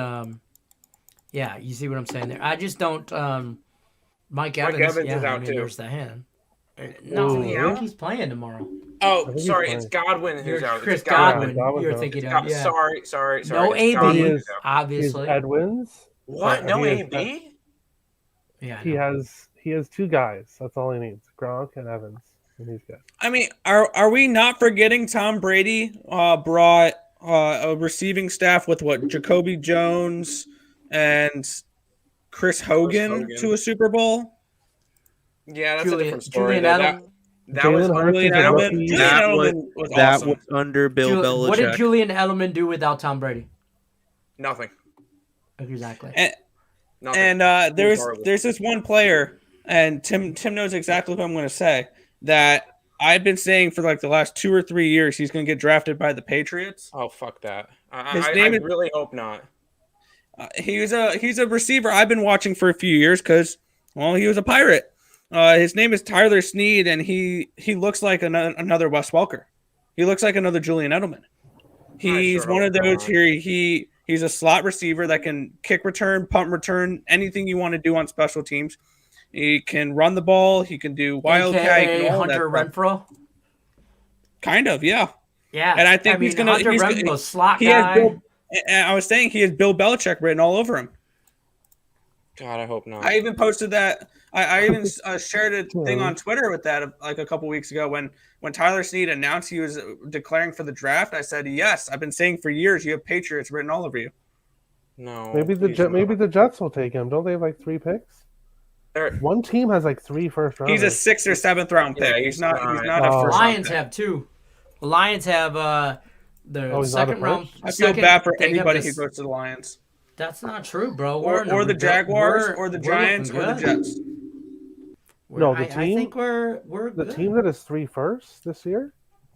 You see what I'm saying there? I just don't. Mike Evans is out too. There's the hand. No, I think he's playing tomorrow. Oh, sorry, it's Godwin who's out. Chris Godwin. You're thinking of. Yeah. Sorry. No AB, obviously. Edwins. What? No AB? Yeah. He has 2 guys. That's all he needs. Gronk and Evans. And he's good. I mean, are we not forgetting Tom Brady brought a receiving staff with Jacoby Jones and Chris Hogan to a Super Bowl? Yeah, that's a different story. Julian That was Julian Edelman. That was under Bill Belichick. What did Julian Edelman do without Tom Brady? Nothing. Exactly. And there's this one player, and Tim knows exactly what I'm going to say, that I've been saying for like the last 2 or 3 years he's going to get drafted by the Patriots. Oh, fuck that. I really hope not. He's a receiver I've been watching for a few years because, well, he was a Pirate. His name is Tyler Snead, and he looks like another Wes Welker. He looks like another Julian Edelman. He's one of those here. He He's a slot receiver that can kick return, punt return, anything you want to do on special teams. He can run the ball. He can do wildcat. He can AKA do all Hunter that stuff. Renfro. Kind of, yeah. Yeah, And I think Hunter Renfro, slot he has guy. Bill, and I was saying he has Bill Belichick written all over him. God, I hope not. I even posted that. I even shared a thing on Twitter with that like a couple weeks ago when Tyler Snead announced he was declaring for the draft. I said, yes, I've been saying for years you have Patriots written all over you. No. Maybe the Jets will take him. Don't they have like 3 picks? One team has like 3 first rounders. He's a 6th or 7th round pick. Yeah, he's not a The first Lions round have 2. The Lions have the second round. I feel bad for anybody who goes to the Lions. That's not true, bro. Or the Jaguars, or the Giants, or the Jets. No, the I team. think we're the good. team that is 3 firsts this year.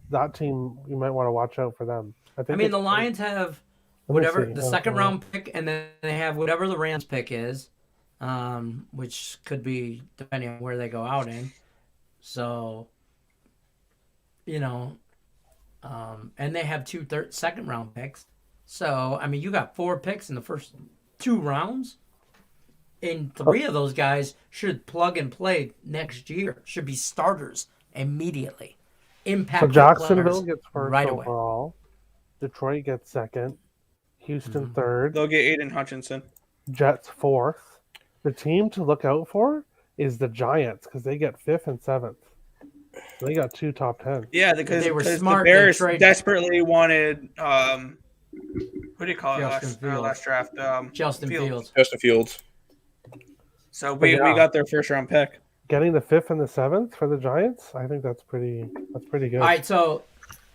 That team, you might want to watch out for them. I mean, the Lions have whatever the second round pick, and then they have whatever the Rams pick is, which could be depending on where they go out in. So, and they have 2 second round picks. So, I mean, you got 4 picks in the first 2 rounds. And 3 of those guys should plug and play next year. Should be starters immediately. Impact. So Jacksonville gets first right away. overall. Detroit gets second. Houston third. They'll get Aiden Hutchinson. Jets fourth. The team to look out for is the Giants because they get 5th and 7th. So they got 2 top 10s. Yeah, because they were the smart. Bears desperately wanted who do you call it last draft? Justin Fields. Justin Fields. So we got their first round pick. Getting the 5th and the 7th for the Giants, I think that's pretty good. All right, so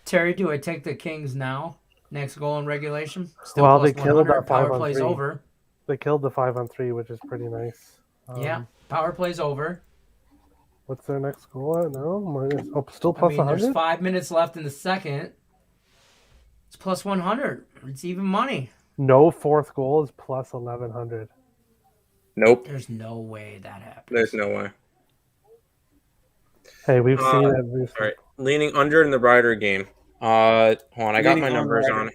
Terry, do I take the Kings now? Next goal in regulation. Well, they killed that power 5-on-3. plays over. They killed the 5-on-3, which is pretty nice. Yeah, power plays over. What's their next goal at now? Still plus 100? There's 5 minutes left in the second. It's plus 100. It's even money. No 4th goal is plus 1,100. Nope. There's no way that happens. There's no way. Hey, we've seen it. All right. Leaning under in the Rider game. Hold on. I got my numbers on it.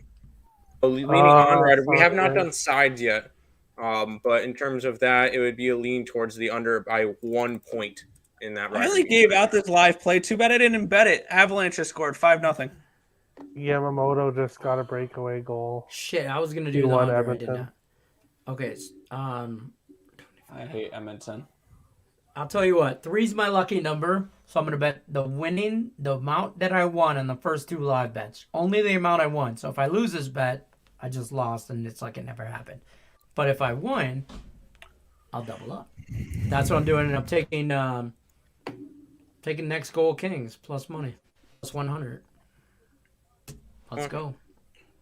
Leaning on Rider. We have not done sides yet. But in terms of that, it would be a lean towards the under by 1 point in that Rider. I only gave out this live play. Too bad I didn't embed it. Avalanche has scored 5-0. Yamamoto just got a breakaway goal. Shit, I was gonna do the under. I did not. Okay, I hate Edmonton. I'll tell you what. 3's my lucky number, so I'm gonna bet the amount that I won on the first 2 live bets. Only the amount I won. So if I lose this bet, I just lost, and it's like it never happened. But if I win, I'll double up. That's what I'm doing, and I'm taking next goal Kings plus money, plus 100. Let's go.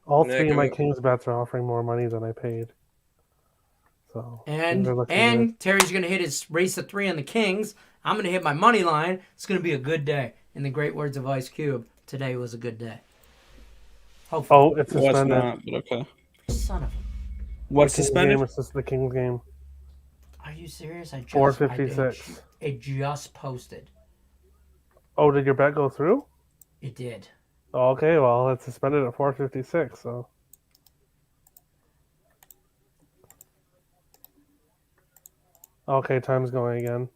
All 3 of my Kings bets are offering more money than I paid. So and Terry's gonna hit his race to 3 on the Kings. I'm gonna hit my money line. It's gonna be a good day. In the great words of Ice Cube, today was a good day. Hopefully. Oh, it's suspended. Not, but okay. Son of a. What's suspended? It's just the Kings game. Are you serious? 4:56. It just posted. Oh, did your bet go through? It did. Oh, okay, well, it's suspended at 4:56, so. Okay, time's going again.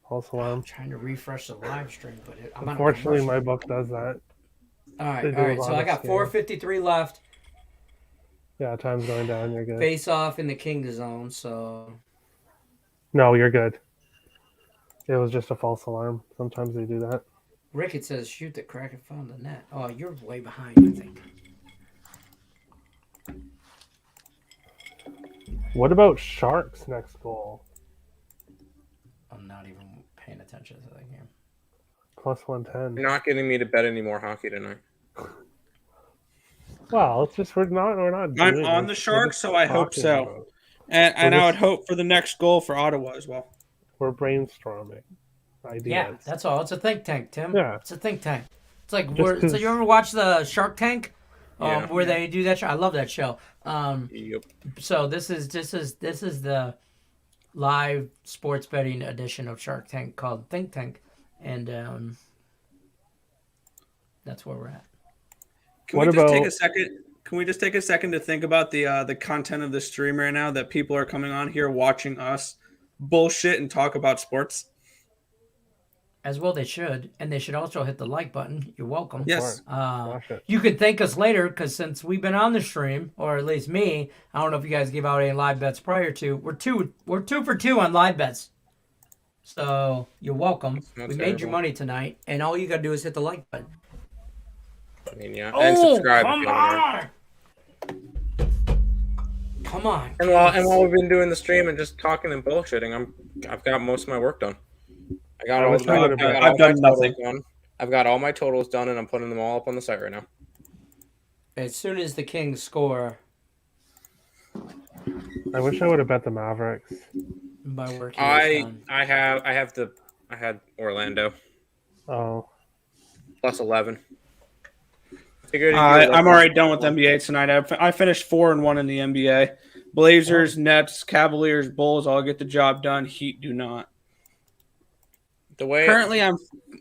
False alarm. I'm trying to refresh the live stream, but unfortunately, my book does that. All right. So I got 4:53 left. Yeah, time's going down. You're good. Face off in the King zone, so. No, you're good. It was just a false alarm. Sometimes they do that. Rickett says, shoot the crack and found the net. Oh, you're way behind, I think. What about Sharks' next goal? I'm not even paying attention to that game. Plus 110. You're not getting me to bet any more hockey tonight. Well, it's just we're not. I'm on the Sharks, so I hope so. And I would hope for the next goal for Ottawa as well. We're brainstorming ideas. Yeah, that's all. It's a think tank, Tim. Yeah, it's a think tank. It's like so. You ever watch the Shark Tank? Where they do that show? I love that show. Yep. So this is the live sports betting edition of Shark Tank called Think Tank, and that's where we're at. Can we just take a second Can we just take a second to think about the content of the stream right now that people are coming on here watching us bullshit and talk about sports? As well they should, and they should also hit the like button. You're welcome. Yes. You could thank us later because since we've been on the stream, or at least me, I don't know if you guys gave out any live bets prior to. We're two for two on live bets. So you're welcome. We made your money tonight, and all you gotta do is hit the like button. I mean, yeah, and subscribe. Come on! Come on. And while we've been doing the stream and just talking and bullshitting, I've got most of my work done. I've done nothing. I've got all my totals done, and I'm putting them all up on the site right now. As soon as the Kings score, I wish I would have bet the Mavericks. my work. I had Orlando. Oh. Plus 11. I'm already done with NBA tonight. I finished 4-1 in the NBA. Blazers, Nets, Cavaliers, Bulls all get the job done. Heat do not. Currently I'm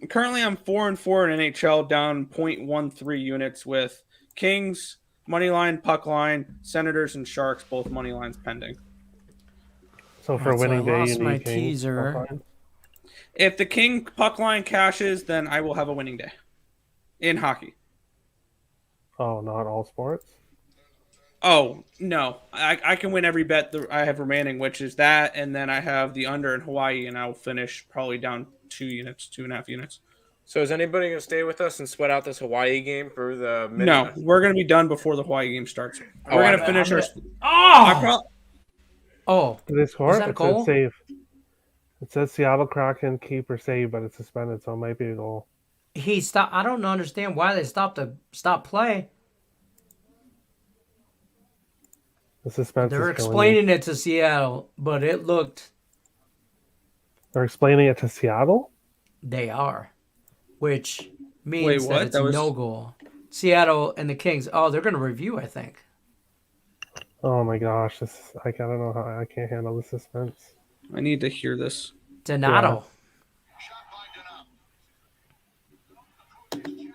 4-4 in NHL, down 0.13 units with Kings money line, puck line, Senators, and Sharks both money lines pending. So for winning day, you my need Kings. teaser. If the King puck line cashes, then I will have a winning day in hockey. Oh, not all sports? Oh, no. I can win every bet that I have remaining, which is that, and then I have the under in Hawaii, and I'll finish probably down 2.5 units. So is anybody going to stay with us and sweat out this Hawaii game for the minute? No, we're going to be done before the Hawaii game starts. We're going to finish our... Did they score? Is that a goal? It says save. It says Seattle Kraken keeper save, but it's suspended, so it might be a goal. He stopped. I don't understand why they stopped play. The suspense. They're explaining it to Seattle, but it looked. They're explaining it to Seattle? They are, which means that it's was... no goal. Seattle and the Kings. Oh, they're going to review, I think. Oh my gosh, I don't know how I can't handle the suspense. I need to hear this. Donato. Yeah.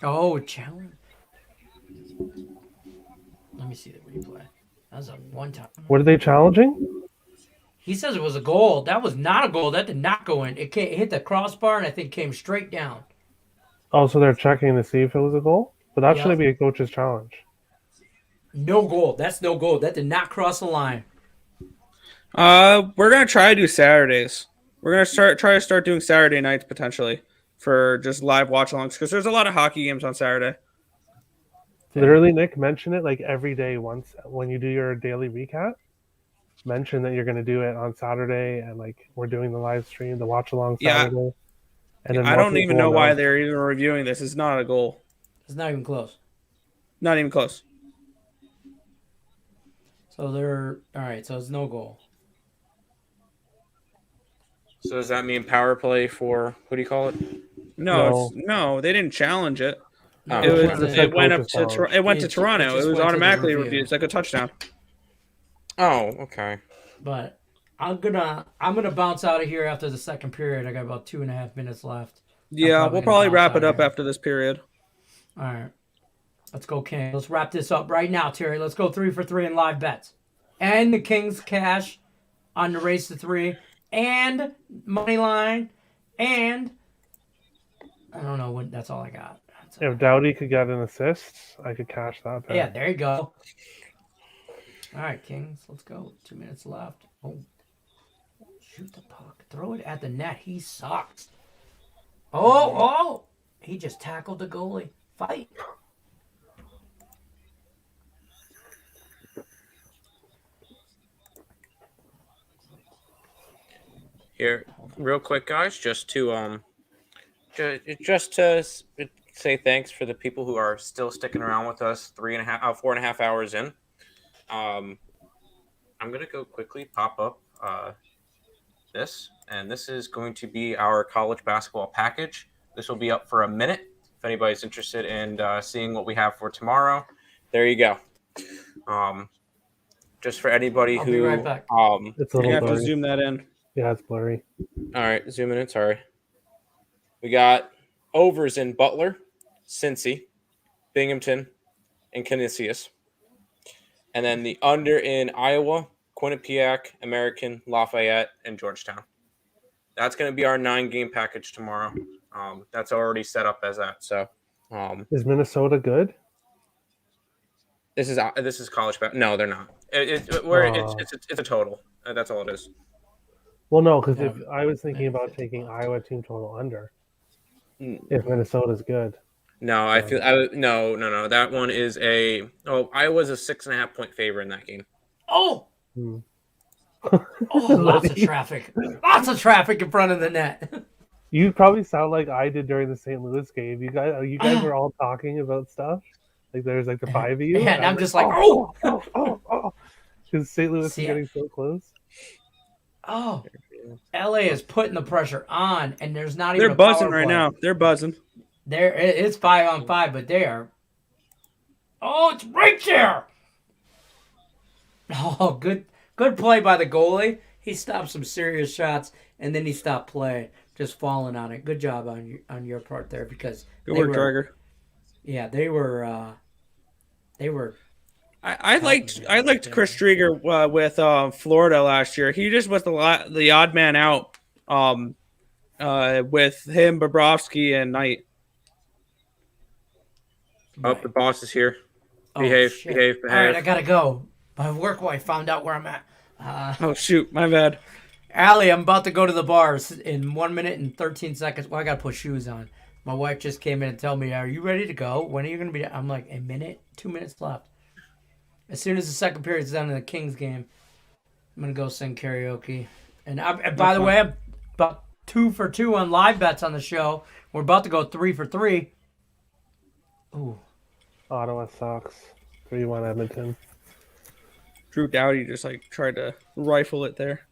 Oh, challenge. Let me see the replay. That was a one-time. What are they challenging? He says it was a goal. That was not a goal. That did not go in. It hit the crossbar and I think came straight down. Oh, so they're checking to see if it was a goal? But that shouldn't be a coach's challenge. No goal. That's no goal. That did not cross the line. We're gonna try to do Saturdays. We're gonna try to start doing Saturday nights potentially for just live watch-alongs because there's a lot of hockey games on Saturday. Literally, Nick, mention it like every day once when you do your daily recap. Mention that you're going to do it on Saturday and like we're doing the live stream, the watch-along Saturday. And then I don't even know why they're even reviewing this. It's not a goal. It's not even close. Not even close. So they're all right. So it's no goal. So does that mean power play for what do you call it? No, they didn't challenge it. No, it went to Toronto. It was automatically reviewed. It's like a touchdown. Oh, okay. But I'm gonna bounce out of here after the second period. I got about 2.5 minutes left. Yeah, we'll probably wrap it up after this period. All right. Let's go, King. Let's wrap this up right now, Terry. Let's go 3 for 3 in live bets. And the Kings cash on the race to 3. And money line. And I don't know when. That's all I got. If Doughty could get an assist, I could cash that bet. Yeah, there you go. All right, Kings. Let's go. 2 minutes left. Oh. Shoot the puck. Throw it at the net. He sucks. Oh. He just tackled the goalie. Fight. Here, real quick, guys, just to say thanks for the people who are still sticking around with us 4.5 hours in. I'm gonna go quickly pop up this, and this is going to be our college basketball package. This will be up for a minute. If anybody's interested in seeing what we have for tomorrow, there you go. Just for anybody I'll who, be right back. It's a little You have blurry. to zoom that in. Yeah, it's blurry. All right, zooming in. Sorry. We got overs in Butler, Cincy, Binghamton, and Canisius. And then the under in Iowa, Quinnipiac, American, Lafayette, and Georgetown. That's going to be our 9-game package tomorrow. That's already set up as that. So, Is Minnesota good? this is college basketball. No, they're not. It's a total. That's all it is. Well, no, because if I was thinking about taking Iowa team total under, if Minnesota's good. No, no. That one is Iowa's a 6.5 point favorite in that game. Oh, lots of traffic. Lots of traffic in front of the net. You probably sound like I did during the St. Louis game. You guys were all talking about stuff. Like there's like the 5 of you. Yeah, and I'm just like, because St. Louis is getting so close. Oh, LA is putting the pressure on, and there's not even. They're buzzing right now. They're buzzing. It's 5-on-5, but they are. Oh, it's right there. Oh, good play by the goalie. He stopped some serious shots, and then he stopped play, just falling on it. Good job on your part there, because good work, Drager. Yeah, they were. I liked Chris Drieger with Florida last year. He just was the odd man out with him, Bobrovsky, and Knight. Oh, the boss is here. Behave. All right, I gotta go. My work wife found out where I'm at. Oh shoot, my bad. Allie, I'm about to go to the bars in 1 minute and 13 seconds. Well, I gotta put shoes on. My wife just came in and told me, "Are you ready to go? When are you gonna be?" I'm like, a minute, 2 minutes left. As soon as the second period's done in the Kings game, I'm gonna go sing karaoke. And by the way, I'm about 2 for 2 on live bets on the show. We're about to go 3 for 3. Ooh. Ottawa sucks. 3-1 Edmonton. Drew Doughty just tried to rifle it there.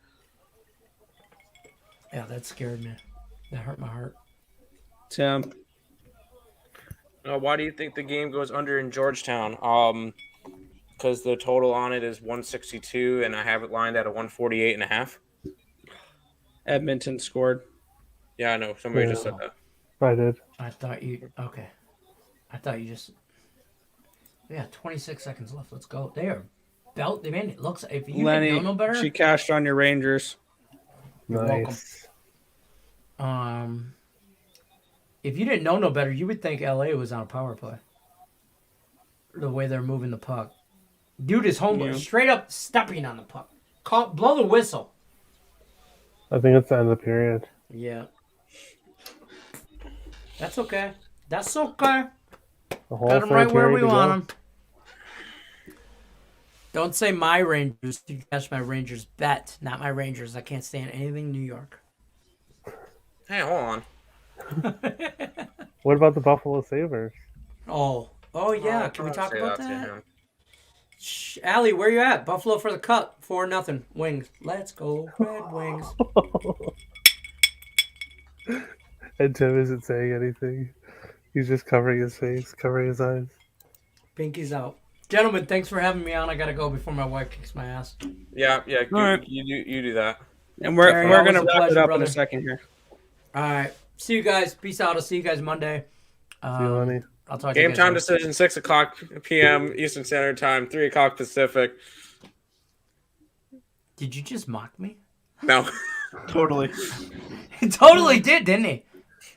Yeah, that scared me. That hurt my heart. Tim, why do you think the game goes under in Georgetown? Because the total on it is 162, and I have it lined at a 148.5. Edmonton scored. Yeah, I know. Somebody just said that. I did. I thought you just. Yeah, 26 seconds left. Let's go. They are belt. They made it looks. If you Lenny, didn't know no better, she cashed on your Rangers. You're Nice. welcome. If you didn't know no better, you would think LA was on a power play. The way they're moving the puck, dude is home straight up stepping on the puck. Blow the whistle. I think it's the end of the period. Yeah. That's okay. That's okay. Got them right where we want them. Don't say my Rangers. You catch my Rangers bet, not my Rangers. I can't stand anything New York. Hey, hold on. What about the Buffalo Sabres? Oh yeah. Can we talk about that? Allie, where you at? Buffalo for the cup. 4-0. Wings. Let's go, Red Wings. And Tim isn't saying anything. He's just covering his face, covering his eyes. Pinky's out. Gentlemen, thanks for having me on. I gotta go before my wife kicks my ass. Yeah. Right. You do that. And we're gonna wrap it up in a second here. All right. See you guys. Peace out. I'll see you guys Monday. See you, honey. I'll talk to you Game guys time later. decision, 6 o'clock p.m. Eastern Standard Time, 3 o'clock Pacific. Did you just mock me? No. Totally. He totally did, didn't he?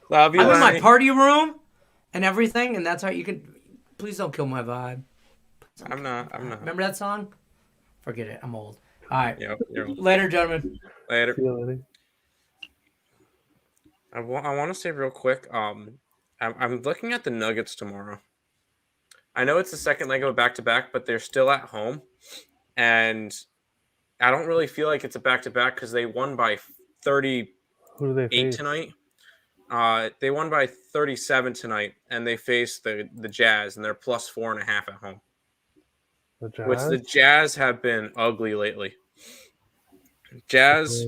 Love you, I'm in my Lenny. party room and everything, and that's how you can. Please don't kill my vibe. I'm not. Remember that song? Forget it. I'm old. All right. Yep. Later, gentlemen. Later. See you, Lenny. I want to say real quick. I'm looking at the Nuggets tomorrow. I know it's the second leg of a back-to-back, but they're still at home, and I don't really feel like it's a back-to-back because they won by 38 Who do they face? tonight. They won by 37 tonight, and they face the Jazz, and they're plus 4.5 at home. The Jazz? Which the Jazz have been ugly lately. Jazz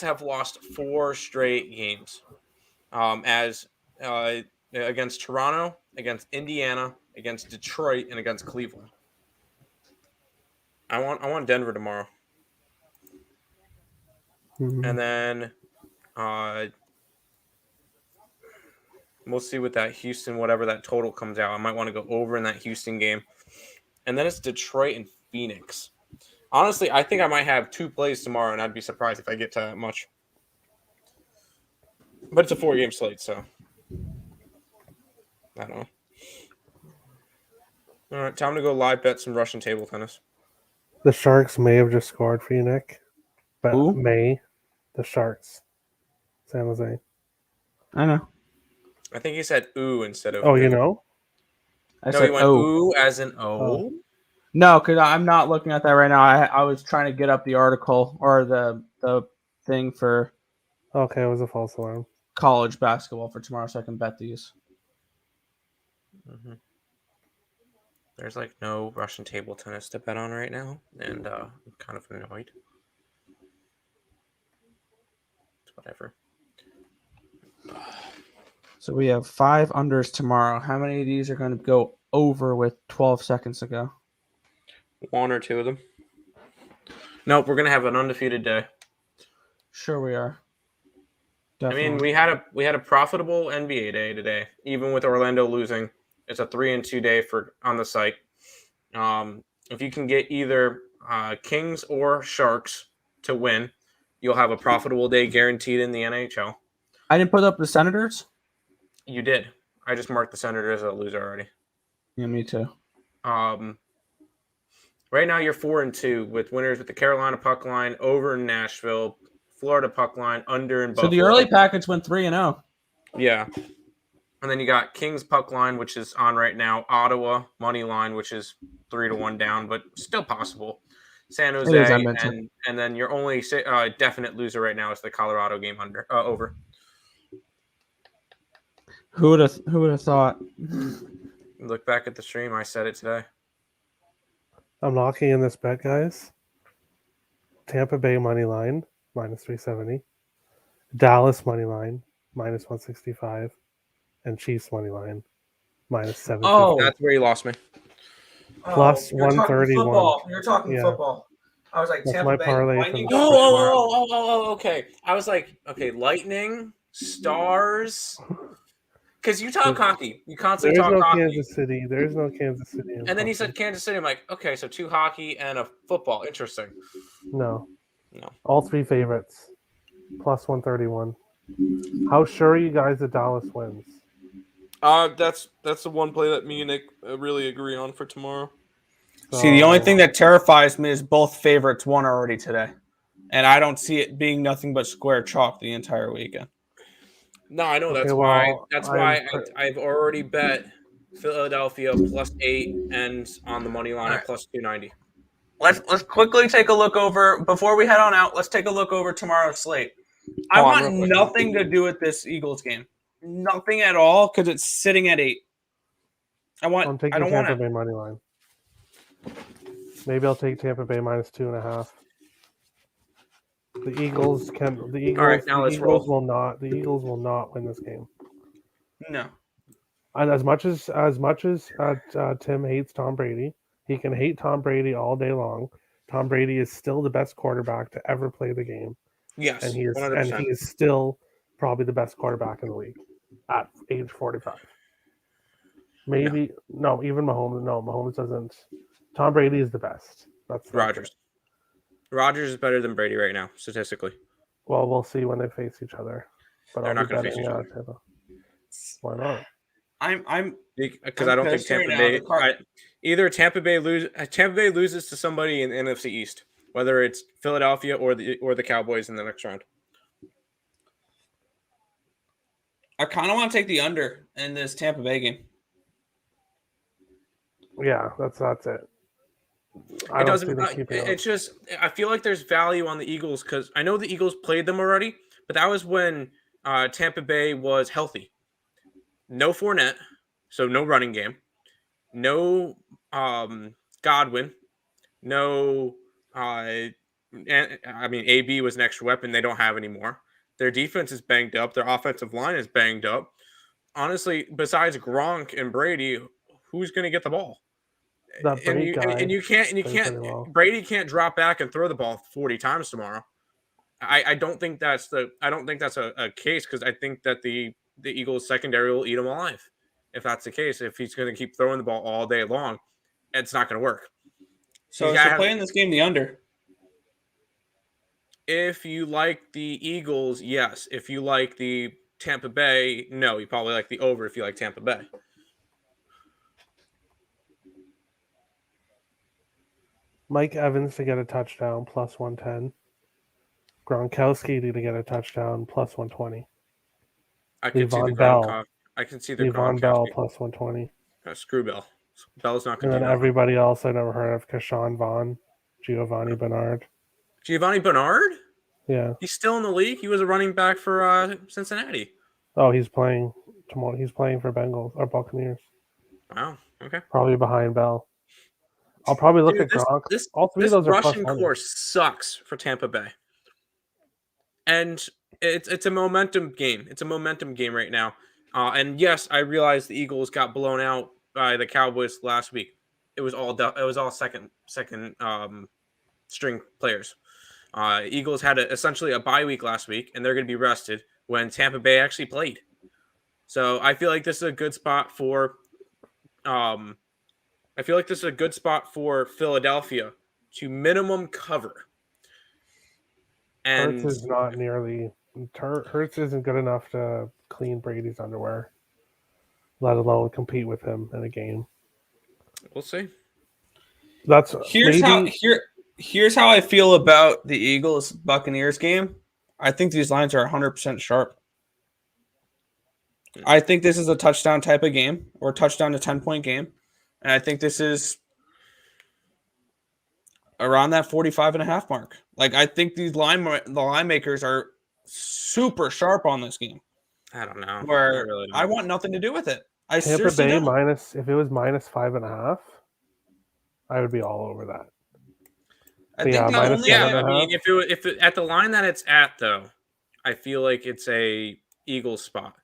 have lost 4 straight games, against Toronto, against Indiana, against Detroit, and against Cleveland. I want Denver tomorrow. And then We'll see what that Houston, whatever that total comes out. I might want to go over in that Houston game. And then it's Detroit and Phoenix. Honestly, I think I might have 2 plays tomorrow, and I'd be surprised if I get to that much. But it's a 4-game slate, so I don't know. All right, time to go live bet some Russian table tennis. The Sharks may have just scored for you, Nick. But Who? the Sharks. San Jose. I know. I think he said ooh instead of Oh, ooh. you know? I No, said, he went ooh as in Oh. No, because I'm not looking at that right now. I was trying to get up the article or the thing for Okay, it was a false alarm. college basketball for tomorrow, so I can bet these. Mm-hmm. There's like no Russian table tennis to bet on right now, and I'm kind of annoyed. Whatever. So we have 5 unders tomorrow. How many of these are going to go over with 12 seconds to go? 1 or 2 of them. Nope, we're gonna have an undefeated day. Sure, we are. Definitely. I mean, we had a profitable NBA day today, even with Orlando losing. It's a 3-2 day on the site. If you can get either Kings or Sharks to win, you'll have a profitable day guaranteed in the NHL. I didn't put up the Senators. You did. I just marked the Senators as a loser already. Yeah, me too. Right now you're 4-2 with winners with the Carolina puck line, over in Nashville, Florida puck line, under in Buffalo. So the early package went 3-0. Yeah. And then you got Kings puck line, which is on right now. Ottawa money line, which is 3-1 down, but still possible. San Jose, and then your only definite loser right now is the Colorado game over. Who would have thought? Look back at the stream. I said it today. I'm locking in this bet, guys. Tampa Bay money line, minus 370. Dallas money line, minus 165. And Chiefs money line, minus 750. Oh, that's where you lost me. Plus 131. You're talking football. I was like, That's Tampa my Bay. parlay Lightning. Okay. I was like, okay, Lightning, Stars. Because you talk hockey. You constantly talk hockey. Kansas City. There is no Kansas City. And then you said Kansas City. I'm like, okay, so 2 hockey and a football. Interesting. No. All 3 favorites. Plus 131. How sure are you guys that Dallas wins? That's the one play that me and Nick really agree on for tomorrow. See, the only thing that terrifies me is both favorites won already today. And I don't see it being nothing but square chalk the entire weekend. No, I know. That's why I've already bet Philadelphia plus 8 ends on the money line at plus 290. Let's quickly take a look over before we head on out. Let's take a look over tomorrow's slate. I want nothing to do with this Eagles game, nothing at all, because it's sitting at 8. I'm taking Tampa Bay money line. Maybe I'll take Tampa Bay minus 2.5. The Eagles will not win this game. No. And as much as Tim hates Tom Brady, he can hate Tom Brady all day long. Tom Brady is still the best quarterback to ever play the game. Yes, and he is 100%. And he is still probably the best quarterback in the league at age 45. Maybe even Mahomes. No, Mahomes doesn't. Tom Brady is the best. That's Rodgers. Rodgers is better than Brady right now, statistically. Well, we'll see when they face each other. But they're not going to face each other. Why not? I'm because I don't think Tampa Bay. Either Tampa Bay loses to somebody in the NFC East, whether it's Philadelphia or the Cowboys in the next round. I kind of want to take the under in this Tampa Bay game. Yeah, that's it. It doesn't. It's just I feel like there's value on the Eagles because I know the Eagles played them already, but that was when Tampa Bay was healthy. No Fournette, so no running game. No Godwin. No. I mean, AB was an extra weapon they don't have anymore. Their defense is banged up. Their offensive line is banged up. Honestly, besides Gronk and Brady, who's going to get the ball? You can't. Brady can't drop back and throw the ball 40 times tomorrow. I don't think that's a case because I think that the the Eagles secondary will eat him alive. If that's the case, if he's going to keep throwing the ball all day long, it's not going to work. So playing this game the under. If you like the Eagles, yes. If you like the Tampa Bay, no. You probably like the over if you like Tampa Bay. Mike Evans to get a touchdown, plus 110. Gronkowski to get a touchdown, plus 120. I can see the Bell. I can see the Le'Veon Bell, plus 120. Screw Bell. Bell's not going And to do then nothing. everybody else I never heard of, Keshawn Vaughn, Giovanni Bernard. Giovanni Bernard? Yeah. He's still in the league. He was a running back for Cincinnati. Oh, he's playing tomorrow. He's playing for Bengals or Buccaneers. Wow. Okay. Probably behind Bell. I'll probably look at Gronk. All three of those are rushing plus course sucks for Tampa Bay. And it's a momentum game. It's a momentum game right now. And yes, I realize the Eagles got blown out by the Cowboys last week. It was all second string players. Eagles had essentially a bye week last week, and they're going to be rested when Tampa Bay actually played. So I feel like this is a good spot for. I feel like this is a good spot for Philadelphia to minimum cover. And Hurts is not nearly. Hurts isn't good enough to clean Brady's underwear, let alone compete with him in a game. We'll see. That's Here's how I feel about the Eagles Buccaneers game. I think these lines are 100% sharp. I think this is a touchdown type of game or touchdown to 10-point game. And I think this is around that 45.5 mark. Like, I think the line makers are super sharp on this game. I don't know. Where really don't. I want nothing to do with it. Tampa Bay minus, if it was minus 5.5, I would be all over that. I think if it, at the line that it's at, though, I feel like it's a Eagles spot.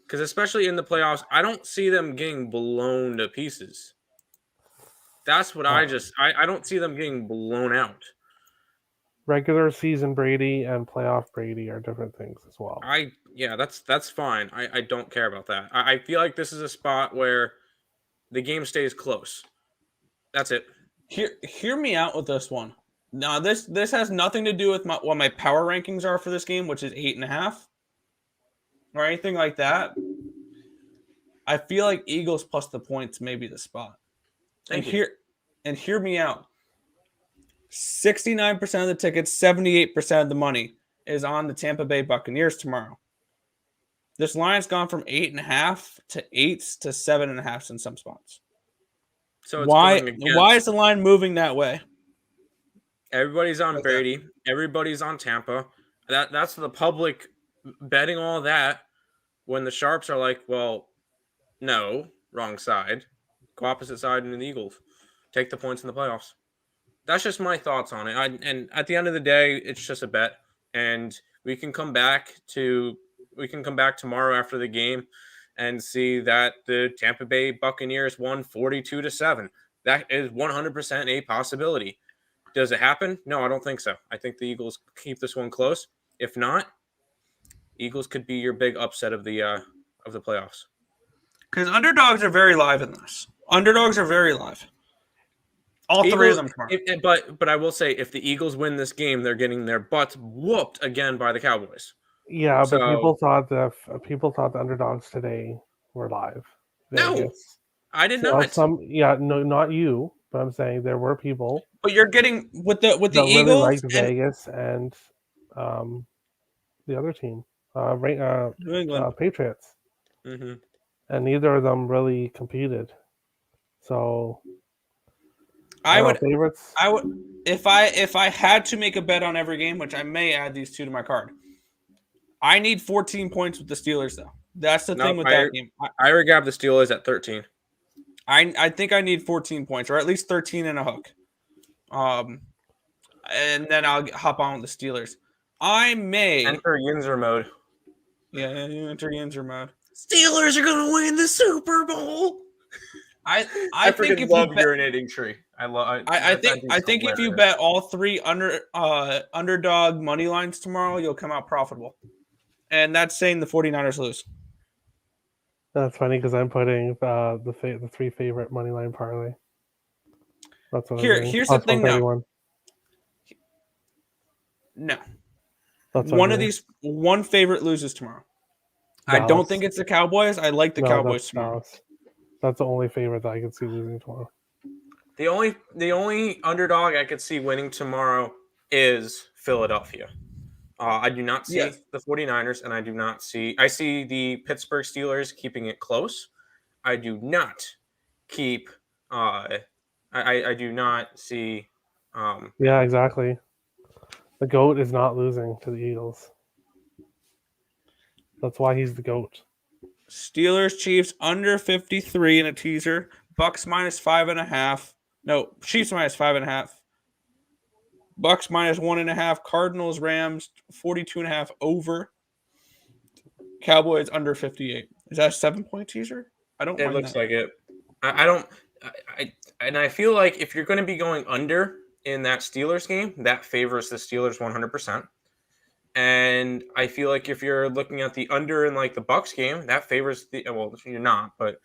Because especially in the playoffs, I don't see them getting blown to pieces. That's what I don't see them getting blown out. Regular season Brady and playoff Brady are different things as well. That's fine. I don't care about that. I feel like this is a spot where the game stays close. That's it. Hear me out with this one. Now, this has nothing to do with what my power rankings are for this game, which is 8.5 or anything like that. I feel like Eagles plus the points may be the spot. Hear me out. 69% of the tickets, 78% of the money is on the Tampa Bay Buccaneers tomorrow. This line's gone from 8.5 to 8 to 7.5 in some spots. So it's why is the line moving that way? Everybody's on Brady. Everybody's on Tampa. That's the public betting all that. When the Sharps are like, well, no, wrong side. Go opposite side in the Eagles. Take the points in the playoffs. That's just my thoughts on it. And at the end of the day, it's just a bet. And we can come back tomorrow after the game and see that the Tampa Bay Buccaneers won 42-7. That is 100% a possibility. Does it happen? No, I don't think so. I think the Eagles keep this one close. If not, Eagles could be your big upset of the playoffs. Because underdogs are very live in this. Underdogs are very live. All three of them tomorrow. But I will say, if the Eagles win this game, they're getting their butts whooped again by the Cowboys. Yeah, but people thought the underdogs today were live. No, I did not. Not you. But I'm saying there were people. But you're getting with the Eagles really liked Vegas and the other team, New England Patriots, mm-hmm. and neither of them really competed. So I would if I had to make a bet on every game, which I may add these two to my card. I need 14 points with the Steelers, though. That's the thing with that game. I would grab the Steelers at 13. I think I need 14 points, or at least 13 and a hook. And then I'll hop on with the Steelers. I may enter Yinzer mode. Yeah, enter Yinzer mode. Steelers are gonna win the Super Bowl. I think if love urinating tree. I think if you bet all three underdog money lines tomorrow, you'll come out profitable. And that's saying the 49ers lose. That's funny because I'm putting the 3 favorite money line parlay. That's what I'm doing. Here's the Plus thing, though. 131. No. That's what One I'm of doing. these, one favorite loses tomorrow. I don't Dallas. think it's the Cowboys. I like the No, Cowboys that's tomorrow. Dallas. That's the only favorite that I can see losing tomorrow. The only underdog I could see winning tomorrow is Philadelphia. I do not see Yes. the 49ers, and I see the Pittsburgh Steelers keeping it close. I do not keep I do not see Yeah, exactly. The GOAT is not losing to the Eagles. That's why he's the GOAT. Steelers, Chiefs under 53 in a teaser. Bucks minus 5.5. No, Chiefs minus 5.5. Bucks minus 1.5. Cardinals, Rams 42.5 over. Cowboys under 58. Is that a 7-point teaser? I don't it mind looks that. like it. I don't I feel like if you're going to be going under in that Steelers game, that favors the Steelers 100%. And I feel like if you're looking at the under in like the Bucks game, that favors you're not, but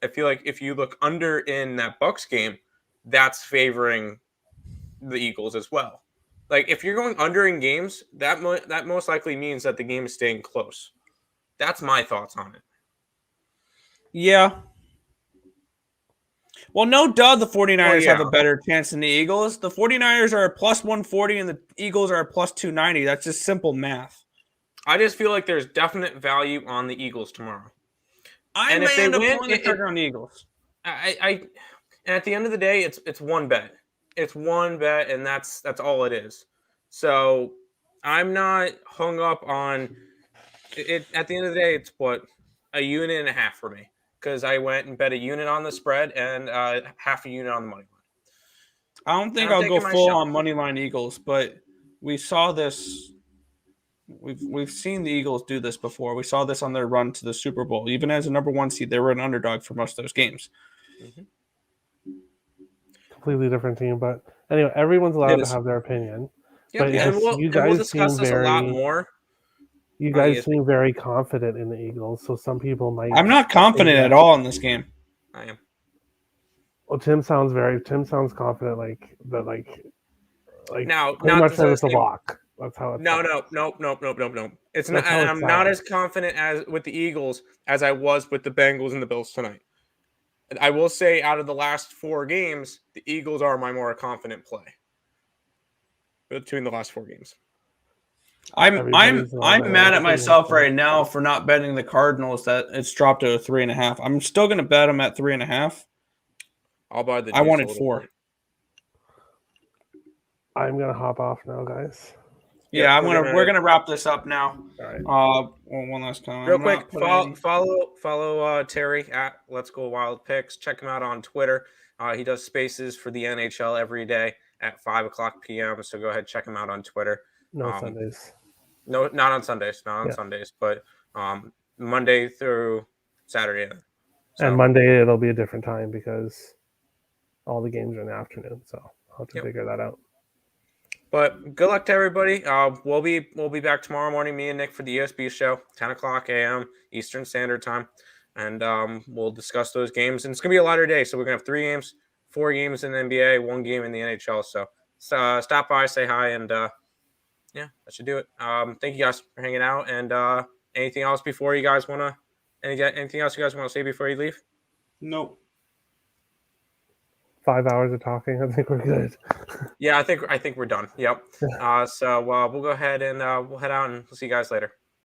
I feel like if you look under in that Bucks game, that's favoring the Eagles as well. Like if you're going under in games, that most likely means that the game is staying close. That's my thoughts on it. Yeah. Well, no duh, the 49ers yeah. have a better chance than the Eagles. The 49ers are a plus 140 and the Eagles are a plus 290. That's just simple math. I just feel like there's definite value on the Eagles tomorrow. I may end up pulling the trigger on the Eagles. And at the end of the day, it's one bet. It's one bet, and that's all it is. So I'm not hung up on it. At the end of the day, it's a unit and a half for me because I went and bet a unit on the spread and half a unit on the money line. I don't think I'll go full on money line Eagles, but we saw this. We've seen the Eagles do this before. We saw this on their run to the Super Bowl. Even as a number 1 seed, they were an underdog for most of those games. Completely different team, but anyway, everyone's allowed to have their opinion. Yeah, but and we'll discuss this a lot more. You guys seem very confident in the Eagles, so some people might. I'm not confident at all in this game. I am. Well, Tim sounds confident, like now pretty much said it's a lock. That's how it's. No. It's not. I'm not as confident as with the Eagles as I was with the Bengals and the Bills tonight. I will say, out of the last 4 games, the Eagles are my more confident play between the last 4 games. I'm mad at myself right now for not betting the Cardinals that it's dropped to a 3.5. I'm still going to bet them at 3.5. I'll buy the. I wanted 4. I'm gonna hop off now, guys. Yeah, we're gonna wrap this up now. All right. One last time. Real quick, follow Terry at Let's Go Wild Picks. Check him out on Twitter. He does spaces for the NHL every day at 5:00 p.m. So go ahead, check him out on Twitter. No Sundays. No, not on Sundays. Not on Sundays, but Monday through Saturday. So. And Monday it'll be a different time because all the games are in the afternoon. So I'll have to figure that out. But good luck to everybody. We'll be back tomorrow morning, me and Nick, for the ESB show, 10:00 a.m. Eastern Standard Time, and we'll discuss those games. And it's gonna be a lighter day, so we're gonna have 3 games, 4 games in the NBA, 1 game in the NHL. So stop by, say hi, and that should do it. Thank you guys for hanging out. And anything else before you guys wanna? Anything else you guys want to say before you leave? Nope. 5 hours of talking. I think we're good. Yeah, I think we're done. Yep. So we'll go ahead and we'll head out and we'll see you guys later.